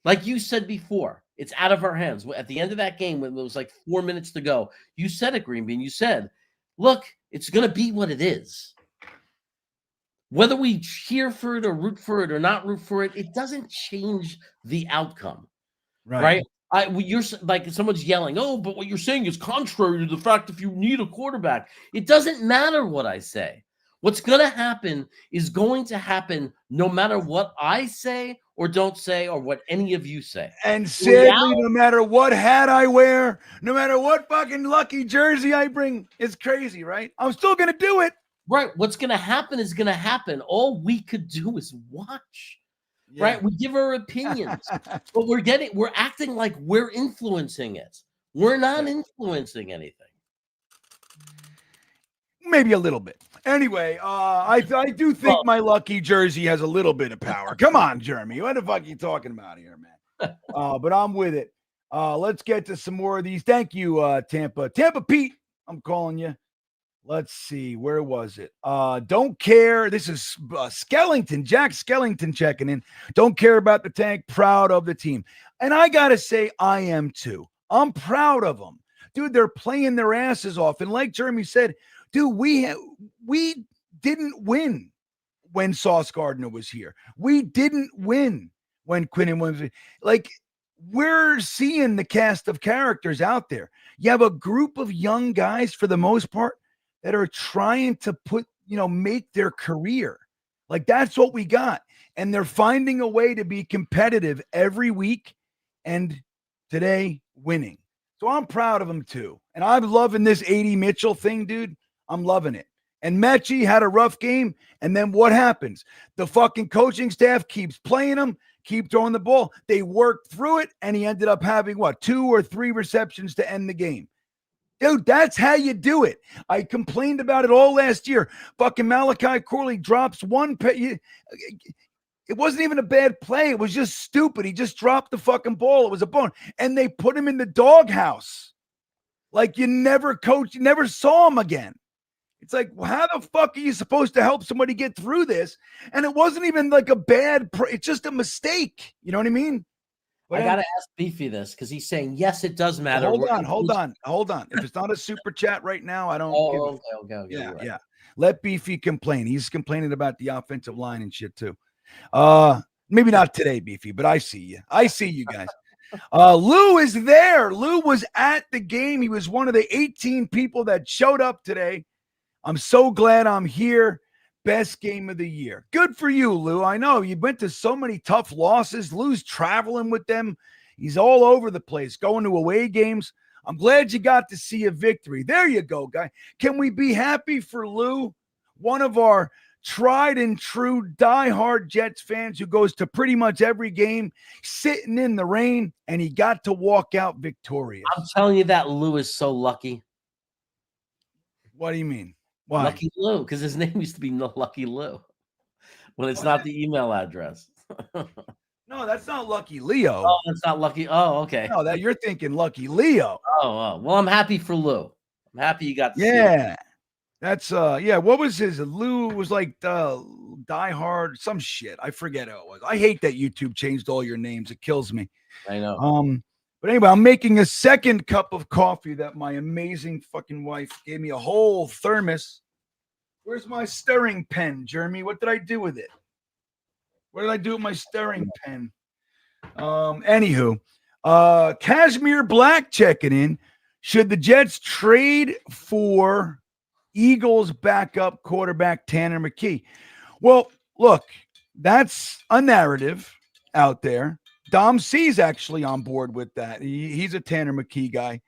Like you said before, it's out of our hands. At the end of that game, when it was like 4 minutes to go, you said it, Green Bean. You said, look, it's going to be what it is. Whether we cheer for it or root for it or not root for it, it doesn't change the outcome. Right? You're like, someone's yelling, oh, but what you're saying is contrary to the fact if you need a quarterback. It doesn't matter what I say. What's going to happen is going to happen no matter what I say or don't say or what any of you say. And sadly, no matter what hat I wear, no matter what fucking lucky jersey I bring, it's crazy, right? I'm still going to do it. Right. What's going to happen is going to happen. All we could do is watch. Yeah. Right. We give our opinions, but we're acting like we're influencing it. We're not influencing anything. Maybe a little bit. Anyway, I do think my lucky jersey has a little bit of power. Come on, Jeremy. What the fuck are you talking about here, man? But I'm with it. Let's get to some more of these. Thank you, Tampa. Tampa Pete, I'm calling you. Let's see. Where was it? Don't care. This is Skellington. Jack Skellington checking in. Don't care about the tank. Proud of the team. And I got to say, I am too. I'm proud of them. Dude, they're playing their asses off. And like Jeremy said, dude, we didn't win when Sauce Gardner was here. We didn't win when Quinnen was here. Like, we're seeing the cast of characters out there. You have a group of young guys, for the most part, that are trying to make their career. Like, that's what we got. And they're finding a way to be competitive every week. And today, winning. So I'm proud of them too. And I'm loving this 80 Mitchell thing, dude. I'm loving it. And Mechie had a rough game. And then what happens? The fucking coaching staff keeps playing him, keep throwing the ball. They worked through it. And he ended up having 2 or 3 receptions to end the game. Dude, that's how you do it. I complained about it all last year. Fucking Malachi Corley drops one. It wasn't even a bad play. It was just stupid. He just dropped the fucking ball. It was a bone. And they put him in the doghouse. Like, you never saw him again. It's like, how the fuck are you supposed to help somebody get through this? And it wasn't even like a bad, it's just a mistake. You know what I mean? I got to ask Beefy this because he's saying, yes, it does matter. Hold on. If it's not a super chat right now, I don't. Okay. Yeah. Let Beefy complain. He's complaining about the offensive line and shit too. Maybe not today, Beefy, but I see you. I see you guys. Lou is there. Lou was at the game. He was one of the 18 people that showed up today. I'm so glad I'm here. best game of the year. Good for you, Lou. I know you went to so many tough losses. Lou's traveling with them. He's all over the place, going to away games. I'm glad you got to see a victory. There you go, guy. Can we be happy for Lou, one of our tried and true diehard Jets fans who goes to pretty much every game, sitting in the rain, and he got to walk out victorious? I'm telling you that Lou is so lucky. What do you mean? Why? Lucky Lou, because his name used to be Lucky Lou when it's not the email address. No, that's not Lucky Leo. Oh, that's not Lucky. Oh, okay. No, that you're thinking Lucky Leo. Oh, well, I'm happy for Lou. I'm happy you got to see it. Yeah. That's what was his? Lou was like Die Hard, some shit. I forget how it was. I hate that YouTube changed all your names. It kills me. I know. But anyway, I'm making a second cup of coffee that my amazing fucking wife gave me, a whole thermos. Where's my stirring pen, Jeremy? What did I do with it? What did I do with my stirring pen? Anywho, Cashmere Black checking in. Should the Jets trade for Eagles backup quarterback Tanner McKee? Well, look, that's a narrative out there. Dom C's actually on board with that. He's a Tanner McKee guy.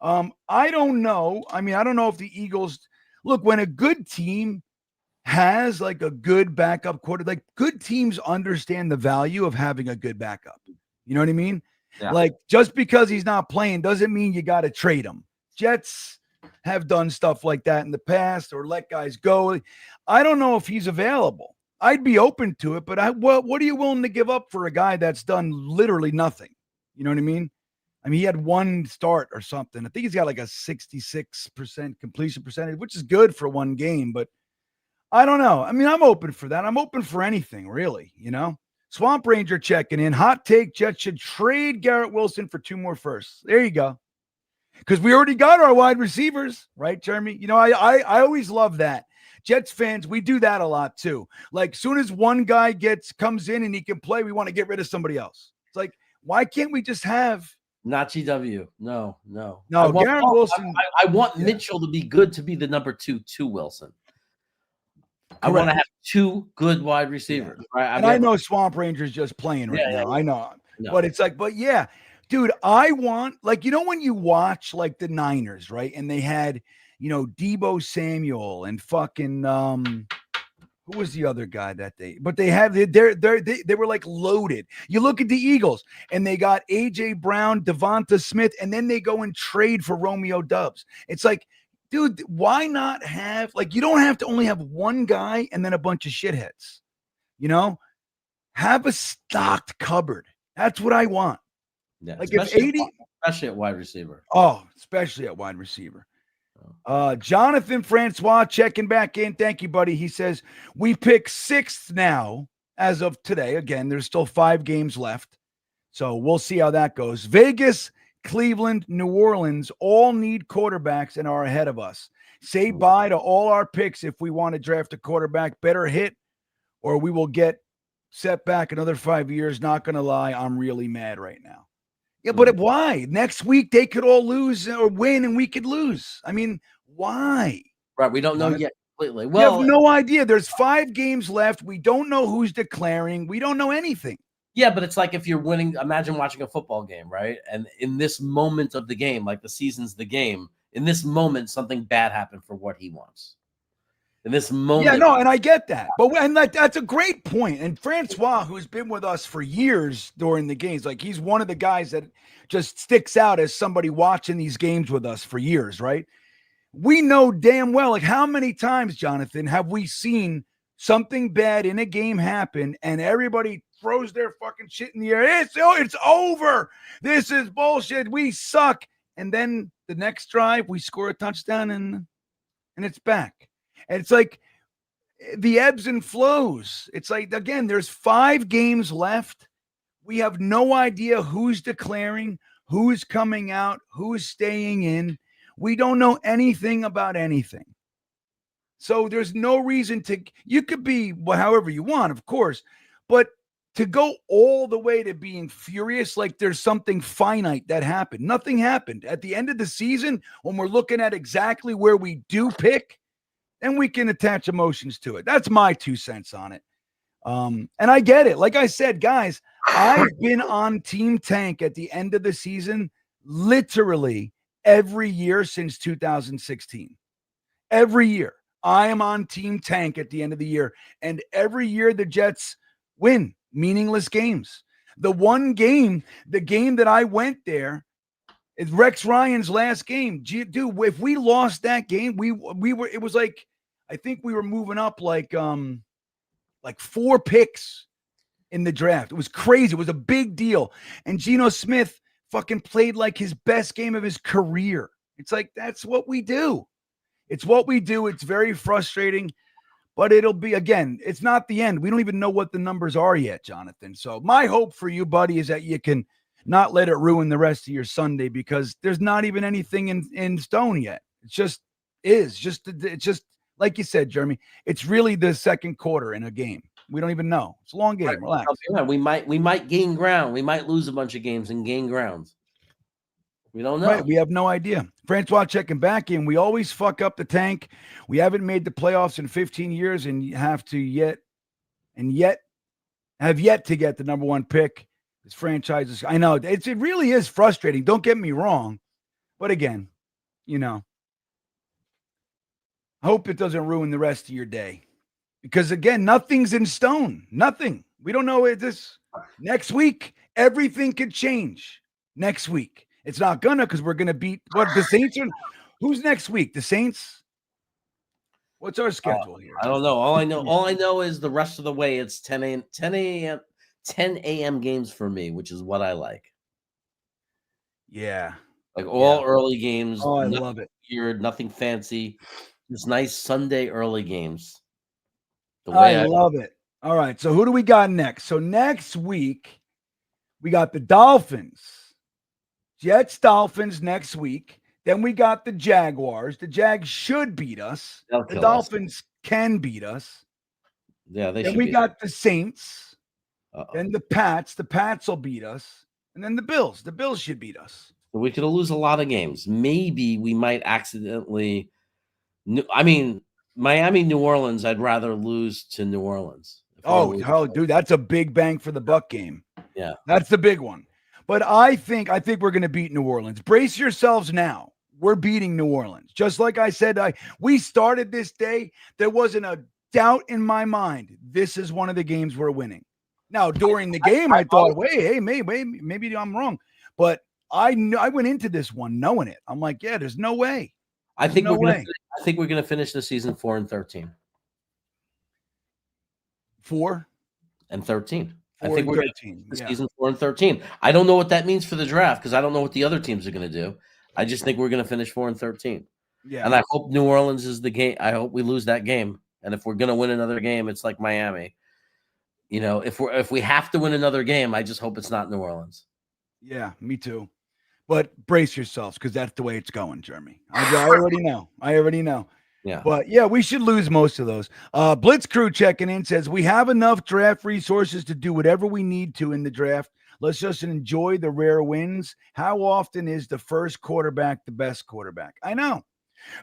I don't know. I mean, I don't know if the Eagles look, when a good team has like a good backup quarterback, like good teams understand the value of having a good backup. You know what I mean? Yeah. Like just because he's not playing doesn't mean you got to trade him. Jets have done stuff like that in the past or let guys go. I don't know if he's available. I'd be open to it, but what are you willing to give up for a guy that's done literally nothing? You know what I mean? I mean, he had one start or something. I think he's got like a 66% completion percentage, which is good for one game, but I don't know. I mean, I'm open for that. I'm open for anything, really, you know? Swamp Ranger checking in. Hot take, Jets should trade Garrett Wilson for 2 more firsts. There you go. Because we already got our wide receivers, right, Jeremy? You know, I always love that. Jets fans, we do that a lot too. Like, soon as one guy comes in and he can play, we want to get rid of somebody else. It's like, why can't we just have not GW? No. Garrett Wilson. I want Mitchell to be good to be the number 2 to Wilson. Correct. I want to have 2 good wide receivers. Yeah. Right? And I know Swamp Ranger's just playing right now. I know. No. But it's like, yeah, dude, I want, like, you know, when you watch like the Niners, right? And they had, you know, Deebo Samuel and fucking who was the other guy that they? But they were like loaded. You look at the Eagles and they got AJ Brown, Devonta Smith, and then they go and trade for Romeo Doubs. It's like, dude, why not have, like, you don't have to only have one guy and then a bunch of shitheads. You know, have a stocked cupboard. That's what I want. Yeah, like especially at wide receiver. Oh, especially at wide receiver. Jonathan Francois checking back in. Thank you, buddy. He says, we pick 6th now as of today. Again, there's still 5 games left. So we'll see how that goes. Vegas, Cleveland, New Orleans all need quarterbacks and are ahead of us. Say bye to all our picks if we want to draft a quarterback. Better hit or we will get set back another 5 years. Not going to lie, I'm really mad right now. Yeah, but why? Next week they could all lose or win and we could lose. I mean, why? Right, we don't know yet completely. Well, we have no idea. There's 5 games left. We don't know who's declaring. We don't know anything. Yeah, but it's like if you're winning, imagine watching a football game, right? And in this moment of the game, like the season's the game, in this moment, something bad happened for what he wants. In this moment. Yeah, no, and I get that. But that's a great point. And Francois, who's been with us for years during the games, like he's one of the guys that just sticks out as somebody watching these games with us for years, right? We know damn well, like how many times, Jonathan, have we seen something bad in a game happen and everybody throws their fucking shit in the air. It's over. This is bullshit. We suck. And then the next drive, we score a touchdown and it's back. And it's like the ebbs and flows. It's like, again, there's 5 games left. We have no idea who's declaring, who's coming out, who's staying in. We don't know anything about anything. So there's no reason you could be however you want, of course, but to go all the way to being furious, like there's something finite that happened. Nothing happened. At the end of the season, when we're looking at exactly where we do pick, then we can attach emotions to it. That's my 2 cents on it. And I get it. Like I said, guys, I've been on Team Tank at the end of the season literally every year since 2016. Every year. I am on Team Tank at the end of the year. And every year the Jets win meaningless games. The game that I went there, it's Rex Ryan's last game. Dude, if we lost that game, it was like, I think we were moving up like 4 picks in the draft. It was crazy. It was a big deal. And Geno Smith fucking played like his best game of his career. It's like, that's what we do. It's what we do. It's very frustrating, but it'll be, again, it's not the end. We don't even know what the numbers are yet, Jonathan. So my hope for you, buddy, is that you can not let it ruin the rest of your Sunday, because there's not even anything in stone yet. It's just like you said, Jeremy, it's really the second quarter in a game. We don't even know. It's a long game. Right. Relax. Yeah, we might gain ground. We might lose a bunch of games and gain ground. We don't know. Right. We have no idea. Francois checking back in. We always fuck up the tank. We haven't made the playoffs in 15 years and have yet to get the number 1 pick. This franchise is, I know it really is frustrating. Don't get me wrong. But again, I hope it doesn't ruin the rest of your day, because again, nothing's in stone. Nothing. We don't know this next week. Everything could change next week. It's not gonna, because we're gonna beat the Saints. Who's next week? The Saints. What's our schedule here? I don't know. All I know is the rest of the way it's 10 a.m. games for me, which is what I like. Yeah. Like all early games. Oh, I love it. Weird, nothing fancy. Just nice Sunday early games. I love it. All right. So who do we got next? So next week, we got the Dolphins. Jets, Dolphins next week. Then we got the Jaguars. The Jags should beat us. The Dolphins can beat us. Yeah, they then should. We got the Saints. Then the Pats. The Pats will beat us. And then the Bills. The Bills should beat us. So we could lose a lot of games. Maybe we might accidentally. Miami, New Orleans. I'd rather lose to New Orleans. Oh, dude, that's a big bang for the buck game. Yeah, that's the big one. But I think we're going to beat New Orleans. Brace yourselves now. We're beating New Orleans. Just like I said, we started this day. There wasn't a doubt in my mind. This is one of the games we're winning. Now, during the game, I thought, maybe I'm wrong. But I went into this one knowing it. I'm like, yeah, there's no way. I think we're going to finish the season 4-13. 4 and 13. I 4 think and we're 13. The season 4-13. I don't know what that means for the draft, because I don't know what the other teams are going to do. I just think we're going to finish 4-13. Yeah. And I hope New Orleans is the game. I hope we lose that game. And if we're going to win another game, it's like Miami. If we have to win another game, I just hope it's not New Orleans. Yeah, me too. But brace yourselves, because that's the way it's going, Jeremy. I already know. Yeah. But yeah, we should lose most of those. Blitz Crew checking in says, we have enough draft resources to do whatever we need to in the draft. Let's just enjoy the rare wins. How often is the first quarterback the best quarterback? I know.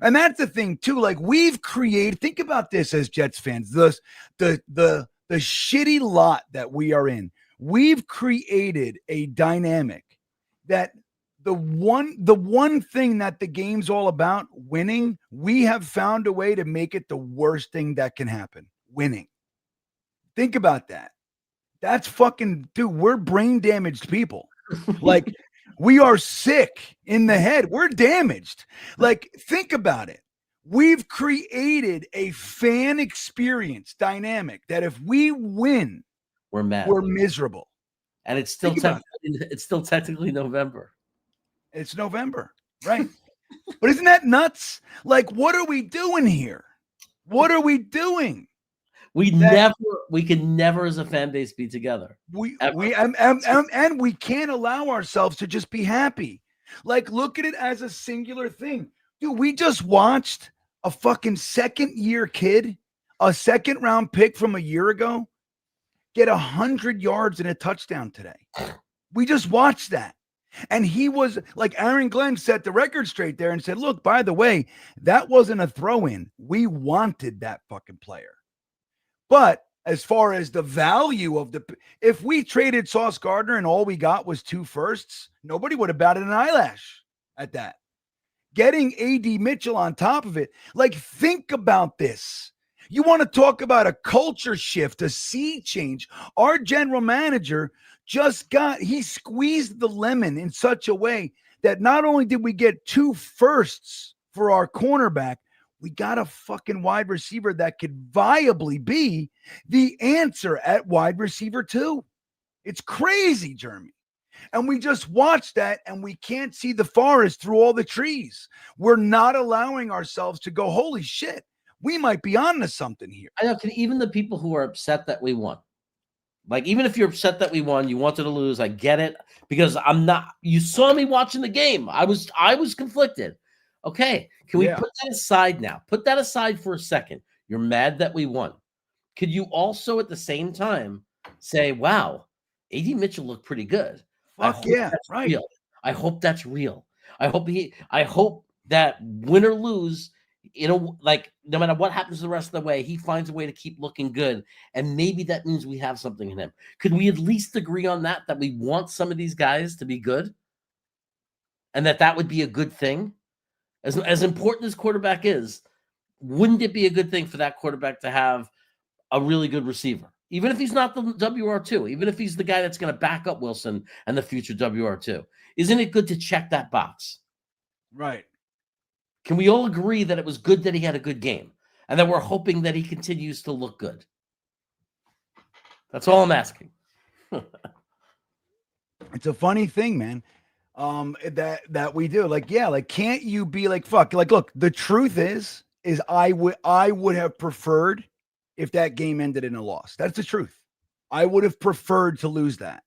And that's the thing too. Like, we've created, think about this as Jets fans, the shitty lot that we are in. We've created a dynamic that the one thing that the game's all about, winning, we have found a way to make it the worst thing that can happen. Winning. Think about that. That's fucking, dude, we're brain damaged people. Like, we are sick in the head. We're damaged. Like, think about it. We've created a fan experience dynamic that if we win, we're mad. We're miserable. And it's still technically November. It's November, right? But isn't that nuts? Like, what are we doing here? What are we doing? We can never as a fan base be together. And we can't allow ourselves to just be happy. Like, look at it as a singular thing. Dude, we just watched a fucking second-year kid, a second-round pick from a year ago, get 100 yards and a touchdown today. We just watched that. And he was like Aaron Glenn set the record straight there and said, look, by the way, that wasn't a throw in. We wanted that fucking player. But as far as the value of if we traded Sauce Gardner and all we got was 2 firsts, nobody would have batted an eyelash at that. Getting AD Mitchell on top of it, like, think about this. You want to talk about a culture shift, a sea change. Our general manager he squeezed the lemon in such a way that not only did we get 2 firsts for our cornerback, we got a fucking wide receiver that could viably be the answer at wide receiver 2. It's crazy, Jeremy. And we just watched that, and we can't see the forest through all the trees. We're not allowing ourselves to go, holy shit, we might be on to something here. I know, even the people who are upset that we won, like, even if you're upset that we won, you wanted to lose, I get it, because I'm not, you saw me watching the game. I was conflicted. Okay, can we put that aside now? Put that aside for a second. You're mad that we won. Could you also at the same time say, wow, AD Mitchell looked pretty good. Fuck yeah, right. Real. I hope that's real. I hope that win or lose, like, no matter what happens the rest of the way, he finds a way to keep looking good. And maybe that means we have something in him. Could we at least agree on that we want some of these guys to be good? And that would be a good thing? As important as quarterback is, wouldn't it be a good thing for that quarterback to have a really good receiver? Even if he's not the WR2, even if he's the guy that's going to back up Wilson and the future WR2. Isn't it good to check that box? Right. Can we all agree that it was good that he had a good game and that we're hoping that he continues to look good? That's all I'm asking. It's a funny thing, man. That we do. Like, yeah, like, can't you be like, fuck, like, look, the truth is I would have preferred if that game ended in a loss. That's the truth. I would have preferred to lose that.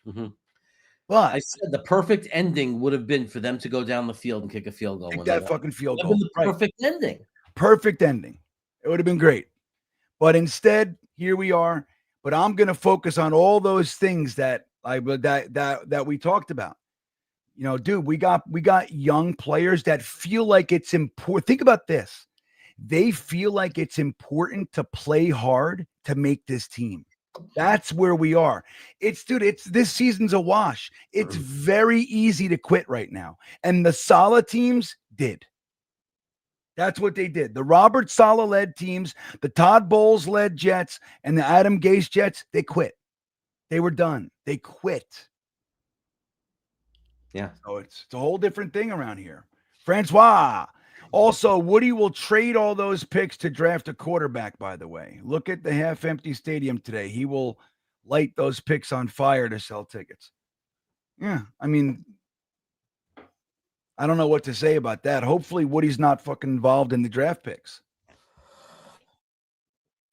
Mm-hmm. But I said the perfect ending would have been for them to go down the field and kick a field goal. Kick that fucking field goal. That would have been the perfect ending. Perfect ending. It would have been great. But instead, here we are. But I'm going to focus on all those things that we talked about. You know, dude, we got young players that feel like it's important. Think about this. They feel like it's important to play hard to make this team. That's where we are. It's this season's a wash. It's very easy to quit right now. And the Saleh teams did. That's what they did. The Robert Saleh led teams, the Todd Bowles led Jets, and the Adam Gase Jets, they quit. They were done. They quit. Yeah. So it's a whole different thing around here. Francois. Also, Woody will trade all those picks to draft a quarterback, by the way. Look at the half-empty stadium today. He will light those picks on fire to sell tickets. Yeah, I mean, I don't know what to say about that. Hopefully, Woody's not fucking involved in the draft picks.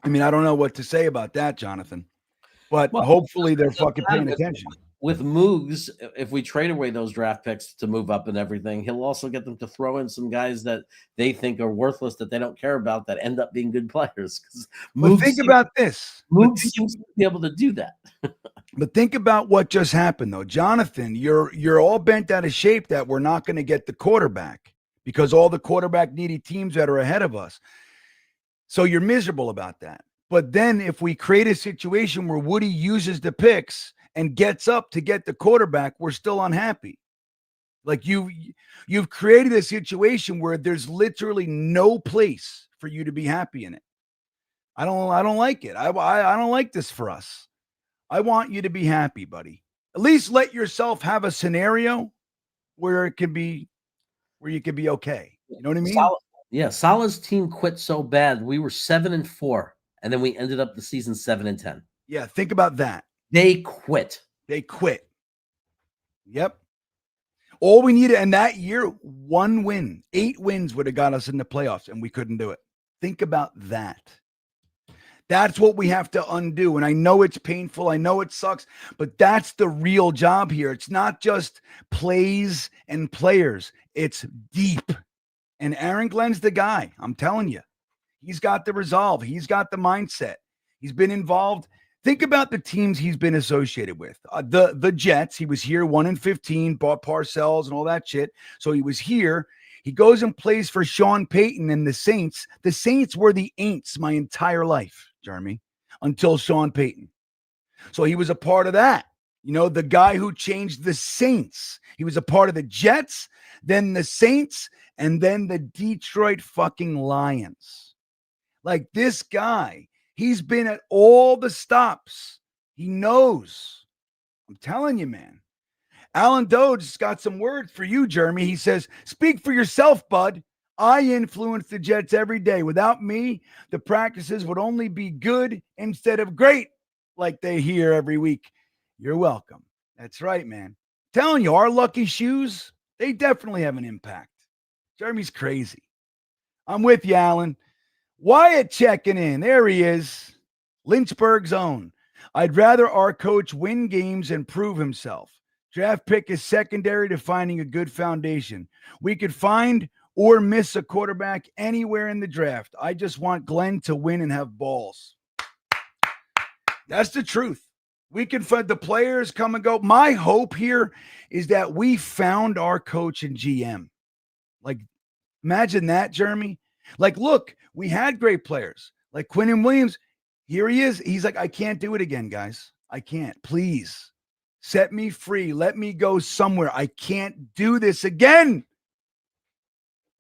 I mean, I don't know what to say about that, Jonathan. But hopefully they're fucking paying attention. With Moogs, if we trade away those draft picks to move up and everything, he'll also get them to throw in some guys that they think are worthless, that they don't care about, that end up being good players. But think about this. Moogs seems to be able to do that. But think about what just happened, though. Jonathan, you're all bent out of shape that we're not going to get the quarterback because all the quarterback needy teams that are ahead of us. So you're miserable about that. But then if we create a situation where Woody uses the picks and gets up to get the quarterback, we're still unhappy. Like you've created a situation where there's literally no place for you to be happy in it. I don't like it. I don't like this for us. I want you to be happy, buddy. At least let yourself have a scenario where you can be okay. You know what I mean? Saleh's team quit so bad. We were 7-4, and then we ended up the season 7-10. Yeah, think about that. They quit. Yep. All we needed, and that year, 1 win, 8 wins would have got us in the playoffs, and we couldn't do it. Think about that. That's what we have to undo. And I know it's painful. I know it sucks, but that's the real job here. It's not just plays and players. It's deep. And Aaron Glenn's the guy. I'm telling you. He's got the resolve. He's got the mindset. He's been involved Think about the teams he's been associated with. The Jets, he was here 1-15, bought Parcells and all that shit. So he was here. He goes and plays for Sean Payton and the Saints. The Saints were the Aints my entire life, Jeremy, until Sean Payton. So he was a part of that. You know, the guy who changed the Saints. He was a part of the Jets, then the Saints, and then the Detroit fucking Lions. Like this guy, he's been at all the stops. He knows. I'm telling you, man. Alan Dode's got some words for you, Jeremy. He says, speak for yourself, bud. I influence the Jets every day. Without me, the practices would only be good instead of great, like they hear every week. You're welcome. That's right, man. Telling you, our lucky shoes, they definitely have an impact. Jeremy's crazy. I'm with you, Alan. Wyatt checking in. There he is. Lynchburg's own. I'd rather our coach win games and prove himself. Draft pick is secondary to finding a good foundation. We could find or miss a quarterback anywhere in the draft. I just want Glenn to win and have balls. That's the truth. We can find the players come and go. My hope here is that we found our coach and GM. Like, imagine that, Jeremy. Like, look, we had great players. Like Quinnen Williams, here he is. He's like, I can't do it again, guys. I can't. Please set me free. Let me go somewhere. I can't do this again.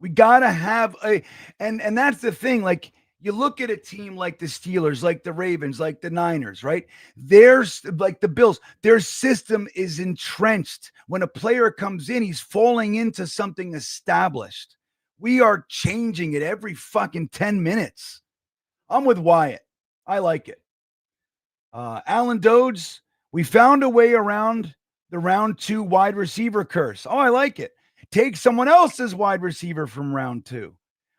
We got to have and that's the thing. Like, you look at a team like the Steelers, like the Ravens, like the Niners, right? There's like the Bills, their system is entrenched. When a player comes in, he's falling into something established. We are changing it every fucking 10 minutes. I'm with Wyatt. I like it. Alan Dodes, we found a way around the round 2 wide receiver curse. Oh, I like it. Take someone else's wide receiver from round 2.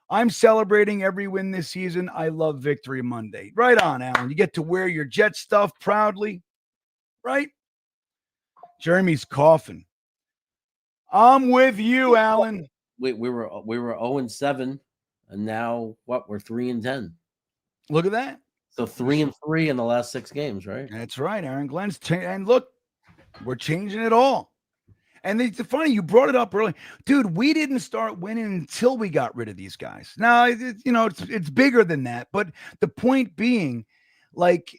I'm celebrating every win this season. I love Victory Monday. Right on, Alan. You get to wear your Jet stuff proudly, right? Jeremy's coughing. I'm with you, Alan. We were 0-7, and now what? We're 3-10. Look at that. So 3-3 in the last 6 games, right? That's right, Aaron Glenn's. And look, we're changing it all. And it's funny, you brought it up early. Dude, we didn't start winning until we got rid of these guys. Now, it's bigger than that. But the point being, like,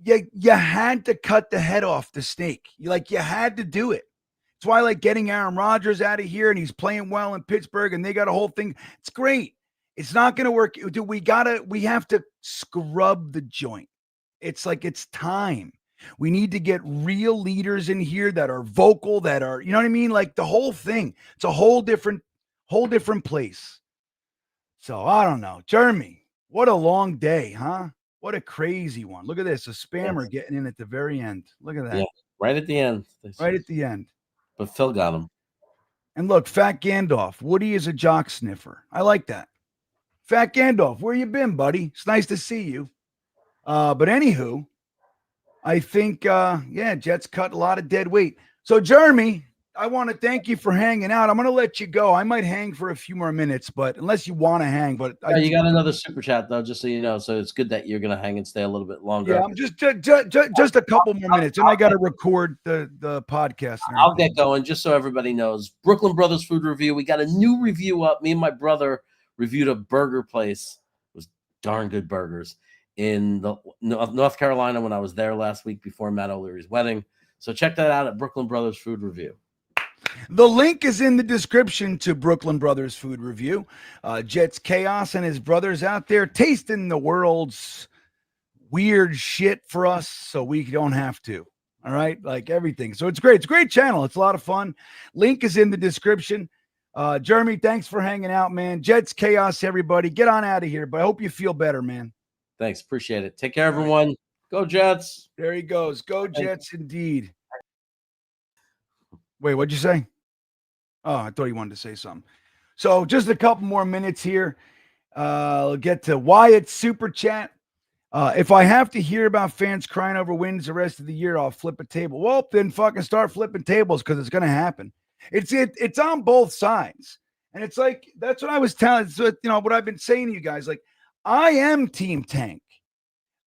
you had to cut the head off the snake. You had to do it. It's why, like, getting Aaron Rodgers out of here, and he's playing well in Pittsburgh, and they got a whole thing. It's great. It's not going to work. Dude, we have to scrub the joint. It's like it's time. We need to get real leaders in here that are vocal, that are, you know what I mean? Like the whole thing. It's a whole different place. So I don't know. Jeremy, what a long day, huh? What a crazy one. Look at this. A spammer getting in at the very end. Look at that. Yeah, right at the end. Right at the end. But Phil got him. And look, Fat Gandalf. Woody is a jock sniffer. I like that. Fat Gandalf, where you been, buddy? It's nice to see you. But anywho, I think, Jets cut a lot of dead weight. So, Jeremy, I want to thank you for hanging out. I'm going to let you go. I might hang for a few more minutes, but unless you want to hang. But you got another super chat, though, just so you know. So it's good that you're going to hang and stay a little bit longer. Yeah, I'm just a couple more minutes, and I got to record the podcast. I'll get going, just so everybody knows. Brooklyn Brothers Food Review. We got a new review up. Me and my brother reviewed a burger place. It was darn good burgers in North Carolina when I was there last week before Matt O'Leary's wedding. So check that out at Brooklyn Brothers Food Review. The link is in the description to Brooklyn Brothers Food Review. Jets Chaos and his brothers out there tasting the world's weird shit for us so we don't have to. All right? Like everything. So it's great. It's a great channel. It's a lot of fun. Link is in the description. Jeremy, thanks for hanging out, man. Jets Chaos, everybody. Get on out of here, but I hope you feel better, man. Thanks. Appreciate it. Take care, everyone. Go Jets. There he goes. Go Jets indeed. Wait, what'd you say? Oh, I thought he wanted to say something. So just a couple more minutes here. We'll get to Wyatt's super chat. If I have to hear about fans crying over wins the rest of the year, I'll flip a table. Well, then fucking start flipping tables because it's going to happen. It's on both sides. And it's like, that's what I was telling, what I've been saying to you guys. Like, I am Team Tank.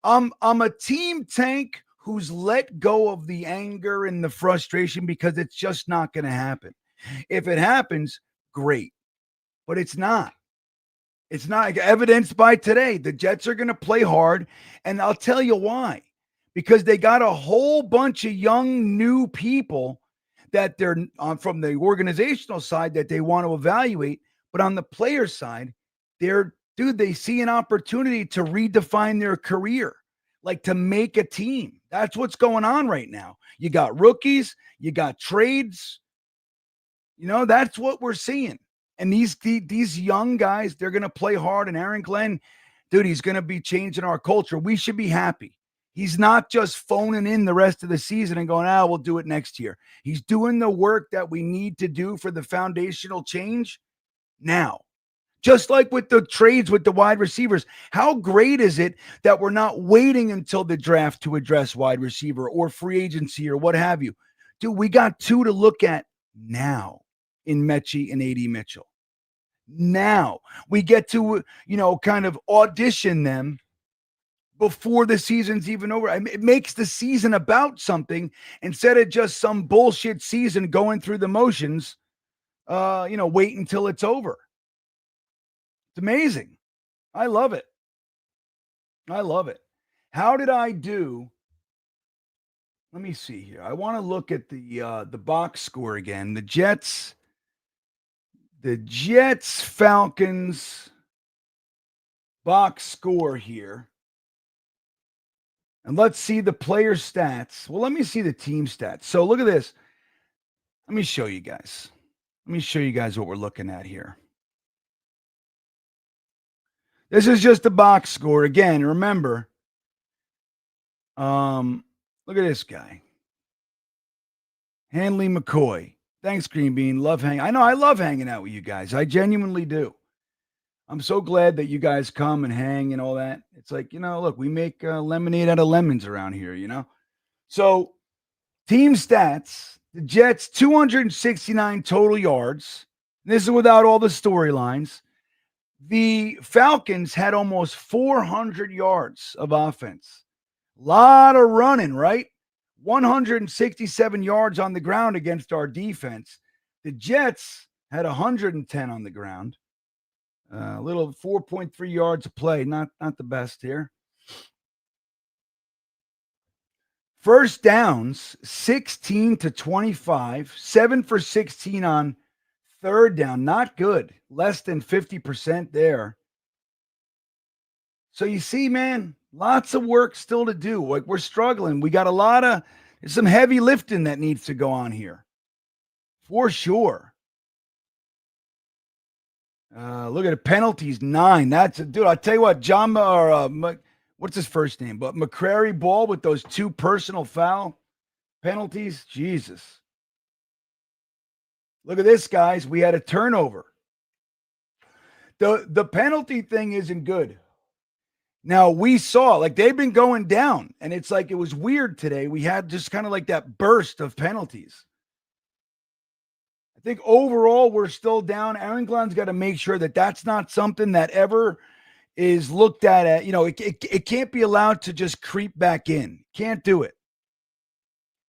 I'm a team Tank who's let go of the anger and the frustration because it's just not going to happen. If it happens, great. But it's not. It's not evidenced by today. The Jets are going to play hard, and I'll tell you why. Because they got a whole bunch of young, new people that they're from the organizational side that they want to evaluate. But on the player side, they see an opportunity to redefine their career, like to make a team. That's what's going on right now. You got rookies, you got trades. That's what we're seeing. And these young guys, they're going to play hard. And Aaron Glenn, dude, he's going to be changing our culture. We should be happy. He's not just phoning in the rest of the season and going, we'll do it next year. He's doing the work that we need to do for the foundational change now. Just like with the trades with the wide receivers. How great is it that we're not waiting until the draft to address wide receiver or free agency or what have you? Dude, we got 2 to look at now in Mechie and AD Mitchell. Now we get to, kind of audition them before the season's even over. It makes the season about something instead of just some bullshit season going through the motions, wait until it's over. It's amazing. I love it. I love it. How did I do? Let me see here. I want to look at the box score again. The Jets, Falcons box score here. And let's see the player stats. Well, let me see the team stats. So look at this. Let me show you guys. Let me show you guys what we're looking at here. This is just the box score. Again, remember, look at this guy. Hanley McCoy. Thanks, Green Bean. Love hanging. I know I love hanging out with you guys. I genuinely do. I'm so glad that you guys come and hang and all that. It's like, look, we make lemonade out of lemons around here, So, team stats, the Jets, 269 total yards. This is without all the storylines. The Falcons had almost 400 yards of offense. A lot of running, right? 167 yards on the ground against our defense. The Jets had 110 on the ground. A little 4.3 yards a play. Not the best here. First downs, 16 to 25. 7 for 16 on third down. Not good. Less than 50% there. So you see, man, lots of work still to do. Like, we're struggling. We got there's some heavy lifting that needs to go on here. For sure. Look at the penalties, 9. Dude, I'll tell you what, what's his first name? But McCrary Ball with those 2 personal foul penalties. Jesus. Look at this, guys. We had a turnover. The penalty thing isn't good. Now, we saw, like, they've been going down, and it's like it was weird today. We had just kind of like that burst of penalties. I think overall we're still down. Aaron Glenn's got to make sure that that's not something that ever is looked at. It can't be allowed to just creep back in. Can't do it.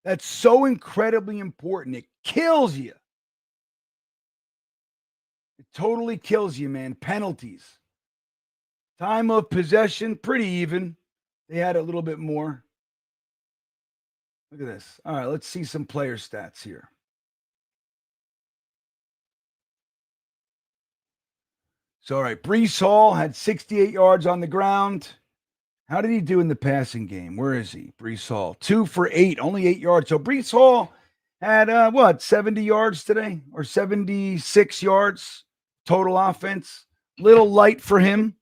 That's so incredibly important. It kills you. It totally kills you, man. Penalties. Time of possession, pretty even. They had a little bit more. Look at this. All right, let's see some player stats here. So, all right, Breece Hall had 68 yards on the ground. How did he do in the passing game? Where is he? Breece Hall, 2 for 8, only 8 yards. So Breece Hall had, 70 yards today or 76 yards total offense. Little light for him.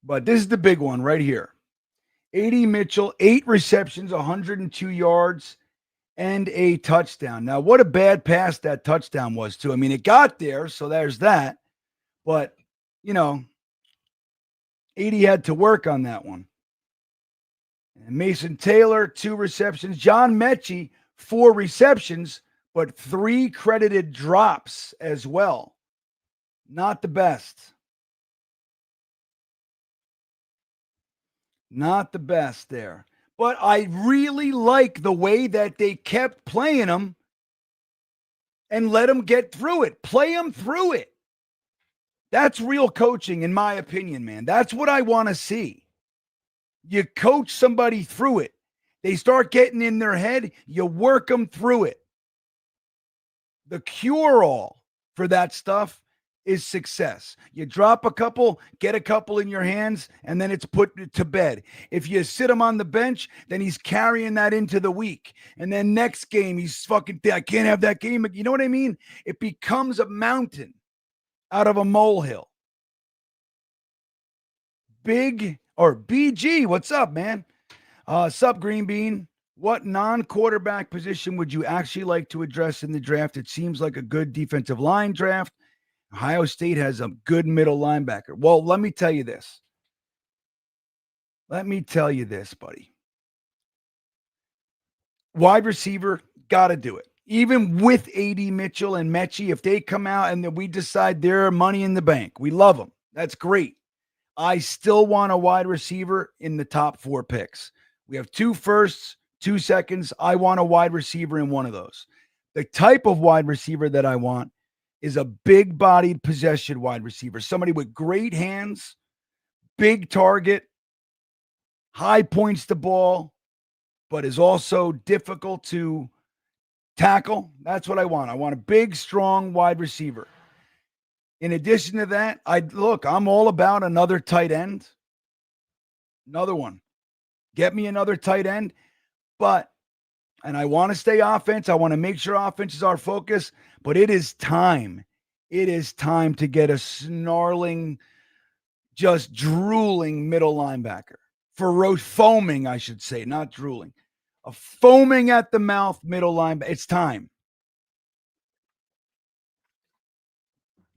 But this is the big one right here. AD Mitchell, 8 receptions, 102 yards, and a touchdown. Now, what a bad pass that touchdown was, too. I mean, it got there, so there's that. But, AD had to work on that one. And Mason Taylor, 2 receptions. John Mechie, 4 receptions, but 3 credited drops as well. Not the best. Not the best there. But I really like the way that they kept playing them and let them get through it. Play them through it. That's real coaching, in my opinion, man. That's what I want to see. You coach somebody through it. They start getting in their head, you work them through it. The cure-all for that stuff is success. You drop a couple, get a couple in your hands, and then it's put to bed. If you sit him on the bench, then he's carrying that into the week. And then next game, he's fucking, I can't have that game. You know what I mean? It becomes a mountain out of a molehill. Big, or BG, what's up, man? Sup, Green Bean? What non-quarterback position would you actually like to address in the draft? It seems like a good defensive line draft. Ohio State has a good middle linebacker. Well, let me tell you this. Buddy. Wide receiver, got to do it. Even with AD Mitchell and Mechie, if they come out and then we decide they're money in the bank, we love them. That's great. I still want a wide receiver in the top 4 picks. We have 2 firsts, 2 seconds. I want a wide receiver in one of those. The type of wide receiver that I want is a big-bodied possession wide receiver, somebody with great hands, big target, high points to ball, but is also difficult to tackle. That's what I want. I want a big, strong wide receiver. In addition to that, I'm all about another tight end. Another one. Get me another tight end. And I want to stay offense. I want to make sure offense is our focus, but it is time. It is time to get a snarling, just drooling middle linebacker. Foaming, I should say, not drooling. A foaming at the mouth middle linebacker. It's time.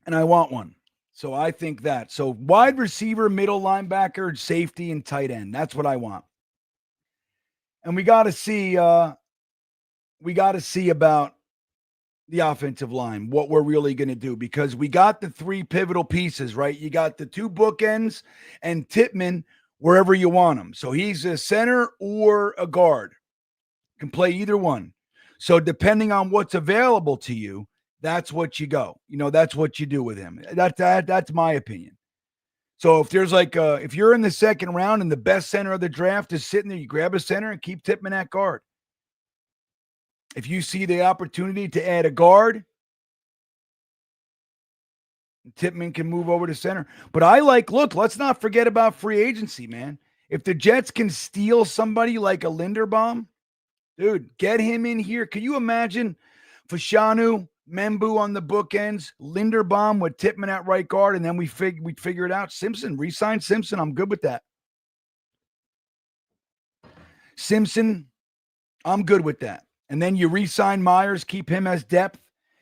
And I want one. So I think that. So wide receiver, middle linebacker, safety, and tight end. That's what I want. And we got to see about the offensive line, what we're really going to do, because we got the 3 pivotal pieces, right? You got the 2 bookends and Tippmann wherever you want him. So he's a center or a guard. Can play either one. So depending on what's available to you, that's what you go. That's what you do with him. That's my opinion. So if there's if you're in the second round and the best center of the draft is sitting there, you grab a center and keep Tippmann at guard. If you see the opportunity to add a guard, Tippmann can move over to center. But let's not forget about free agency, man. If the Jets can steal somebody like a Linderbaum, dude, get him in here. Can you imagine Fashanu, Membu on the bookends, Linderbaum with Tippmann at right guard, and then we'd figure it out. Re-sign Simpson. I'm good with that. Simpson, I'm good with that. And then you re-sign Myers, keep him as depth,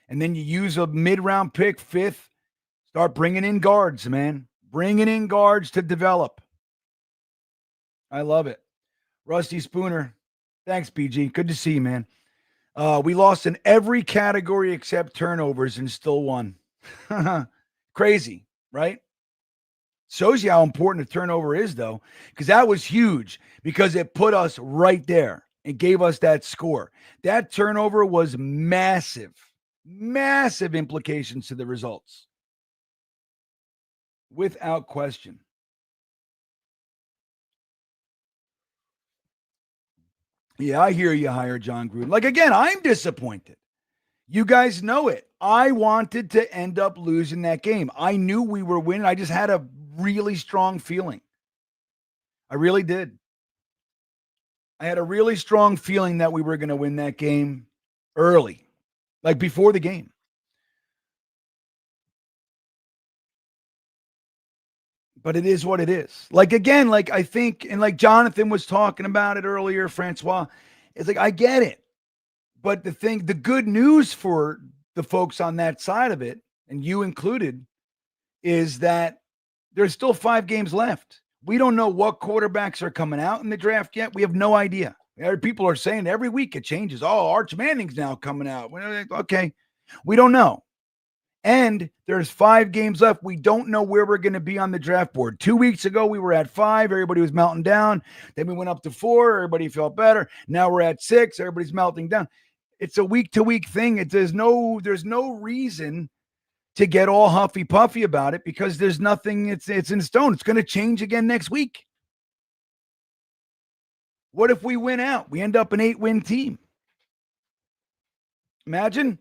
and then you use a mid-round pick, 5th. Start bringing in guards, man. Bringing in guards to develop. I love it. Rusty Spooner, thanks, BG. Good to see you, man. We lost in every category except turnovers and still won. Crazy, right? Shows you how important a turnover is, though, because that was huge because it put us right there. It gave us that score. That turnover was massive implications to the results. Without question. Yeah, I hear you, hire John Gruden. Again, I'm disappointed. You guys know it. I wanted to end up losing that game. I knew we were winning. I just had a really strong feeling. I really did. I had a really strong feeling that we were going to win that game early, before the game. But it is what it is. Again, I think, and Jonathan was talking about it earlier, Francois, it's I get it. But the good news for the folks on that side of it, and you included, is that there's still 5 games left. We don't know what quarterbacks are coming out in the draft yet. We have no idea. People are saying every week it changes. Oh, Arch Manning's now coming out. Okay. We don't know. And there's 5 games left. We don't know where we're going to be on the draft board. 2 weeks ago, we were at 5. Everybody was melting down. Then we went up to 4. Everybody felt better. Now we're at 6. Everybody's melting down. It's a week-to-week thing. There's no reason to get all huffy-puffy about it because there's nothing. It's in stone. It's going to change again next week. What if we win out? We end up an 8-win team. Imagine.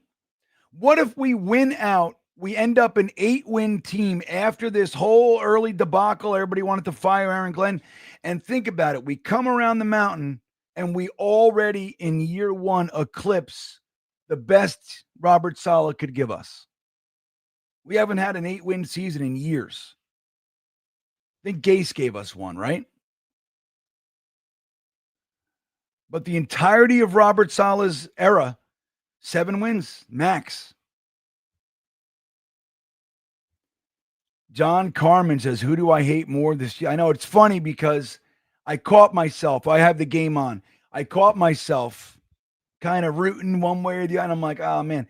What if we win out? We end up an 8-win team after this whole early debacle. Everybody wanted to fire Aaron Glenn. And think about it. We come around the mountain and we already in year 1 eclipse the best Robert Saleh could give us. We haven't had an 8-win season in years. I think Gase gave us one, right? But the entirety of Robert Saleh's era, 7 wins, max. John Carmen says, who do I hate more this year? I know it's funny because I caught myself. I have the game on. I caught myself kind of rooting one way or the other. And I'm like, oh, man,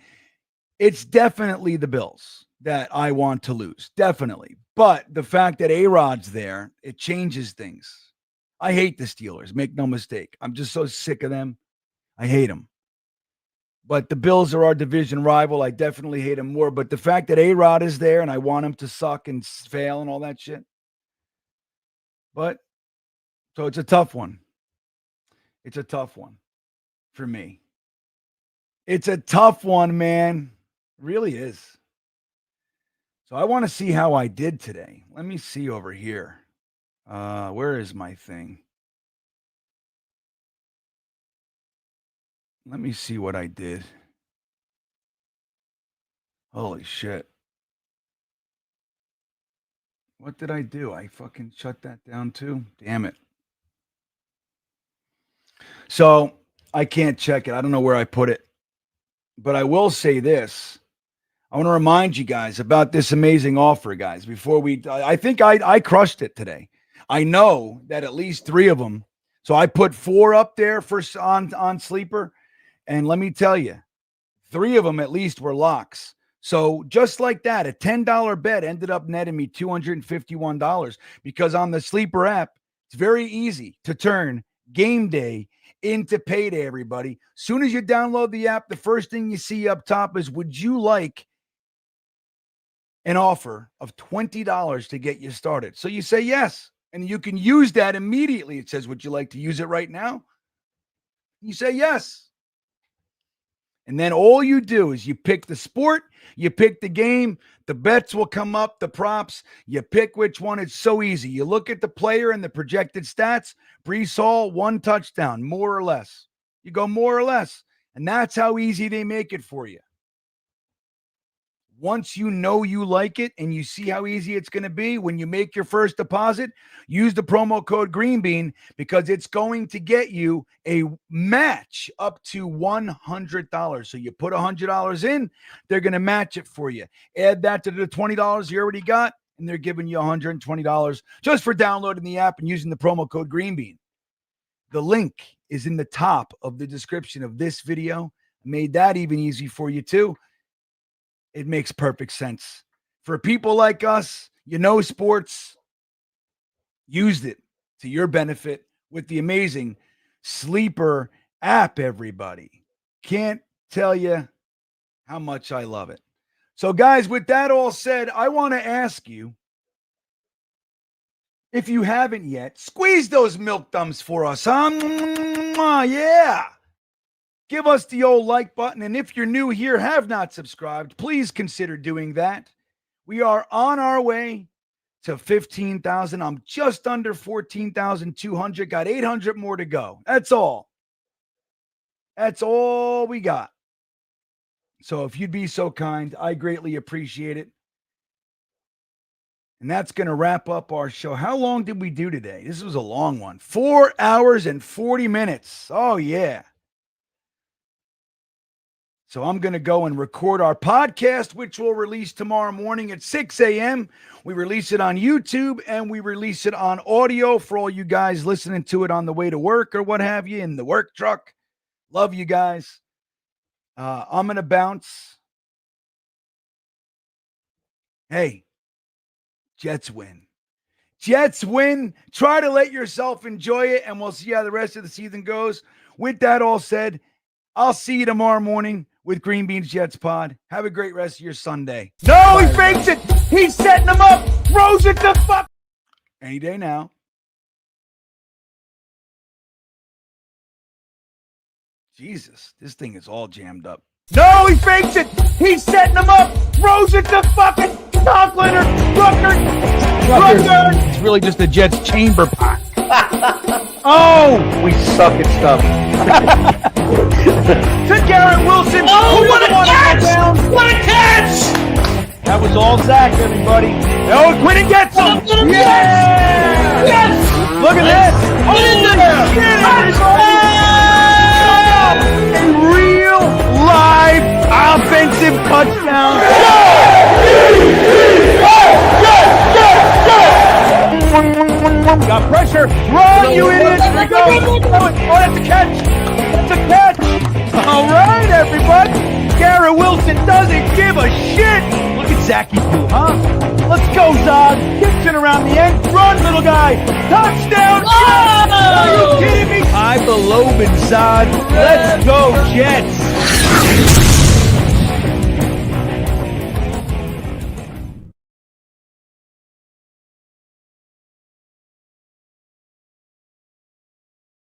it's definitely the Bills that I want to lose. Definitely. But the fact that A-Rod's there, it changes things. I hate the Steelers. Make no mistake. I'm just so sick of them. I hate them. But the Bills are our division rival. I definitely hate them more. But the fact that A-Rod is there and I want him to suck and fail and all that shit. But, so it's a tough one. It's a tough one for me. It's a tough one, man. It really is. So I want to see how I did today. Let me see over here. Where is my thing? Let me see what I did. Holy shit. What did I do? I fucking shut that down too? Damn it. So I can't check it. I don't know where I put it. But I will say this. I want to remind you guys about this amazing offer, guys. Before I think I crushed it today. I know that at least 3 of them. So I put 4 up there on Sleeper. And let me tell you, 3 of them at least were locks. So just like that, a $10 bet ended up netting me $251 because on the Sleeper app, it's very easy to turn game day into payday, everybody. Soon as you download the app, the first thing you see up top is, would you like an offer of $20 to get you started? So you say yes, and you can use that immediately. It says, would you like to use it right now? You say yes. And then all you do is you pick the sport, you pick the game, the bets will come up, the props, you pick which one. It's so easy. You look at the player and the projected stats. Brees Hall, 1 touchdown, more or less. You go more or less. And that's how easy they make it for you. Once you know you like it and you see how easy it's going to be, when you make your first deposit, use the promo code GREENBEAN because it's going to get you a match up to $100. So you put $100 in, they're going to match it for you. Add that to the $20 you already got, and they're giving you $120 just for downloading the app and using the promo code GREENBEAN. The link is in the top of the description of this video. I made that even easy for you too. It makes perfect sense. For people like us, sports, used it to your benefit with the amazing Sleeper app, everybody. Can't tell you how much I love it. So, guys, with that all said, I want to ask you, if you haven't yet, squeeze those milk thumbs for us, huh? Yeah. Give us the old like button. And if you're new here, have not subscribed, please consider doing that. We are on our way to 15,000. I'm just under 14,200. Got 800 more to go. That's all. That's all we got. So if you'd be so kind, I greatly appreciate it. And that's going to wrap up our show. How long did we do today? This was a long one. 4 hours and 40 minutes. Oh, yeah. So I'm going to go and record our podcast, which we'll release tomorrow morning at 6 a.m. We release it on YouTube and we release it on audio for all you guys listening to it on the way to work or what have you in the work truck. Love you guys. I'm going to bounce. Hey, Jets win. Jets win. Try to let yourself enjoy it, and we'll see how the rest of the season goes. With that all said, I'll see you tomorrow morning with Green Beans Jets Pod. Have a great rest of your Sunday. No, he fakes it. He's setting him up. Throws it to fuck. Any day now. Jesus, this thing is all jammed up. No, he fakes it. He's setting him up. Throws it to fucking Conklin or Rucker. It's really just the Jets chamber pot. Oh, we suck at stuff. To Garrett Wilson. Oh, what a catch! What a catch! That was all Zach, everybody. Oh, Quinn gets him. Yes! Yes! Look at this. What is it? A real live offensive touchdown. Got pressure. Run, you idiot. Here we go. Oh, that's a catch. That's a catch. All right, everybody. Garrett Wilson doesn't give a shit. Look at Zachy do, huh? Let's go, Zod. Kicks it around the end. Run, little guy. Touchdown. Oh! Are you kidding me? High below Zod. Let's go, Jets.